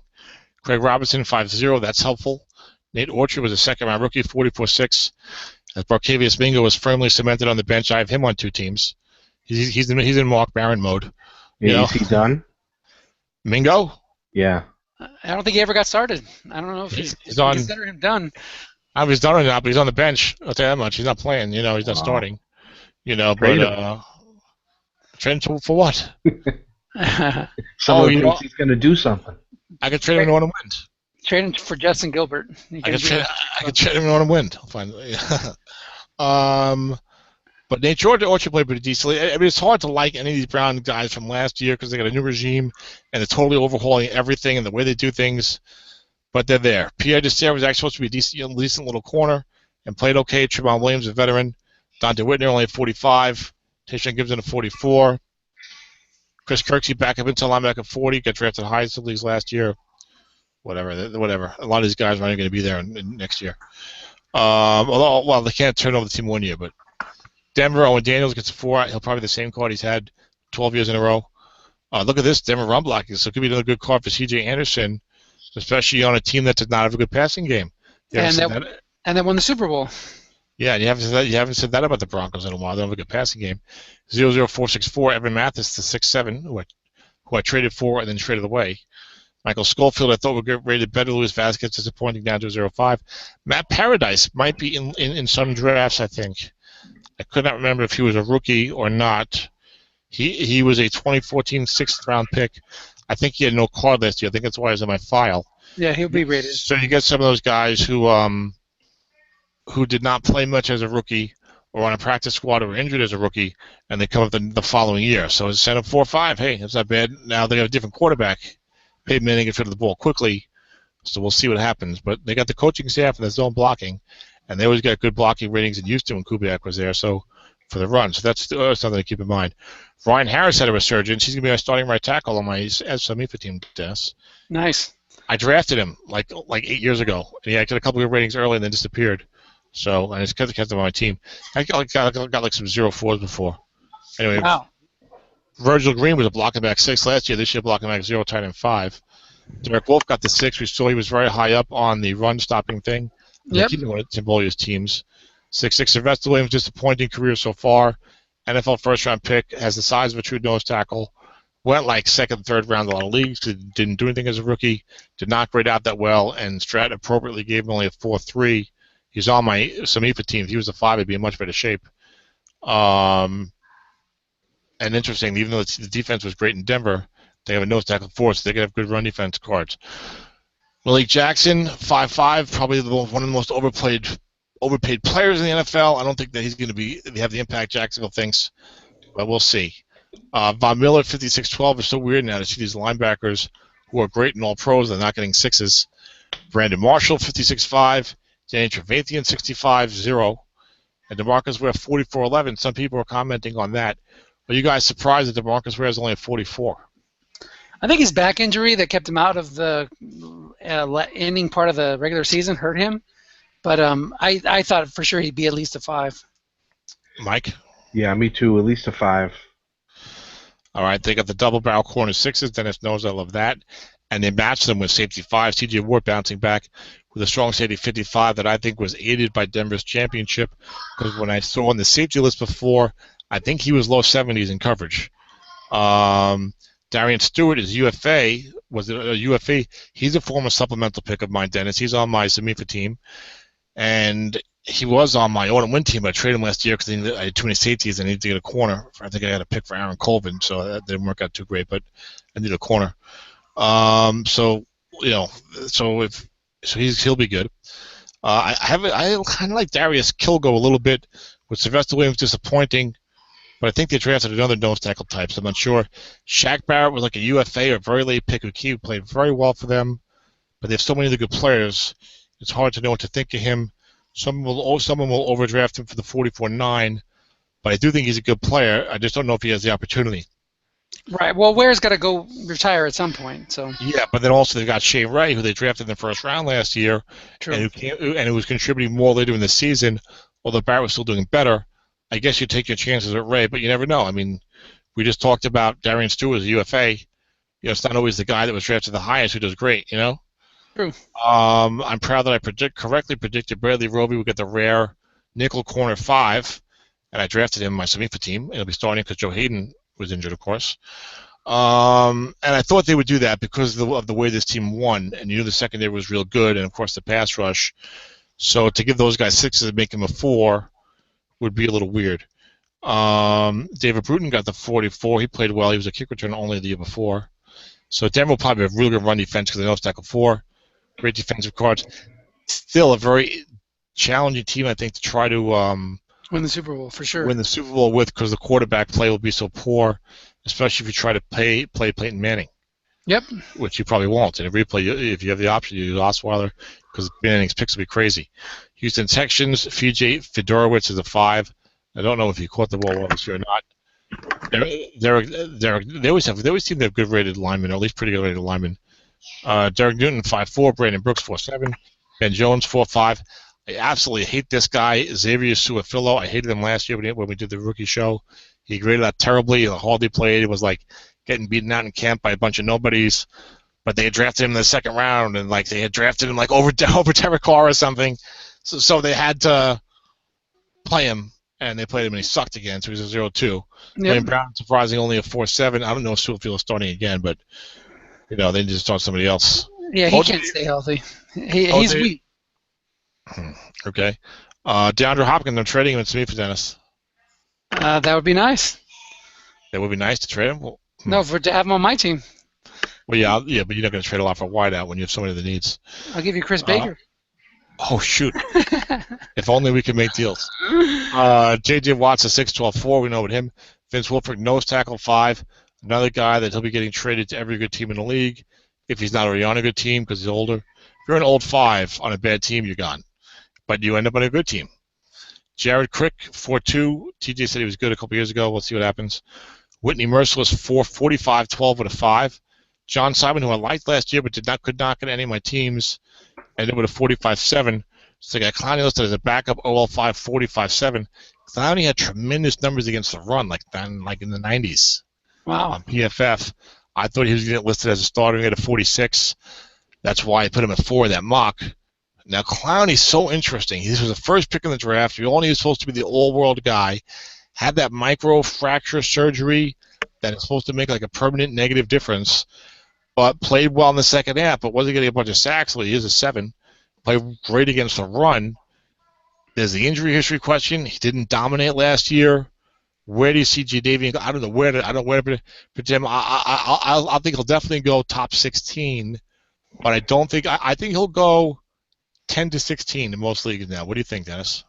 Craig Robinson 5-0. That's helpful. Nate Orchard was a second-round rookie 44-6. As Barkevius Mingo was firmly cemented on the bench, I have him on 2 teams. He's in Mark Barron mode. Is he done? Mingo? Yeah. I don't think he ever got started. I don't know if he's on. Consider him done. I was done or not, but he's on the bench. I'll tell you that much. He's not playing. He's not starting. But trade him for what? Someone thinks he's going to do something. I could trade him in autumn wind. Trade him for Justin Gilbert. I could trade him in autumn wind. I'll find. But Nate Orchard played pretty decently. I mean, it's hard to like any of these Brown guys from last year because they got a new regime and they're totally overhauling everything and the way they do things. But they're there. Pierre Desir was actually supposed to be a decent little corner and played okay. Tremont Williams, a veteran. Dante Whitner, only at 45. Tayshaun Gibson at 44. Chris Kirksey back up until linebacker at 40. Got drafted high in the leagues last year. Whatever. A lot of these guys aren't going to be there next year. Although, they can't turn over the team 1 year. But Denver, Owen Daniels gets a 4. He'll probably have the same card he's had 12 years in a row. Look at this. Denver run blocking. So it could be another good card for C.J. Anderson, especially on a team that did not have a good passing game. And they won the Super Bowl. Yeah, and you haven't said that about the Broncos in a while. They don't have a good passing game. 00464, Evan Mathis to 6'7", who I traded for and then traded away. Michael Schofield, I thought would get rated better. Luis Vasquez, disappointing, down to 0.5. Matt Paradise might be in some drafts, I think. I could not remember if he was a rookie or not. He was a 2014 6th-round pick. I think he had no card last year. I think that's why he's in my file. Yeah, he'll be rated. So you get some of those guys who did not play much as a rookie or on a practice squad or were injured as a rookie, and they come up the following year. So instead of 4-5, hey, that's not bad. Now they have a different quarterback. Peyton Manning gets rid of the ball quickly, so we'll see what happens. But they got the coaching staff and the zone blocking, and they always got good blocking ratings in Houston when Kubiak was there. So for the run, so that's something to keep in mind. Ryan Harris had a resurgence. He's going to be my starting right tackle on my SME team, Dennis. Nice. I drafted him like 8 years ago, and he got a couple of ratings early and then disappeared. So I just kept him on my team. I got like some 0-4s before. Anyway, wow. Virgil Green was a blocking back 6 last year. This year, blocking back 0, tight end 5. Derek Wolf got the 6. We saw he was very high up on the run stopping thing. Yep. Keeping one of Tim Bolyer's teams. 6'6", Sylvester Williams, disappointing career so far. NFL first-round pick, has the size of a true nose tackle. Went like second, third round in a lot of leagues. Didn't do anything as a rookie. Did not grade out that well, and Strat appropriately gave him only a 4.3. He's on my Samifa team. If he was a 5, he'd be in much better shape. And interesting, even though the defense was great in Denver, they have a nose tackle 4, so they can have good run defense cards. Malik Jackson, 5'5", probably one of the most overpaid players in the NFL. I don't think that he's going to have the impact Jacksonville thinks, but we'll see. Von Miller, 56-12, is so weird now to see these linebackers who are great in all pros. They're not getting 6s. Brandon Marshall, 56-5. Danny Trevathan, 65-0. And DeMarcus Ware, 44-11. Some people are commenting on that. Are you guys surprised that DeMarcus Ware is only at 44? I think his back injury that kept him out of the ending part of the regular season hurt him. But I thought for sure he'd be at least a 5. Mike? Yeah, me too. At least a 5. All right, they got the double barrel corner sixes. Dennis knows I love that. And they matched them with safety fives. TJ Ward bouncing back with a strong safety 55 that I think was aided by Denver's championship. Because when I saw on the safety list before, I think he was low 70s in coverage. Darian Stewart is UFA. Was it a UFA? He's a former supplemental pick of mine, Dennis. He's on my Samifa team. And he was on my autumn win team, but I traded him last year because I had too many safeties and I needed to get a corner. I think I had a pick for Aaron Colvin, so that didn't work out too great, but I need a corner. So he'll be good. I kind of like Darius Kilgo a little bit, with Sylvester Williams disappointing, but I think they drafted another nose tackle type, so I'm not sure. Shaq Barrett was like a UFA or a very late pick who played very well for them, but they have so many other good players, it's hard to know what to think of him. Someone will overdraft him for the 44-9, but I do think he's a good player. I just don't know if he has the opportunity. Right. Well, Ware's got to go retire at some point. So. Yeah, but then also they've got Shane Ray, who they drafted in the first round last year, True. and who was contributing more later in the season, although Barrett was still doing better. I guess you take your chances with Ray, but you never know. I mean, we just talked about Darian Stewart as a UFA. It's not always the guy that was drafted the highest who does great, True. I'm proud that I correctly predicted Bradley Roby would get the rare nickel corner 5, and I drafted him in my Samifa team. He'll be starting because Joe Hayden was injured, of course. And I thought they would do that because of the way this team won, and the secondary was real good, and of course the pass rush. So to give those guys 6s and make him a 4 would be a little weird. David Bruton got the 44. He played well. He was a kick returner only the year before. So Denver will probably have really good run defense because they know it's tackle 4. Great defensive cards. Still a very challenging team, I think, to try to win the Super Bowl for sure. Win the Super Bowl with, because the quarterback play will be so poor, especially if you try to play Peyton Manning. Yep. Which you probably won't. And if you have the option, you use Osweiler because Manning's picks will be crazy. Houston Texans, Fedorowicz is a 5. I don't know if he caught the ball well this year or not. They always seem to have good rated linemen, or at least pretty good rated linemen. Derek Newton 5'4", Brandon Brooks 4'7", Ben Jones 4'5". I absolutely hate this guy, Xavier Suafilo. I hated him last year when we did the rookie show. He graded out terribly. The hardly played. It was like getting beaten out in camp by a bunch of nobodies. But they had drafted him in the second round, and they had drafted him over Derek Carr or something. So they had to play him, and they played him, and he sucked again. So he's a 0-2. Yep. Wayne Brown, surprisingly, only a 4'7". I don't know if Suafilo is starting again, but they need to start somebody else. Yeah, he can't stay healthy. He's weak. Okay. DeAndre Hopkins, I'm trading him to me for Dennis. That would be nice. That would be nice to trade him? Well, no, to have him on my team. Well, yeah, but you're not going to trade a lot for a wideout when you have so many other needs. I'll give you Chris Baker. Oh, shoot. If only we could make deals. J.J. Watt's a 6'12", we know about him. Vince Wilfork, nose tackle 5. Another guy that he'll be getting traded to every good team in the league if he's not already on a good team because he's older. If you're an old 5 on a bad team, you're gone. But you end up on a good team. Jared Crick, 4'2". TJ said he was good a couple years ago. We'll see what happens. Whitney Merciless, 45-12 with a 5. John Simon, who I liked last year but could not get any of my teams, ended with a 45-7. So they got Clowney listed as a backup, OL5, 45-7. Clowney had tremendous numbers against the run, like in the 90s. Wow. On PFF. I thought he was going to get listed as a starter. He had a 46. That's why I put him at 4 in that mock. Now, Clowney's so interesting. This was the first pick in the draft. He only was supposed to be the all-world guy. Had that microfracture surgery that is supposed to make like a permanent negative difference, but played well in the second half, but wasn't getting a bunch of sacks. Well, he is a 7. Played great against the run. There's the injury history question. He didn't dominate last year. Where do you see Jadeveon? I don't know where to put him. I think he'll definitely go top 16, but I don't think I think he'll go 10 to 16 in most leagues now. What do you think, Dennis?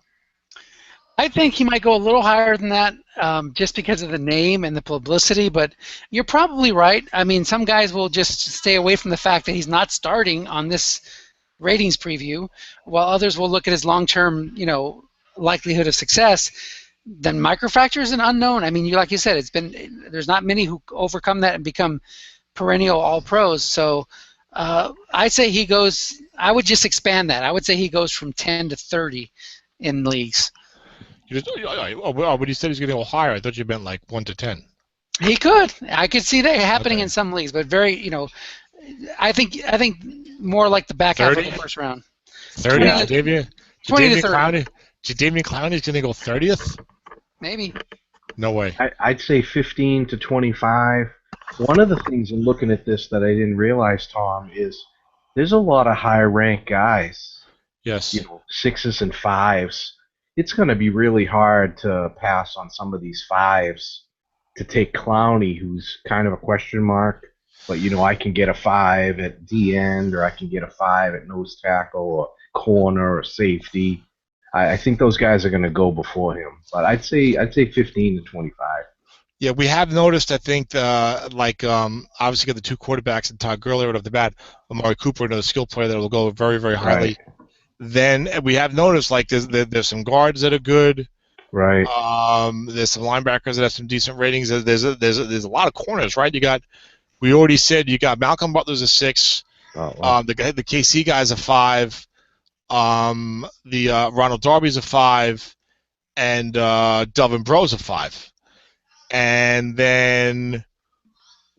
I think he might go a little higher than that just because of the name and the publicity, but you're probably right. I mean, some guys will just stay away from the fact that he's not starting on this ratings preview, while others will look at his long-term, likelihood of success. Then microfracture is an unknown. I mean, like you said, there's not many who overcome that and become perennial All-Pros. So I'd say he goes. I would just expand that. I would say he goes from 10 to 30 in leagues. When you said he's going to go higher, I thought you meant like 1 to 10. He could. I could see that happening in some leagues, but I think more like the back half of the 30? first round. 30? 20 to, 20 to 30. Jadeveon Clowney's going to go 30th? Maybe. No way. I'd say 15 to 25. One of the things in looking at this that I didn't realize, Tom, is there's a lot of high-ranked guys. Yes. You know, 6s and 5s. It's going to be really hard to pass on some of these 5s to take Clowney, who's kind of a question mark. But, I can get a 5 at D end, or I can get a 5 at nose tackle, or corner, or safety. I think those guys are going to go before him. But I'd say 15 to 25. Yeah, we have noticed, I think, obviously got the two quarterbacks and Todd Gurley right off the bat, Amari Cooper, another skill player that will go very, very highly. Right. Then we have noticed, there's some guards that are good. Right. There's some linebackers that have some decent ratings. There's a lot of corners, right? We already said you got Malcolm Butler's a 6. Oh, wow. The KC guy's a 5. The Ronald Darby's a 5, and Delvin Breaux's a 5. And then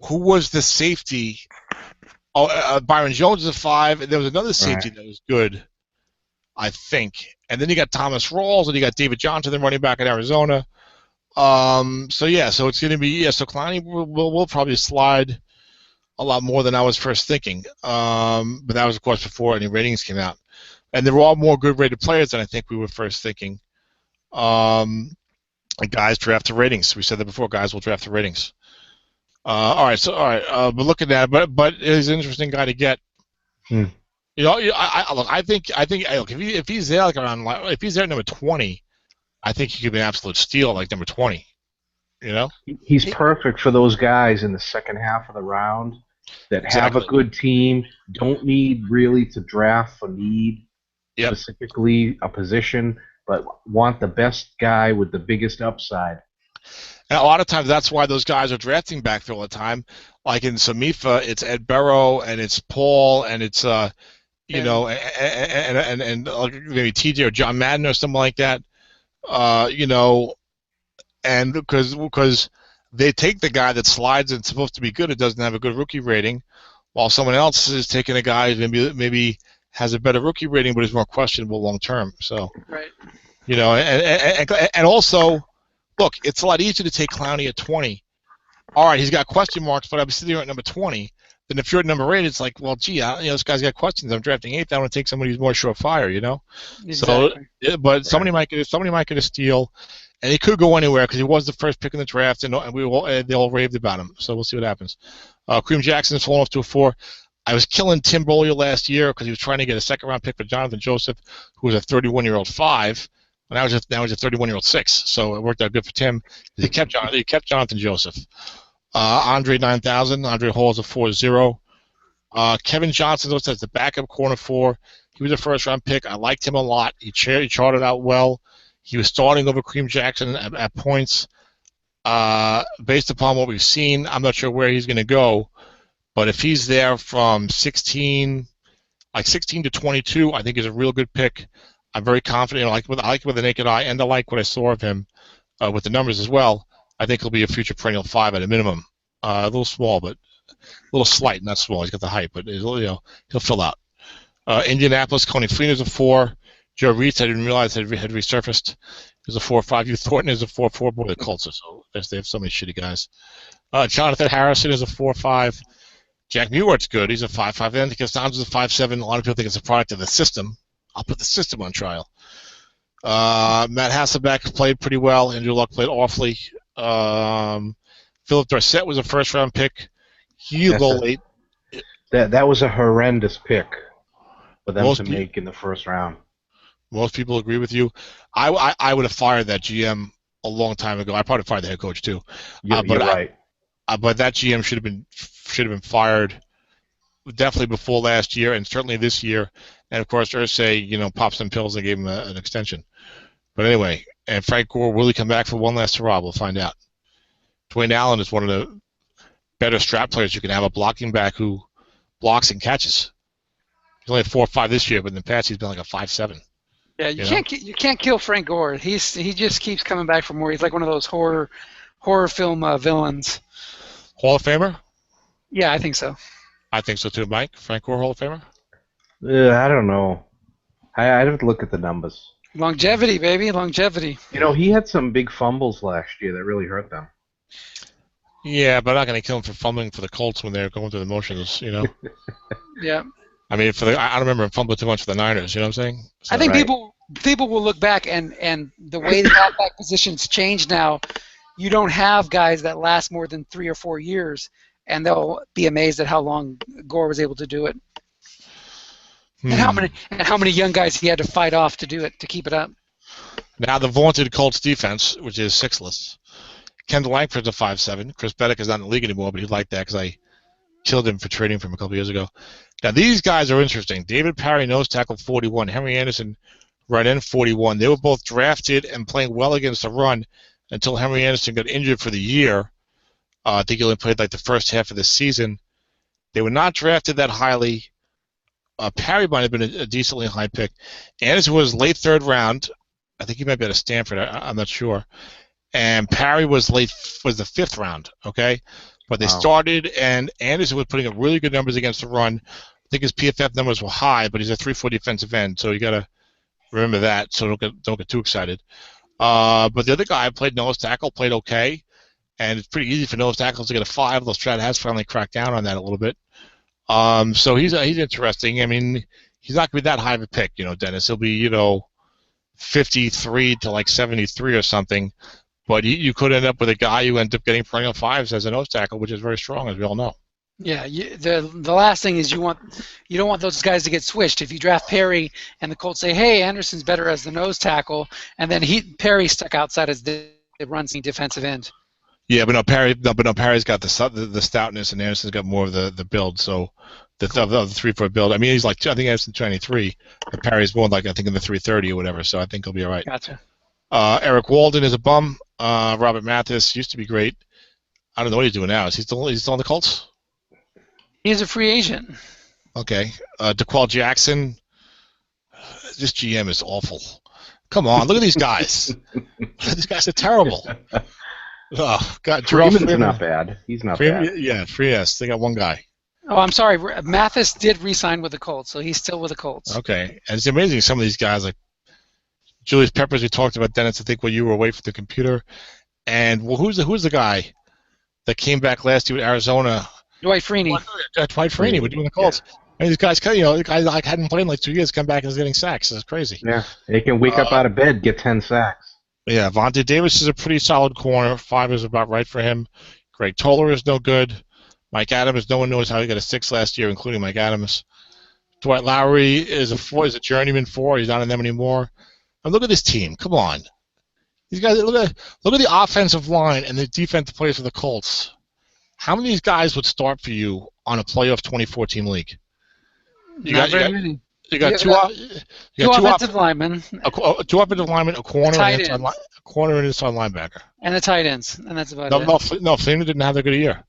who was the safety? Oh, Byron Jones is a 5, and there was another safety that was good, I think. And then you got Thomas Rawls, and you got David Johnson, the running back in Arizona. So it's going to be so Clowney will probably slide a lot more than I was first thinking. But that was, of course, before any ratings came out. And there were all more good rated players than I think we were first thinking. And guys draft the ratings. We said that before. Guys will draft the ratings. All right. But looking at it, but he's an interesting guy to get. I think if he's there if he's there at number 20, I think he could be an absolute steal, like number 20. He's perfect for those guys in the second half of the round that have a good team, don't need really to draft for need, specifically a position, but want the best guy with the biggest upside. And a lot of times that's why those guys are drafting back there all the time. Like in Samifa, it's Ed Burrow and it's Paul and it's and maybe TJ or John Madden or something like that. And because they take the guy that slides and supposed to be good, it doesn't have a good rookie rating, while someone else is taking a guy who maybe has a better rookie rating but is more questionable long term. So, right. And also, look, it's a lot easier to take Clowney at 20. All right, he's got question marks, but I'm sitting here at number 20. Then if you're at number 8, it's like, well, gee, this guy's got questions. I'm drafting 8th. I want to take somebody who's more surefire, Exactly. So, but somebody might get a steal, and he could go anywhere because he was the first pick in the draft, and they all raved about him. So we'll see what happens. Kareem Jackson's fallen off to a 4. I was killing Tim Beaulieu last year because he was trying to get a second-round pick for Jonathan Joseph, who was a 31-year-old 5. And now he's a 31-year-old 6, so it worked out good for Tim. He kept Jonathan Joseph. Andre 9000, Andre Hall's a 4-0. Kevin Johnson looks as the backup corner 4. He was a first-round pick. I liked him a lot. He charted out well. He was starting over Kareem Jackson at points. Based upon what we've seen, I'm not sure where he's going to go, but if he's there from 16 to 22, I think he's a real good pick. I'm very confident. I like it with the naked eye, and I like what I saw of him with the numbers as well. I think he'll be a future perennial 5 at a minimum. A little small, but a little slight, not small. He's got the height, but he'll fill out. Indianapolis, Coney Fleener's a 4. Joe Reitz, I didn't realize had resurfaced. He's a 4-5. Hugh Thornton is a 4-4. Boy, the Colts are they have so many shitty guys. Jonathan Harrison is a 4-5. Jack Muirt's good. He's a 5-5. Anthony Costanzo's a 5-7. A lot of people think it's a product of the system. I'll put the system on trial. Matt Hasselbeck played pretty well. Andrew Luck played awfully. Philip Dorsett was a first-round pick. He'll go late. That was a horrendous pick for them to make in the first round. Most people agree with you. I would have fired that GM a long time ago. I probably fired the head coach too. You're right. But that GM should have been fired definitely before last year and certainly this year. And of course, Irsay, popped some pills and gave him an extension. But anyway, and Frank Gore, will he come back for one last hurrah? We'll find out. Dwayne Allen is one of the better Strat players. You can have a blocking back who blocks and catches. He's only a 4-5 this year, but in the past he's been like a 5-7. Yeah, you can't kill Frank Gore. He just keeps coming back for more. He's like one of those horror horror film villains. Hall of Famer? Yeah, I think so. I think so too, Mike. Frank Gore, Hall of Famer? I don't know. I'd have to look at the numbers. Longevity, baby, longevity. You know, he had some big fumbles last year that really hurt them. Yeah, but I'm not going to kill him for fumbling for the Colts when they're going through the motions, you know? Yeah. I mean, I don't remember him fumbling too much for the Niners, you know what I'm saying? So, I think people will look back, and the way the halfback positions change now, you don't have guys that last more than 3 or 4 years, and they'll be amazed at how long Gore was able to do it. And how many young guys he had to fight off to do it, to keep it up. Now the vaunted Colts defense, which is sixless. Kendall Langford's a 5'7". Chris Beddick is not in the league anymore, but he liked that because I killed him for trading for him a couple years ago. Now these guys are interesting. David Parry, nose tackle, 41. Henry Anderson, right end, 41. They were both drafted and playing well against the run until Henry Anderson got injured for the year. I think he only played like the first half of the season. They were not drafted that highly. Parry might have been a decently high pick. Anderson was late third round. I think he might be out of Stanford. I'm not sure. And Parry was the 5th round. Okay, but they started, and Anderson was putting up really good numbers against the run. I think his PFF numbers were high, but he's a 3-4 defensive end, so you got to remember that. So don't get too excited. But the other guy played nose tackle, played okay, and it's pretty easy for nose tackles to get a 5. Though Strat has finally cracked down on that a little bit. So he's interesting. I mean, he's not going to be that high of a pick, you know, Dennis. He'll be, 53 to like 73 or something. But you could end up with a guy who ends up getting perennial 5s as a nose tackle, which is very strong, as we all know. Yeah, the last thing is you don't want those guys to get switched. If you draft Perry and the Colts say, "Hey, Anderson's better as the nose tackle," and then Perry stuck outside as the run-seeing defensive end. Yeah, but Parry's got the stoutness, and Anderson's got more of the build. So the 3-4 build. I mean, he's like, I think Anderson's 23, but Parry's more like, I think, in the 330 or whatever. So I think he'll be all right. Gotcha. Eric Walden is a bum. Robert Mathis used to be great. I don't know what he's doing now. Is he still on the Colts? He's a free agent. Okay. DeQual Jackson. This GM is awful. Come on, look at these guys. These guys are terrible. Oh, God. Freeman's not bad. He's not bad. Yeah, yes. They got one guy. Oh, I'm sorry. Mathis did re-sign with the Colts, so he's still with the Colts. Okay. And it's amazing some of these guys, like Julius Peppers, we talked about, Dennis, I think, when you were away from the computer. And, well, who's the guy that came back last year with Arizona? Dwight Freeney. Dwight Freeney. We're doing the Colts. Yeah. And these guys, the guy like hadn't played in like 2 years, come back and is getting sacks. It's crazy. Yeah. They can wake up out of bed, get 10 sacks. Yeah, Vontae Davis is a pretty solid corner. 5 is about right for him. Greg Toller is no good. Mike Adams, no one knows how he got a 6 last year, including Mike Adams. Dwight Lowry is a journeyman 4. He's not in them anymore. And look at this team. Come on. These guys, look at the offensive line and the defensive players for the Colts. How many of these guys would start for you on a playoff 24-team league? You got two offensive linemen. Two offensive linemen, a corner, and an inside linebacker. And the tight ends, and that's about it. No, Freeman didn't have that good a year.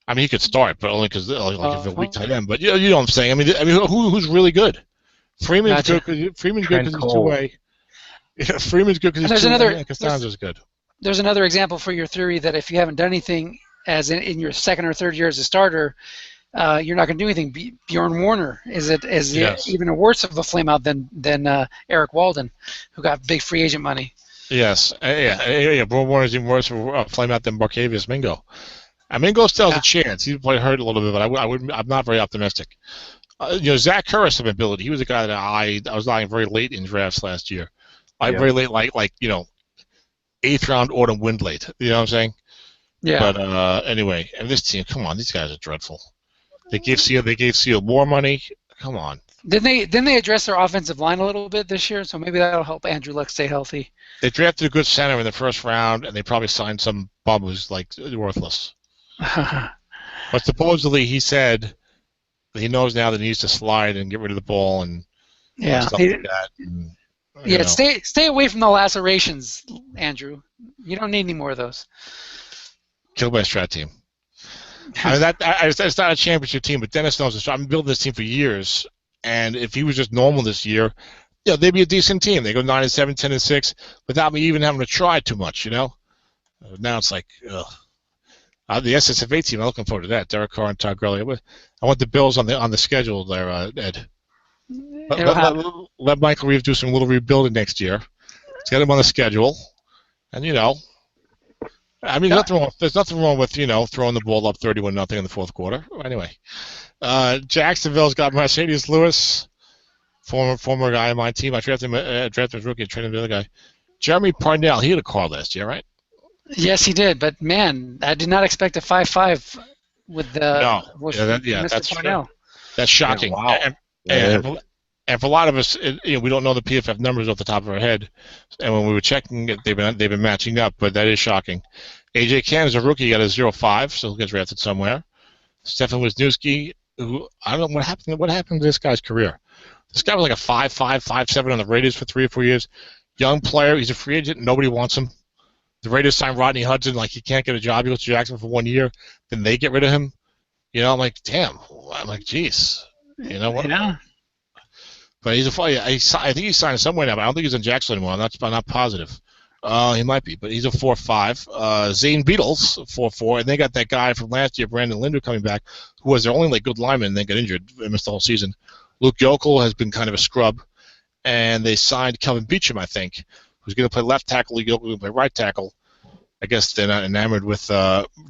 I mean, he could start, but only because if a weak tight end. But you know what I'm saying. I mean, who's really good? Freeman's good because he's two-way. Yeah, Freeman's good because he's two-way. Costanzo's good. There's another example for your theory that if you haven't done anything as in your second or third year as a starter, you're not going to do anything. Bjorn Warner is even a worse of a flameout than Eric Walden, who got big free agent money. Yes, yeah. Bjorn Warner is even worse of a flameout than Barkevius Mingo. Mingo still has a chance. He's probably hurt a little bit, but I'm not very optimistic. Zach Harris of ability. He was a guy that I was eyeing very late in drafts last year. Very late, like 8th round autumn wind late. You know what I'm saying? Yeah. But anyway, and this team, come on, these guys are dreadful. They gave Seal more money. Come on. Didn't they address their offensive line a little bit this year? So maybe that'll help Andrew Luck stay healthy. They drafted a good center in the first round, and they probably signed some bum who's like worthless. But supposedly he said that he knows now that he needs to slide and get rid of the ball and stuff like that. And, stay away from the lacerations, Andrew. You don't need any more of those. Killed by a Strat team. I mean, it's not a championship team, but Dennis knows this. I've been building this team for years, and if he was just normal this year, they'd be a decent team. They go 9-7, 10-6, without me even having to try too much, Now it's like, ugh. The SSFA team, I'm looking forward to that. Derek Carr and Todd Gurley. I want the Bills on the schedule there, Ed. It'll happen. Let Michael Reeves do some little rebuilding next year. Let's get him on the schedule. And, I mean, there's nothing wrong with, throwing the ball up 31-0 in the fourth quarter. Anyway, Jacksonville's got Mercedes Lewis, former guy on my team. I drafted him, drafted his rookie, traded him the other guy. Jeremy Parnell, he had a car last year, right? Yes, he did. But, man, I did not expect a 5.5 with Mr. Parnell. That's shocking. Yeah, wow. And for a lot of us, we don't know the PFF numbers off the top of our head. And when we were checking it, they've been matching up, but that is shocking. AJ Cann is a rookie, he got a 0.5, so he'll get drafted somewhere. Stefan Wisniewski, who I don't know what happened to this guy's career. This guy was like a 5.5, 5.7 on the Raiders for 3 or 4 years. Young player, he's a free agent, nobody wants him. The Raiders signed Rodney Hudson, like he can't get a job. He goes to Jacksonville for 1 year, then they get rid of him. I'm like, damn. I'm like, geez. What? Yeah. But I think he's signed somewhere now, but I don't think he's in Jacksonville anymore. I'm not positive. He might be, but he's a 4.5. Zane Beatles, 4.4, and they got that guy from last year, Brandon Linder, coming back, who was their only good lineman and then got injured and missed the whole season. Luke Yokel has been kind of a scrub, and they signed Kelvin Beachum, I think, who's going to play left tackle. Luke Yokel going to play right tackle. I guess they're not enamored with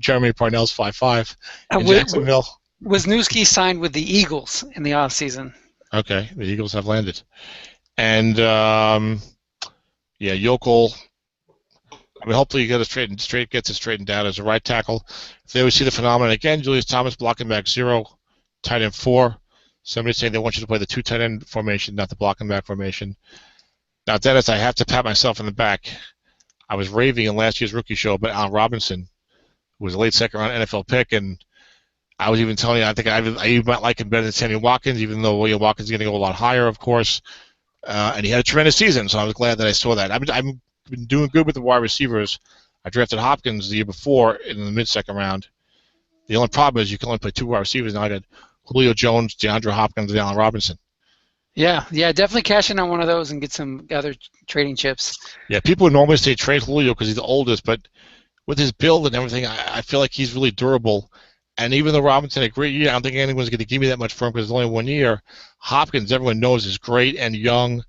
Jeremy Parnell's 5.5 in Jacksonville. Wisniewski signed with the Eagles in the offseason. Okay, the Eagles have landed. And, Yokel, I mean, hopefully he gets it straightened out as a right tackle. If they would see the phenomenon again, Julius Thomas blocking back 0, tight end 4. Somebody's saying they want you to play the 2 tight end formation, not the blocking back formation. Now, Dennis, I have to pat myself in the back. I was raving in last year's rookie show about Allen Robinson, who was a late second-round NFL pick, and I was even telling you I think I might like him better than Sammy Watkins, even though William Watkins is going to go a lot higher, of course. And he had a tremendous season, so I was glad that I saw that. I've been doing good with the wide receivers. I drafted Hopkins the year before in the mid-second round. The only problem is you can only play 2 wide receivers. Now I got Julio Jones, DeAndre Hopkins, and Allen Robinson. Yeah, definitely cash in on one of those and get some other trading chips. Yeah, people would normally say trade Julio because he's the oldest, but with his build and everything, I feel like he's really durable. And even though Robinson had a great year, I don't think anyone's going to give me that much for him because it's only 1 year. Hopkins, everyone knows, is great and young,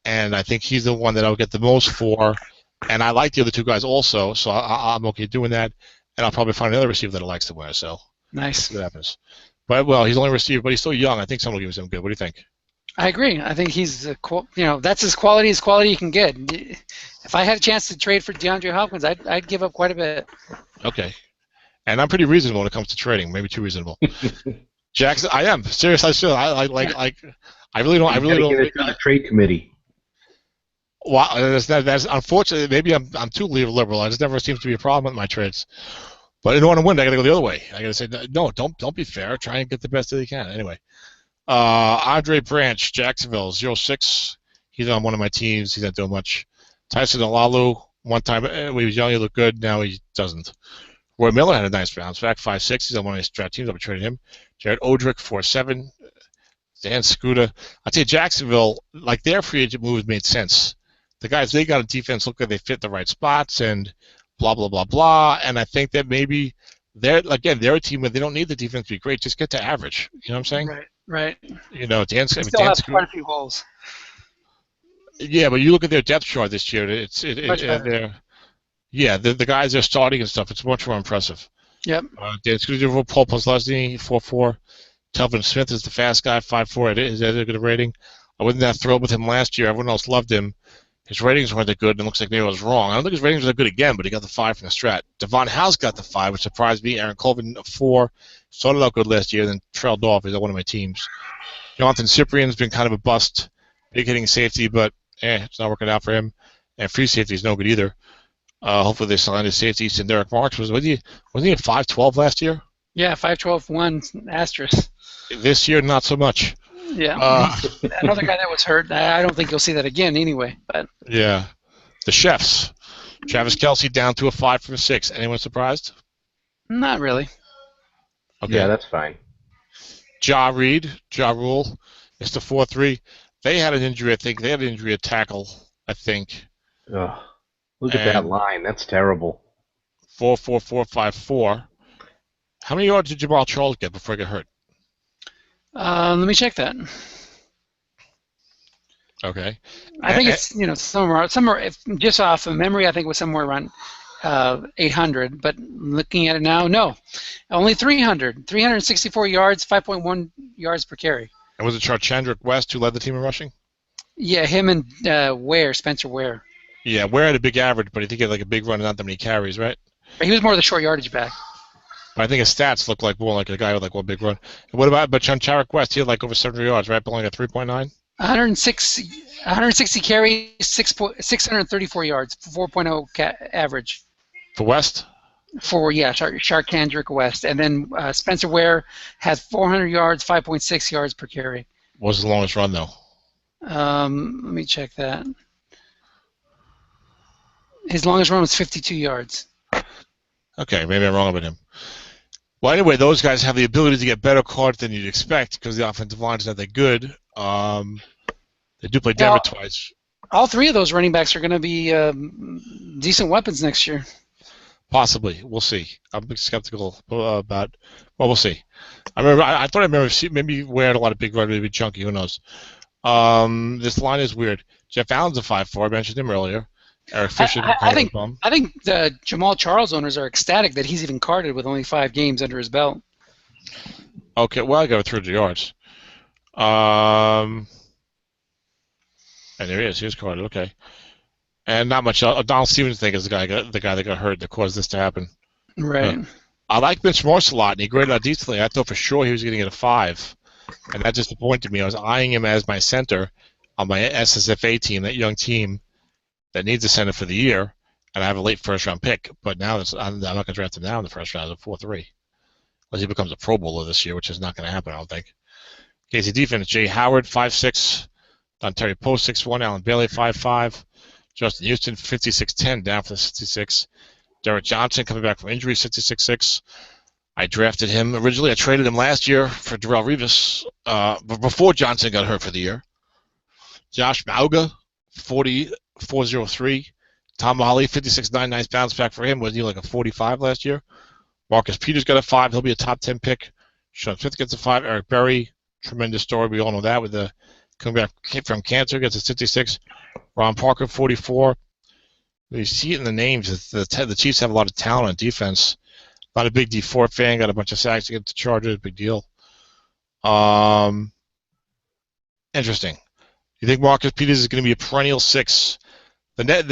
and I think he's the one that I'll get the most for. And I like the other 2 guys also, so I'm okay doing that. And I'll probably find another receiver that I like somewhere. So nice. See what happens. But he's only a receiver, but he's still young. I think someone will give him something good. What do you think? I agree. I think he's that's as quality you can get. If I had a chance to trade for DeAndre Hopkins, I'd give up quite a bit. Okay. And I'm pretty reasonable when it comes to trading, maybe too reasonable. Jackson, I am serious. I should. I really don't. Get it to the trade committee. Well, that's unfortunately. Maybe I'm too liberal. It never seems to be a problem with my trades. But in order to win, I got to go the other way. I got to say no. Don't be fair. Try and get the best that you can. Anyway, Andre Branch, Jacksonville, 0.6. He's on one of my teams. He's not doing much. Tyson Alalu, one time when he was young, he looked good. Now he doesn't. Roy Miller had a nice bounce back, 5.6. He's on one of my strat teams. I'll be trading him. Jared Odrick, 4.7. Dan Scooter. I'd say Jacksonville, like their free agent moves made sense. The guys they got on defense look like they fit the right spots and blah, blah, blah, blah. And I think that maybe they're a team where they don't need the defense to be great. Just get to average. You know what I'm saying? Right. Dan still Dan have Scooter, quite a few holes. Yeah, but you look at their depth chart this year. The guys they're starting and stuff, it's much more impressive. Yep. Dan Scooter, Paul Posluszny, 4.4. Telvin Smith is the fast guy, 5.4. Is that a good rating? I wasn't that thrilled with him last year. Everyone else loved him. His ratings weren't that good, and it looks like maybe I was wrong. I don't think his ratings were that good again, but he got the 5 from the strat. Devon House got the 5, which surprised me. Aaron Colvin, 4. Started out good last year, then trailed off. He's on one of my teams. Jonathan Cyprian's been kind of a bust. Big hitting safety, but it's not working out for him. And free safety is no good either. Hopefully they signed his safety. And Derek Marks wasn't he at 5.12 last year? Yeah, 5.12, 1 asterisk. This year, not so much. Yeah. Another guy that was hurt. I don't think you'll see that again anyway. But yeah. The Chefs. Travis Kelce down to a 5 from a 6. Anyone surprised? Not really. Okay. Yeah, that's fine. Ja Rule. It's the 4.3. They had an injury, I think. They had an injury at tackle, I think. Ugh. Look at that line. That's terrible. 4.4454. How many yards did Jamal Charles get before he got hurt? Let me check that. Okay. I think it's somewhere if, just off of memory. I think it was somewhere around 800. But looking at it now, no, only 364 yards, 5.1 yards per carry. And was it Charchandrick West who led the team in rushing? Yeah, him and Spencer Ware. Yeah, Ware had a big average, but I think he had like a big run and not that many carries, right? He was more the short yardage back. But I think his stats look like more like a guy with like one big run. And what about Charchandrick West? He had like over 700 yards, right? But only got 3.9. 160 carries, 634 yards, 4.0 average. For West? For Charcandrick West, and then Spencer Ware had 400 yards, 5.6 yards per carry. What was his longest run though? Let me check that. His longest run was 52 yards. Okay, maybe I'm wrong about him. Well, anyway, those guys have the ability to get better cards than you'd expect because the offensive line is not that good. They do play Denver twice. All three of those running backs are going to be decent weapons next year. Possibly, we'll see. I'm skeptical about. Well, we'll see. I thought I remember maybe Ware had a lot of big run, maybe chunky. Who knows? This line is weird. Jeff Allen's a 5'4". I mentioned him earlier. Eric Fisher. I think the Jamal Charles owners are ecstatic that he's even carded with only 5 games under his belt. Okay, well, I got 300 yards. And there he is. He was carded. Okay. And not much. Donald Stevens, I think, is the guy that got hurt that caused this to happen. Right. I like Mitch Morse a lot, and he graded out decently. I thought for sure he was going to get a 5, and that disappointed me. I was eyeing him as my center on my SSFA team, that young team that needs a center for the year, and I have a late first-round pick. But now I'm not going to draft him now in the first round of 4-3, unless he becomes a Pro Bowler this year, which is not going to happen, I don't think. KC defense: Jay Howard, 5'6", Terry Post, 6'1", Alan Bailey, 5'5". Justin Houston, 56'10", down for the 66. Derek Johnson coming back from injury, 66'6". I drafted him originally. I traded him last year for Darrelle Revis, before Johnson got hurt for the year. Josh Mauga, 403. Tom Mahali, 56'9", nice bounce back for him. Wasn't he like a 45 last year? Marcus Peters got a 5. He'll be a top 10 pick. Sean Smith gets a 5. Eric Berry, tremendous story. We all know that with the coming back from cancer, gets a 66. Ron Parker, 44. You see it in the names. The Chiefs have a lot of talent on defense. Not a big D4 fan. Got a bunch of sacks against the Chargers. Big deal. Interesting. You think Marcus Peters is going to be a perennial 6? The net,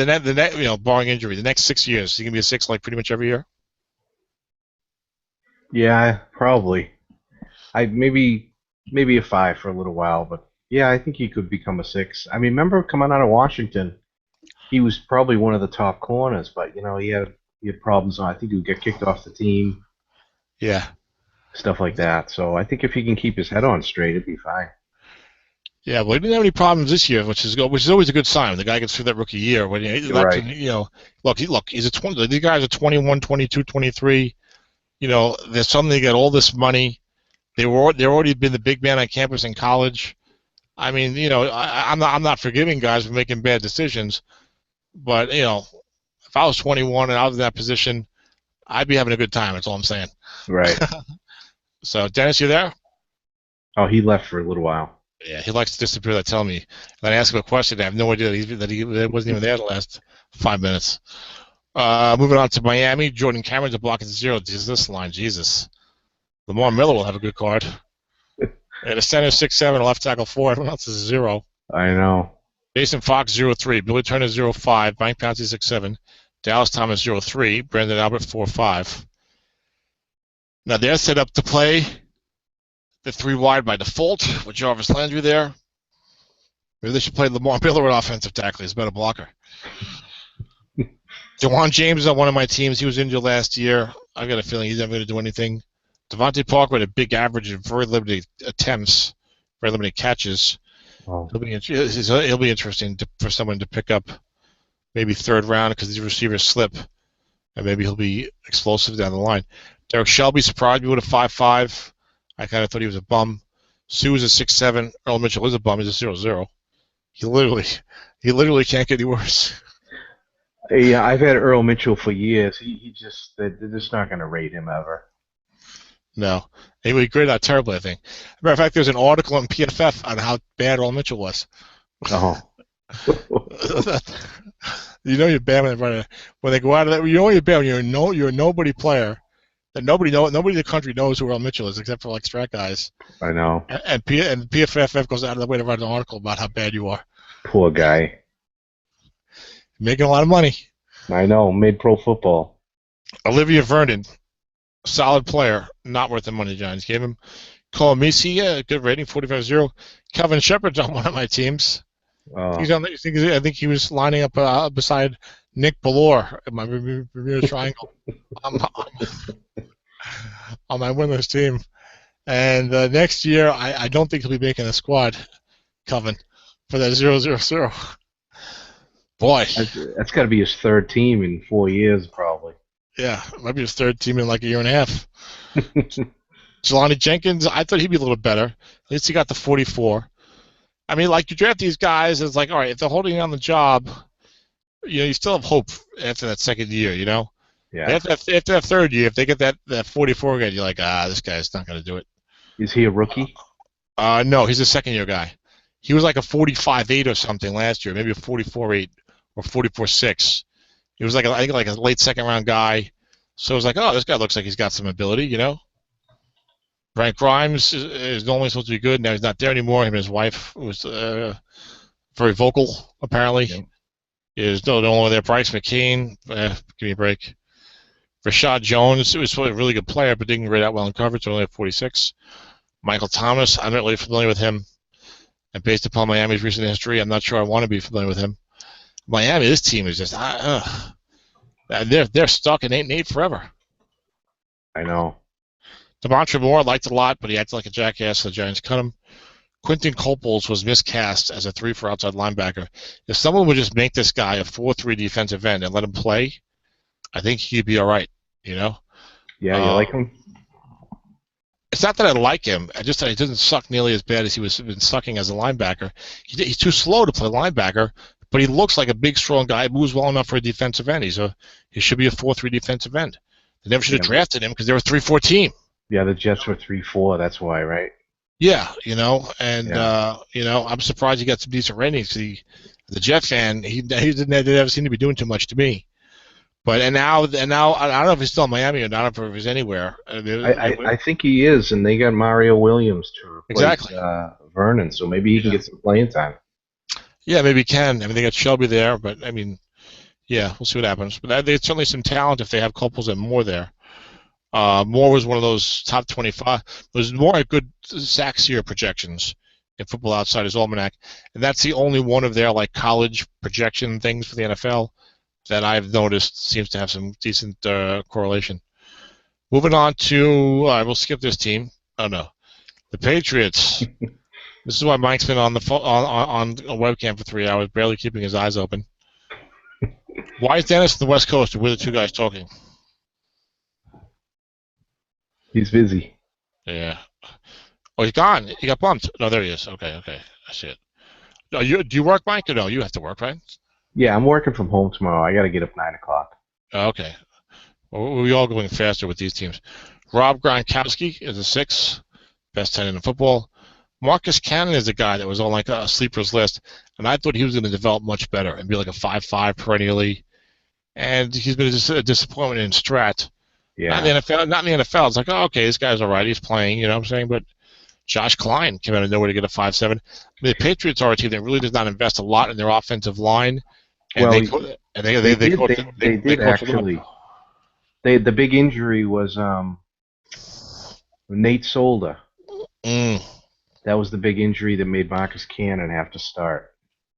barring injury, the next 6 years, is he going to be a 6 like pretty much every year? Yeah, probably. Maybe a 5 for a little while, but yeah, I think he could become a 6. I mean, remember coming out of Washington, he was probably one of the top corners, but he had problems. I think he would get kicked off the team. Yeah. Stuff like that. So I think if he can keep his head on straight, it'd be fine. Yeah, well, he didn't have any problems this year, which is always a good sign when the guy gets through that rookie year. When look, he's a 20. These guys are 21, 22, 23. There's something. They got all this money. They're already been the big man on campus in college. I mean, I'm not forgiving guys for making bad decisions, but if I was 21 and I was in that position, I'd be having a good time. That's all I'm saying. Right. So, Dennis, you there? Oh, he left for a little while. Yeah, he likes to disappear. That tell me. Then I ask him a question. I have no idea that he wasn't even there the last 5 minutes. Moving on to Miami, Jordan Cameron's a block at 0. This line, Jesus. Lamar Miller will have a good card. And a center 6'7", a left tackle 4. Everyone else is 0. I know. Jason Fox 0-3. Billy Turner 0-5. Mike Pouncey 6'7". Dallas Thomas 0-3. Brandon Albert 4-5. Now they're set up to play the 3 wide by default with Jarvis Landry there. Maybe they should play Lamar Miller at offensive tackle. He's a better blocker. DeJuan James is on one of my teams. He was injured last year. I got a feeling he's never going to do anything. Devontae Parker had a big average of very limited attempts, very limited catches. Oh. He'll be interesting for someone to pick up maybe 3rd round because these receivers slip, and maybe he'll be explosive down the line. Derek Shelby surprised me with a 5'5". I kind of thought he was a bum. Sue is a 6'7". Earl Mitchell is a bum. He's a 0-0. He literally can't get any worse. Yeah, I've had Earl Mitchell for years. He just they're just not going to rate him ever. No. He was great out terribly, I think. Matter of fact, there's an article in PFF on how bad Earl Mitchell was. Oh. You know you're bad when they go out of that. You know you're bad when you're a nobody player that nobody in the country knows who Earl Mitchell is except for like Strat guys. I know. And PFF goes out of the way to write an article about how bad you are. Poor guy. Making a lot of money. I know. Made pro football. Olivia Vernon, solid player, not worth the money. Giants gave him. Colomisi, a good rating, 45-0. Calvin Shepard's on one of my teams. He's on. I think he was lining up beside Nick Ballore in my Bermuda Triangle on my winless team. And next year, I don't think he'll be making a squad, Calvin, for that 0-0-0. Boy, that's got to be his third team in 4 years, probably. Yeah, might be his third team in like a year and a half. Jelani Jenkins, I thought he'd be a little better. At least he got the 44. I mean, like, you draft these guys, it's like, all right, if they're holding on the job, you still have hope after that second year, Yeah. After that third year, if they get that 44 guy, you're like, this guy's not going to do it. Is he a rookie? No, he's a second-year guy. He was like a 45-8 or something last year, maybe a 44-8 or 44-6. He was I think a late second-round guy. So it was like, oh, this guy looks like he's got some ability, Brent Grimes is normally supposed to be good. Now he's not there anymore. Him and his wife was very vocal, apparently. Yeah. Is no longer there. Bryce McCain, give me a break. Rashad Jones was a really good player, but didn't rate out well in coverage, so only at 46. Michael Thomas, I'm not really familiar with him. And based upon Miami's recent history, I'm not sure I want to be familiar with him. Miami, this team is just they're stuck in 8-8 forever. I know. Demontre Moore liked it a lot, but he acted like a jackass, so the Giants cut him. Quentin Coples was miscast as a 3 for outside linebacker. If someone would just make this guy a 4-3 defensive end and let him play, I think he'd be all right, Yeah, you like him? It's not that I like him. I just he doesn't suck nearly as bad as he was been sucking as a linebacker. He's too slow to play linebacker, but he looks like a big, strong guy. Moves well enough for a defensive end. He should be a 4-3 defensive end. They never should have drafted him because they were a 3-4 team. Yeah, the Jets were 3-4. That's why, right? Yeah, I'm surprised he got some decent ratings. The Jet fan, he never seemed to be doing too much to me. But and now I don't know if he's still in Miami or not, or if he's anywhere. I think he is, and they got Mario Williams to replace Vernon, so maybe he can get some playing time. Yeah, maybe he can. I mean, they got Shelby there, but I mean, yeah, we'll see what happens. But there's certainly some talent if they have Coples and Moore there. Moore was one of those top 25. There's more good sacks here projections in Football Outsiders Almanac, and that's the only one of their like college projection things for the NFL that I've noticed seems to have some decent correlation. Moving on to, we'll skip this team. Oh no, the Patriots. This is why Mike's been on the on a webcam for 3 hours, barely keeping his eyes open. Why is Dennis on the West Coast? We're the two guys talking. He's busy. Yeah. Oh, he's gone. He got bumped. No, there he is. Okay. I see it. Do you work, Mike? Or no, you have to work, right? Yeah, I'm working from home tomorrow. I got to get up 9 o'clock. Okay. Well, we're all going faster with these teams. Rob Gronkowski is a 6, best tight end in football. Marcus Cannon is a guy that was on like a sleeper's list, and I thought he was going to develop much better and be like a 5-5 perennially. And he's been a disappointment in Strat. Yeah. Not in the NFL. It's like, oh, okay, this guy's all right. He's playing, you know what I'm saying? But Josh Klein came out of nowhere to get a 5-7. I mean, the Patriots are a team that really does not invest a lot in their offensive line. And they did actually. The big injury was Nate Solder. That was the big injury that made Marcus Cannon have to start.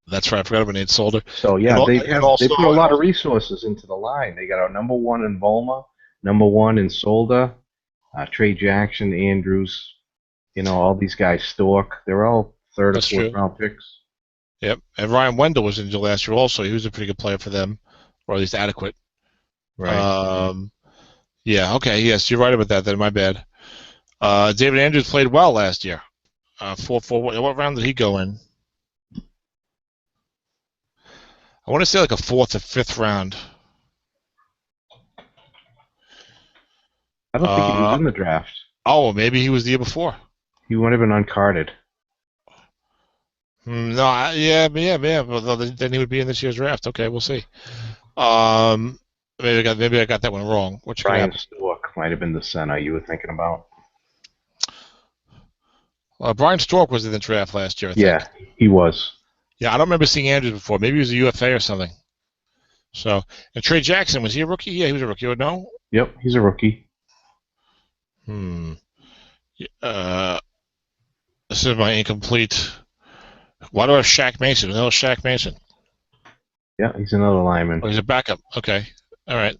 That's right. I forgot about Nate Solder. So yeah, they put a lot of resources into the line. They got our number 1 in Bulma, number 1 in Solder, Trey Jackson, Andrews. All these guys, Stork. They're all 3rd or 4th round picks. Yep, and Ryan Wendell was injured last year also. He was a pretty good player for them, or at least adequate. Right. Yeah, okay, yes, you're right about that then, my bad. David Andrews played well last year. 4-4, what round did he go in? I want to say like a 4th or 5th round. I don't think he was in the draft. Oh, maybe he was the year before. He would have been uncarded. No, yeah. Well, then he would be in this year's draft. Okay, we'll see. Maybe I got that one wrong. Brian Stork might have been the center you were thinking about. Brian Stork was in the draft last year, I think. Yeah, he was. Yeah, I don't remember seeing Andrews before. Maybe he was a UFA or something. So, and Trey Jackson, was he a rookie? Yeah, he was a rookie. No? Yep, he's a rookie. This is my incomplete. Why do I have Shaq Mason? Another Shaq Mason? Yeah, he's another lineman. Oh, he's a backup. Okay. All right.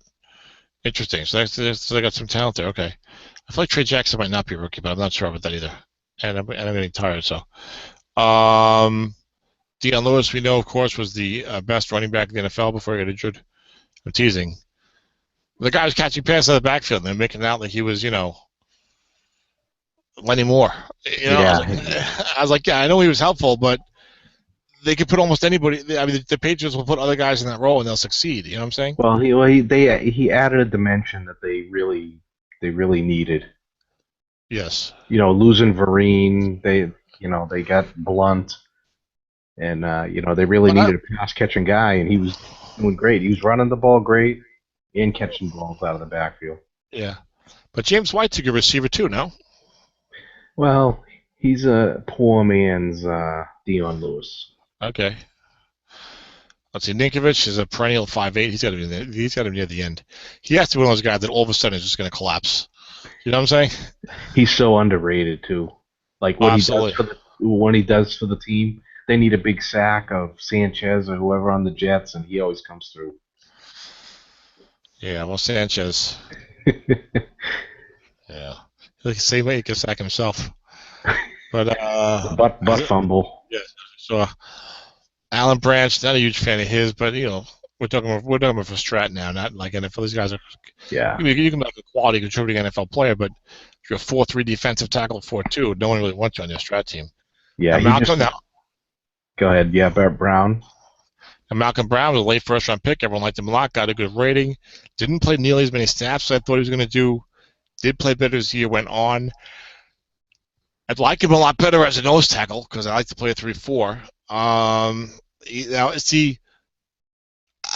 Interesting. So they got some talent there. Okay. I feel like Trey Jackson might not be a rookie, but I'm not sure about that either. And I'm getting tired, so. Deion Lewis, we know, of course, was the best running back in the NFL before he got injured. I'm teasing. The guy was catching passes out of the backfield, and they're making it out like he was, Lenny Moore. Yeah. I was like, yeah, I know he was helpful, but they could put almost anybody. I mean, the Patriots will put other guys in that role, and they'll succeed. You know what I'm saying? Well, he added a dimension that they really needed. Yes. Losing Vereen, they got Blunt, and they really needed a pass catching guy, and he was doing great. He was running the ball great and catching balls out of the backfield. Yeah, but James White's a good receiver too, no? Well, he's a poor man's Deion Lewis. Okay. Let's see. Ninkovich is a perennial 5'8". He's got to be near the end. He has to be one of those guys that all of a sudden is just going to collapse. You know what I'm saying? He's so underrated too. Like what he does for the team. They need a big sack of Sanchez or whoever on the Jets, and he always comes through. Yeah, well, Sanchez. Yeah, the same way he can sack himself. But butt fumble. Yeah. So Alan Branch, not a huge fan of his, but we're talking about for Strat now, not like NFL. These guys are. Yeah. You can be like a quality contributing NFL player, but if you're a 4-3 defensive tackle, 4-2, no one really wants you on your Strat team. Yeah. Go ahead. Yeah, Brown. And Malcolm Brown was a late first-round pick. Everyone liked him a lot. Got a good rating. Didn't play nearly as many snaps as I thought he was going to do. Did play better as the year went on. I'd like him a lot better as a nose tackle because I like to play a 3-4. See,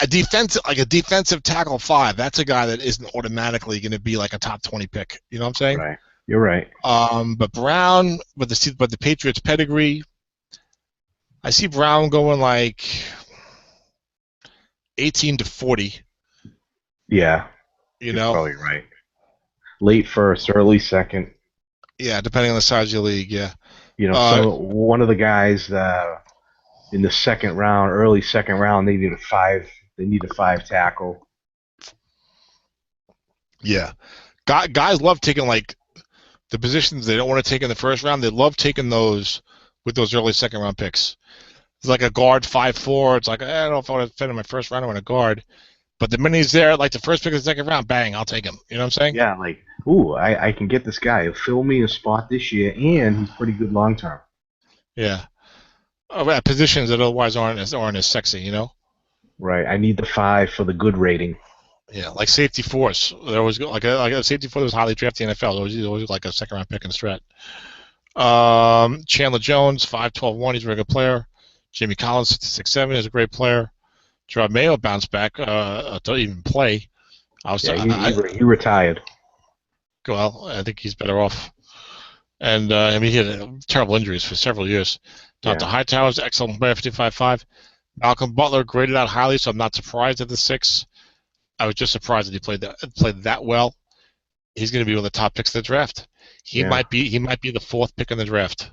a defensive tackle 5. That's a guy that isn't automatically going to be like a top 20 pick. You know what I'm saying? Right. You're right. But Brown, but the Patriots pedigree, I see Brown going like 18 to 40. Yeah. You're probably right. Late first, early second. Yeah, depending on the size of your league, yeah. So one of the guys in the second round, early second round, they need a 5 tackle. Yeah. Guys love taking like the positions they don't want to take in the first round. They love taking those with those early second round picks. It's like a guard 5'4". It's like, I don't know if I want to fit in my first round or in a guard. But the minute he's there, like the first pick of the second round, bang, I'll take him. You know what I'm saying? Yeah, like, ooh, I can get this guy. He'll fill me a spot this year, and he's pretty good long term. Yeah. At positions that otherwise aren't as sexy, Right. I need the 5 for the good rating. Yeah, like safety force. There was like a safety force that was highly drafted in the NFL. There was like a second round pick in Strat. Chandler Jones, 5'12", he's a very good player. Jimmy Collins, 6'7", is a great player. Gerard Mayo bounced back to even play. He retired. Well, I think he's better off. And he had terrible injuries for several years. Dr. Hightower's excellent player, 55.5. Malcolm Butler graded out highly, so I'm not surprised at the 6. I was just surprised that he played that well. He's going to be one of the top picks of the draft. He might be the 4th pick in the draft.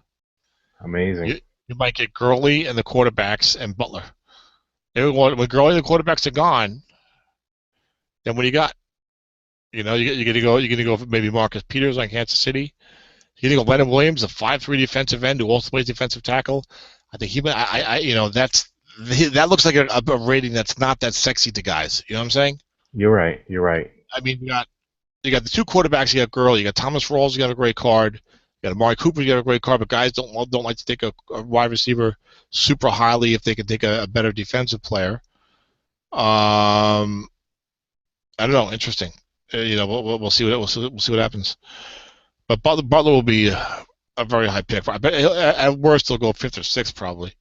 Amazing. You might get Gurley and the quarterbacks and Butler. When Gurley and the quarterbacks are gone, then what do you got? You're going to go maybe Marcus Peters on Kansas City. You're going to go Leonard Williams, a 5'3" defensive end who also plays defensive tackle. I think that looks like a rating that's not that sexy to guys. You know what I'm saying? You're right. I mean, you got the 2 quarterbacks. You got Gurley. You got Thomas Rawls. You got a great card. You got Amari Cooper. You got a great card. But guys don't like to take a wide receiver super highly if they can take a better defensive player. I don't know. Interesting. We'll see what happens. But Butler will be a very high pick. I bet at worst he'll go 5th or 6th probably.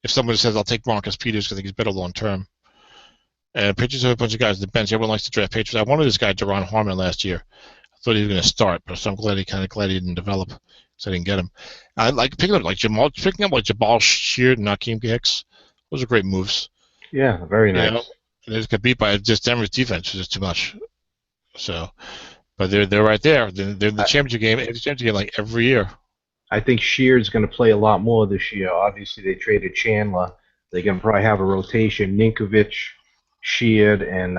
If somebody says I'll take Marcus Peters because I think he's better long term. And Patriots have a bunch of guys on the bench. Everyone likes to draft Patriots. I wanted this guy, Deron Harmon, last year. I thought he was going to start, but I'm glad he didn't develop, so I didn't get him. I like picking up like Jabal Sheard and Nakeem Hicks. Those are great moves. Yeah, very nice. And they just got beat by just Denver's defense, which is too much. So, but they're right there. They're in the championship game. It's the championship game like every year. I think Sheard's going to play a lot more this year. Obviously, they traded Chandler. They're going to probably have a rotation: Ninkovich, Sheard, and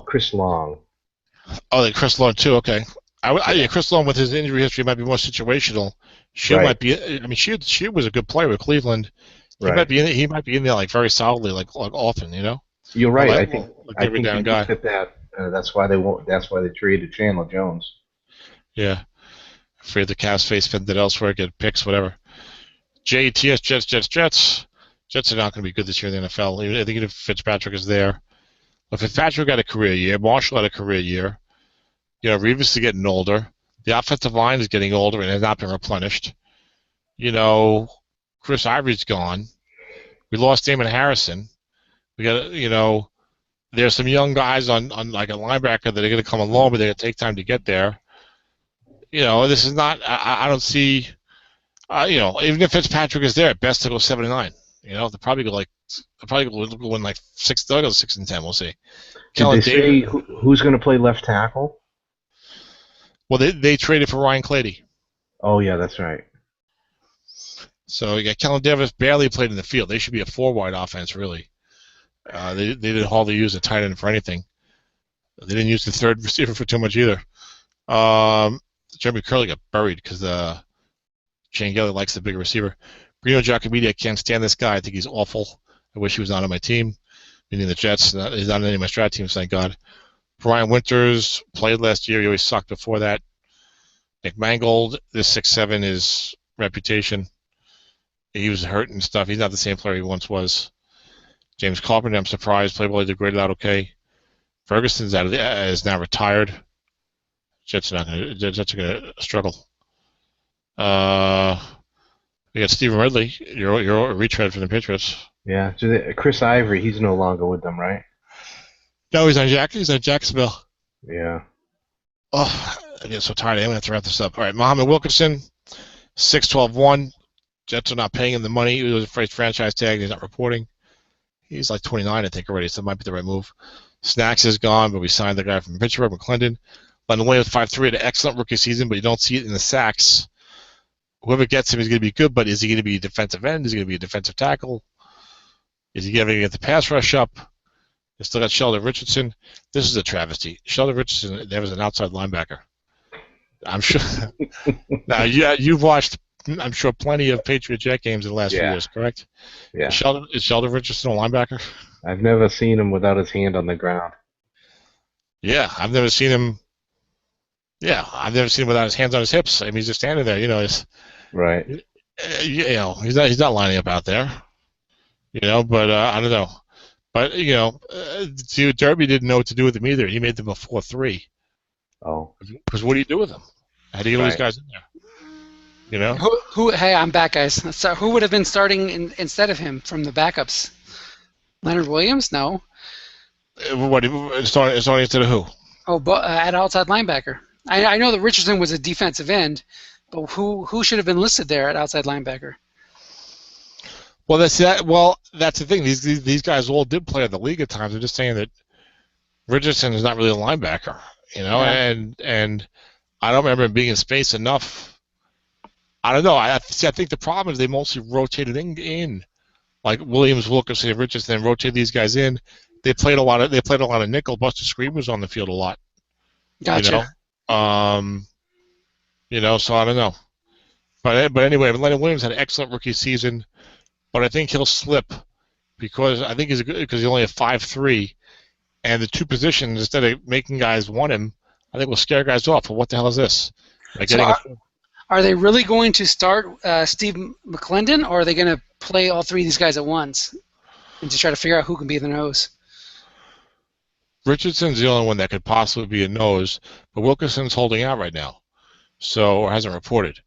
Chris Long. Oh, Chris Long too. Okay. Chris Long with his injury history might be more situational. Sheard might be. I mean, Sheard was a good player with Cleveland. He might be in there like very solidly, like often. You're right. I think every down guy. That's why they traded Chandler Jones. Yeah. Afraid the Cavs face fended elsewhere, get picks, whatever. JTS, Jets. Jets are not going to be good this year in the NFL. I think if Fitzpatrick is there. If Fitzpatrick got a career year, Marshall had a career year. Revis is getting older. The offensive line is getting older and has not been replenished. Chris Ivory's gone. We lost Damon Harrison. We got, there's some young guys on like a linebacker that are going to come along, but they're going to take time to get there. This is not. I don't see. Even if Fitzpatrick is there, at best to go 7-9. They'll probably go win like 6. They'll go 6-10. We'll see. Did they say who's going to play left tackle? Well, they traded for Ryan Clady. Oh yeah, that's right. So you got Kellen Davis barely played in the field. They should be a 4-wide offense, really. They didn't hardly use a tight end for anything. They didn't use the third receiver for too much either. Jeremy Curley got buried because Shane Gelly likes the bigger receiver. Bruno Giacomini, I can't stand this guy. I think he's awful. I wish he was not on my team, meaning the Jets. He's not on any of my strat teams, thank God. Brian Winters played last year. He always sucked before that. Nick Mangold, this 6'7" is reputation. He was hurt and stuff. He's not the same player he once was. James Carpenter, I'm surprised. Played well. He did graded out okay. Ferguson's is now retired. Jets are going to struggle. We got Stephen Ridley. You're a retread from the Patriots. Yeah. Chris Ivory, he's no longer with them, right? No, he's on Jacksonville. Yeah. Oh, I get so tired. I'm going to have to wrap this up. All right, Muhammad Wilkerson, 6'12", Jets are not paying him the money. He was a franchise tag. He's not reporting. He's like 29, I think, already, so it might be the right move. Snacks is gone, but we signed the guy from Pittsburgh, McClendon. Lennon Williams, 5'3", had an excellent rookie season, but you don't see it in the sacks. Whoever gets him is going to be good, but is he going to be a defensive end? Is he going to be a defensive tackle? Is he going to get the pass rush up? They still got Sheldon Richardson. This is a travesty. Sheldon Richardson, there was an outside linebacker. I'm sure. Now, you've watched, I'm sure, plenty of Patriot Jet games in the last few years, correct? Yeah. Is Sheldon Richardson a linebacker? I've never seen him without his hand on the ground. Yeah, I've never seen him. Yeah, I've never seen him without his hands on his hips. I mean, he's just standing there. Right. He's not lining up out there. But I don't know. But Derby didn't know what to do with him either. He made them a 4-3. Oh. Because what do you do with them? How do you get all these guys in there? Who? Hey, I'm back, guys. So who would have been starting instead of him from the backups? Leonard Williams? No. What? Starting instead of who? Oh, at outside linebacker. I know that Richardson was a defensive end, but who should have been listed there at outside linebacker? Well, that's the thing. These guys all did play in the league at times. I'm just saying that Richardson is not really a linebacker, and I don't remember him being in space enough. I don't know. I think the problem is they mostly rotated in like Williams, Wilkerson, and Richardson, rotated these guys in. They played a lot of nickel. Buster Scream was on the field a lot. Gotcha. So I don't know. But anyway, Leonard Williams had an excellent rookie season, but I think he'll slip because he's only a 5'3", and the two positions, instead of making guys want him, I think will scare guys off. Well, what the hell is this? Are they really going to start Steve McClendon, or are they going to play all three of these guys at once? and just try to figure out who can be the nose. Richardson's the only one that could possibly be a nose, but Wilkinson's holding out right now, or hasn't reported.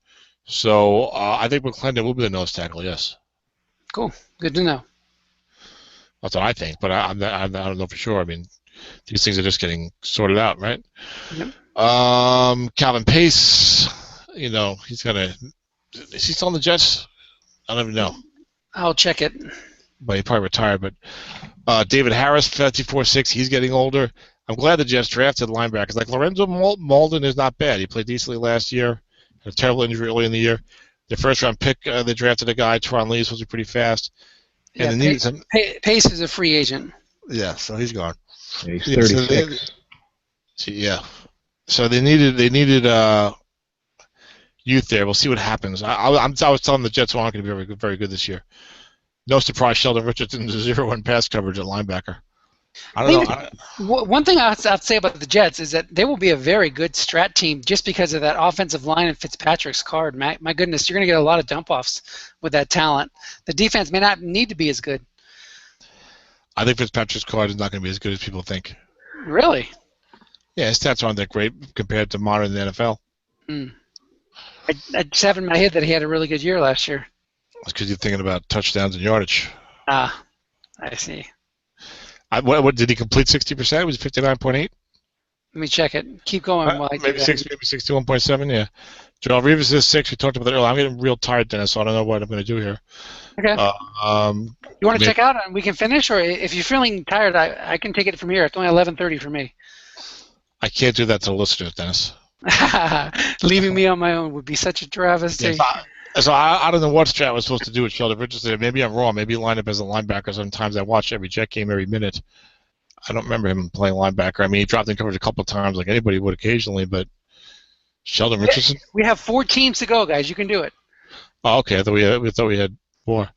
So I think McClendon will be the nose tackle. Yes. Cool. Good to know. That's what I think, but I don't know for sure. I mean, these things are just getting sorted out, right? Yep. Calvin Pace, he's gonna. Is he still on the Jets? I don't even know. I'll check it. But he probably retired. But David Harris, 54-6, he's getting older. I'm glad the Jets drafted linebackers. Like Lorenzo Malden is not bad. He played decently last year. Had a terrible injury early in the year. The first-round pick, they drafted a guy, Tron Lee, supposed to be pretty fast. And Pace is a free agent. Yeah, so he's gone. Yeah, he's 36. So they needed youth there. We'll see what happens. I was telling the Jets aren't going to be very good this year. No surprise, Sheldon Richardson's 0-1 pass coverage at linebacker. I don't know. One thing I'd say about the Jets is that they will be a very good strat team just because of that offensive line and Fitzpatrick's card. My goodness, you're going to get a lot of dump-offs with that talent. The defense may not need to be as good. I think Fitzpatrick's card is not going to be as good as people think. Really? Yeah, his stats aren't that great compared to modern NFL. I just have in my head that he had a really good year last year. That's because you're thinking about touchdowns and yardage. I see. What did he complete 60%? Was it 59.8? Let me check it. Keep going while I do maybe that. Maybe 61.7. Yeah. Joel Rivas is 6. We talked about that earlier. I'm getting real tired, Dennis, so I don't know what I'm going to do here. Okay. You want to check out and we can finish, or if you're feeling tired, I can take it from here. It's only 11:30 for me. I can't do that to the listeners, Dennis. Leaving me on my own would be such a travesty. Yeah, so I don't know what Strat was supposed to do with Sheldon Richardson. Maybe I'm wrong. Maybe he lined up as a linebacker. Sometimes I watch every Jet game every minute. I don't remember him playing linebacker. I mean, he dropped in coverage a couple of times like anybody would occasionally, but Sheldon Richardson? We have 4 teams to go, guys. You can do it. Oh, okay. I thought we had more.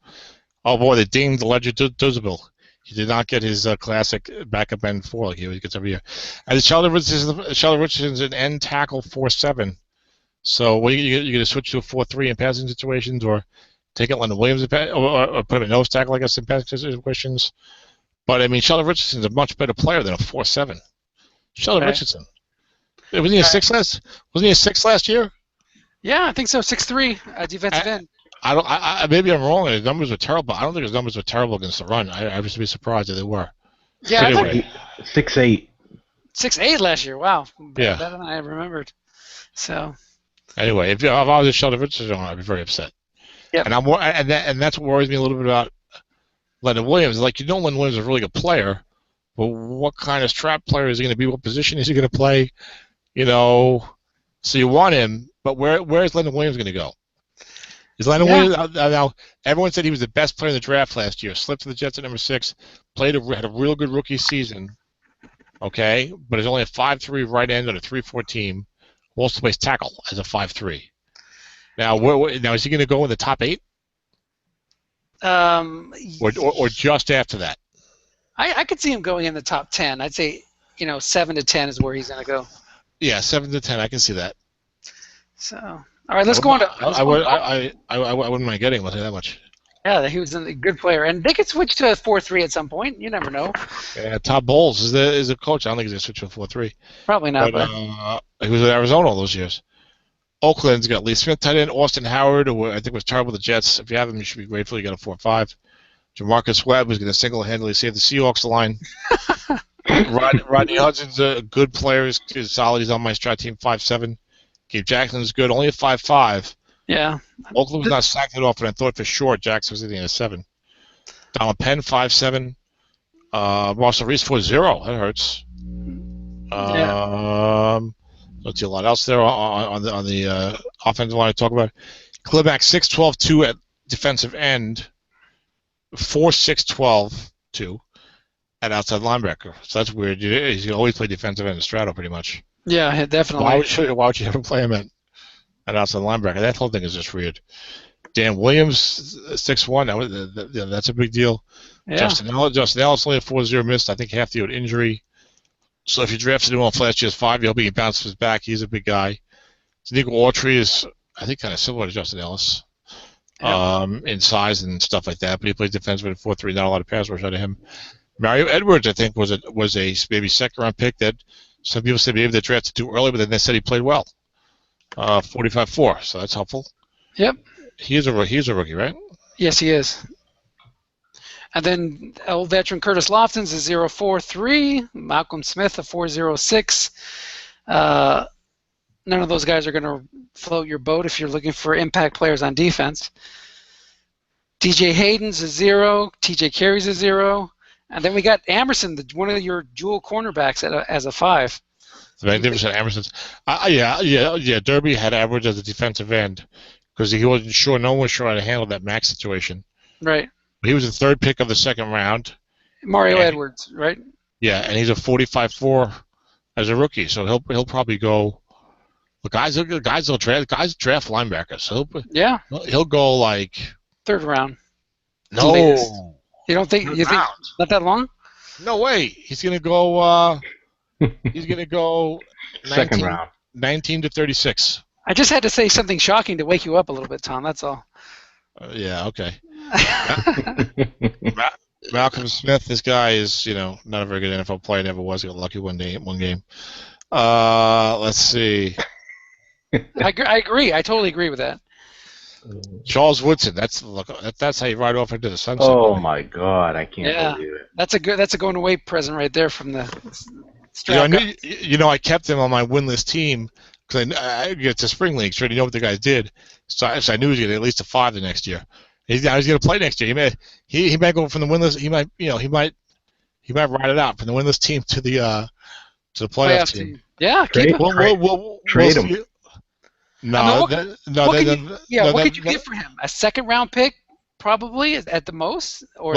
Oh, boy, they dinged the Ledger Duzable. He did not get his classic backup end 4 like he always gets every year. And Sheldon Richardson's an end tackle 4-7. So what are you going to switch to a 4-3 in passing situations, or take out Leonard Williams or put him in nose tackle, I guess, in passing situations? But I mean, Sheldon Richardson's a much better player than a 4-7. Sheldon Richardson. Wasn't he a 6 last? Wasn't he a 6 last year? Yeah, I think so. 6'3", defensive end. Maybe I'm wrong. His numbers were terrible. I don't think his numbers were terrible against the run. I would be surprised if they were. Yeah, anyway. 6'8". 6'8" last year. Wow. Yeah. Better than I remembered. So. Anyway, if I was a Sheldon Richardson, I'd be very upset. Yeah. And that's what worries me a little bit about Leonard Williams. Like, Leonard Williams is a really good player, but what kind of Strat player is he going to be? What position is he going to play? So you want him, but where is Leonard Williams going to go? Is Leonard Williams now? Everyone said he was the best player in the draft last year. Slipped to the Jets at number 6. Had a real good rookie season. Okay, but is only a 5'3" right end on a 3-4 team. Who also plays tackle as a 5'3". Now, now is he going to go in the top 8? Or just after that? I could see him going in the top 10. I'd say 7 to 10 is where he's going to go. Yeah, 7 to 10. I can see that. So, all right, let's go on to. I wouldn't mind getting him. I'll tell you that much. Yeah, he was a good player, and they could switch to a 4-3 at some point. You never know. Yeah, Todd Bowles is the coach. I don't think he's going to switch to a 4-3. Probably not. But he was at Arizona all those years. Oakland's got Lee Smith tight end, Austin Howard, who I think was terrible with the Jets. If you have him, you should be grateful you got a 4-5. Jamarcus Webb, who's going to single-handedly save the Seahawks line. Rodney Hudson's a good player. He's solid. He's on my Strat team, 5'7". Gabe Jackson's good, only a 5'5". Yeah. Oakland was not sacked it off, and I thought for sure Jackson was hitting a 7. Donald Penn, 5'7". Marshall Reese, 4'0". That hurts. Don't see a lot else there on the offensive line to talk about. Kleback, 6'12", 2 at defensive end. 4'6", 2 at outside linebacker. So that's weird. He's going to always play defensive end in Strato pretty much. Yeah, definitely. Why would you ever play him at outside linebacker? That whole thing is just weird. Dan Williams, 6'1". That's a big deal. Yeah. Justin Ellis only a 4-0 missed. I think half the year with injury. So if you drafted him off last year's 5, he'll be bounces back. He's a big guy. Nico Autry is, I think, kind of similar to Justin Ellis. in size and stuff like that. But he plays defensive in 4-3. Not a lot of pass rush out of him. Mario Edwards, I think, was a maybe second-round pick that some people said maybe they drafted too early, but then they said he played well. 45-4, so that's helpful. Yep. He's a rookie, right? Yes, he is. And then old veteran Curtis Lofton's a 0.43. Malcolm Smith a 4.06. None of those guys are going to float your boat if you're looking for impact players on defense. DJ Hayden's a 0. TJ Carey's a 0. And then we got Amerson, one of your dual cornerbacks, as a 5. The magnificent Amerson's. Yeah. Derby had average as a defensive end because he wasn't sure. No one was sure how to handle that max situation. Right. He was the 3rd pick of the 2nd round. Mario Edwards, right? Yeah, and he's a 45-4 as a rookie, so he'll probably go. The guys will draft linebackers. So he'll go like 3rd round. No, you don't think you think not that long? No way. He's gonna go. He's gonna go 2nd round. 19 to 36. I just had to say something shocking to wake you up a little bit, Tom. That's all. Yeah. Okay. Malcolm Smith. This guy is, not a very good NFL player. Never was. He got lucky one game. Let's see. I agree. I totally agree with that. Charles Woodson. That's how you ride off into the sunset. Oh my God! I can't believe it. That's a going away present right there from the Strat. I kept him on my winless team because I get to spring league. So you know what the guys did. So I knew he was going to get at least a 5 the next year. He's going to play next year. He might go from the winless. He might ride it out from the winless team to the playoff team. Yeah, keep him. We'll trade him. No, what could you get for him? A 2nd round pick, probably at the most, or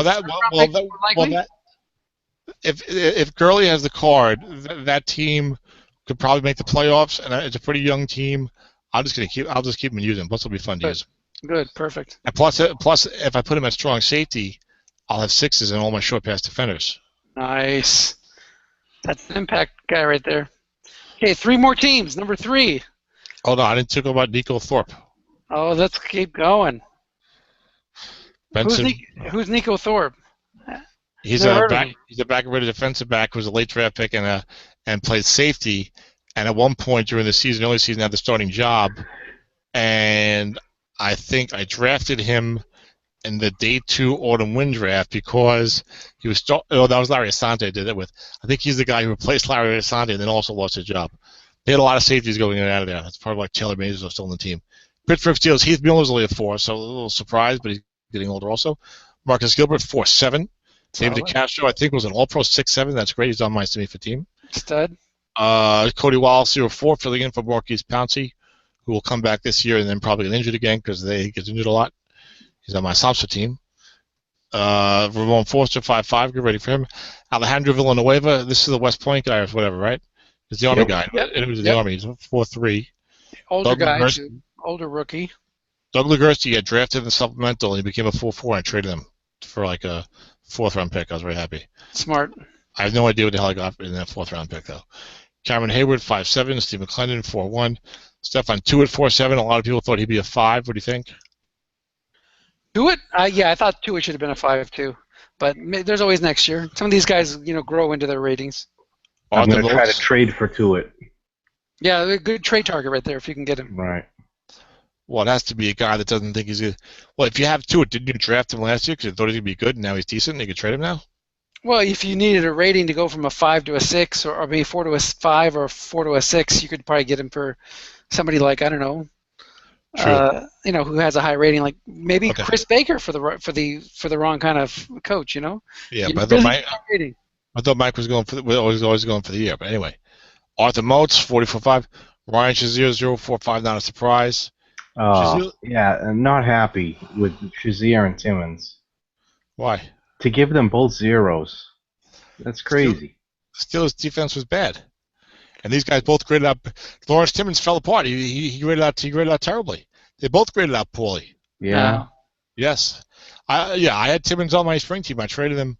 if Gurley has the card, that team could probably make the playoffs, and it's a pretty young team. I'll just keep him and use him. Plus, it'll be fun to use. Good, perfect. And plus, if I put him at strong safety, I'll have 6s and all my short pass defenders. Nice. That's an impact guy right there. Okay, 3 more teams. Number 3. Oh no, I didn't talk about Nico Thorpe. Oh, let's keep going. Benson. Who's Nico Thorpe? He's a back-rated defensive back who's a late draft pick and played safety. And at one point during the season, early season, had the starting job. And I think I drafted him in the day 2 autumn wind draft because he was. That was Larry Asante I did it with. I think he's the guy who replaced Larry Asante and then also lost his job. They had a lot of safeties going in and out of there. That's part of like Taylor Mazes was still on the team. Pittsburgh Steelers, Heath Miller's only a 4, so a little surprised, but he's getting older also. Marcus Gilbert, 4.7. David DeCastro, I think, was an All-Pro 6.7. That's great. He's on my for team. Stud. Cody Wallace, 0.4, filling in for Marquise Pouncey, who will come back this year and then probably get injured again because he gets injured a lot. He's on my Samsa team. Ramon Forster, 5.5. Get ready for him. Alejandro Villanueva, this is the West Point guy or whatever, right? He's the Army guy. Yep. It was the Army. He's 4.3. Older guy, older rookie. Doug Legursky got drafted in the supplemental and he became a 4.4. I traded him for like a 4th round pick. I was very happy. Smart. I have no idea what the hell I got in that 4th round pick though. Cameron Hayward, 5.7. Steve McClendon, 4.1. Stefan Tuitt, 4.7. A lot of people thought he'd be a 5. What do you think? Tuitt? Yeah, I thought Tuitt should have been a 5 too. But there's always next year. Some of these guys, grow into their ratings. I'm going to try to trade for Tuitt. Yeah, a good trade target right there if you can get him. Right. Well, it has to be a guy that doesn't think he's good. Well, if you have Tuitt, didn't you draft him last year because you thought he was going to be good and now he's decent and you could trade him now? Well, if you needed a rating to go from a 5 to a 6 or maybe 4 to a 5 or 4 to a 6, you could probably get him for somebody like, I don't know, who has a high rating, like maybe Chris Baker for the wrong kind of coach, Yeah, but I thought Mike was always going for the year. But anyway, Arthur Moats, 44.5. Ryan Shazier, 0.45. Not a surprise. I'm not happy with Shazier and Timmons. Why? To give them both 0s. That's crazy. Steelers' defense was bad. And these guys both graded out. Lawrence Timmons fell apart. He graded out terribly. They both graded out poorly. Yeah. Yes. I had Timmons on my spring team. I traded him.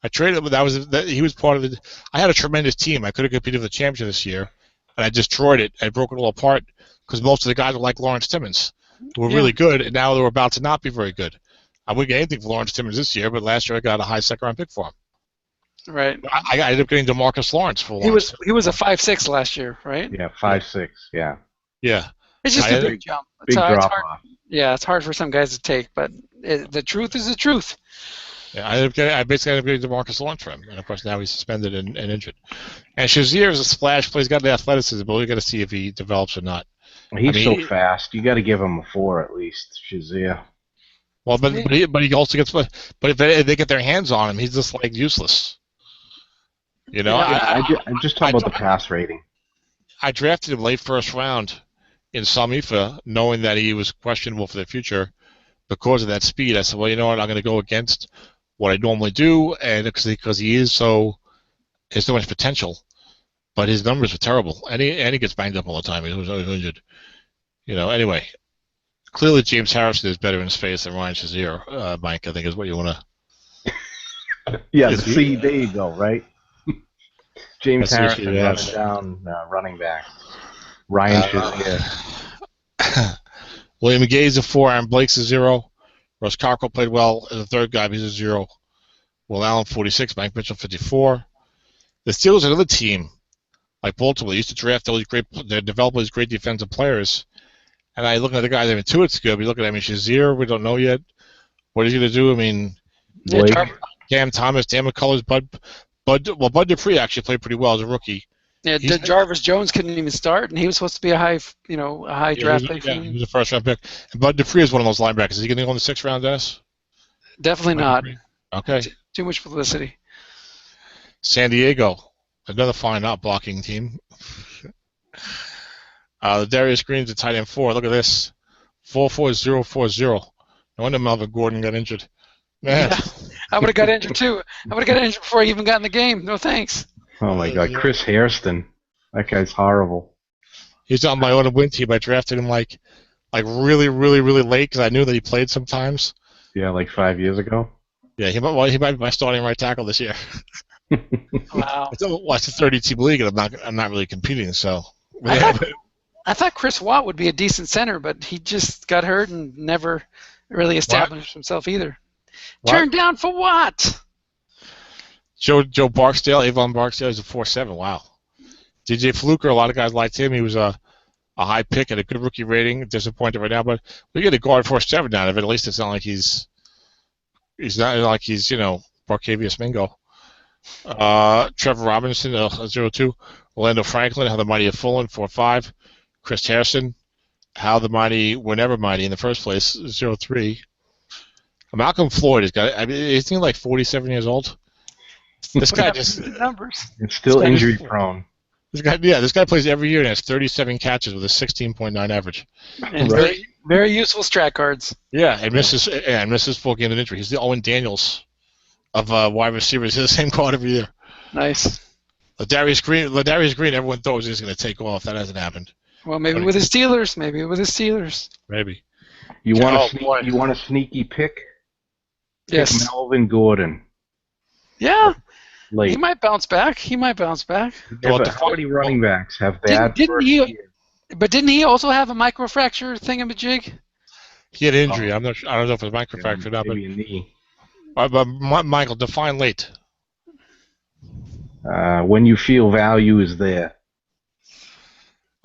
But he was part of the. I had a tremendous team. I could have competed for the championship this year, and I destroyed it. I broke it all apart because most of the guys were like Lawrence Timmons. who were really good, and now they're about to not be very good. I wouldn't get anything for Lawrence Timmons this year, but last year I got a high second-round pick for him. Right. I ended up getting DeMarcus Lawrence for Lawrence. He was a 5'6" last year, right? Yeah, 5'6". Yeah. Yeah. It's just a big jump. Big drop off. Yeah, it's hard for some guys to take, but the truth is the truth. Yeah, I basically ended up getting DeMarcus Lawrence for him, and of course now he's suspended and injured. And Shazier is a splash play. He's got the athleticism, but we got to see if he develops or not. He's so fast. You got to give him a 4 at least, Shazier. Well, but he also gets. But if they get their hands on him, he's just like useless. You know, I'm just talking about the pass rating. I drafted him late first round in Samifa, knowing that he was questionable for the future because of that speed. I said, well, you know what, I'm going to go against what I normally do, and because he has so much potential, but his numbers are terrible, and he gets banged up all the time. He was always injured. You know, anyway, clearly James Harrison is better in space than Ryan Shazier, Mike, I think is what you want to... Yeah, see, there you go, right? James That's Harrison running down running back. Ryan Shazier. William McGay's a 4, Aaron Blake's a 0. Russ Cockrell played well as a third guy, but he's a 0. Will Allen, 46, Mike Mitchell, 54. The Steelers are another team, like Baltimore. They used to draft all these they develop these great defensive players. And I look at the guys, I mean, Tuitt's good, but you look at him, Shazier, we don't know yet. What is he going to do? I mean, Cam Thomas, Dan McCullers, Bud Dupree actually played pretty well as a rookie. Yeah, Jarvis Jones couldn't even start, and he was supposed to be a high draft pick. Yeah, he was a first round pick. And Bud Dupree is one of those linebackers. Is he going to go in the 6th round, Dennis? Definitely not. Okay. Too much publicity. San Diego, another fine out blocking team. The Darius Green's a tight end 4. Look at this, 4-4-0-4-0. No wonder Melvin Gordon got injured. Man. Yeah, I would have got injured too. I would have got injured before I even got in the game. No thanks. Oh my God, Chris Hairston, that guy's horrible. He's on my autumn win team. I drafted him like really, really, really late because I knew that he played sometimes. Yeah, like 5 years ago. Yeah, he might be my starting right tackle this year. Wow. It's a 30-team league, and I'm not really competing. So. I thought Chris Watt would be a decent center, but he just got hurt and never really established himself either. What? Turned down for what? Joe Barksdale, Avon Barksdale, is a 4-7. Wow. DJ Fluker, a lot of guys liked him. He was a high pick and a good rookie rating. Disappointed right now, but we get a guard 4-7 out of it. At least it's not like he's Barcavius Mingo. Trevor Robinson, 0-2. Orlando Franklin, how the mighty have fallen, 4-5. Chris Harrison, how the mighty were never mighty in the first place, 0-3. Malcolm Floyd isn't he like 47 years old? This guy just numbers. It's still injury prone. This guy plays every year and has 37 catches with a 16.9 average. And very, very useful strat cards. Yeah, and misses 4 games of injury. He's the Owen Daniels of wide receivers. He's the same card every year. Nice. Ladarius Green, everyone thought was just going to take off. That hasn't happened. Well, maybe with his Steelers. Maybe. You want a sneaky pick? Yes. Pick Melvin Gordon. Yeah. Late. He might bounce back. How many running backs have bad But didn't he also have a microfracture thingamajig? He had injury. I don't know if it was microfracture or not. Maybe a knee. But Michael, define late. When you feel value is there.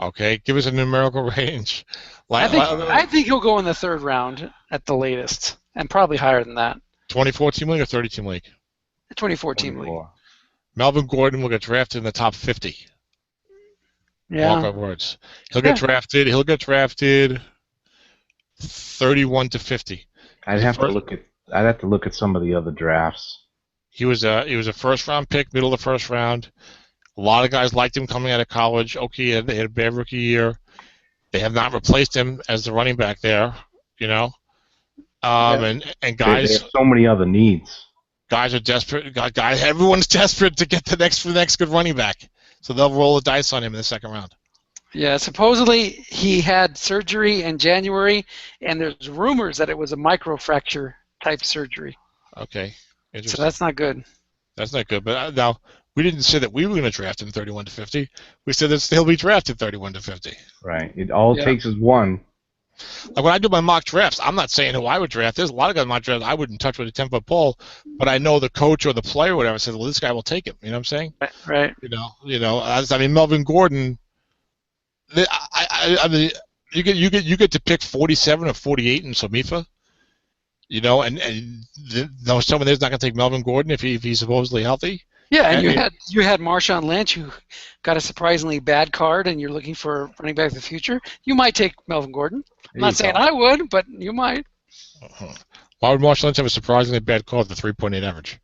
Okay, give us a numerical range. I think he'll go in the 3rd round at the latest, and probably higher than that. 24-team league or 30-team league? 24-team league. Melvin Gordon will get drafted in the top 50. Yeah. Mark my words. He'll get drafted 31 to 50. I'd have to look at some of the other drafts. He was a 1st-round pick, middle of the 1st round. A lot of guys liked him coming out of college. Okay, they had a bad rookie year. They have not replaced him as the running back there, you know. And guys, they have so many other needs. Guys are desperate. Everyone's desperate to get the next good running back, so they'll roll the dice on him in the 2nd round. Yeah, supposedly he had surgery in January, and there's rumors that it was a microfracture type surgery. Okay, so that's not good. That's not good. But now we didn't say that we were going to draft him 31 to 50. We said that he'll be drafted 31 to 50. Right. It all takes is one. Like when I do my mock drafts, I'm not saying who I would draft. There's a lot of guys in my draft I wouldn't touch with a 10-foot pole, but I know the coach or the player or whatever says, well, this guy will take him. You know what I'm saying? Right. I mean, Melvin Gordon. I mean, you get to pick 47 or 48 in Somifa. No, someone there's not going to take Melvin Gordon if he's supposedly healthy. Yeah, and you had Marshawn Lynch, who got a surprisingly bad card, and you're looking for running back of the future. You might take Melvin Gordon. I'm not saying I would, but you might. Why would Marshawn Lynch have a surprisingly bad card with a 3.8 average?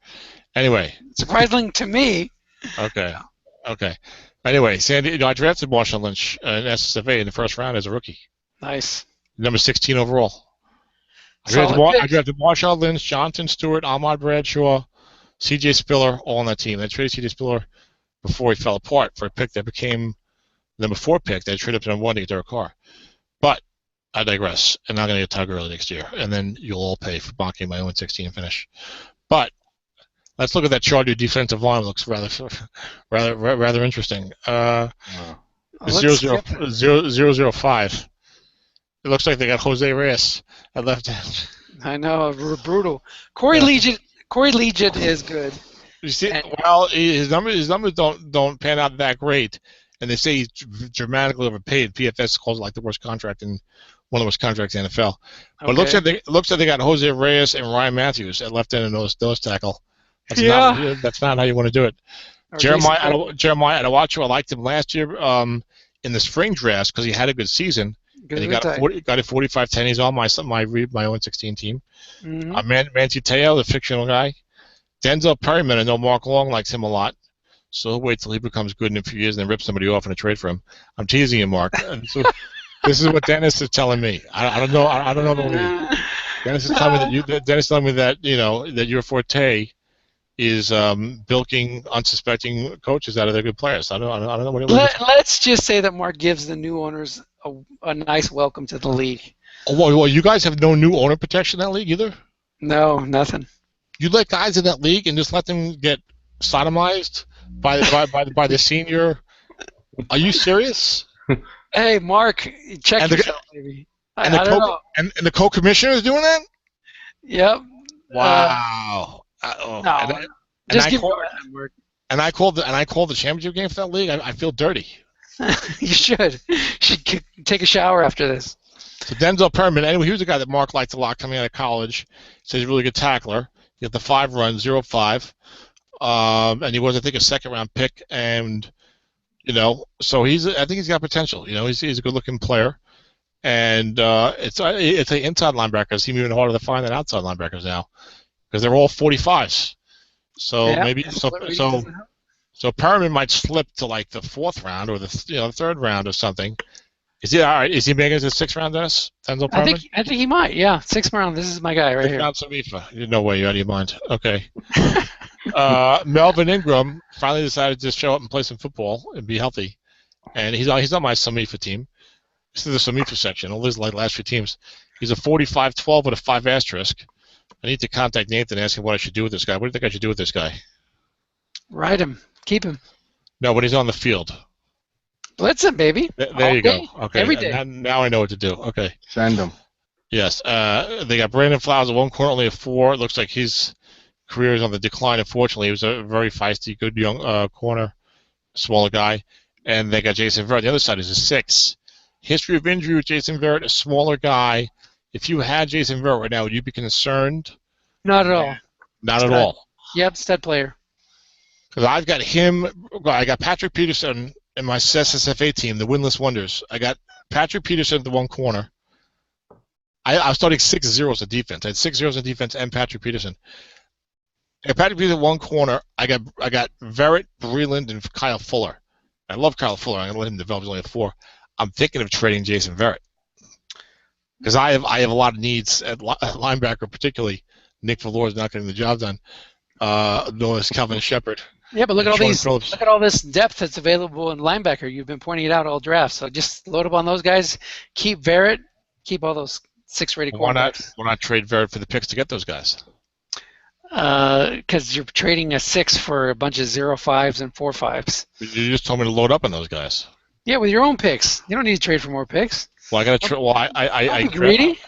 Anyway. Surprising to me. Okay. Anyway, Sandy, I drafted Marshawn Lynch in SSFA in the first round as a rookie. Nice. Number 16 overall. I drafted Marshawn Lynch, Jonathan Stewart, Ahmad Bradshaw, C.J. Spiller, all on that team. I traded C.J. Spiller before he fell apart for a pick that became the number 4 pick. They traded up to number 1 to get Derek Carr. But I digress, and I'm going to get Tug early next year, and then you'll all pay for mocking my own 16 finish. But let's look at that chart. Your defensive line looks rather interesting. 005. It looks like they got Jose Reyes at left end. I know, brutal. Corey Liget is good. You see, well, his numbers don't pan out that great, and they say he's dramatically overpaid. PFS calls it like the worst contract in one of the worst contracts in the NFL. But it looks like they got Jose Reyes and Ryan Matthews at left end and nose tackle. That's not how you want to do it. Jeremiah Adewacho, I liked him last year in the spring drafts because he had a good season. And he got a 45-10. He's on my own 16 team. Mm-hmm. Manti Te'o, the fictional guy. Denzel Perryman, I know Mark Long likes him a lot. So he'll wait till he becomes good in a few years and then rip somebody off in a trade for him. I'm teasing you, Mark. So this is what Dennis is telling me. I don't know. I don't know the league. Dennis is telling me that that your forte is bilking unsuspecting coaches out of their good players. I don't know what it is. Let's just say that Mark gives the new owners a nice welcome to the league. Oh, well, you guys have no new owner protection in that league either? No, nothing. You let guys in that league and just let them get sodomized by the senior? Are you serious? Hey, Mark, check yourself, baby. And the co-commissioner is doing that? Yep. Wow. And I called the championship game for that league. I feel dirty. You should. Should take a shower after this. So Denzel Perryman, anyway, he was a guy that Mark liked a lot coming out of college. So he's a really good tackler. He had the 5 run, 0.5. And he was, I think, a second-round pick. And, so I think he's got potential. He's a good-looking player. And it's an inside linebacker. It seems even harder to find than outside linebackers now because they're all 45s. So so Perriman might slip to like the 4th round or the 3rd round or something. Is he all right? Is he making it to the 6th round, Dennis? Denzel Perriman? I think he might. Yeah, 6th round. This is my guy right here. No way, you're out of your mind. Okay. Melvin Ingram finally decided to show up and play some football and be healthy, and he's on my Somifa team. This is the Somifa section. All these last few teams. He's a 45-12 with a 5 asterisk. I need to contact Nathan and ask him what I should do with this guy. What do you think I should do with this guy? Ride him. Keep him. No, when he's on the field. Blitz him, baby. There you go. Okay. Every day. Now I know what to do. Okay. Send him. Yes. They got Brandon Flowers at one corner, only a 4. It looks like his career is on the decline, unfortunately. He was a very feisty, good young corner, smaller guy. And they got Jason Verrett. The other side is a 6. History of injury with Jason Verrett, a smaller guy. If you had Jason Verrett right now, would you be concerned? Not at all. Not at all. Yep, stud player. Because I've got him. I got Patrick Peterson in my SSFA team, the Winless Wonders. I got Patrick Peterson at the one corner. I was starting 6 zeros at defense. I had 6 zeros at defense and Patrick Peterson. I got Patrick Peterson at one corner. I got Verrett, Breland, and Kyle Fuller. I love Kyle Fuller. I'm going to let him develop. He's only a 4. I'm thinking of trading Jason Verrett. Because I have a lot of needs at linebacker, particularly. Nick Valor's not getting the job done. Nor is Calvin Shepard. Yeah, but look at all this depth that's available in linebacker. You've been pointing it out all draft. So just load up on those guys. Keep Verrett. Keep all those 6-rated cornerbacks. Why not trade Verrett for the picks to get those guys? Because you're trading a 6 for a bunch of 0.5s and 4.5s. You just told me to load up on those guys. Yeah, with your own picks. You don't need to trade for more picks. Well, I got to. Well, greedy.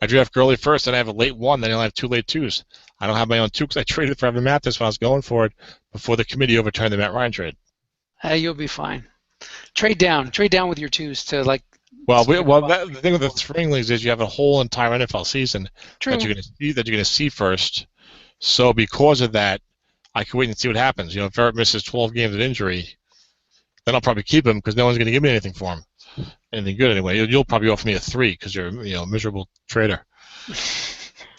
I draft Gurley first, then I have a late one, then I'll have 2 late 2s. I don't have my own 2 because I traded for Evan Mathis when I was going for it before the committee overturned the Matt Ryan trade. You'll be fine. Trade down with your 2s to like. Well, the thing with the spring leagues is you have a whole entire NFL season True. that you're going to see first. So because of that, I can wait and see what happens. If Verrett misses 12 games with injury, then I'll probably keep him because no one's going to give me anything for him. Anything good anyway. You'll probably offer me a 3 because you're a miserable trader.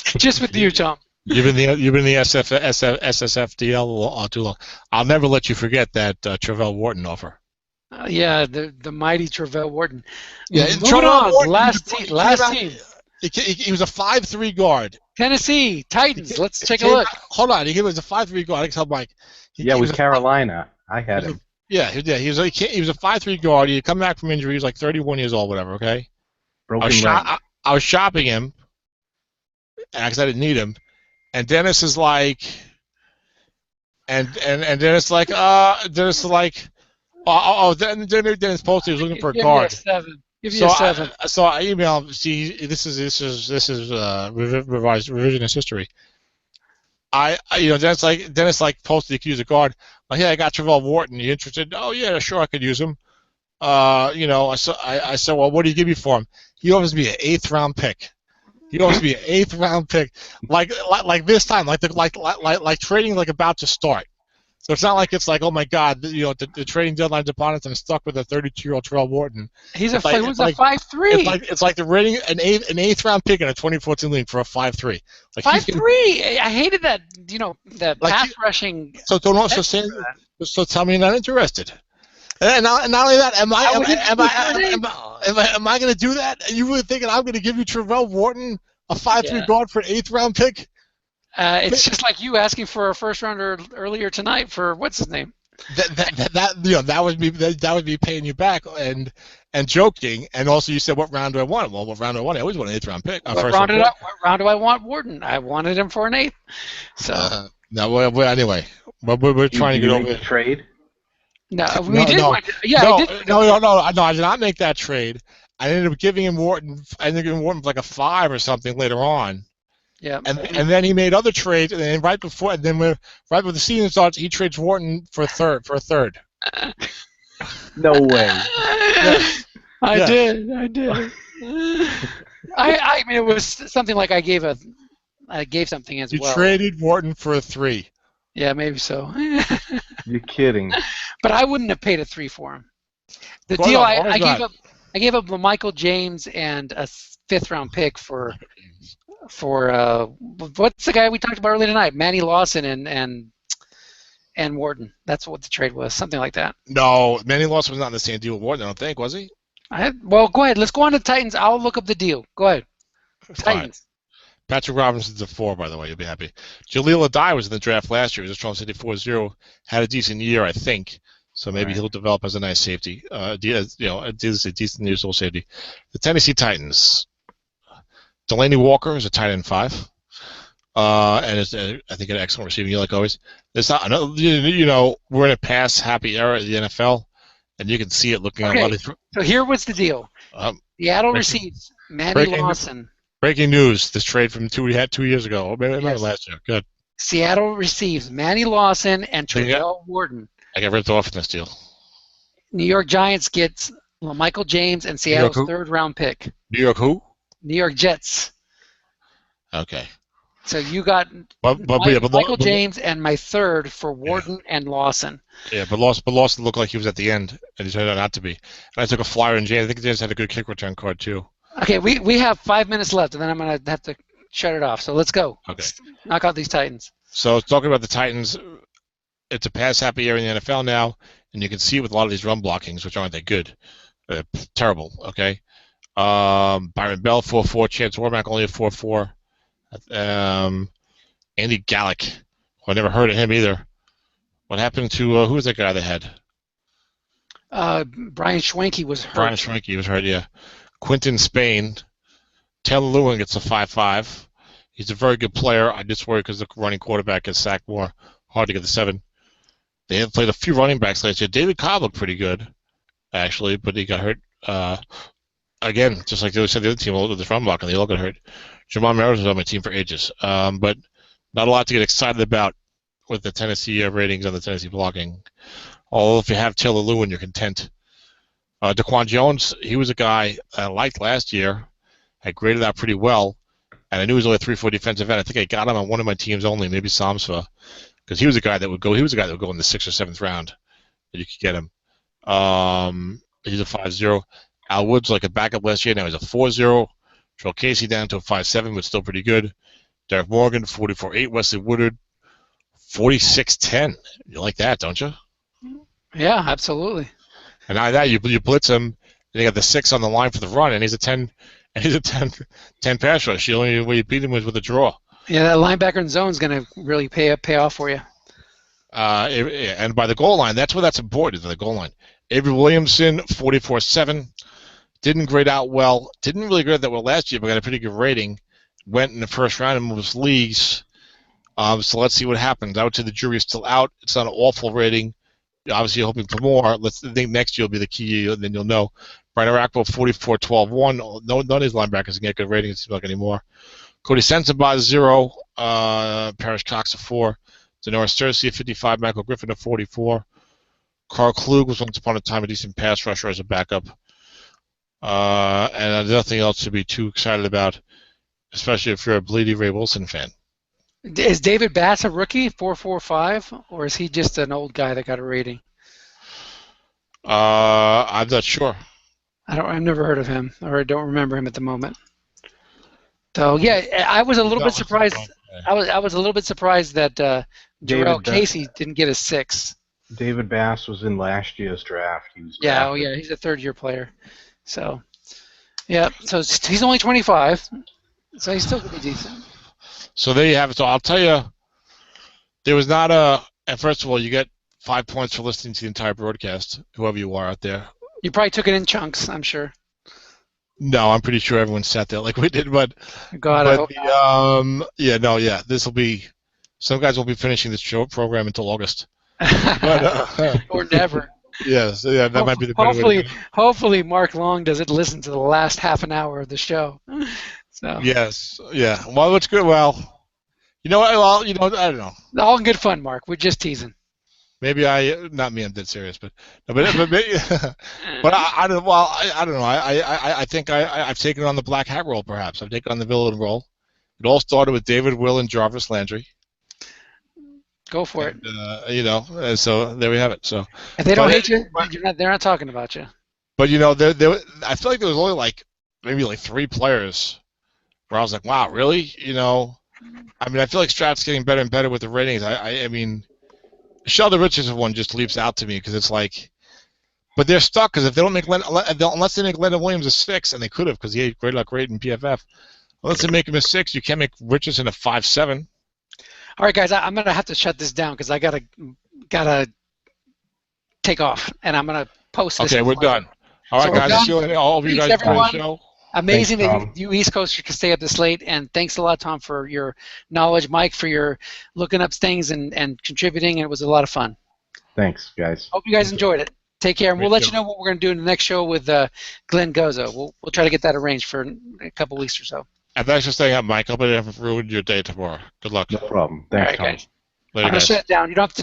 Just with you, Tom. You've been in the SSFDL too long. I'll never let you forget that Travell Wharton offer. Yeah, the mighty Travell Wharton. Yeah, Travell Wharton. Last team. He was a 5'3" guard. Tennessee Titans. Let's take a look. Hold on, he was a 5'3" guard. I can tell Mike. It was Carolina. I had him. Yeah, he was a 5'3" guard. He come back from injury. He was like 31 years old, whatever. Okay. I was shopping him because I didn't need him, and Dennis is like, Dennis is like, Dennis posted he was looking for a guard. Give you a 7. So I emailed him. See, this is revisionist history. Dennis posted he could use a guard. Like, hey, I got Travell Wharton. You interested? Oh yeah, sure, I could use him. I said, well, what do you give me for him? He offers me an 8th round pick. Like this time, like trading like about to start. So it's not like it's like, oh my God, the trading deadline's upon us and I'm stuck with a 32-year-old Travell Wharton. He's a 5'3". It's like they're rating an 8th round pick in a 2014 league for a 5'3". Like 5'3". I hated that. That pass rushing. So don't also say. So tell me you're not interested. And not only that, am I going to do that? Are you really thinking I'm going to give you Travell Wharton, a 5'3" guard for an 8th round pick? It's just like you asking for a 1st rounder earlier tonight for what's his name. That would be paying you back and joking. And also you said, what round do I want? Well, what round do I want? I always want an 8th round pick. What round do I want Wharton? I wanted him for an 8th. So anyway, we're trying to get over the trade. No, we did. No, I did not make that trade. I ended up giving him Wharton. I ended up giving Wharton like a 5 or something later on. Yeah. And then he made other trades, and then right before the season starts, he trades Wharton for a third. No way. I did. I mean, it was something like I gave something as well. You traded Wharton for a 3. Yeah, maybe so. You're kidding. But I wouldn't have paid a 3 for him. The deal I gave up Michael James and a 5th round pick for what's the guy we talked about earlier tonight? Manny Lawson and Wharton. That's what the trade was, something like that. No, Manny Lawson was not in the same deal with Wharton, I don't think, was he? Well, go ahead. Let's go on to Titans. I'll look up the deal. Go ahead. Titans. Patrick Robinson's a 4, by the way. You'll be happy. Jaleel Adai was in the draft last year. He was a strong safety 4-0. Had a decent year, I think. So maybe he'll develop as a nice safety. A decent years-old safety. The Tennessee Titans. Delaney Walker is a tight end 5. And is I think an excellent receiving year like always. There's not we're in a pass-happy era of the NFL, and you can see it looking at a lot of. So here was the deal. Seattle receives Manny Lawson. Breaking news: this trade from we had 2 years ago, or maybe last year. Good. Seattle receives Manny Lawson and Travell Wharton. I got ripped off in this deal. New York Giants gets Michael James and Seattle's 3rd round pick. New York who? New York Jets. Okay. So you got Michael James and my 3rd for Wharton and Lawson. Yeah, but Lawson looked like he was at the end, and he turned out not to be. And I took a flyer in James. I think James had a good kick return card too. Okay, we have 5 minutes left, and then I'm going to have to shut it off. So let's go. Okay. Let's knock out these Titans. So talking about the Titans, it's a pass-happy area in the NFL now, and you can see it with a lot of these run blockings, which aren't that good. Terrible, okay? Byron Bell, 4-4. Chance Warmack, only a 4-4. Andy Gallick, I never heard of him either. What happened to, who was that guy they had? Brian Schwenke was hurt. Brian Schwenke was hurt, yeah. Quinton Spain. Taylor Lewin gets a 5-5. He's a very good player. I just worry because the running quarterback gets sacked more. Hard to get the 7. They had played a few running backs last year. David Cobb looked pretty good, actually, but he got hurt. again, just like they said, the other team with the run block, and they all got hurt. Jamal Merritt was on my team for ages, but not a lot to get excited about with the Tennessee ratings on the Tennessee blocking. Although if you have Taylor Lewin, you're content. Daquan Jones, he was a guy I liked last year. I graded out pretty well, and I knew he was only a 3-4 defensive end. I think I got him on one of my teams only, maybe Samsva, because he was a guy that would go. He was a guy that would go in the 6th or 7th round. That you could get him. He's a 5-0. Al Woods like a backup last year. Now he's a 4-0. Joel Casey down to a 5-7, but still pretty good. Derek Morgan, 44-8. Wesley Woodard, 46-10. You like that, don't you? Yeah, absolutely. And now that you blitz him, and you got the 6 on the line for the run, and he's a 10 pass rush. The only way you beat him was with a draw. Yeah, that linebacker in zone is going to really pay off for you. And by the goal line, that's where that's important, the goal line. Avery Williamson, 44-7. Didn't grade out well. Didn't really grade that well last year, but got a pretty good rating. Went in the first round in most leagues. So let's see what happens. I would say the jury is still out. It's not an awful rating. Obviously, you're hoping for more. I think next year will be the key year, and then you'll know. Brian Arakpo, 44-12-1. None of these linebackers can get good ratings, it seems like, anymore. Cody Sensabaugh, 0. Parrish Cox, a 4. Denora Cersei, a 55. Michael Griffin, a 44. Carl Klug was once upon a time a decent pass rusher as a backup. And nothing else to be too excited about, especially if you're a Bleedy Ray Wilson fan. Is David Bass a rookie, 4.45, or is he just an old guy that got a rating? I'm not sure. I've never heard of him, or I don't remember him at the moment. So yeah, I was a little bit surprised. I was a little bit surprised that Jarrell Casey didn't get a 6. David Bass was in last year's draft. He was yeah, oh yeah, he's a third-year player. So yeah, so he's only 25, so he's still going to be decent. So there you have it. So I'll tell you, there was not a. And first of all, you get 5 points for listening to the entire broadcast, whoever you are out there. You probably took it in chunks, I'm sure. No, I'm pretty sure everyone sat there like we did, but God, I hope not. This will be. Some guys won't be finishing this show program until August. But, or never. Yes, yeah, that might be the better way to go. Hopefully, Mark Long doesn't listen to the last half an hour of the show. So. Yes, yeah. Well, it's good. Well, I don't know. All in good fun, Mark. We're just teasing. Maybe not me. I'm dead serious, but maybe, but I don't. Well, I don't know. I think I've taken on the black hat role. Perhaps I've taken on the villain role. It all started with David Will and Jarvis Landry. Go for it. And so there we have it. So if they don't hate you, they're not talking about you. But I feel like there was only maybe 3 players where I was like, wow, really? I mean, I feel like Strat's getting better and better with the ratings. I mean, Sheldon Richardson one just leaps out to me because it's like, but they're stuck because if they don't make unless they make Leonard Williams a 6, and they could have because he had great luck rate in PFF. Unless they make him a 6, you can't make Richardson a 5-7. All right, guys, I'm gonna have to shut this down because I gotta take off, and I'm gonna post this. Okay, we're done. All right, guys. All of you guys on the show. Amazing that you East Coasters can stay up this late, and thanks a lot, Tom, for your knowledge, Mike, for your looking up things and contributing, and it was a lot of fun. Thanks, guys. Hope you guys enjoyed it. Take care, and we'll let you know what we're going to do in the next show with Glenn Gozo. We'll try to get that arranged for a couple weeks or so. And thanks for staying up, Mike. Hope I haven't ruined your day tomorrow. Good luck. No problem. Thanks, Tom. Guys. I'm going to shut it down. You don't have to